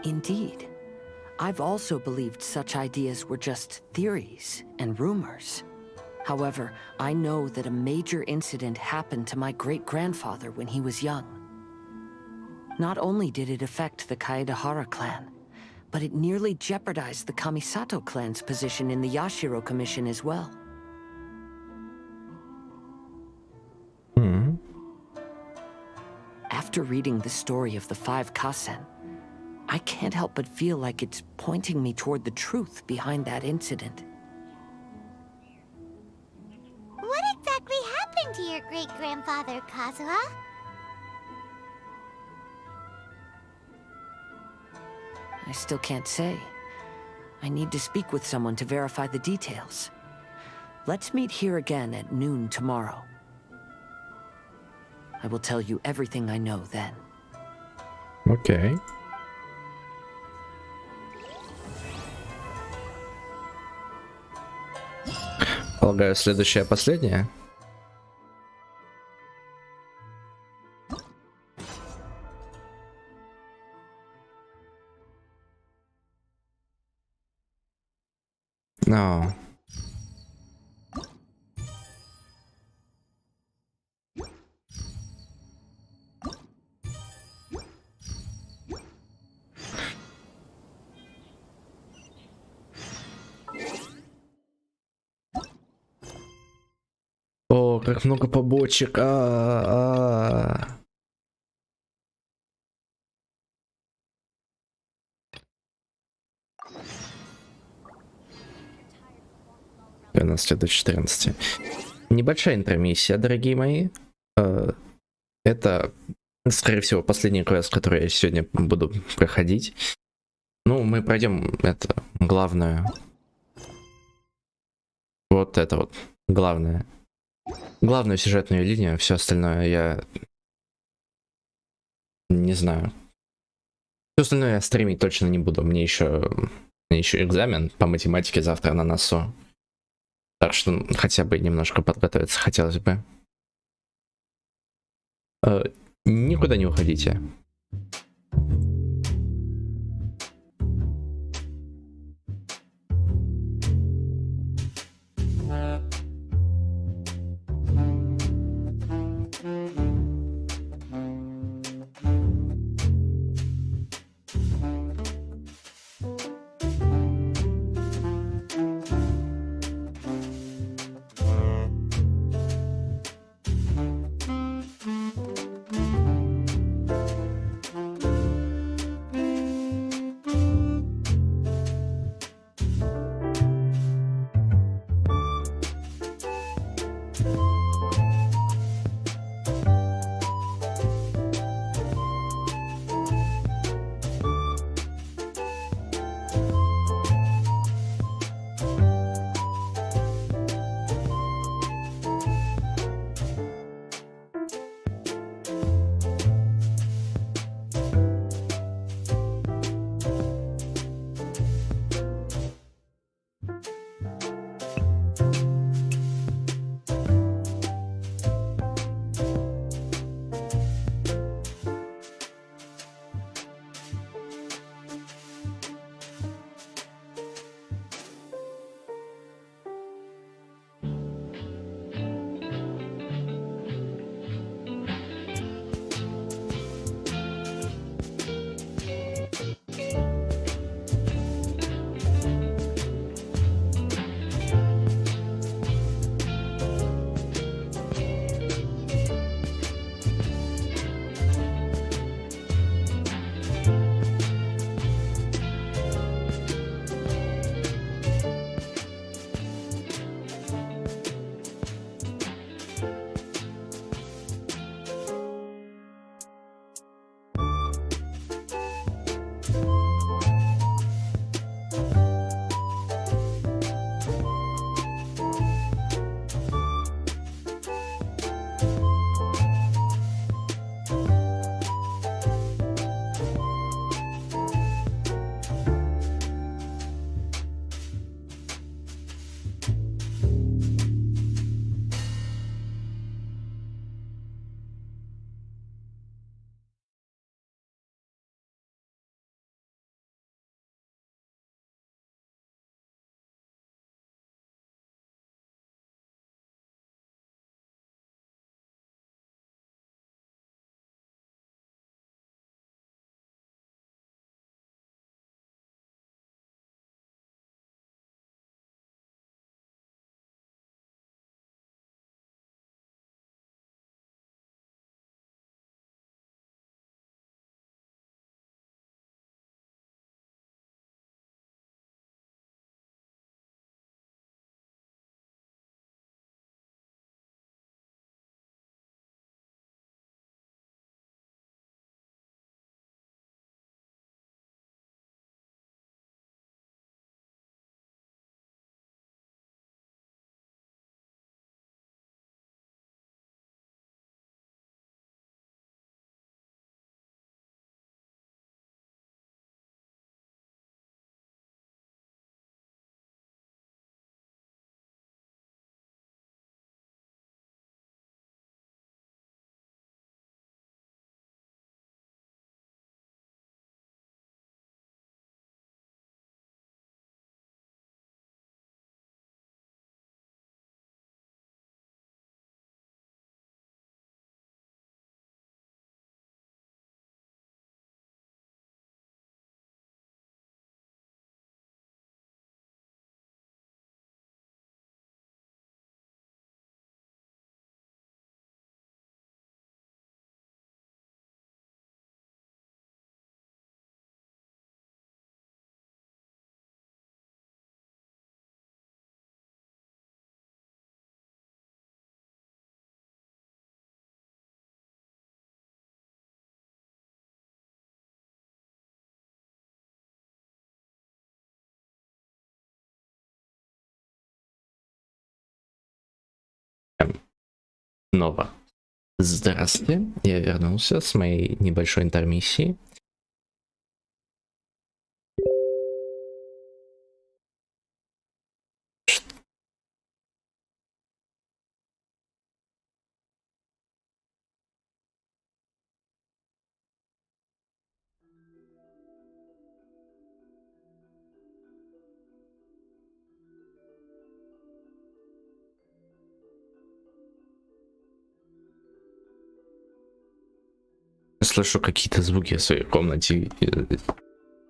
Indeed. I've also believed such ideas were just theories and rumors. However, I know that a major incident happened to my great-grandfather when he was young. Not only did it affect the Kaedehara clan, but it nearly jeopardized the Kamisato clan's position in the Yashiro Commission as well. After reading the story of the 5 Kasen, I can't help but feel like it's pointing me toward the truth behind that incident. What exactly happened to your great-grandfather, Kazuha? I still can't say. I need to speak with someone to verify the details. Let's meet here again at noon tomorrow. I will tell you everything I know then. Окей. Полагаю, следующая последняя. No. О, как много побочек. 12 до 14. Небольшая интермиссия, дорогие мои. Это, скорее всего, последний квест, который я сегодня буду проходить. Ну, мы пройдем это главное. Вот это вот главное. Главную сюжетную линию, все остальное я не знаю. Все остальное я стримить точно не буду. Мне еще экзамен по математике завтра на носу. Так что хотя бы немножко подготовиться хотелось бы. Никуда не уходите. снова. Здравствуйте, я вернулся с моей небольшой интермиссии. Слышу какие-то звуки в своей комнате.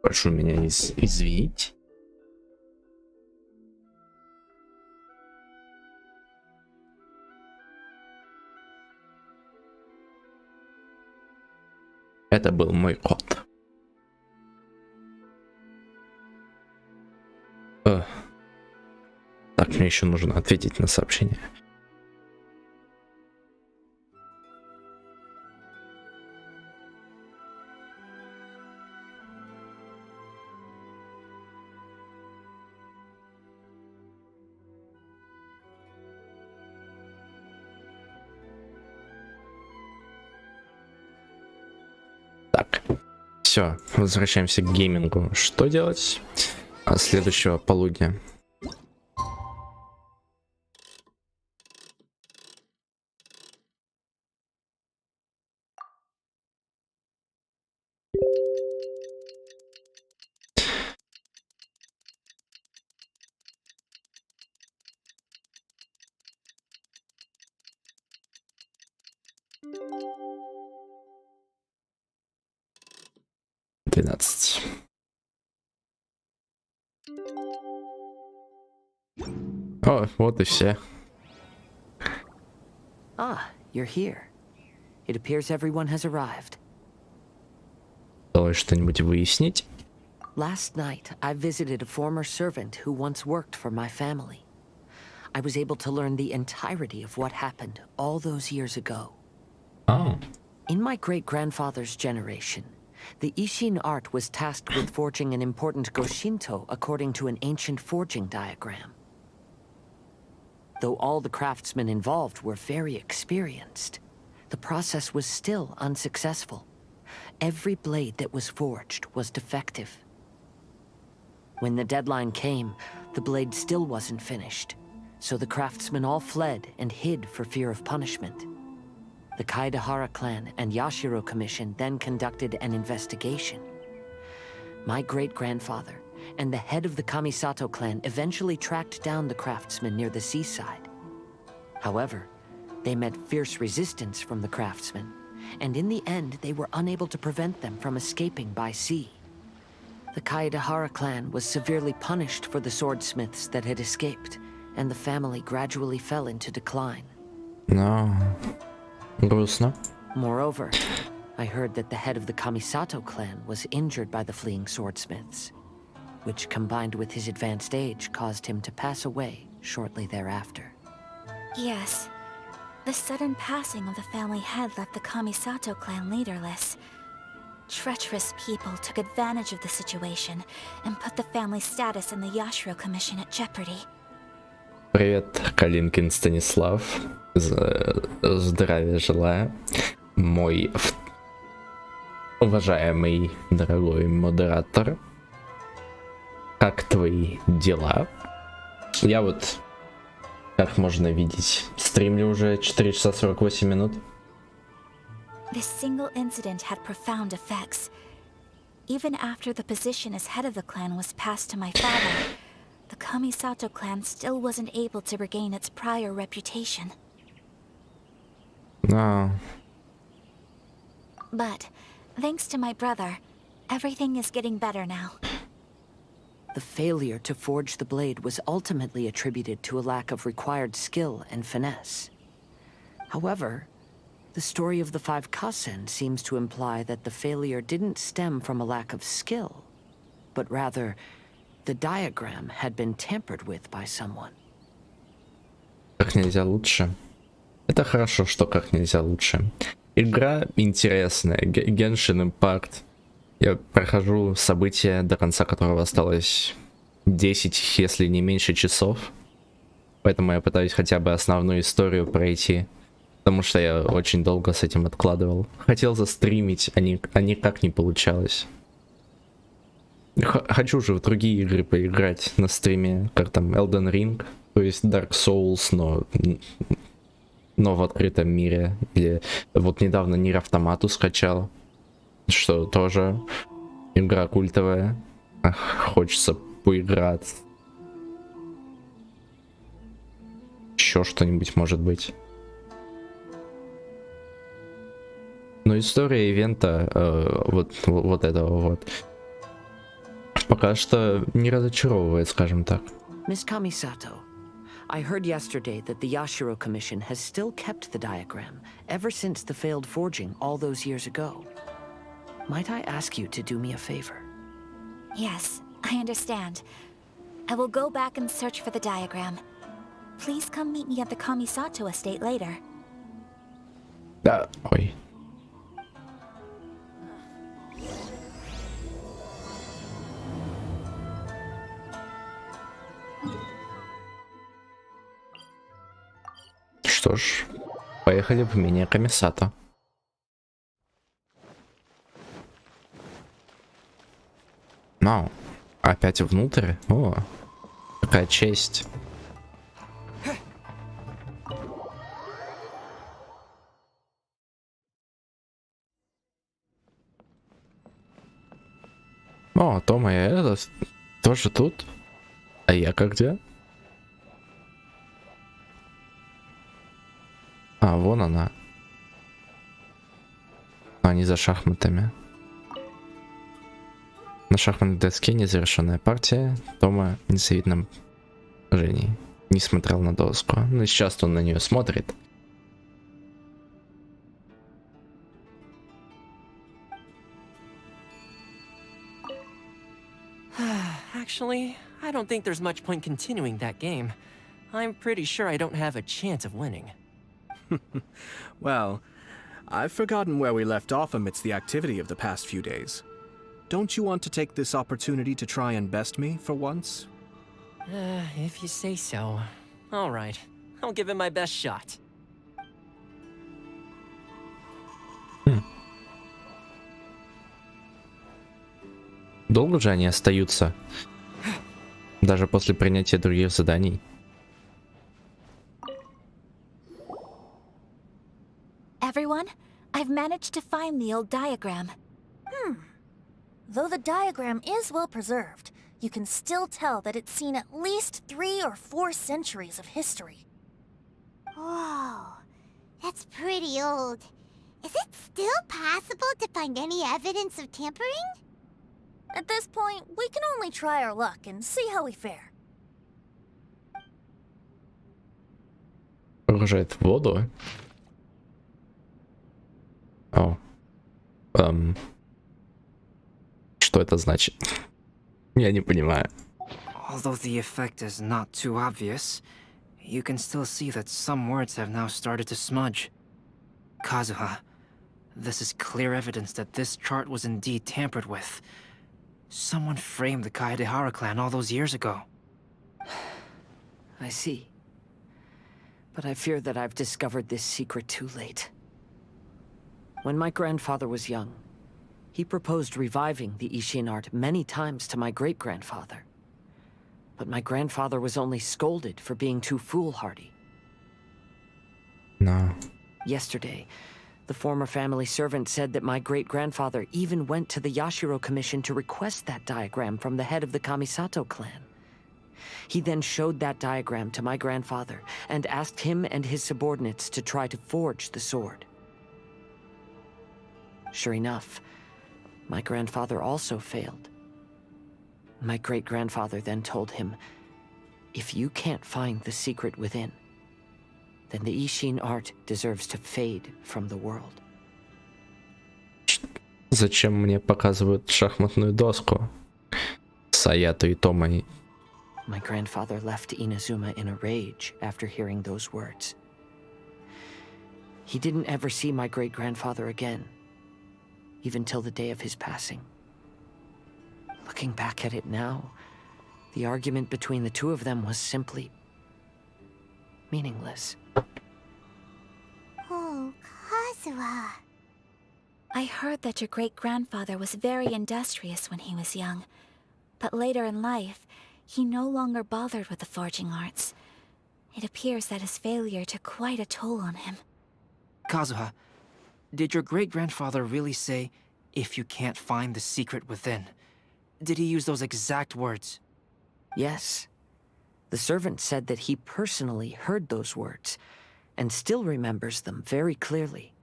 Прошу меня извинить. Это был мой кот. Так, мне еще нужно ответить на сообщение. Так, все, возвращаемся к геймингу. Что делать следующего полудня? О, вот и все. Ah, you're here. It appears everyone has arrived. Удалось что-нибудь выяснить? Last night, I visited a former servant who once worked for my family. I was able to learn the entirety of what happened all those years ago. Oh. In my great-grandfather's generation, the Ishin art was tasked with forging an important Goshinto according to an ancient forging diagram. Though all the craftsmen involved were very experienced, the process was still unsuccessful. Every blade that was forged was defective. When the deadline came, the blade still wasn't finished, so the craftsmen all fled and hid for fear of punishment. The Kaidahara clan and Yashiro Commission then conducted an investigation. My great-grandfather and the head of the Kamisato clan eventually tracked down the craftsmen near the seaside. However, they met fierce resistance from the craftsmen, and in the end they were unable to prevent them from escaping by sea. The Kaidahara clan was severely punished for the swordsmiths that had escaped, and the family gradually fell into decline. No. Грустно. Moreover, I heard that the head of the Kamisato clan was injured by the fleeing swordsmiths, which combined with his advanced age caused him to pass away shortly thereafter. Yes. The sudden passing of the family head left the Kamisato clan leaderless. Treacherous people took advantage of the situation and put the family's status in the Yashiro Commission at jeopardy. Привет, Калинкин Станислав. Здравия желаю. Мой уважаемый, дорогой модератор. Как твои дела? Я вот, как можно видеть, стримлю уже 4 часа 48 минут. This single incident had profound effects. Even after the position as head of the clan was passed to my father, the Kamisato clan still wasn't able to regain its prior reputation. No. But, thanks to my brother, everything is getting better now. The failure to forge the blade was ultimately attributed to a lack of required skill and finesse. However, the story of the 5 Kasen seems to imply that the failure didn't stem from a lack of skill, but rather, the diagram had been tampered with by someone. Как нельзя лучше. Это хорошо, что как нельзя лучше. Игра интересная. Genshin Impact. Я прохожу событие, до конца которого осталось 10, если не меньше часов. Поэтому я пытаюсь хотя бы основную историю пройти. Потому что я очень долго с этим откладывал. Хотел застримить, а никак не получалось. Хочу же в другие игры поиграть на стриме, как там Elden Ring, то есть Dark Souls, но в открытом мире. Или вот недавно Нир Автомату скачал, что тоже игра культовая. Хочется поиграть. Еще что-нибудь может быть. Но история ивента вот этого вот пока что не разочаровывает, скажем так. Miss Kamisato, I heard yesterday that the Yashiro Commission has still kept the diagram ever since the failed forging all those years ago. Might I ask you to do me a favor? Yes, I understand. I will go back and search for the diagram. Please come meet me at the Kamisato estate later. Да, ой. Что ж, поехали в имение Камисато. Ну, опять внутрь? О, какая честь. О, Тома, я это тоже тут? А я как где? А, вон она. Они за шахматами. На шахматной доске незавершенная партия. Тома в незавидном положении. Не смотрел на доску. Но сейчас он на нее смотрит. Actually, I don't think there's much point continuing that game. I'm pretty sure I don't have a chance of winning. Well, I've forgotten where we left off amidst the activity of the past few days. Don't you want to take this opportunity to try and best me for once? If you say so. All right, I'll give it my best shot. Долго же они остаются? Даже после принятия других заданий. Everyone, I've managed to find the old diagram. Though the diagram is well preserved, you can still tell that it's seen at least 3 or 4 centuries of history. Whoa, that's pretty old. Is it still possible to find any evidence of tampering? At this point, we can only try our luck and see how we fare. Погружает в воду. О. Что это значит? Я не понимаю. Although the effect is not too obvious, you can still see that some words have now started to smudge. Kazuha, this is clear evidence that this chart was indeed tampered with. Someone framed the Kaedehara clan all those years ago. I see. But I fear that I've discovered this secret too late. When my grandfather was young, he proposed reviving the Ishin art many times to my great-grandfather. But my grandfather was only scolded for being too foolhardy. No. Yesterday, the former family servant said that my great-grandfather even went to the Yashiro Commission to request that diagram from the head of the Kamisato clan. He then showed that diagram to my grandfather and asked him and his subordinates to try to forge the sword. Sure enough, my grandfather also failed. My great-grandfather then told him, if you can't find the secret within, then the Ishin art deserves to fade from the world. Зачем мне показывают шахматную доску? Саято и Томой. My grandfather left Inazuma in a rage after hearing those words. He didn't ever see my great-grandfather again, even till the day of his passing. Looking back at it now, the argument between the two of them was simply meaningless. Oh, Kazuha. I heard that your great-grandfather was very industrious when he was young. But later in life, he no longer bothered with the forging arts. It appears that his failure took quite a toll on him. Kazuha, did your great-grandfather really say, "If you can't find the secret within"? Did he use those exact words? Yes. The servant said that he personally heard those words, and still remembers them very clearly.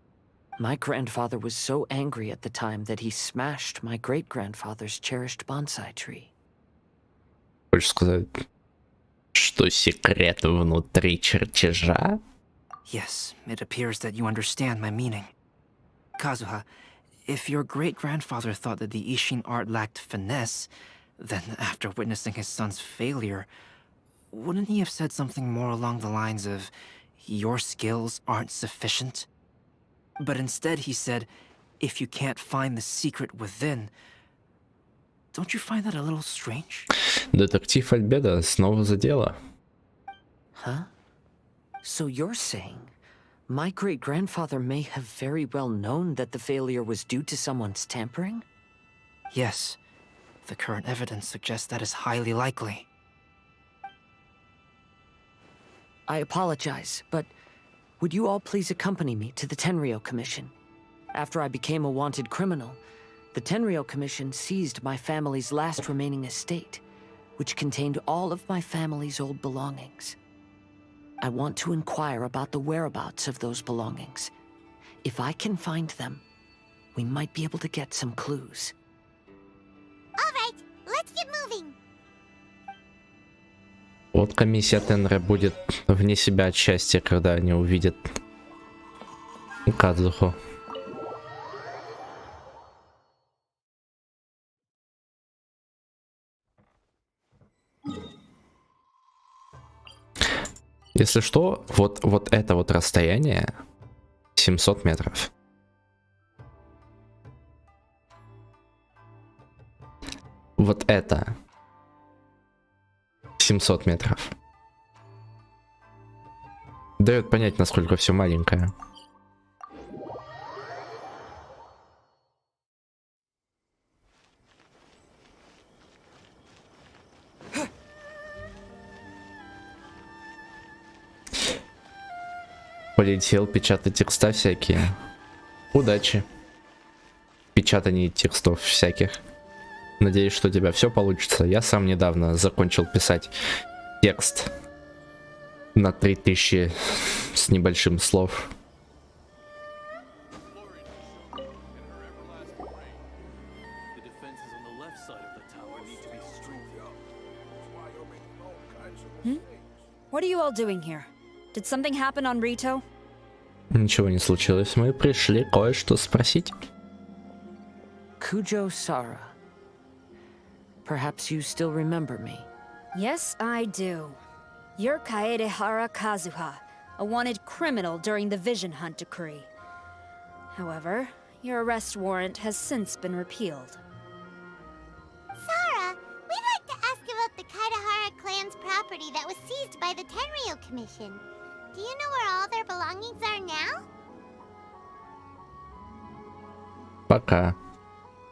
My grandfather was so angry at the time that he smashed my great-grandfather's cherished bonsai tree. Хочешь сказать, что секрет внутри чертежа? Yes, it appears that you understand my meaning. Kazuha, if your great-grandfather thought that the Ishin art lacked finesse, then after witnessing his son's failure, wouldn't he have said something more along the lines of, "Your skills aren't sufficient"? But instead he said, "If you can't find the secret within." Don't you find that a little strange? Детектив Альбедо снова за дело. Huh? So you're saying my great-grandfather may have very well known that the failure was due to someone's tampering? Yes. The current evidence suggests that is highly likely. I apologize, but would you all please accompany me to the Tenryou Commission? After I became a wanted criminal, the Tenryou Commission seized my family's last remaining estate, which contained all of my family's old belongings. I want to inquire about the whereabouts of those belongings. If I can find them, we might be able to get some clues. All right, let's get moving. Вот комиссия Тенре будет вне себя от счастья, когда они увидят Кадзуху. Если что, вот это вот расстояние 700 метров. Вот это 700 метров. Дает понять, насколько все маленькое. Полетел печатать текста всякие. Удачи. Печатание текстов всяких. Надеюсь, что у тебя все получится. Я сам недавно закончил писать текст на 3000 с небольшим слов. What are you all doing here? Did something happen on Rito? Ничего не случилось. Мы пришли кое-что спросить. Kujo Sara. Perhaps you still remember me. Yes, I do. You're Kaedehara Kazuha, a wanted criminal during the Vision Hunt decree. However, your arrest warrant has since been repealed. Sara, we'd like to ask about the Kaedehara clan's property that was seized by the Tenryou Commission. Do you know where all their belongings are now? Пока.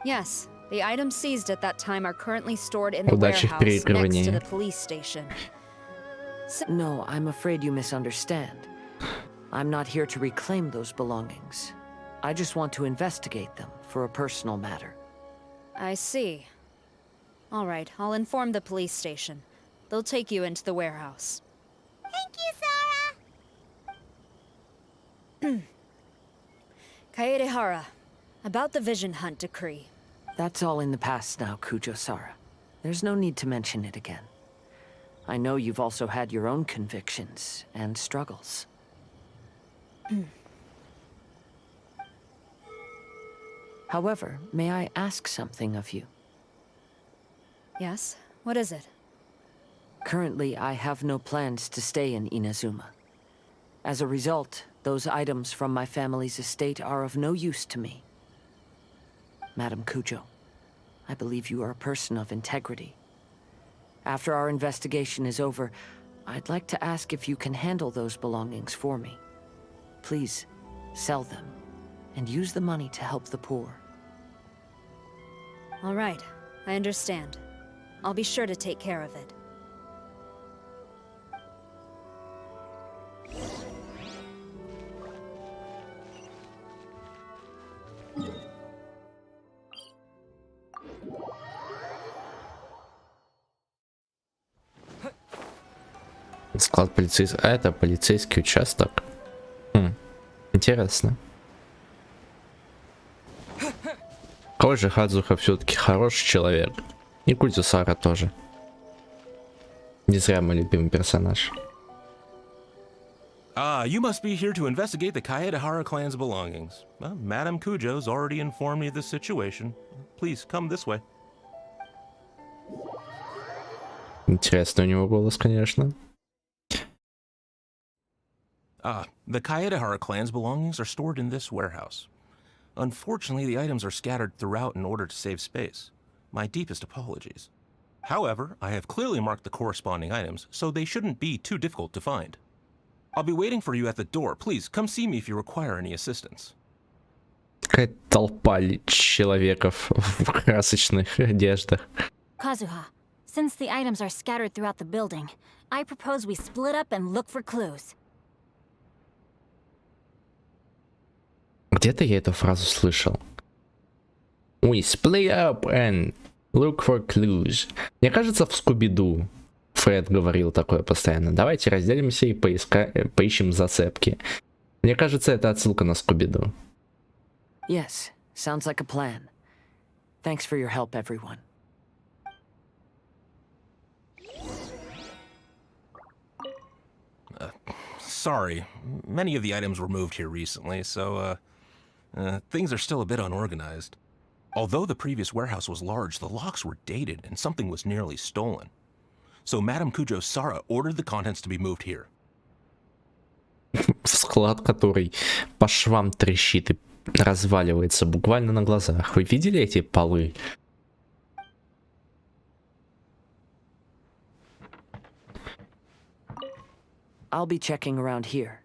Yes, the items seized at that time are currently stored in the Удачи в warehouse next переигрывании. to the police station. No, I'm afraid you misunderstand. I'm not here to reclaim those belongings. I just want to investigate them for a personal matter. I see. All right, I'll inform the police station. They'll take you into the warehouse. Thank you, Sara! Kaedehara, about the Vision Hunt decree. That's all in the past now, Kujo Sara. There's no need to mention it again. I know you've also had your own convictions and struggles. However, may I ask something of you? Yes, what is it? Currently, I have no plans to stay in Inazuma. As a result, those items from my family's estate are of no use to me. Madam Kujo, I believe you are a person of integrity. After our investigation is over, I'd like to ask if you can handle those belongings for me. Please, sell them, and use the money to help the poor. All right, I understand. I'll be sure to take care of it. Склад полицейского. А это полицейский участок. Интересно. Похоже, Хадзуха все-таки хороший человек. И Кудзюсара тоже. Не зря мой любимый персонаж. You must be here to investigate the Kaedehara clan's belongings. Well, Madame Kujo's already informed me of the situation. Please, come this way. Интересный у него голос, конечно. The Kaedehara clan's belongings are stored in this warehouse. Unfortunately, the items are scattered throughout in order to save space. My deepest apologies. However, I have clearly marked the corresponding items, so they shouldn't be too difficult to find. I'll be waiting for you at the door. Please, come see me if you require any assistance. Какая толпа человеков в красочных одеждах. Kazuha, since the items are scattered throughout the building, I propose we split up and look for clues. Где-то я эту фразу слышал. We split up and look for clues. Мне кажется, в Скуби-Ду Фред говорил такое постоянно. Давайте разделимся и поищем зацепки. Мне кажется, это отсылка на Скуби-Ду. Yes, sounds like a plan. Thanks for your help, everyone. Sorry, many of the items were moved here recently, so things are still a bit unorganized. Although the previous warehouse was large, the locks were dated and something was nearly stolen. So Madame Kujo Sara ordered the contents to be moved here. Склад, который по швам трещит и разваливается буквально на глазах. Вы видели эти полы? I'll be checking around here.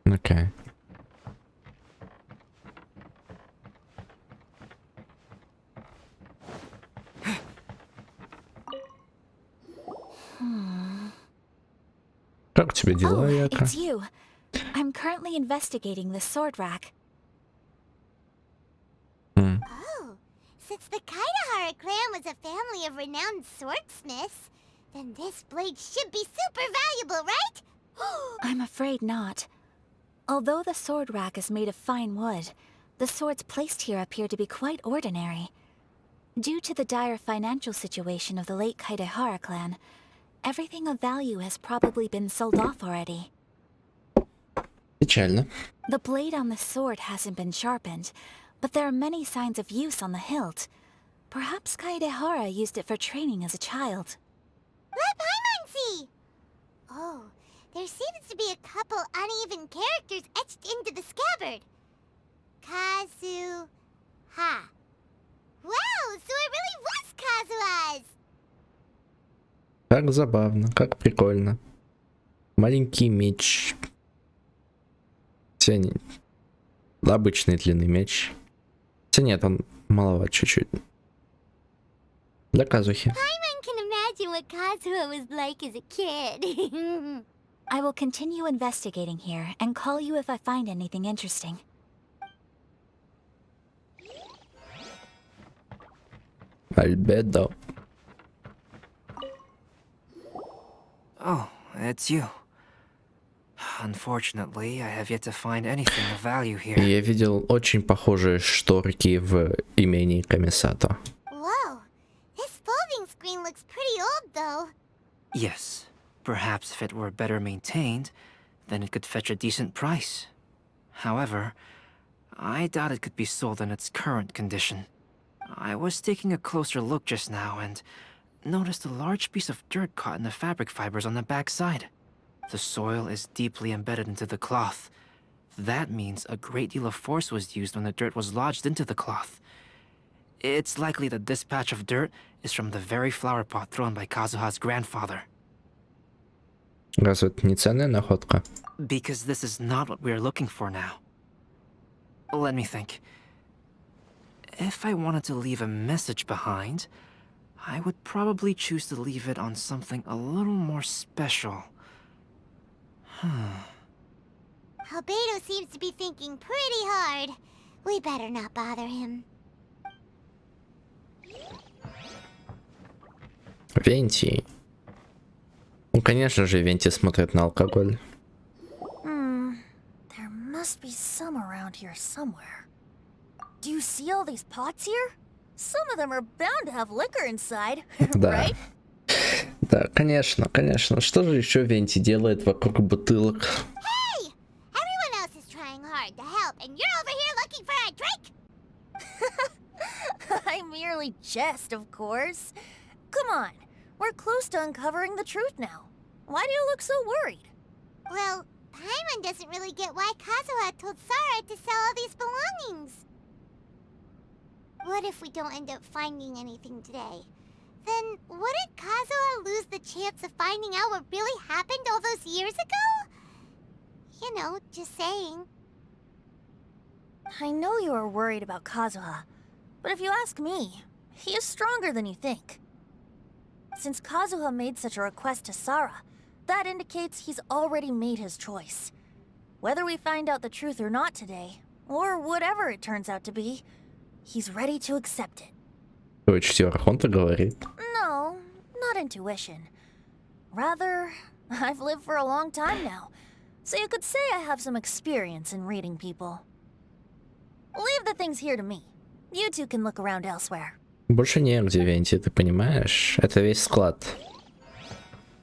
Okay. Как тебе дела, Яка? It's you. I'm currently investigating the sword rack. Oh, since the Kaedehara clan was a family of renowned swordsmiths, then this blade should be super valuable, right? I'm afraid not. Although the sword rack is made of fine wood, the swords placed here appear to be quite ordinary. Due to the dire financial situation of the late Kaedehara clan, everything of value has probably been sold off already. Печально. The blade on the sword hasn't been sharpened, but there are many signs of use on the hilt. Perhaps Kaedehara used it for training as a child. Let Paimon see! Oh, there seems to be a couple uneven characters etched into the scabbard. Kazu-ha. Wow, so it really was Kazuha's! Как забавно, как прикольно. Маленький меч. Хотя обычный длинный меч. Хотя нет, он маловат чуть-чуть. Для Казухи. Paimon can imagine what Kazuha was like as a kid. I will continue investigating here and call you if I find anything interesting. Альбедо. Oh, it's you. Unfortunately, I have yet to find anything of value here. Я видел очень похожие шторки в имении Камисато. Whoa, this folding screen looks pretty old though. Yes, perhaps if it were better maintained, then it could fetch a decent price. However, I doubt it could be sold in its current condition. I was taking a closer look just now and noticed a large piece of dirt caught in the fabric fibers on the back side. The soil is deeply embedded into the cloth. That means a great deal of force was used when the dirt was lodged into the cloth. It's likely that this patch of dirt is from the very flower pot thrown by Kazuha's grandfather. Разве это не ценная находка? Because this is not what we're looking for now. Let me think. If I wanted to leave a message behind, I would probably choose to leave it on something a little more special. Albedo seems to be thinking pretty hard. We better not bother him. Венти. Ну, конечно же, Венти смотрит на алкоголь. There must be some around here somewhere. Do you see all these pots here? Some of them are bound to have liquor inside, Да. right? Да, конечно, конечно. Что же еще Венти делает вокруг бутылок? Hey! Everyone else is trying hard to help, and you're over here looking for a drink? I merely jest, of course. Come on, we're close to uncovering the truth now. Why do you look so worried? Well, Paimon doesn't really get why Kazuha told Sara to sell all these belongings. What if we don't end up finding anything today? Then wouldn't Kazuha lose the chance of finding out what really happened all those years ago? You know, just saying. I know you are worried about Kazuha, but if you ask me, he is stronger than you think. Since Kazuha made such a request to Sara, that indicates he's already made his choice. Whether we find out the truth or not today, or whatever it turns out to be, he's ready to accept it. Твой чтец Архонта говорит. No, not intuition. Rather, I've lived for a long time now, so you could say I have some experience in reading people. Leave the things here to me. You two can look around elsewhere. Больше негде, Венти, ты понимаешь? Это весь склад.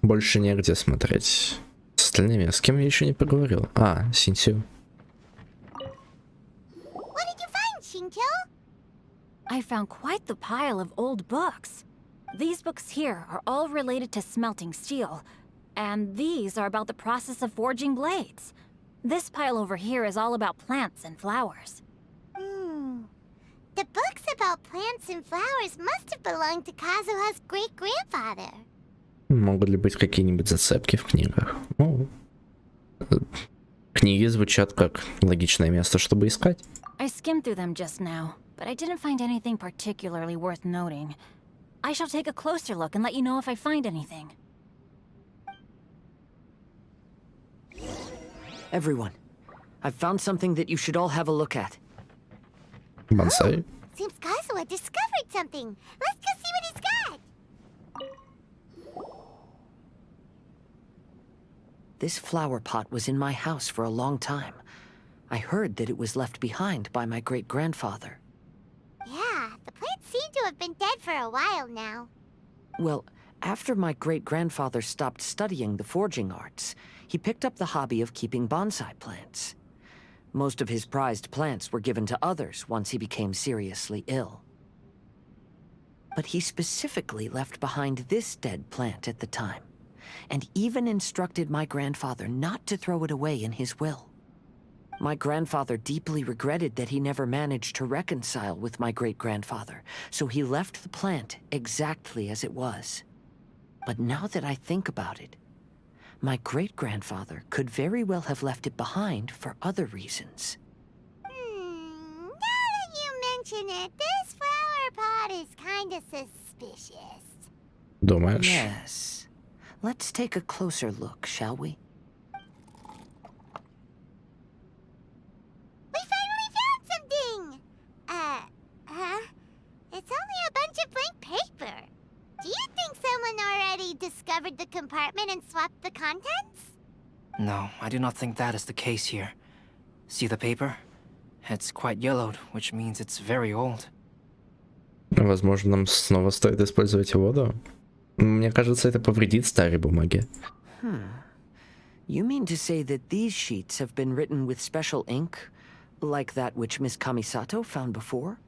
Больше негде смотреть. С остальными, с кем я еще не поговорил? А, Синсю. What did you find, Shinjo? I found quite the pile of old books. These books here are all related to smelting steel, and these are about the process of forging blades. This pile over here is all about plants and flowers. The books about plants and flowers must have belonged to Kazuha's great-grandfather. Могут ли быть какие-нибудь зацепки в книгах? Ну, книги звучат как логичное место, чтобы искать. I skimmed through them just now, but I didn't find anything particularly worth noting. I shall take a closer look and let you know if I find anything. Everyone, I've found something that you should all have a look at. Бонсай? Seems Kazuha discovered something. Let's go see what he's got. This flower pot was in my house for a long time. I heard that it was left behind by my great-grandfather. Yeah, the plants seem to have been dead for a while now. Well, after my great-grandfather stopped studying the forging arts, he picked up the hobby of keeping bonsai plants. Most of his prized plants were given to others once he became seriously ill. But he specifically left behind this dead plant at the time, and even instructed my grandfather not to throw it away in his will. My grandfather deeply regretted that he never managed to reconcile with my great-grandfather, so he left the plant exactly as it was. But now that I think about it, my great-grandfather could very well have left it behind for other reasons. Now that you mention it, this flower pot is kinda suspicious. Думаешь? Yes. Let's take a closer look, shall we? We finally found something! It's only a bunch of blank paper. Do you think someone already discovered the compartment and swapped the contents? No, I do not think that is the case here. See the paper? It's quite yellowed, which means it's very old. Возможно, нам снова стоит использовать воду. Мне кажется, это повредит старой бумаге. You mean to say that these sheets have been written with special ink, like that which Miss Kamisato found before?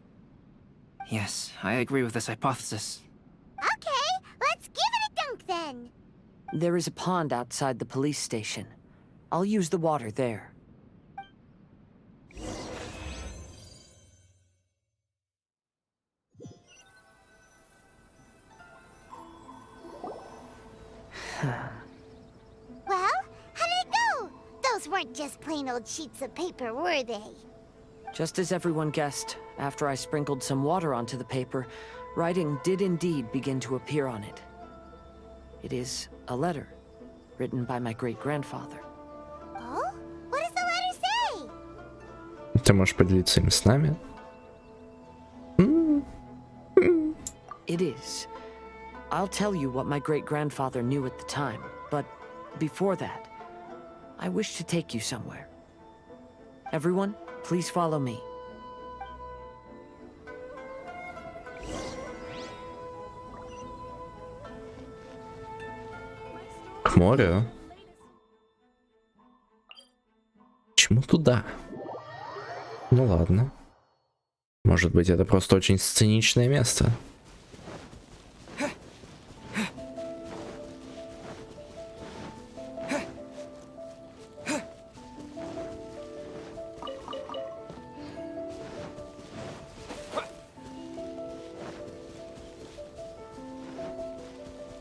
Yes, I agree with this hypothesis. Okay, let's give it a dunk then. There is a pond outside the police station. I'll use the water there. Well, materials weren't just plain old sheets of paper, were they? Just as everyone guessed, after I sprinkled some water onto the paper, writing did indeed begin to appear on it. It is a letter, written by my great-grandfather. Oh? What does the letter say? Ты можешь поделиться им с нами? It is. I'll tell you what my great-grandfather knew at the time, but before that, I wish to take you somewhere. Everyone, please follow me. К морю? Почему туда? Ну ладно. Может быть, это просто очень сценичное место.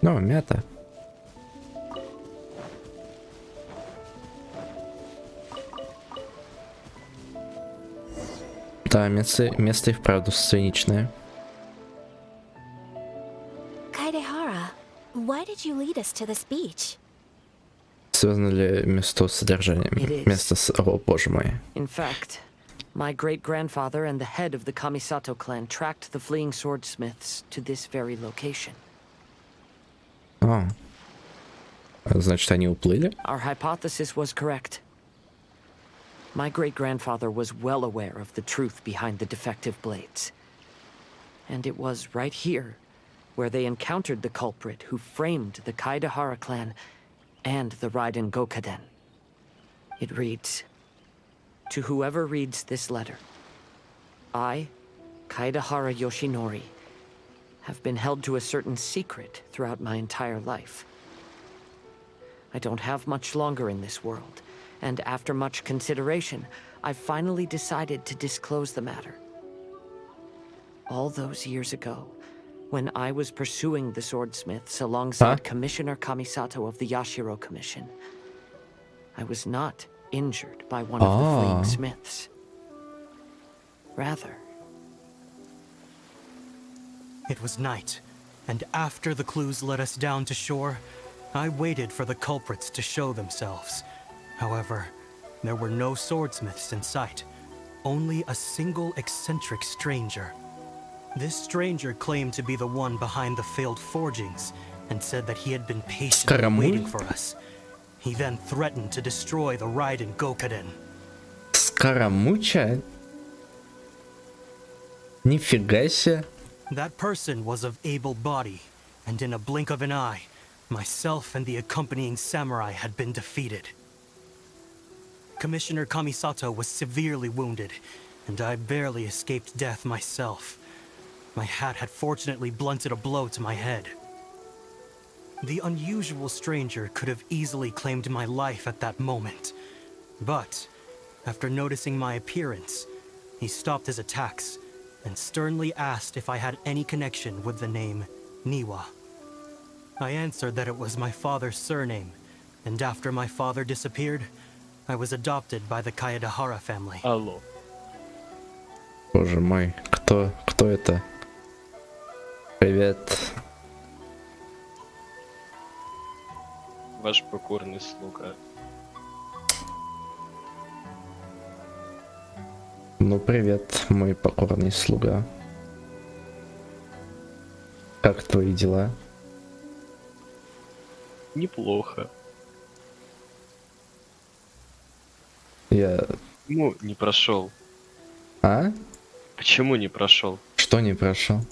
Ну, мята. Да, место и вправду сценичное. Kaidehara, why did you lead us to this beach? Связано ли место с содержанием? Место с... О, боже мой. In fact, my great-grandfather and the head of the Kamisato clan tracked the fleeing swordsmiths to this very location. О. Значит, они уплыли? Our hypothesis was correct. My great-grandfather was well aware of the truth behind the defective blades. And it was right here where they encountered the culprit who framed the Kaidehara clan and the Raiden Gokaden. It reads, "To whoever reads this letter, I, Kaidehara Yoshinori, have been held to a certain secret throughout my entire life. I don't have much longer in this world, and after much consideration, I finally decided to disclose the matter. All those years ago, when I was pursuing the swordsmiths alongside Commissioner Kamisato of the Yashiro Commission, I was not injured by one of the fleeing smiths. Rather, it was night, and after the clues led us down to shore, I waited for the culprits to show themselves. However, there were no swordsmiths in sight, only a single eccentric stranger. This stranger claimed to be the one behind the failed forgings, and said that he had been patiently waiting for us. He then threatened to destroy the Raiden Gokaden. Скоромуча? Нифига себе. That person was of able body, and in a blink of an eye, myself and the accompanying samurai had been defeated. Commissioner Kamisato was severely wounded, and I barely escaped death myself. My hat had fortunately blunted a blow to my head. The unusual stranger could have easily claimed my life at that moment. But, after noticing my appearance, he stopped his attacks and sternly asked if I had any connection with the name Niwa. I answered that it was my father's surname, and after my father disappeared, I was adopted by the Kaedehara family. Алло. Боже мой, кто это? Привет. Ваш покорный слуга. Ну, привет, мой покорный слуга. Как твои дела? Неплохо. Ну, не прошел. А? Почему не прошел? Что не прошел?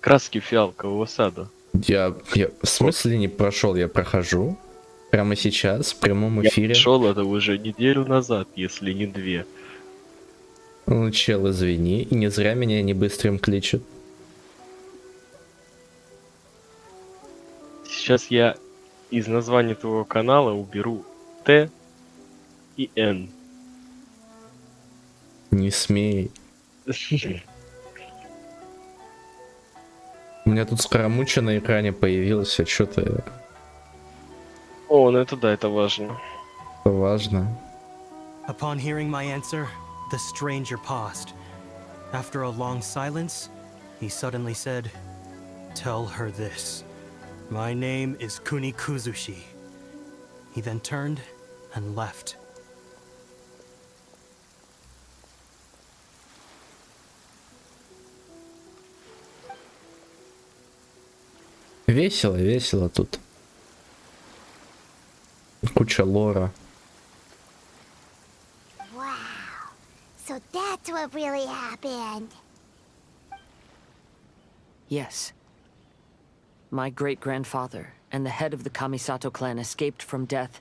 Краски фиалкового сада. Я в смысле не прошел, я прохожу. Прямо сейчас, в прямом эфире. Я прошел это уже неделю назад, если не 2. Ну, чел, извини, и не зря меня НеБыстрым кличут. Сейчас я из названия твоего канала уберу Т и Н. Не смей. У меня тут скоромуча на экране появилась, а что ты О, ну это да, это важно. Важно. Upon hearing my answer, the stranger paused. After a long silence, he suddenly said, "Tell her this. My name is Kuni Kuzushi." He then turned and left. Весело, весело тут. Куча лора. Wow. So that's what really happened. Yes. My great-grandfather and the head of the Kamisato clan escaped from death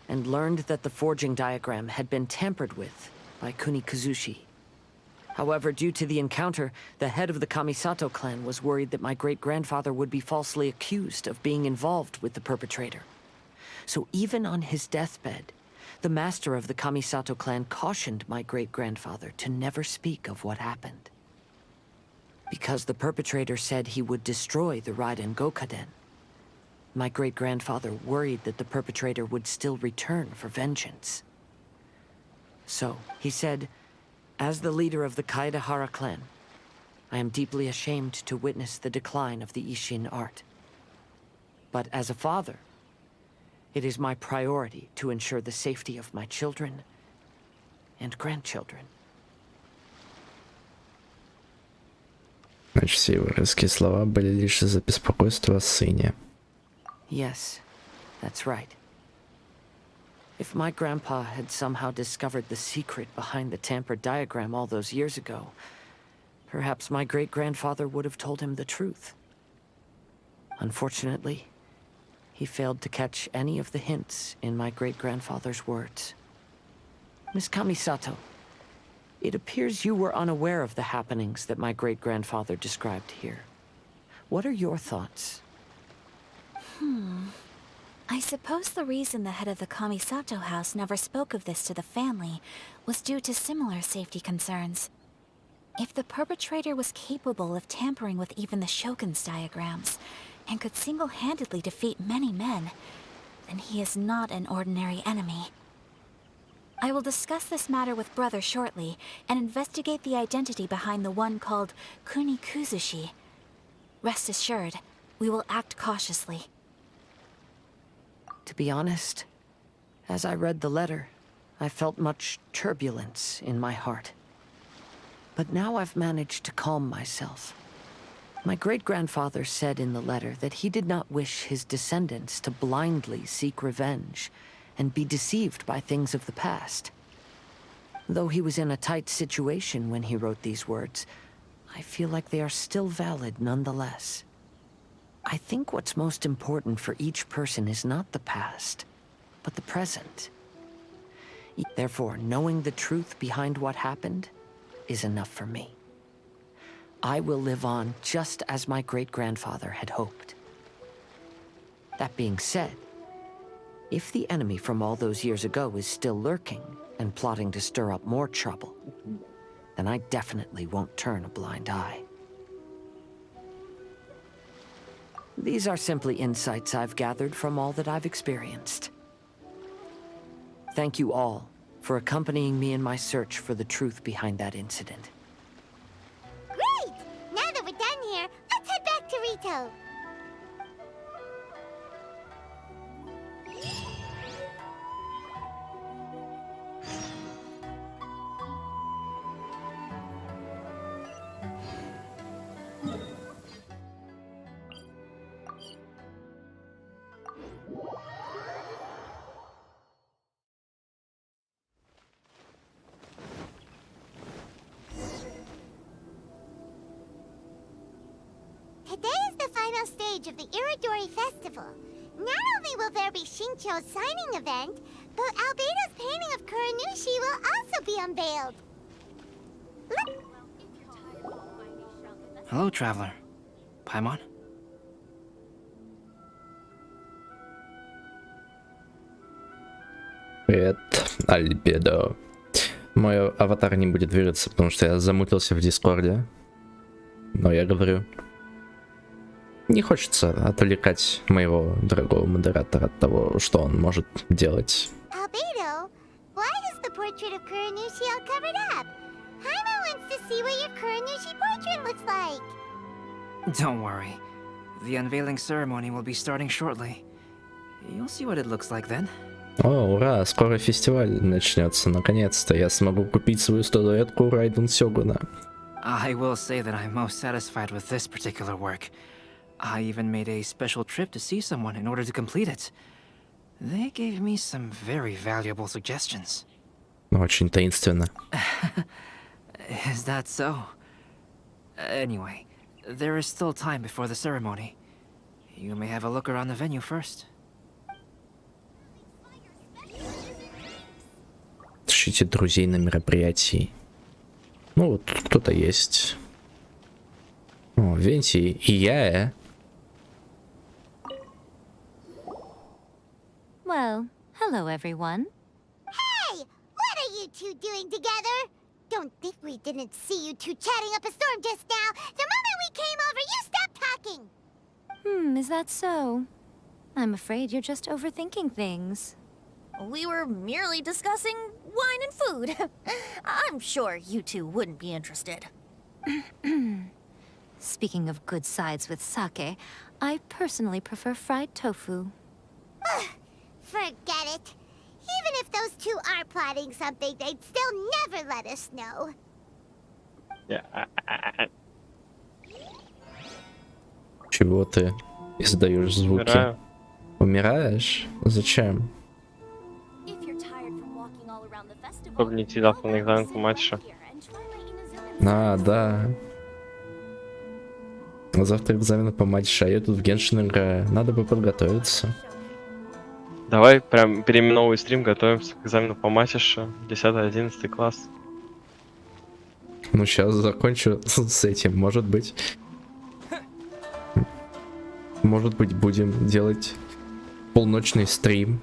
and learned that the forging diagram had been tampered with by Kuni Kuzushi. However, due to the encounter, the head of the Kamisato clan was worried that my great-grandfather would be falsely accused of being involved with the perpetrator. So even on his deathbed, the master of the Kamisato clan cautioned my great-grandfather to never speak of what happened. Because the perpetrator said he would destroy the Raiden Gokaden, my great-grandfather worried that the perpetrator would still return for vengeance. So, he said, "As the leader of the Kaedahara clan, I am deeply ashamed to witness the decline of the Isshin art. But as a father, it is my priority to ensure the safety of my children and grandchildren." Значит, все его резкие слова были лишь из-за беспокойства о сыне. Yes, that's right. If my grandpa had somehow discovered the secret behind the tampered diagram all those years ago, perhaps my great-grandfather would have told him the truth. Unfortunately, he failed to catch any of the hints in my great-grandfather's words. Miss Kamisato, it appears you were unaware of the happenings that my great-grandfather described here. What are your thoughts? I suppose the reason the head of the Kamisato house never spoke of this to the family was due to similar safety concerns. If the perpetrator was capable of tampering with even the Shogun's diagrams, and could single-handedly defeat many men, then he is not an ordinary enemy. I will discuss this matter with Brother shortly, and investigate the identity behind the one called Kuni Kuzushi. Rest assured, we will act cautiously. To be honest, as I read the letter, I felt much turbulence in my heart. But now I've managed to calm myself. My great-grandfather said in the letter that he did not wish his descendants to blindly seek revenge and be deceived by things of the past. Though he was in a tight situation when he wrote these words, I feel like they are still valid nonetheless. I think what's most important for each person is not the past, but the present. Therefore, knowing the truth behind what happened is enough for me. I will live on just as my great-grandfather had hoped. That being said, if the enemy from all those years ago is still lurking and plotting to stir up more trouble, then I definitely won't turn a blind eye. These are simply insights I've gathered from all that I've experienced. Thank you all for accompanying me in my search for the truth behind that incident. Great! Now that we're done here, let's head back to Rito. Today is the final stage of the Iridori Festival. Not only will there be Shincho's signing event, but Albedo's painting of Kuranushi will also be unveiled. Hello, traveler. Paimon? Привет, Альбедо. Мой аватар не будет двигаться, потому что я замутился в Дискорде. Но я говорю. Не хочется отвлекать моего дорогого модератора от того, что он может делать. Albedo, why is the portrait of Kuranushi all covered up? Haima wants to see what your Kuranushi portrait looks like. Don't worry. The unveiling ceremony will be starting shortly. You'll see what it looks like then. О, ура, скоро фестиваль начнется. Наконец-то я смогу купить свою статуэтку Райден Сёгуна. I will say that I'm most satisfied with this particular work. I even made a special trip to see someone in order to complete it. They gave me some very valuable suggestions. Очень таинственно. Is that so? Anyway, there is still time before the ceremony. You may have a look around the venue first. Ищите друзей на мероприятии. Ну вот тут кто-то есть. О, Венти и я. Well, hello everyone. Hey! What are you two doing together? Don't think we didn't see you two chatting up a storm just now. The moment we came over, you stopped talking. Is that so? I'm afraid you're just overthinking things. We were merely discussing wine and food. I'm sure you two wouldn't be interested. Speaking of good sides with sake, I personally prefer fried tofu. Forget it. Even if those two are plotting something, they'd still never let us know. Чего ты издаешь звуки? Умираешь? Зачем? Чтобы не идти завтра на экзамен по матчу. А, да. Завтра экзамен по матчу, а я тут в Genshin играю. Надо бы подготовиться. Давай прям переименовывай стрим, готовимся к экзамену по матчу. 10-11 класс. Ну, сейчас закончу с этим, может быть. Может быть, будем делать полночный стрим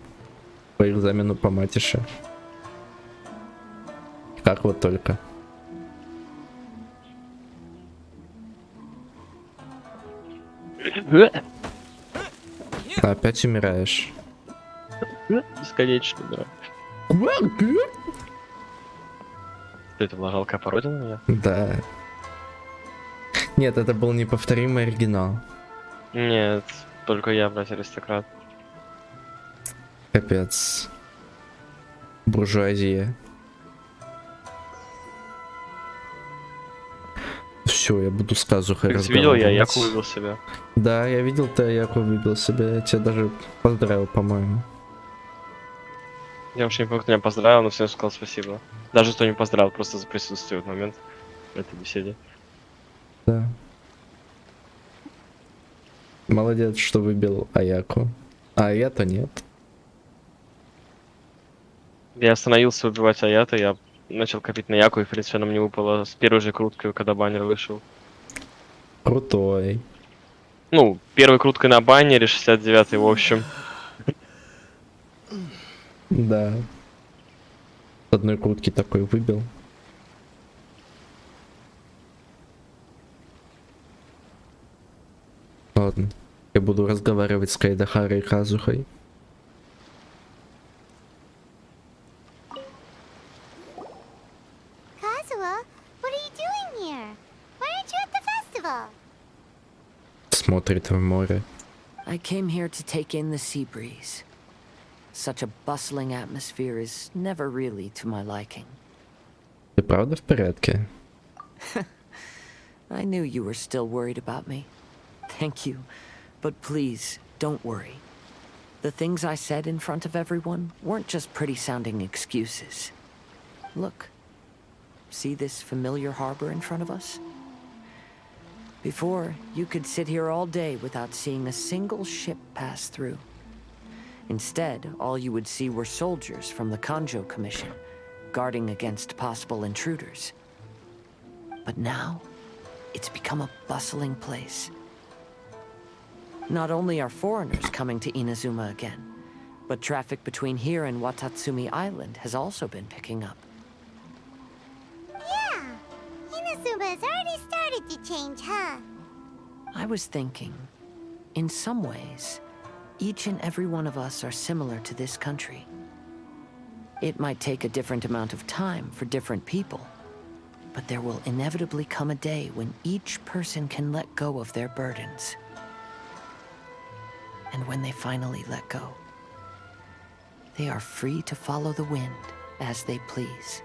по экзамену по матише. Как вот только. Опять умираешь. Бесконечно, да. Это была жалкая пародия на меня? Да. Нет, это был неповторимый оригинал. Нет, только я, блядь, аристократ. Капец. Буржуазия. Все, я буду с Казухой разговаривать. Видел, я Яку выбил себя. Да, я видел, ты Яку выбил себя. Я тебя даже поздравил, по-моему. Я вообще не помню, кто меня поздравил, но всем сказал спасибо. Даже кто не поздравил, просто за присутствие в момент в этой беседе. Да. Молодец, что выбил Аяку. А я-то нет. Я остановился убивать Аята, я начал копить на Яку, и в принципе она мне выпала с первой же круткой, когда баннер вышел. Крутой. Ну, первой круткой на баннере, 69-й, в общем. Да. С одной крутки такой выбил. Ладно. Я буду разговаривать с Кайдахарой и Казухой. Kazuha, what are you doing here? Why aren't you at the festival? Смотрит в море. I came here to take in the sea breeze. Such a bustling atmosphere is never really to my liking. Ты правда в порядке? I knew you were still worried about me. Thank you. But please, don't worry. The things I said in front of everyone weren't just pretty-sounding excuses. Look. See this familiar harbor in front of us? Before, you could sit here all day without seeing a single ship pass through. Instead, all you would see were soldiers from the Kanjo Commission, guarding against possible intruders. But now, it's become a bustling place. Not only are foreigners coming to Inazuma again, but traffic between here and Watatsumi Island has also been picking up. Yeah, Inazuma has already started to change, huh? I was thinking, In some ways, each and every one of us are similar to this country. It might take a different amount of time for different people, but there will inevitably come a day when each person can let go of their burdens. And when they finally let go, they are free to follow the wind as they please.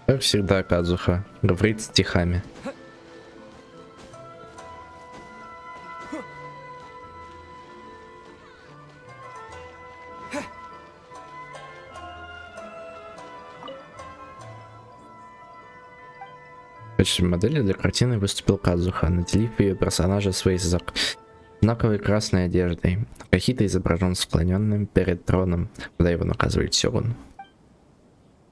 Как всегда, Казуха говорит стихами. В качестве модели для картины выступил Казуха, наделив ее персонажа своей знаковой красной одеждой. Акихито изображен склоненным перед троном, когда его наказывает сёгун.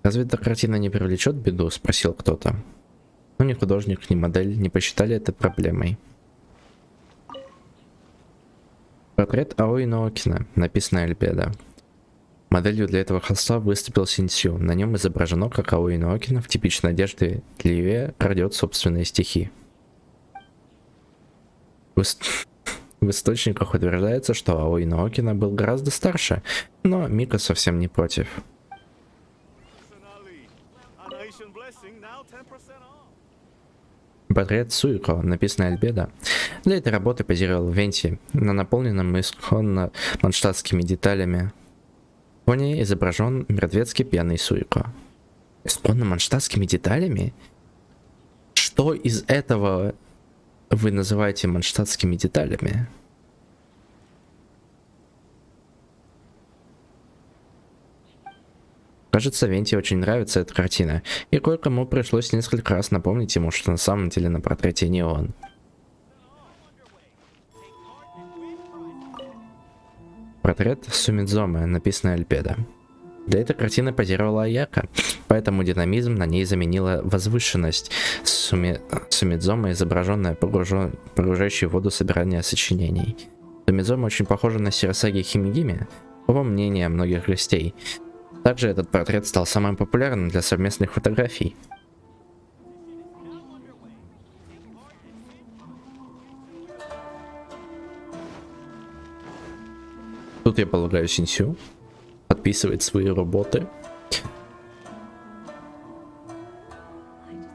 «Разве эта картина не привлечет беду?» — спросил кто-то. Но ни художник, ни модель не посчитали это проблемой. Портрет Аои Наокина, написанный Альбедо. Моделью для этого холста выступил Синсю. На нем изображено, как Аои Наокина в типичной одежде Ливе крадет собственные стихи. В источниках утверждается, что Аои Наокина был гораздо старше, но Мика совсем не против. Портрет Суико, написанный Альбедо. Для этой работы позировал Венти на наполненном исконно манштатскими деталями фоне изображен мертвецкий пьяный Суико. Исконно манштатскими деталями? Что из этого вы называете манштатскими деталями? Кажется, Венти очень нравится эта картина, и кое-кому пришлось несколько раз напомнить ему, что на самом деле на портрете не он. Портрет Сумидзоме, написанный Альбедо. Для этой картины позировала Аяка, поэтому динамизм на ней заменила возвышенность. Сумидзоме, изображенная погружающей в воду собирание сочинений. Сумидзоме очень похожа на Сирасаги Химигими, по мнению многих гостей. Также этот портрет стал самым популярным для совместных фотографий. Тут, я полагаю, Синсю подписывает свои работы.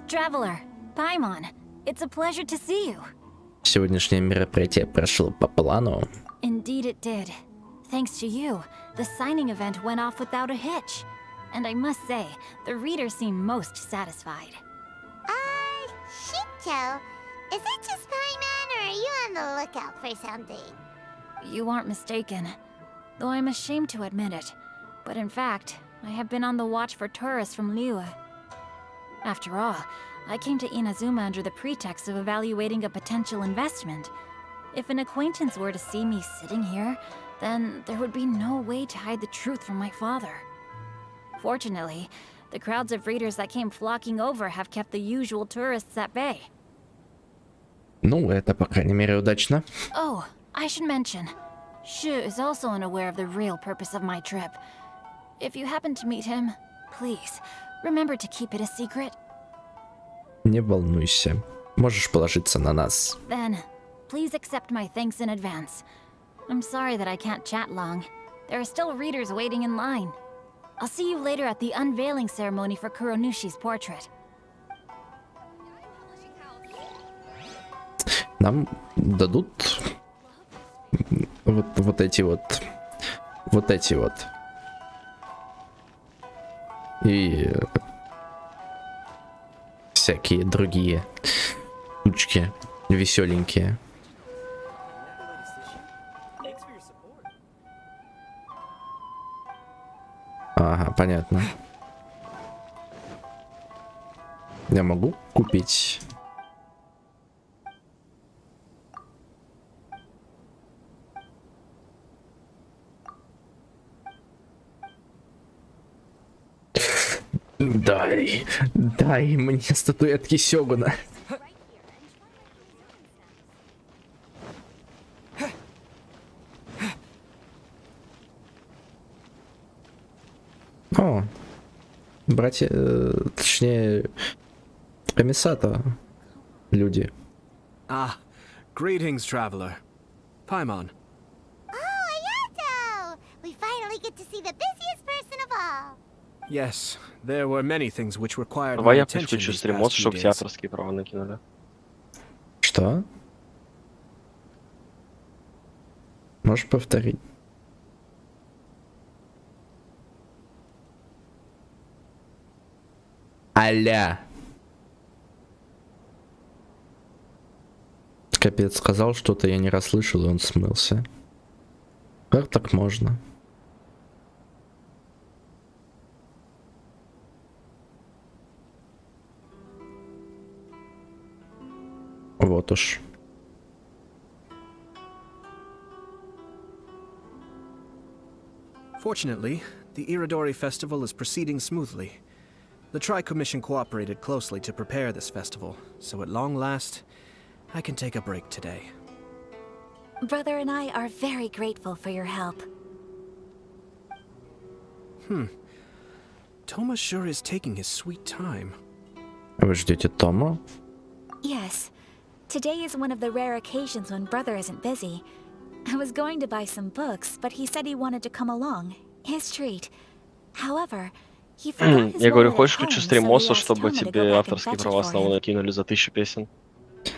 Traveler, Paimon, it's a pleasure to see you. Сегодняшнее мероприятие прошло по плану. Indeed it did. Thanks to you, the signing event went off without a hitch. And I must say, the readers seem most satisfied. Shito, is it just Paimon, or are you on the lookout for something? You aren't mistaken, though I'm ashamed to admit it. But in fact, I have been on the watch for tourists from Liyue. After all, I came to Inazuma under the pretext of evaluating a potential investment. If an acquaintance were to see me sitting here, then there would be no way to hide the truth from my father. Fortunately, the crowds of readers that came flocking over have kept the usual tourists at bay. Ну, это, по крайней мере, удачно. Oh, I should mention, Shu is also unaware of the real purpose of my trip. If you happen to meet him, please, remember to keep it a secret. Не волнуйся, можешь положиться на нас. Then, please accept my thanks in advance. I'm sorry that I can't chat long. There are still readers waiting in line. I'll see you later at the unveiling ceremony for Kuronushi's portrait. Нам дадут вот эти вот и всякие другие штучки веселенькие. Ага, понятно. Я могу купить? Дай мне статуэтки Сёгуна. О, братья, точнее, Комиссата. Люди. Ah, greetings, traveler. Paimon. Oh, Ayato! We finally get to see the busiest person of all. Yes, there were many things which required Давай my я attention подключу these стримос, past few чтобы тебе days. авторские права накинули. Что? Можешь повторить? Аля. Капец, сказал что-то, я не расслышал, и он смылся. Как так можно? Вот уж. Fortunately, the Iridori festival is proceeding smoothly. The Tri-Commission cooperated closely to prepare this festival, so at long last, I can take a break today. Brother and I are very grateful for your help. Toma sure is taking his sweet time. Вы ждете Тома? Yes. Today is one of the rare occasions when Brother isn't busy. I was going to buy some books, but he said he wanted to come along. His treat. However, he forgot his Я говорю, wallet at хочешь home, включу so he стримосу, asked чтобы Toma to go тебе back and авторские fetch it права for снова him. накинули за 1000 песен?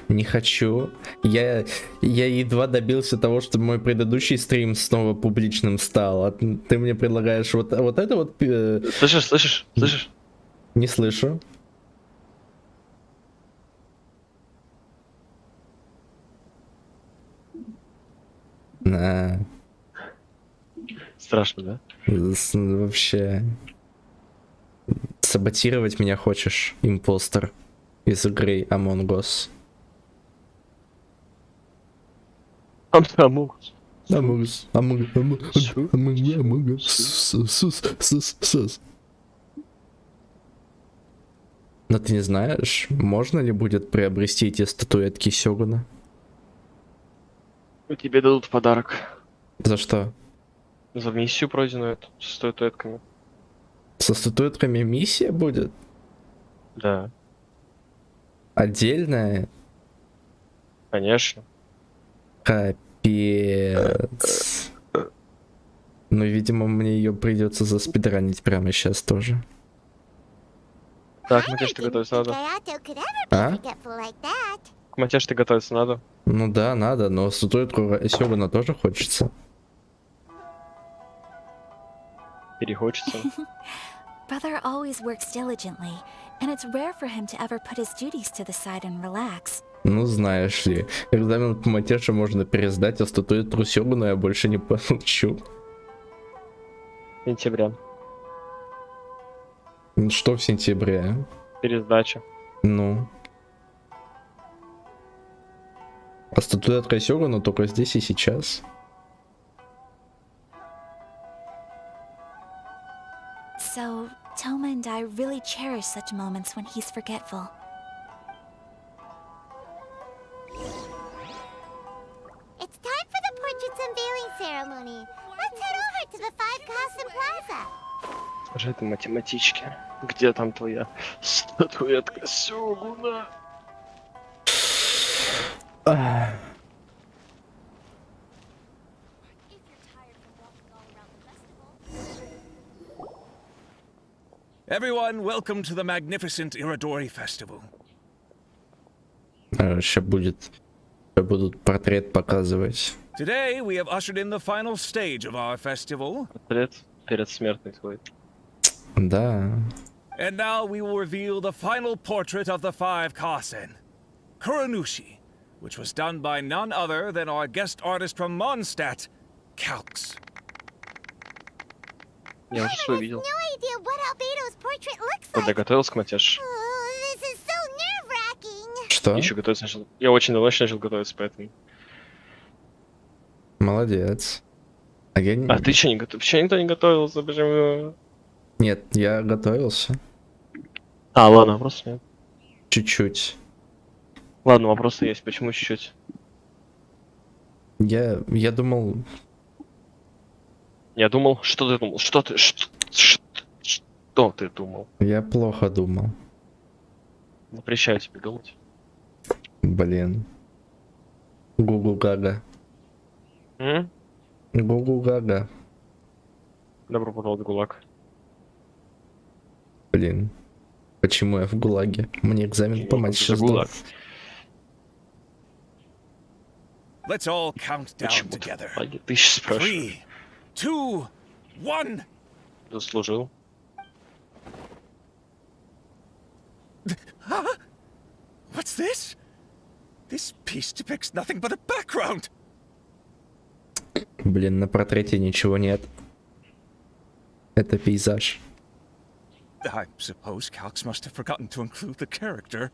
Не хочу. Я едва добился того, чтобы мой предыдущий стрим снова публичным стал. А ты мне предлагаешь вот это вот... Слышишь? Не слышу. Страшно, да? Вообще... Саботировать меня хочешь, импостер из игры Among Us. Among Us. Но ты не знаешь, можно ли будет приобрести эти статуэтки Сёгуна? Тебе дадут в подарок. За что? За миссию пройденную эту, с статуэтками. Со статуэтками миссия будет? Да. Отдельная? Конечно. Капец. Ну, видимо, мне ее придется заспидранить прямо сейчас тоже. Так, Матеш, ты готовиться надо. А? Матеш, ты готовиться надо. Ну да, надо, но статуэтку Сёгуна тоже хочется. Перехочется. Brother always works diligently, and it's rare for him to ever put his duties to the side and relax. Ну, знаешь ли, экзамен по Матеше можно пересдать, а статуэтку Сёгуна я больше не получу. Сентября. Что в сентябре? Пересдача. Ну. А статуэтка Сёгуна только здесь и сейчас. So, Toma and I really cherish such moments when he's forgetful. It's time for the portraits unveiling ceremony. Let's head over to the Five Castle Plaza. Скажи это математичке. Где там твоя статуэтка Сёгуна? Everyone, welcome to the magnificent Iridori Festival. Сейчас будут портрет показывать. Today, we have ushered in the final stage of our festival. Портрет перед смертной твой. Да. And now we will reveal the final portrait of the Five Kasen, Kuranushi, which was done by none other than our guest artist from Mondstadt, Calx. Я уже свой видел. No idea what Albedo's portrait looks like. Когда готовился к Матеш. Oh, this is so nerve-wracking. Что? Еще готовиться начал. Я очень давно начал готовиться, поэтому. Молодец. А ты что не готов? Почему никто не готовился? Почему? Нет, я готовился. А, ладно, вопросов нет. Чуть-чуть. Ладно, вопросы есть. Почему чуть-чуть? Я думал... Я думал, что ты думал? Что ты думал? Я плохо думал. Запрещаю тебе думать. Блин. Гугу-гага. Гугу-гага. Добро пожаловать в ГУЛАГ. Блин. Почему я в ГУЛАГе? Мне экзамен по мать сейчас дал. Let's all count down together. Ты сейчас спрашиваешь. 3, 2, 1. Заслужил. Huh? What's this? This piece depicts nothing but a background. Блин, на портрете ничего нет. Это пейзаж. I suppose Calx must have forgotten to include the character.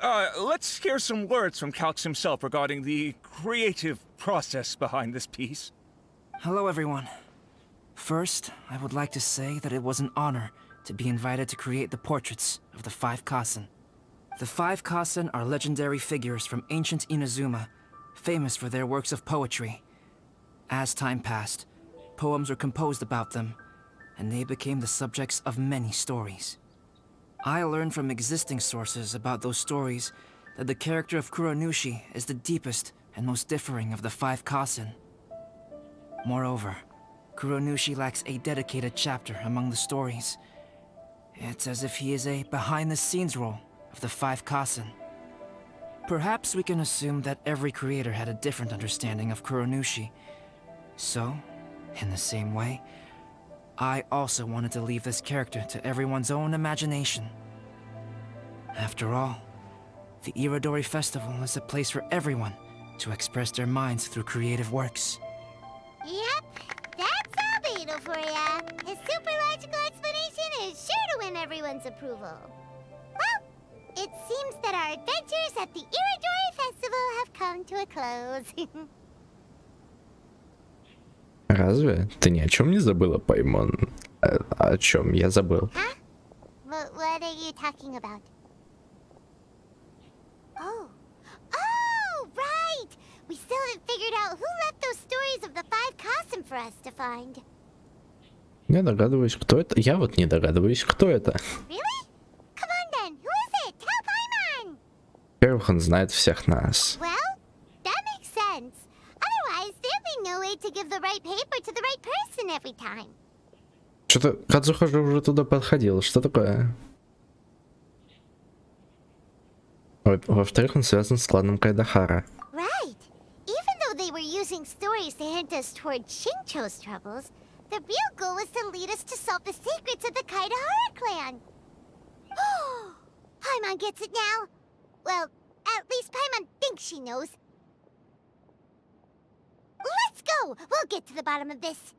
Let's hear some words from Calx himself regarding the creative process behind this piece. Hello, everyone. First, I would like to say that it was an honor to be invited to create the portraits of the 5 Kasen. The 5 Kasen are legendary figures from ancient Inazuma, famous for their works of poetry. As time passed, poems were composed about them, and they became the subjects of many stories. I learned from existing sources about those stories that the character of Kuronushi is the deepest and most differing of the 5 Kasen. Moreover, Kuronushi lacks a dedicated chapter among the stories. It's as if he is a behind-the-scenes role of the 5 Kasen. Perhaps we can assume that every creator had a different understanding of Kuronushi. So, in the same way, I also wanted to leave this character to everyone's own imagination. After all, the Irodori Festival is a place for everyone to express their minds through creative works. Yep, that's Albedo for ya. His super logical explanation is sure to win everyone's approval. Well, it seems that our adventures at the Irodori Festival have come to a close. Разве? Ты ни о чем не забыла, Паймон? О чем я забыл? Huh? What are you talking about? Oh. Oh, right! We still haven't figured out who left those stories of the 5 Kasen for us to find. Я догадываюсь, кто это. Я вот не догадываюсь, кто это. Really? Come on then, who is it? Tell Paimon! Во-первых, он знает всех нас. Well, that makes sense. Otherwise, there'd be no way to give the right paper to the right person every time. Что-то Кадзуха же уже туда подходил. Что такое? Во-вторых, он связан с кланом Кайдахара. Right. Even though they were using stories to hint us toward Shincho's troubles, the real goal was to lead us to solve the secrets of the Kaidahara clan. Oh, Paimon gets it now. Well, at least Paimon thinks she knows. Let's go! We'll get to the bottom of this.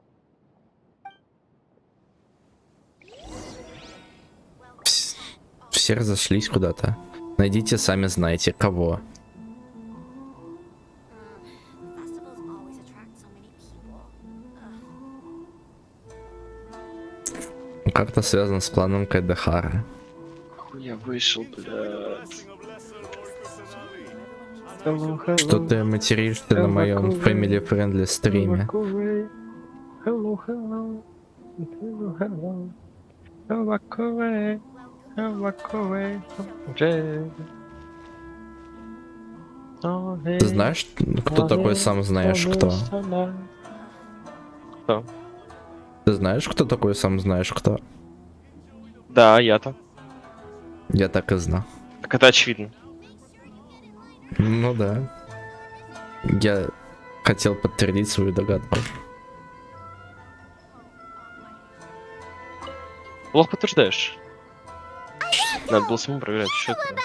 Все разошлись куда-то. Найдите, сами знаете, кого. Как-то связан с кланом Кайдахара. Я вышел, блядь. Что ты материшься на моем Family Friendly стриме? Ты знаешь, кто такой сам знаешь кто? Кто? Ты знаешь, кто такой сам знаешь кто? Да, я-то. Я так и знал. Так это очевидно. Ну да. Я хотел подтвердить свою догадку. Плохо подтверждаешь. Надо было самому проверять, что это.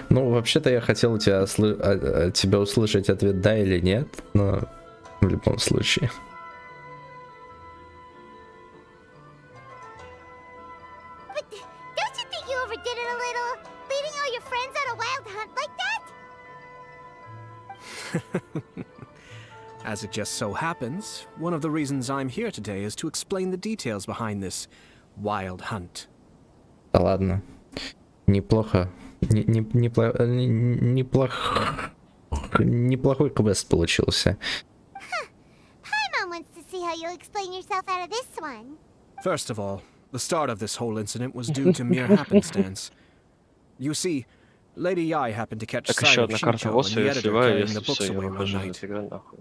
Ну, вообще-то я хотел у тебя от тебя услышать ответ да или нет, но в любом случае. As it just so happens, one of the reasons I'm here today is to explain the details behind this wild hunt. Да ладно. Неплохо. Неплохой квест получился. Paimon wants to see how you explain yourself out of this one. First of all, The start of this whole incident was due to mere happenstance. You see, Lady Yai happened to catch sight of Shincho and the editor carrying the books away one night.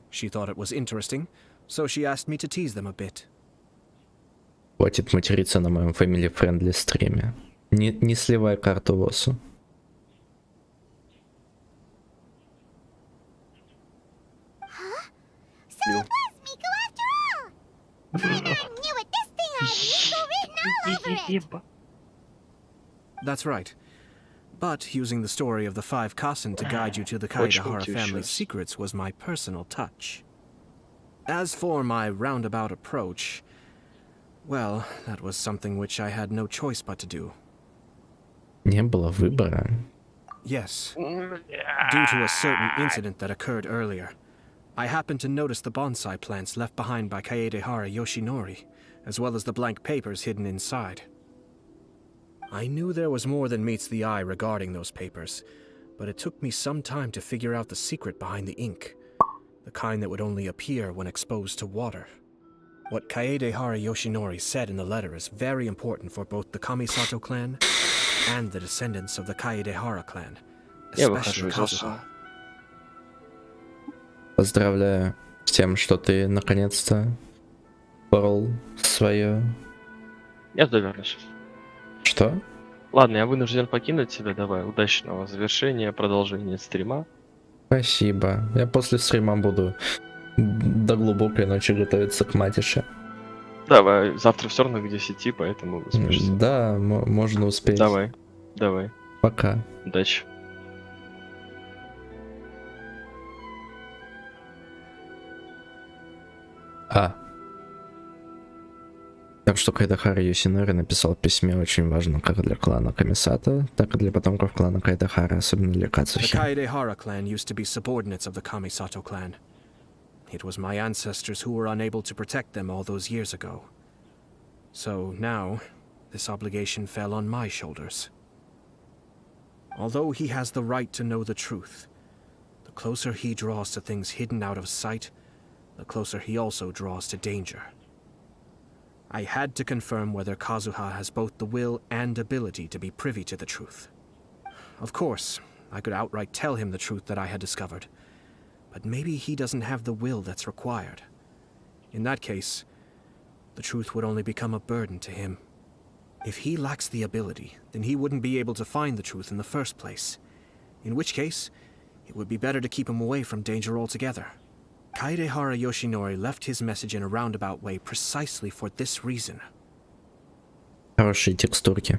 She thought it was interesting, so she asked me to tease them a bit. Хватит материться на моем family-friendly стриме. Не сливай карту в осу. That's right. But using the story of the 5 Kasen to guide you to the Kaedehara family's secrets was my personal touch. As for my roundabout approach, well, that was something which I had no choice but to do. Не было выбора. Yes. Due to a certain incident that occurred earlier, I happened to notice the bonsai plants left behind by Kaedehara Yoshinori, as well as the blank papers hidden inside. I knew there was more than meets the eye regarding those papers, but it took me some time to figure out the secret behind the ink, the kind that would only appear when exposed to water. What Kaedehara Yoshinori said in the letter is very important for both the Kamisato clan and the descendants of the Kaedehara clan, especially Kazuha. Поздравляю с тем, что ты наконец-то порол свое... Я туда вернусь. Что? Ладно, я вынужден покинуть тебя. Давай, удачного завершения, продолжения стрима. Спасибо. Я после стрима буду до глубокой ночи готовиться к матише. Давай, завтра все равно к 10, поэтому успеешься. Да, можно успеть. Давай. Пока. Удачи. Так что Каэдехара Йосинори написал в письме очень важно как для клана Камисата, так и для потомков клана Каэдехара, особенно для Кацухи. The Kaedehara clan used to be subordinates of the Kamisato clan. It was my ancestors who were unable to protect them all those years ago. So now, this obligation fell on my shoulders. Although he has the right to know the truth, the closer he draws to things hidden out of sight, the closer he also draws to danger. I had to confirm whether Kazuha has both the will and ability to be privy to the truth. Of course, I could outright tell him the truth that I had discovered, but maybe he doesn't have the will that's required. In that case, the truth would only become a burden to him. If he lacks the ability, then he wouldn't be able to find the truth in the first place, in which case, it would be better to keep him away from danger altogether. Kaedehara Yoshinori left his message in a roundabout way precisely for this reason. Хорошие текстурки.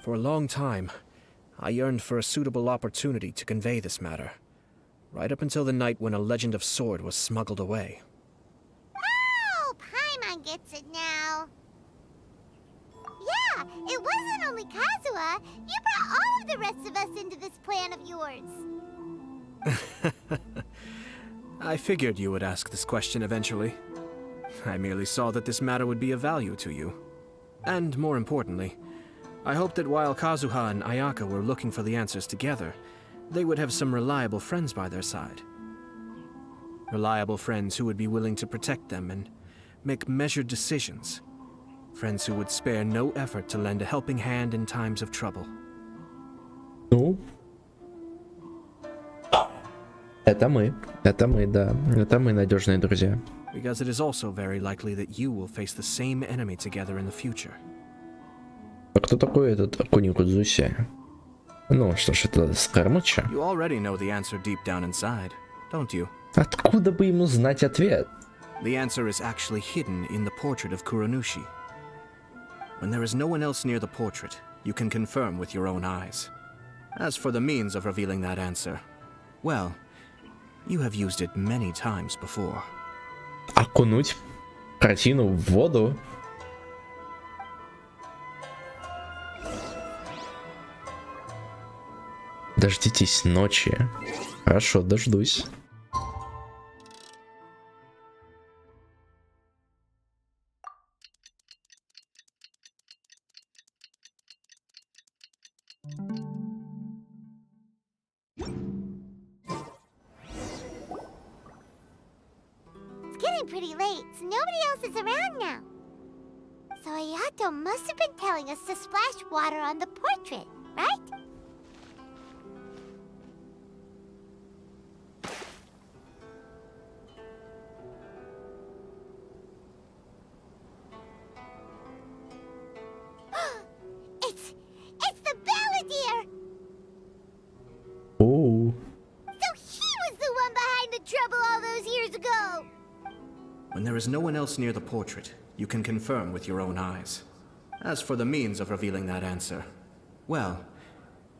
For a long time, I yearned for a suitable opportunity to convey this matter, right up until the night when a legend of sword was smuggled away. Oh, Paimon gets it now. Yeah, it wasn't only Kazuha. You brought all of the rest of us into this plan of yours. I figured you would ask this question eventually. I merely saw that this matter would be of value to you. And more importantly, I hoped that while Kazuha and Ayaka were looking for the answers together, they would have some reliable friends by their side. Reliable friends who would be willing to protect them and make measured decisions. Friends who would spare no effort to lend a helping hand in times of trouble. Ну? Это мы, да. Это мы надежные друзья. Because it is also very likely that you will face the same enemy together in the future. А кто такой этот Акуникудзуси? Ну, что ж, это Скормуча? You already know the answer deep down inside, don't you? Откуда бы ему знать ответ? The answer is actually hidden in the portrait of Kuranushi. When there is no one else near the portrait, you can confirm with your own eyes. As for the means of revealing that answer, well, you have used it many times before. Окунуть картину в воду? Дождитесь ночи. Хорошо, дождусь. It's getting pretty late, so nobody else is around now. So Ayato must have been telling us to splash water on the portrait, right? It's the balladeer! Oh. So he was the one behind the trouble all those years ago! When there is no one else near the portrait, you can confirm with your own eyes. As for the means of revealing that answer, well,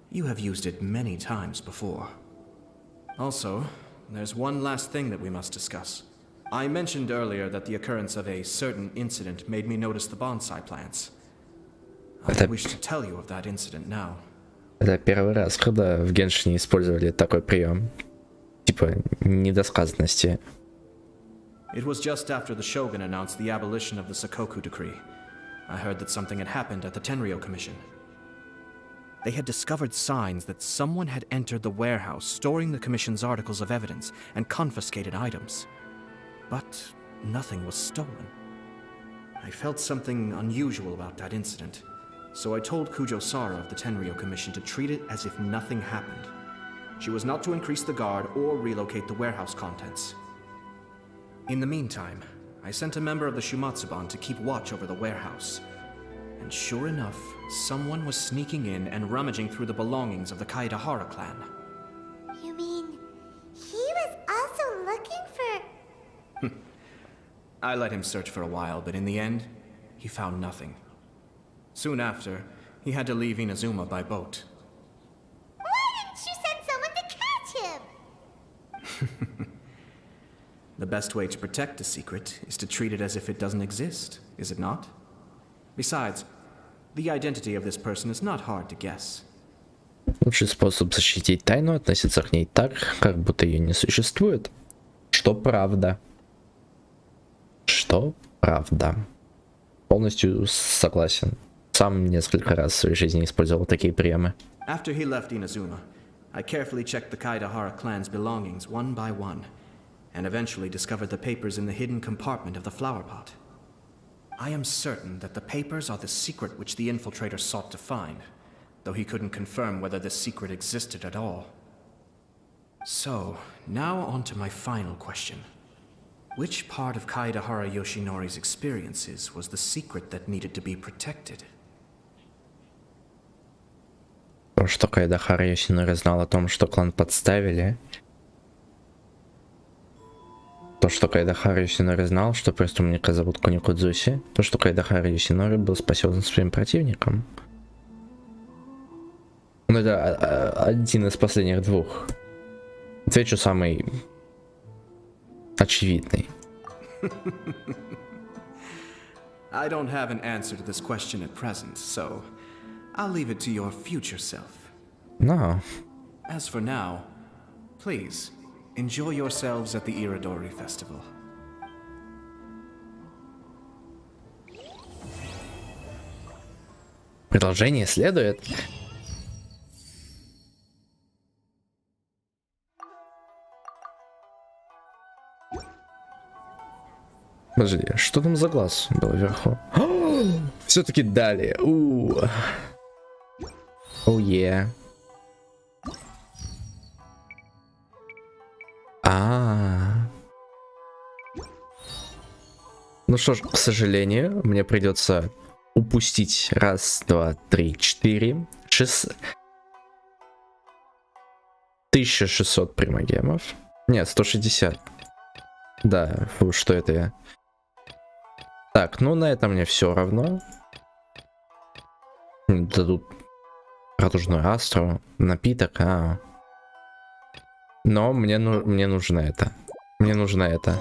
you have used it many times before. Also, there's one last thing that we must discuss. I mentioned earlier that the occurrence of a certain incident made me notice the bonsai plants. I wish to tell you of that incident now. Это первый раз, когда в Геншине использовали такой прием. Типа недосказанности. It was just after the Shogun announced the abolition of the Sakoku decree. I heard that something had happened at the Tenryou Commission. They had discovered signs that someone had entered the warehouse storing the Commission's articles of evidence and confiscated items. But nothing was stolen. I felt something unusual about that incident, so I told Kujo-Sara of the Tenryou Commission to treat it as if nothing happened. She was not to increase the guard or relocate the warehouse contents. In the meantime, I sent a member of the Shumatsuban to keep watch over the warehouse. And sure enough, someone was sneaking in and rummaging through the belongings of the Kaedahara clan. You mean he was also looking for... I let him search for a while, but in the end, he found nothing. Soon after, he had to leave Inazuma by boat. Why didn't you send someone to catch him? The best way to protect a secret is to treat it as if it doesn't exist, is it not? Besides, the identity of this person is not hard to guess. Лучший способ защитить тайну — относиться к ней так, как будто ее не существует. Что правда. Что правда. Полностью согласен. Сам несколько раз в своей жизни использовал такие приемы. After he left Inazuma, I carefully checked the Kaedahara clan's belongings one by one, and eventually discovered the papers in the hidden compartment of the flower pot. I am certain that the papers are the secret which the infiltrator sought to find, though he couldn't confirm whether this secret existed at all. So, now on to my final question. Which part of Kaedahara Yoshinori's experiences was the secret that needed to be protected? То, что Каэдахара Йосинори знал о том, что клан подставили. То, что Каэдахара Йосинори знал, что преступника зовут Куникудзуси. То, что Каэдахара Йосинори был спасен своим противником. Ну, это один из последних двух. Отвечу самый очевидный. I don't have an answer to this question at present, so I'll leave it to your future self. No. As for now, please, enjoy yourselves at the Iridori Festival. Продолжение следует. Подожди, что там за глаз был вверху? Все-таки дали. Оу е. Ну что ж, к сожалению, мне придется упустить 1, 2, 3, 4, 6... 1600 примагемов. Нет, 160. Да, фу, что это я? Так, ну на этом мне все равно. Дадут радужную астру, напиток, Но мне нужно это. Мне нужно это.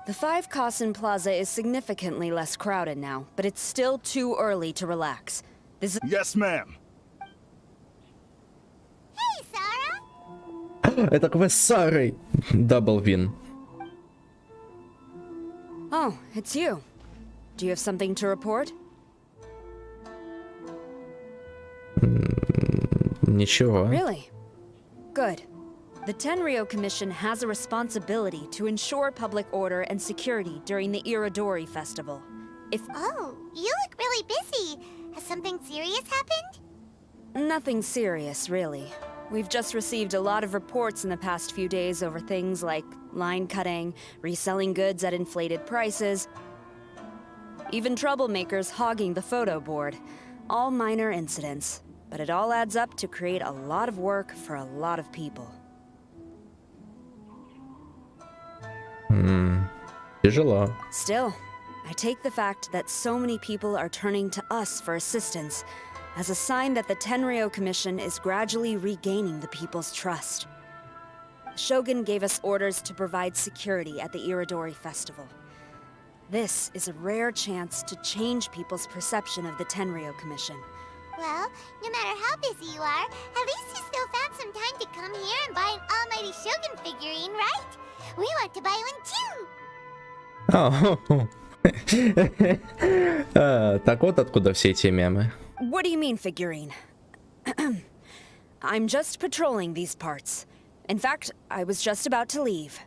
The 5 Kasen Plaza is significantly less crowded now, but it's still too early to relax. Yes, ma'am. Hey, Sarah! Это квест с Сарой. Дабл вин. Oh, it's you. Do you have something to report? Ничего. Really? Good. The Tenryou Commission has a responsibility to ensure public order and security during the Iridori Festival. Oh, you look really busy. Has something serious happened? Nothing serious, really. We've just received a lot of reports in the past few days over things like line cutting, reselling goods at inflated prices, even troublemakers hogging the photo board. All minor incidents, but it all adds up to create a lot of work for a lot of people. Тяжело. Still, I take the fact that so many people are turning to us for assistance as a sign that the Tenryou Commission is gradually regaining the people's trust. The Shogun gave us orders to provide security at the Iridori Festival. This is a rare chance to change people's perception of the Tenryou Commission. Well, no matter how busy you are, at least you still found some time to come here and buy an Almighty Shogun figurine, right? We want to buy one too! Так вот откуда все эти мемы. What do you mean, figurine? I'm just patrolling these parts. In fact, I was just about to leave.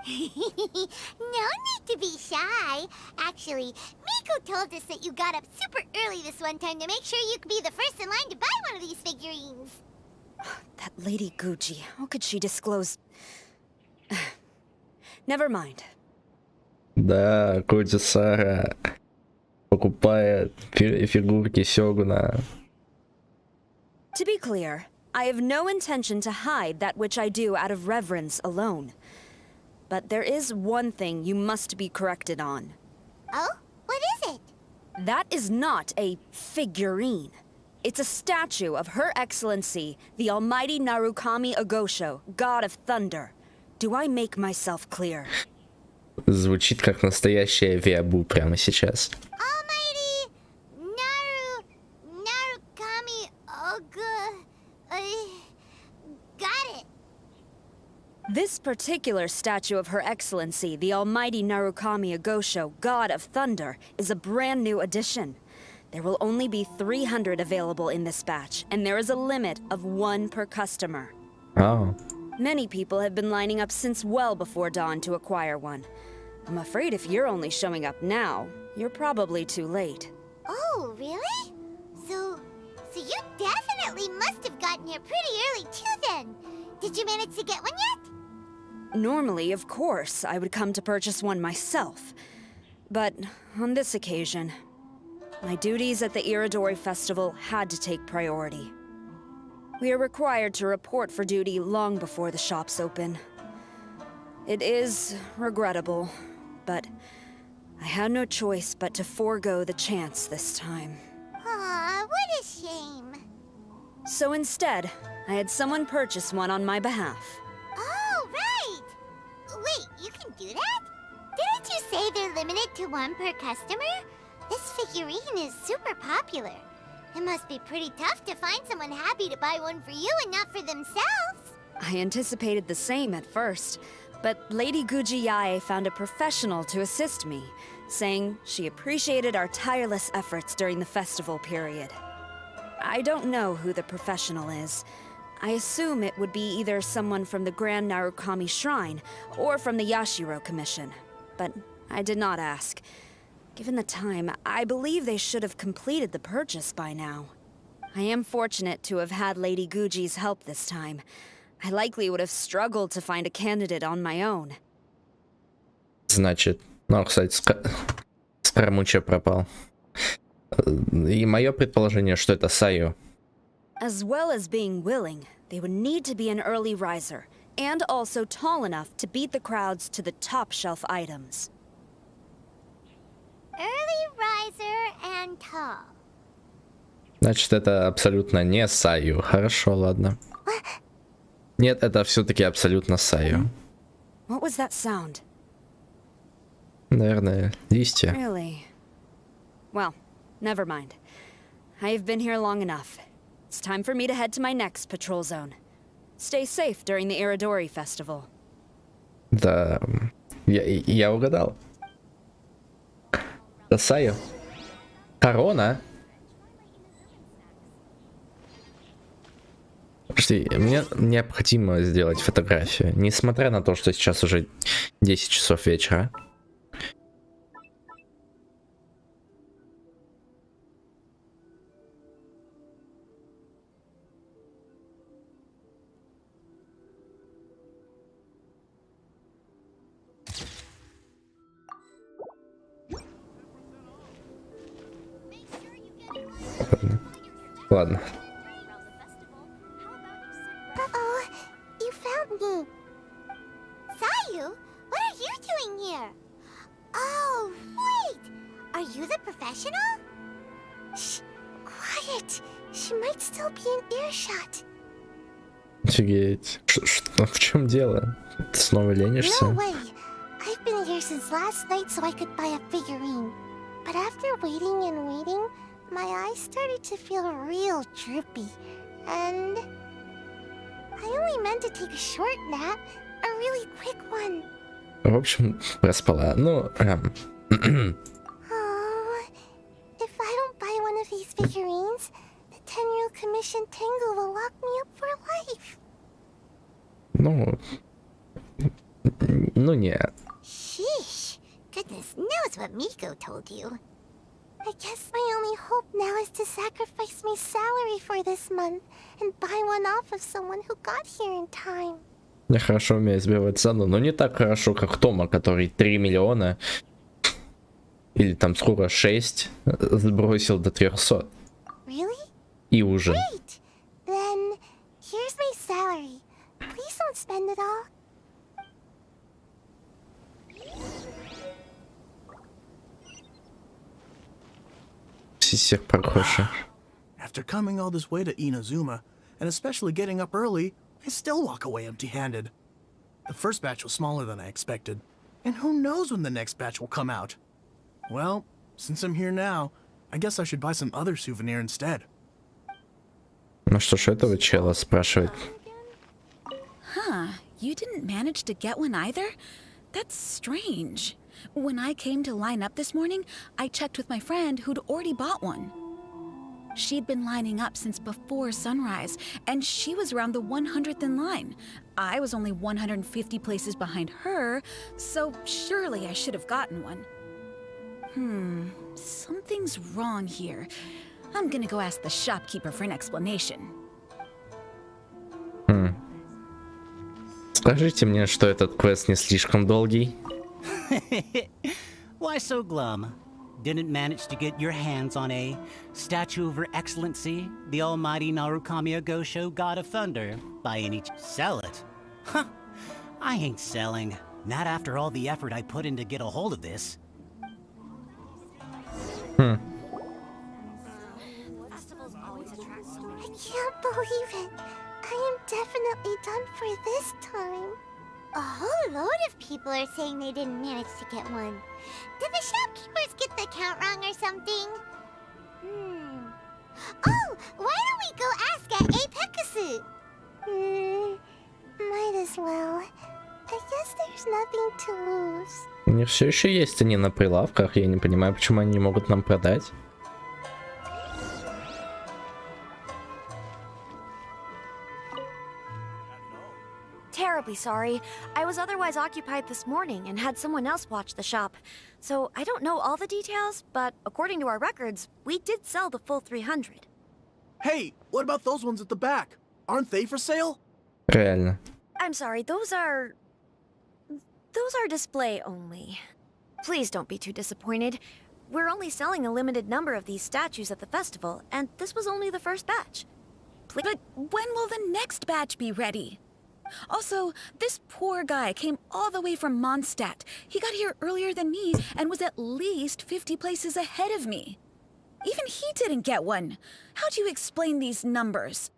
No need to be shy. Actually, Miko told us that you got up super early this one time to make sure you could be the first in line to buy one of these figurines. That Lady Gucci, how could she disclose... Never mind. Да, Коди-Сара покупает фигурки Сёгуна. To be clear, I have no intention to hide that which I do out of reverence alone. But there is one thing you must be corrected on. Oh? What is it? That is not a figurine. It's a statue of Her Excellency, the Almighty Narukami Agosho, God of Thunder. Do I make myself clear? Звучит как настоящая виабу прямо сейчас. Almighty Narukami got it. This particular statue of Her Excellency, the Almighty Narukami Agosho, God of Thunder, is a brand new addition. There will only be 300 available in this batch, and there is a limit of 1 per customer. Oh. Many people have been lining up since well before dawn to acquire one. I'm afraid if you're only showing up now, you're probably too late. Oh, really? So you definitely must have gotten here pretty early too then. Did you manage to get one yet? Normally, of course, I would come to purchase one myself. But on this occasion, my duties at the Iridori Festival had to take priority. We are required to report for duty long before the shops open. It is regrettable, but I had no choice but to forego the chance this time. Aw, what a shame. So instead, I had someone purchase one on my behalf. Oh, right! Wait, you can do that? Didn't you say they're limited to 1 per customer? This figurine is super popular. It must be pretty tough to find someone happy to buy one for you and not for themselves. I anticipated the same at first, but Lady Guji Yae found a professional to assist me, saying she appreciated our tireless efforts during the festival period. I don't know who the professional is. I assume it would be either someone from the Grand Narukami Shrine or from the Yashiro Commission, but I did not ask. Given the time, I believe they should have completed the purchase by now. I am fortunate to have had Lady Guji's help this time. I likely would have struggled to find a candidate on my own. Значит, ну, кстати, Скоромуча пропал. И мое предположение, что это Саю. As well as being willing, they would need to be an early riser, and also tall enough to beat the crowds to the top shelf items. Early riser and tall. Значит, это абсолютно не Саю. Хорошо, ладно. Нет, это все-таки абсолютно Саю. What was that sound? Наверное, листья. Really? Well, never mind. I have been here long enough. It's time for me to head to my next patrol zone. Stay safe during the Iridori Festival. Да, я угадал. Это Саю. Корона? Подожди, мне необходимо сделать фотографию, несмотря на то, что сейчас уже 10 часов вечера. Ладно. Uh-oh, you found me. Sayu, what are you doing here? Oh, wait! Are you the professional? Shh, quiet. She might still be in earshot. Офигеть. В чем дело? Ты снова ленишься? No way. I've been here since last night so I could buy a figurine. But after waiting and waiting, my eyes started to feel real droopy. And I only meant to take a short nap, a really quick one. В общем, проспала. Ну, Oh, if I don't buy one of these figurines, the 10-year commission Tengu will lock me up for life. Ну нет. Sheesh. Goodness knows what Miko told you. I guess my only hope now is to sacrifice my salary for this month and buy one off of someone who got here in time. Я хорошо умею сбивать цену, но не так хорошо, как Тома, который 3 миллиона или там скоро 6 сбросил до 300. Really? И уже. Great. Then here's my salary. Please don't spend it all. Всех прохожих. After coming all this way to Inazuma, and especially getting up early, I still walk away empty-handed. The first batch was smaller than I expected, and who knows when the next batch will come out. Well, since I'm here now, I guess I should buy some other souvenir instead. Ну что ж, этого чела спрашивает. Huh, you didn't manage to get one either? That's strange. When I came to line up this morning, I checked with my friend who'd already bought one. She'd been lining up since before sunrise, and she was around the 100th in line. I was only 150 places behind her, so surely I should have gotten one. Something's wrong here. I'm gonna go ask the shopkeeper for an explanation. Скажите мне, что этот квест не слишком долгий. Why so glum? Didn't manage to get your hands on a statue of her excellency, the almighty Narukami Agosho, god of thunder, by any sell it? Huh, I ain't selling. Not after all the effort I put in to get a hold of this. I can't believe it. I am definitely done for this time. A whole load of people are saying they didn't manage to get one. Did the shopkeepers get the count wrong or something? Oh, why don't we go ask at Apekasu? Might as well. I guess there's nothing to lose. У них все еще есть они на прилавках. Я не понимаю, почему они не могут нам продать. Terribly sorry. I was otherwise occupied this morning and had someone else watch the shop. So I don't know all the details, but according to our records, we did sell the full 300. Hey, what about those ones at the back? Aren't they for sale? Реально. I'm sorry, those are display only. Please don't be too disappointed. We're only selling a limited number of these statues at the festival, and this was only the first batch. But when will the next batch be ready? Also, this poor guy came all the way from Mondstadt. He got here earlier than me and was at least 50 places ahead of me. Even he didn't get one. How do you explain these numbers?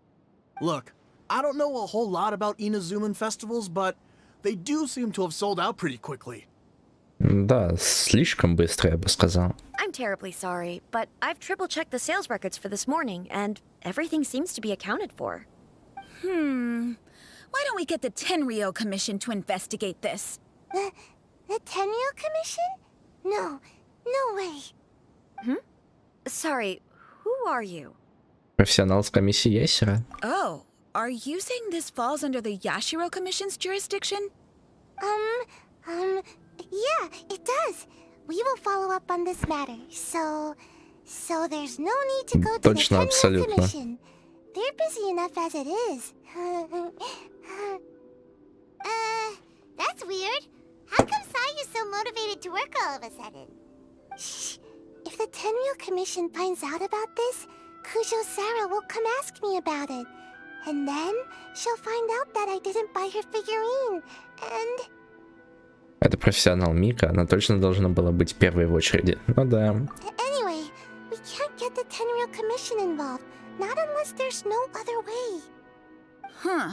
Look, I don't know a whole lot about Inazuman festivals, but they do seem to have sold out pretty quickly. Да, слишком быстро, я бы сказал. I'm terribly sorry, but I've triple-checked the sales records for this morning, and everything seems to be accounted for. Why don't we get the Tenryo Commission to investigate this? The Tenryo Commission? No way. Sorry, who are you? Профессионал с комиссии Ясера. Oh, are you saying this falls under the Yashiro Commission's jurisdiction? Yeah, it does. We will follow up on this matter. So there's no need to go to the Tenryo Commission. They're busy enough as it is. That's weird. How come Sayu's so motivated to work all of a sudden? Shh. If the Tenryo Commission finds out about this, Kujo Sarah will come ask me about it. And then she'll find out that I didn't buy her figurine. And... Это профессионал Мика, она точно должна была быть первой в очереди. Ну да. Anyway, we can't get the Tenryou Commission involved. Not unless there's no other way. Huh.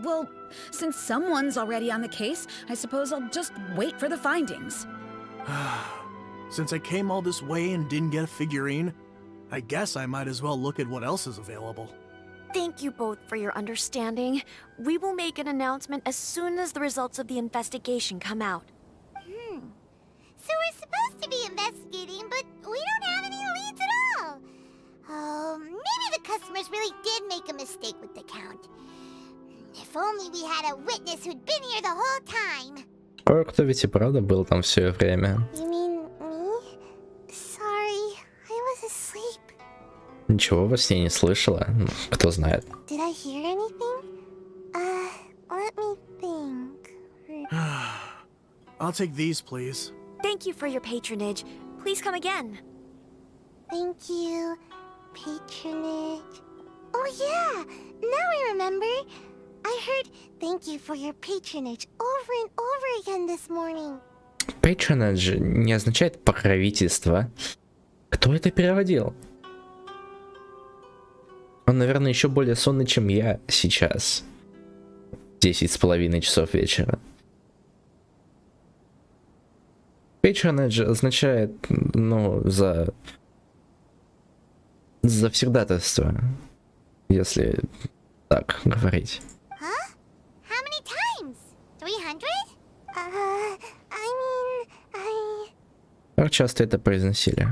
Well, since someone's already on the case, I suppose I'll just wait for the findings. Since I came all this way and didn't get a figurine, I guess I might as well look at what else is available. Thank you both for your understanding. We will make an announcement as soon as the results of the investigation come out. So we're supposed to be investigating, but we don't have any leads at all. Oh, maybe the customers really did make a mistake with the count. If only we had a witness who'd been here the whole time. Кое-кто ведь и правда был там все время. You mean me? Sorry, I was asleep. Ничего во сне не слышала. Кто знает. Did I hear anything? Let me think. I'll take these, please. Thank you for your patronage. Please come again. Thank you. Patronage. Oh yeah, now I remember. I heard thank you for your patronage over and over again this morning. Patronage не означает покровительство. Кто это переводил? Он, наверное, еще более сонный, чем я сейчас. 10:30 часов вечера. Patronage означает, ну, за завсегдатайство, если так говорить. Huh? How many times? 300? I mean, Как часто это произносили?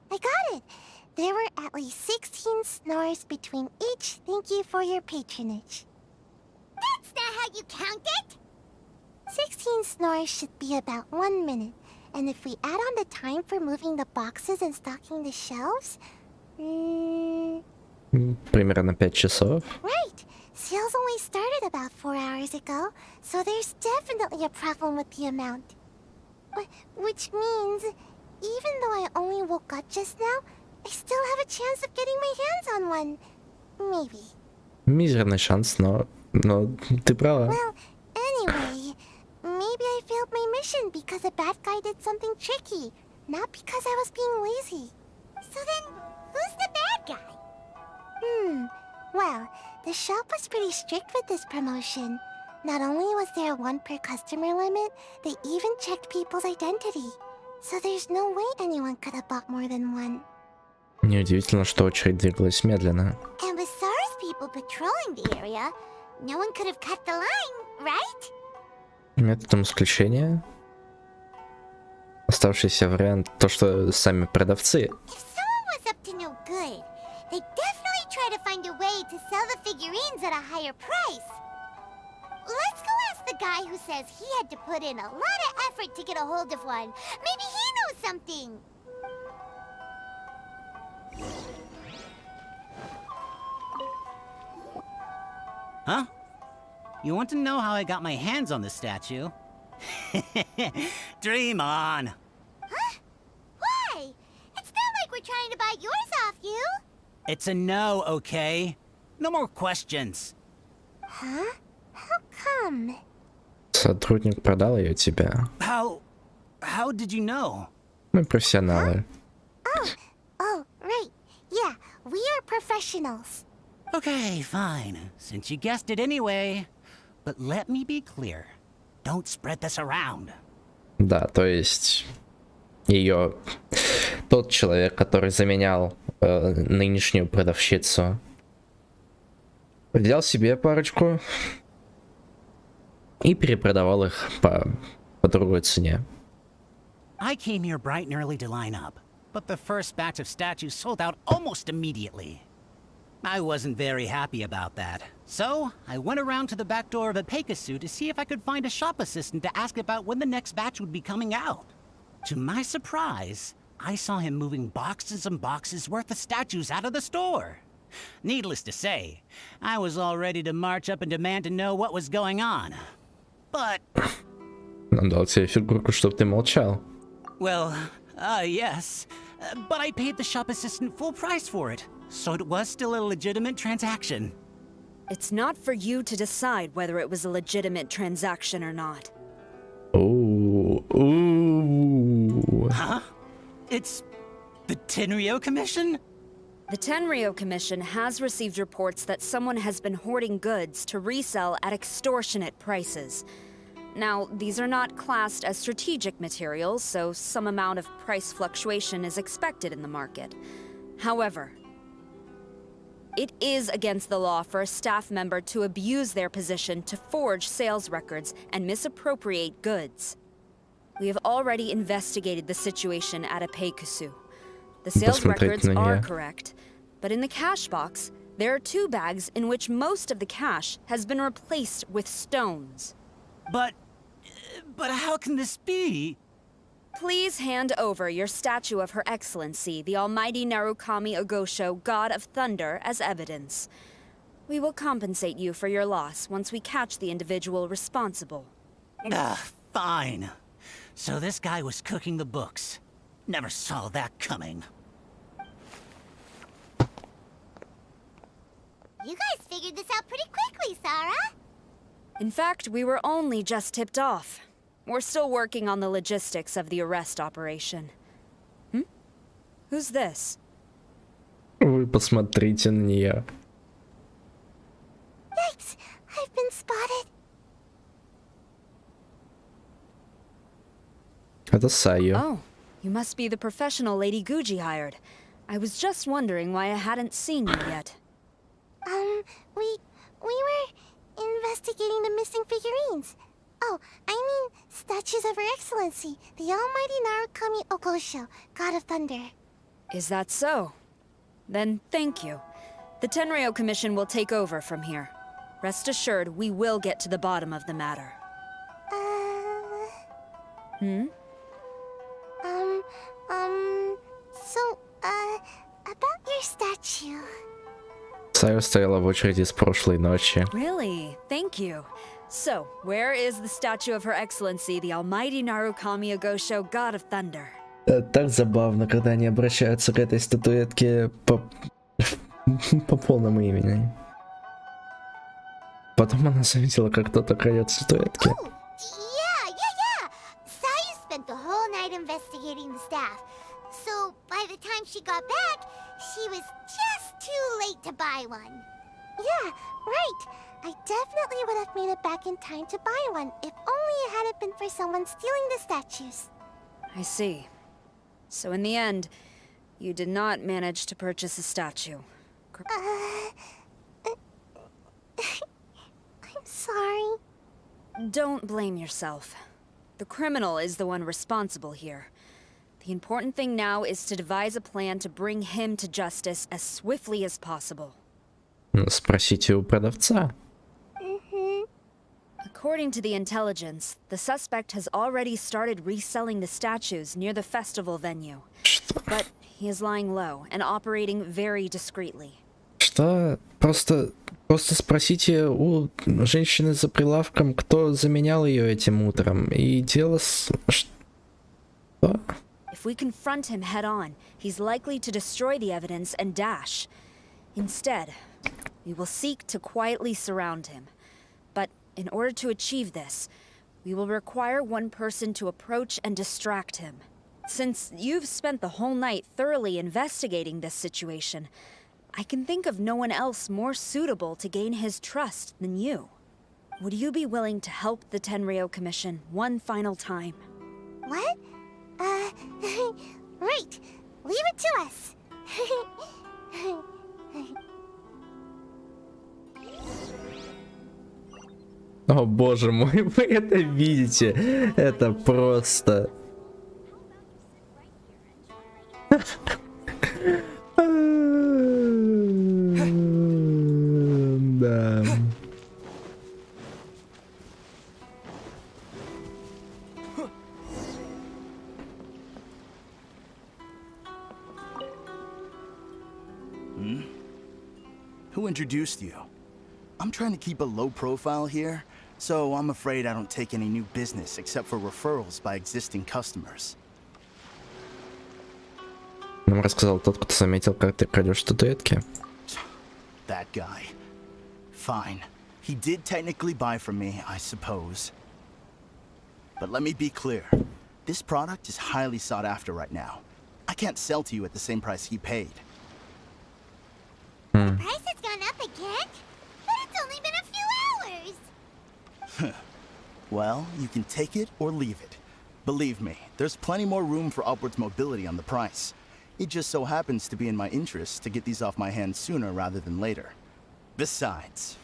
I got it. There were at least 16 snores between each thank you for your patronage. That's not how you count it! 16 snores should be about 1 minute. And if we add on the time for moving the boxes and stocking the shelves... Примерно 5 часов. Right. Sales only started about 4 hours ago, so there's definitely a problem with the amount. Which means, even though I only woke up just now, I still have a chance of getting my hands on one. Maybe. Мизерный шанс, но ты права. Well, anyway, maybe I failed my mission because a bad guy did something tricky, not because I was being lazy. So then, who's the bad guy? Well, the shop was pretty strict with this promotion. Not only was there a 1 per customer limit, they even checked people's identity. So there's no way anyone could have bought more than 1. Неудивительно, что очередь двигалась медленно. And with SARS people patrolling the area, no one could have cut the line, right? Методом исключения. Оставшийся вариант то, что сами продавцы. If someone was up to no good, they'd definitely try to find a way to sell the figurines at a higher price. Let's go ask the guy who says he had to put in a lot of effort to get a hold of one. Maybe he knows something. Huh? You want to know how I got my hands on the statue? Dream on! Huh? Why? It's not like we're trying to buy yours off you. It's a no, okay? No more questions. Huh? How come? Сотрудник продал ее тебе. How did you know? Мы профессионалы. Oh, right. Yeah, we are professionals. Okay, fine. Since you guessed it anyway. But let me be clear. Don't spread this around. Да, то есть ее тот человек, который заменял нынешнюю продавщицу, взял себе парочку и перепродавал их по другой цене. I came here bright and early to line up, but the first batch of statues sold out almost immediately. I wasn't very happy about that. So, I went around to the back door of a Pegasus to see if I could find a shop assistant to ask about when the next batch would be coming out. To my surprise, I saw him moving boxes and boxes worth of statues out of the store. Needless to say, I was all ready to march up and demand to know what was going on. But... Он дал тебе фигурку, чтобы ты молчал. Well, yes. But I paid the shop assistant full price for it, so it was still a legitimate transaction. It's not for you to decide whether it was a legitimate transaction or not. Oh, ooh. Huh? It's the Tenryo Commission? The Tenryo Commission has received reports that someone has been hoarding goods to resell at extortionate prices. Now, these are not classed as strategic materials, so some amount of price fluctuation is expected in the market. However, it is against the law for a staff member to abuse their position to forge sales records and misappropriate goods. We have already investigated the situation at Apeikusu. The sales records are correct, but in the cash box, there are 2 bags in which most of the cash has been replaced with stones. But how can this be? Please hand over your statue of Her Excellency, the Almighty Narukami Ogosho, God of Thunder, as evidence. We will compensate you for your loss once we catch the individual responsible. Fine. So this guy was cooking the books. Never saw that coming. You guys figured this out pretty quickly, Sarah. In fact, we were only just tipped off. We're still working on the logistics of the arrest operation. Who's this? Вы посмотрите на нее. Yikes! I've been spotted. Это Сайо. Oh, you must be the professional Lady Guji hired. I was just wondering why I hadn't seen you yet. We were investigating the missing figurines. Oh, I mean, statues of Her Excellency, the Almighty Narukami Ogosho, God of Thunder. Is that so? Then thank you. The Tenryo Commission will take over from here. Rest assured, we will get to the bottom of the matter. About your statue. Сайо стояла в очереди с прошлой ночи. Really? Thank you. So, where is the statue of Her Excellency, the Almighty Narukami Ogosho, God of Thunder? Так забавно, когда они обращаются к этой статуэтке по полному имени. Потом она заметила, как кто-то крадет статуэтки. Yeah. Sayu spent the whole night investigating the staff. So, by the time she got back, she was just too late to buy one. Yeah, right. I definitely would have made it back in time to buy one, if only it hadn't been for someone stealing the statues. I see. So in the end, you did not manage to purchase a statue. I'm sorry. Don't blame yourself. The criminal is the one responsible here. The important thing now is to devise a plan to bring him to justice as swiftly as possible. Спросите у продавца. According to the intelligence, the suspect has already started reselling the statues near the festival venue. But he is lying low and operating very discreetly. Что? Просто спросите у женщины за прилавком, кто заменял ее этим утром. И дело с... Что? If we confront him head-on, he's likely to destroy the evidence and dash. Instead, we will seek to quietly surround him. But in order to achieve this, we will require one person to approach and distract him. Since you've spent the whole night thoroughly investigating this situation, I can think of no one else more suitable to gain his trust than you. Would you be willing to help the Tenryo Commission one final time? What? Right. Leave it to us. О боже мой, вы это видите? Это просто... Да. Who introduced you? I'm trying to keep a low profile here, so I'm afraid I don't take any new business except for referrals by existing customers. Нам рассказал тот, кто заметил, как ты крадешь статуэтки. That guy. Fine. He did technically buy from me, I suppose. But let me be clear. This product is highly sought after right now. I can't sell to you at the same price he paid. The price has gone up again? But it's only been a few hours. Well, you can take it or leave it. Believe me, there's plenty more room for upwards mobility on the price. It just so happens to be in my interest to get these off my hands sooner rather than later. Besides,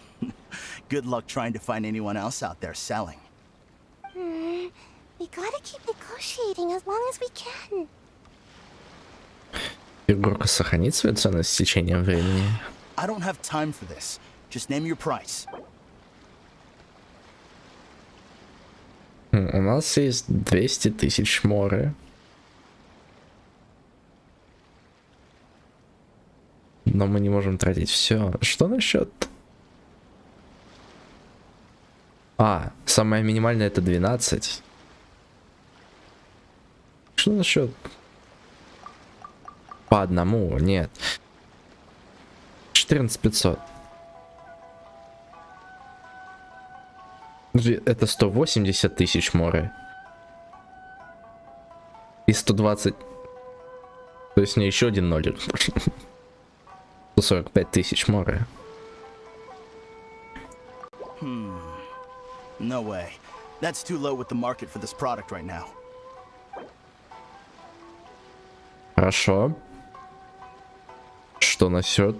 good luck trying to find anyone else out there selling. We gotta keep negotiating as long as we can. Фигурка сохранит свою ценность с течением времени. I don't have time for this. Just name your price. У нас есть 200 тысяч моры. Но мы не можем тратить все. Что насчет... самое минимальное это 12. Что насчет... По одному? Нет. 14 500. Это 180 тысяч моры. И 120. То есть мне еще один нолик. 145 тысяч моры. No way. That's too low with the market for this product right now. Хорошо. Что насчет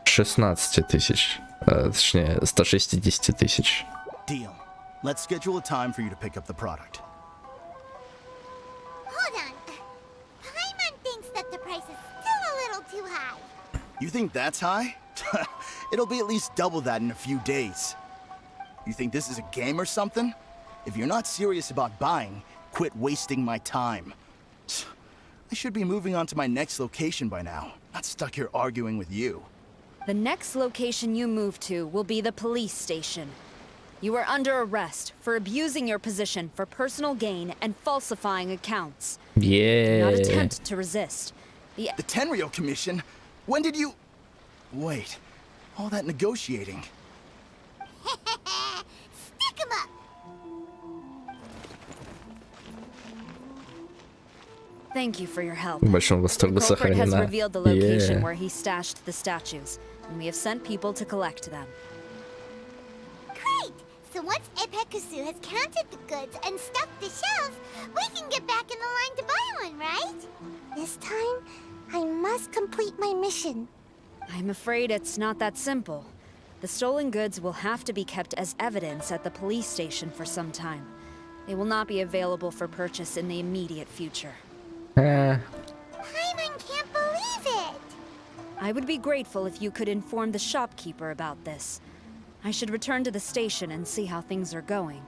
16 тысяч? Точнее, 160 тысяч. Deal. Let's schedule a time for you to pick up the product. Hold on. Paimon thinks that the price is still a little too high. You think that's high? It'll be at least double that in a few days. You think this is a game or something? If you're not serious about buying, quit wasting my time. I should be moving on to my next location by now, not stuck here arguing with you. The next location you move to will be the police station. You are under arrest for abusing your position for personal gain and falsifying accounts. Yeah. Do not attempt to resist. The Tenryo Commission? When did you... Wait, all that negotiating. Stick 'em up! Thank you for your help. В большом восторге The culprit has сохранена. revealed the location Yeah. where he stashed the statues, and we have sent people to collect them. Great! So once Epekusu has counted the goods and stuffed the shelves, we can get back in the line to buy one, right? This time, I must complete my mission. I'm afraid it's not that simple. The stolen goods will have to be kept as evidence at the police station for some time. They will not be available for purchase in the immediate future. Paimon can't believe it! I would be grateful if you could inform the shopkeeper about this. I should return to the station and see how things are going.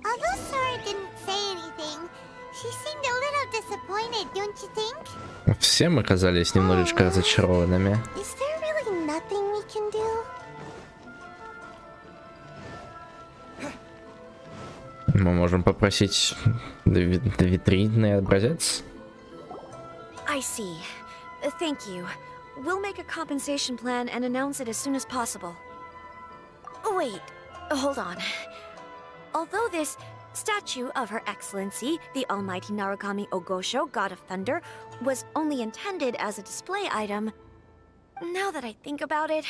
Although Sora didn't say anything, she seemed a little disappointed, don't you think? Все мы казались немножечко разочарованными. Is there really nothing we can do? Мы можем попросить витринный образец. I see. Thank you. We'll make a compensation plan and announce it as soon as possible. Wait, hold on. Although this statue of Her Excellency, the Almighty Narukami Ogosho, God of Thunder, was only intended as a display item, now that I think about it,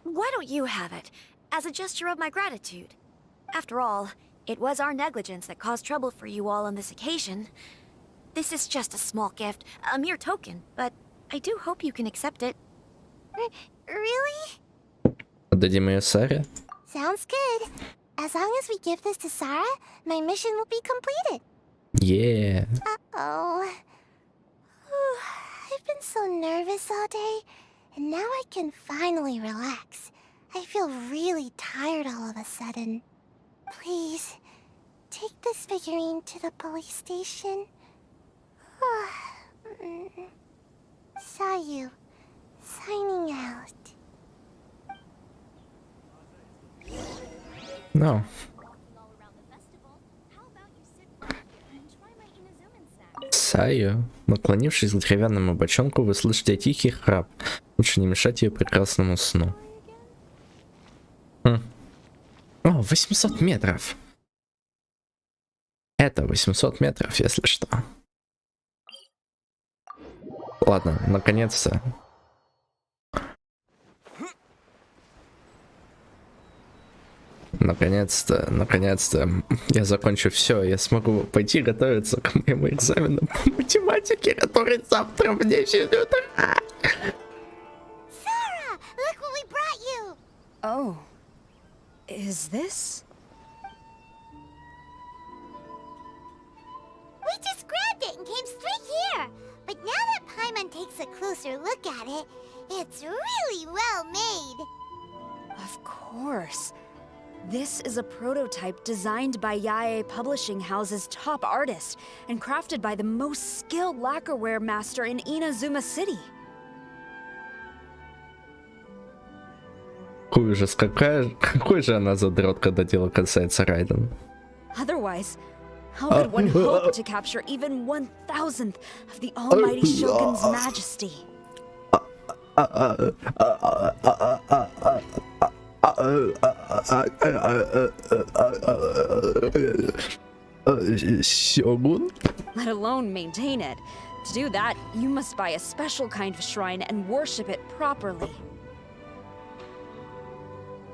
why don't you have it, as a gesture of my gratitude? After all, it was our negligence that caused trouble for you all on this occasion. This is just a small gift, a mere token, but I do hope you can accept it. Really? Отдадим ее Саре. Sounds good. As long as we give this to Sarah, my mission will be completed. Yeah. Uh-oh. I've been so nervous all day, and now I can finally relax. I feel really tired all of a sudden. Please, take this figurine to the police station. Sayu, signing out. No. Таю. Наклонившись к деревянному бочонку, вы слышите тихий храп. Лучше не мешать ее прекрасному сну. О, 800 метров. Это 800 метров, если что. Ладно, наконец-то. Наконец-то я закончу все, я смогу пойти готовиться к моему экзамену по математике, который завтра в 10 утра. Sarah, look what we brought you. Oh. Is this? We just grabbed it and came straight here. But now that Paimon takes a closer look at it, it's really well made. Of course. This is a prototype designed by Yae Publishing House's top artist and crafted by the most skilled lacquerware master in Inazuma City. Ужас, какой же она задрот, когда дело касается Райден. Otherwise, how could one hope to capture even 1,000th of the almighty Shogun's majesty? Shogun? Let alone maintain it. To do that, you must buy a special kind of shrine and worship it properly.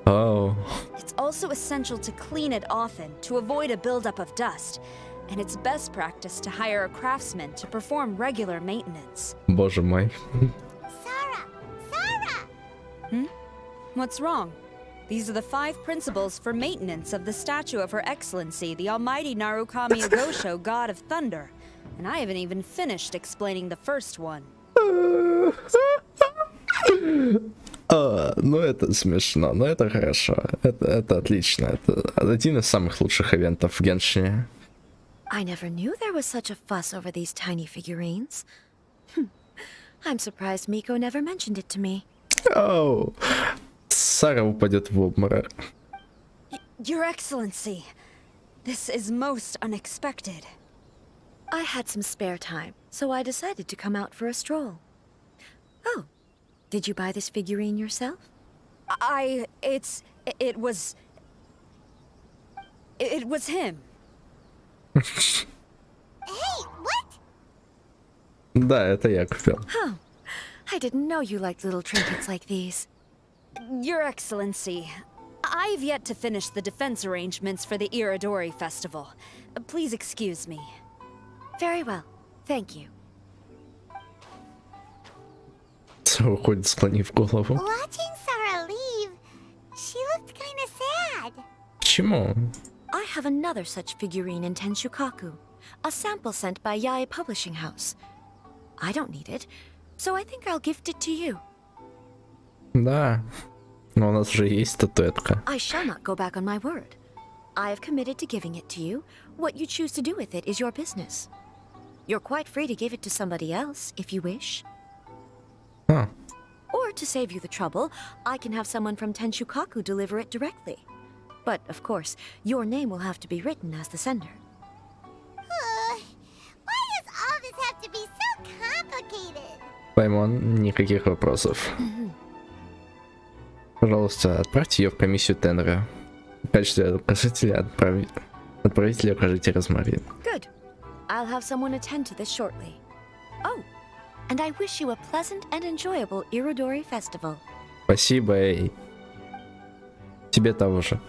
Oh. It's also essential to clean it often to avoid a buildup of dust, and it's best practice to hire a craftsman to perform regular maintenance. Боже мой. Hmm? What's wrong? These are the 5 principles for maintenance of the statue of Her Excellency, the Almighty Narukami Agosho, God of Thunder. And I haven't even finished explaining the first one. Ну это смешно, но это хорошо. Это отлично. Это один из самых лучших ивентов в Геншине. I never knew there was such a fuss over these tiny figurines. I'm surprised Miko never mentioned it to me. Оу. Сара упадет в обморок. Your Excellency, this is most unexpected. I had some spare time, so I decided to come out for a stroll. Oh, did you buy this figurine yourself? It was him. Hey, what? Да, это я купил. Oh, I didn't know you liked little trinkets like these. Your Excellency, I've yet to finish the defense arrangements for the Iridori Festival. Please excuse me. Very well, thank you. Уходит, склонив голову. Watching Sarah leave, she looked kind of sad. Почему? I have another such figurine in Tenshukaku, a sample sent by Yae Publishing House. I don't need it, so I think I'll gift it to you. Да, но у нас же есть статуэтка. I shall not go back on my word. I have committed to giving it to you. What you choose to do with it is your business. You're quite free to give it to somebody else, if you wish. Huh. Or to save you the trouble, I can have someone from Tenshukaku deliver it directly. But, of course, your name will have to be written as the sender. Why does all this have to be so complicated? Паймон, никаких вопросов. Пожалуйста, отправьте ее в комиссию тендера. В качестве указателя отправителя укажите Розмари. Good. I'll have someone attend to this shortly. Oh, and I wish you a pleasant and enjoyable Irodori Festival. Спасибо, Эй. Тебе того же.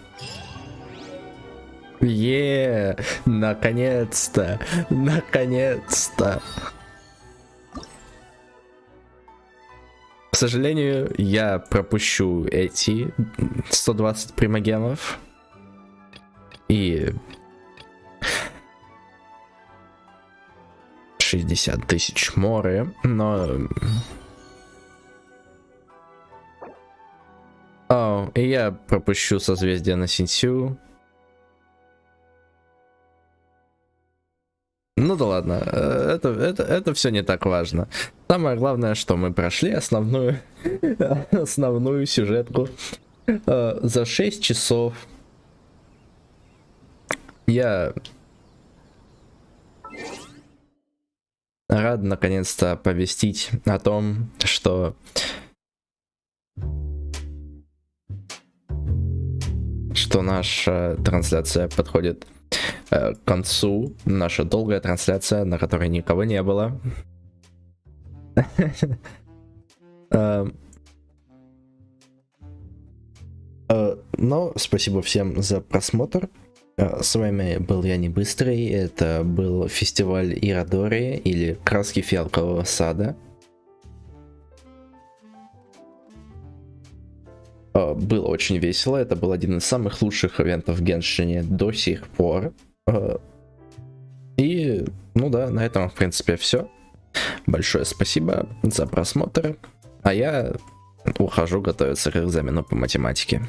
Наконец-то! Наконец-то! К сожалению, я пропущу эти 120 примагемов. И 60 тысяч моры, но... О, и я пропущу созвездие на Синсю. Ну да ладно, это все не так важно. Самое главное, что мы прошли основную сюжетку. За 6 часов я рад наконец-то оповестить о том, что наша трансляция подходит к концу. Наша долгая трансляция, на которой никого не было. Но спасибо всем за просмотр. С вами был я, НеБыстрый. Это был фестиваль Ирадори или Краски фиалкового сада. Было очень весело. Это был один из самых лучших ивентов в Геншине до сих пор. И, ну да, на этом, в принципе, все. Большое спасибо за просмотр. А я ухожу готовиться к экзамену по математике.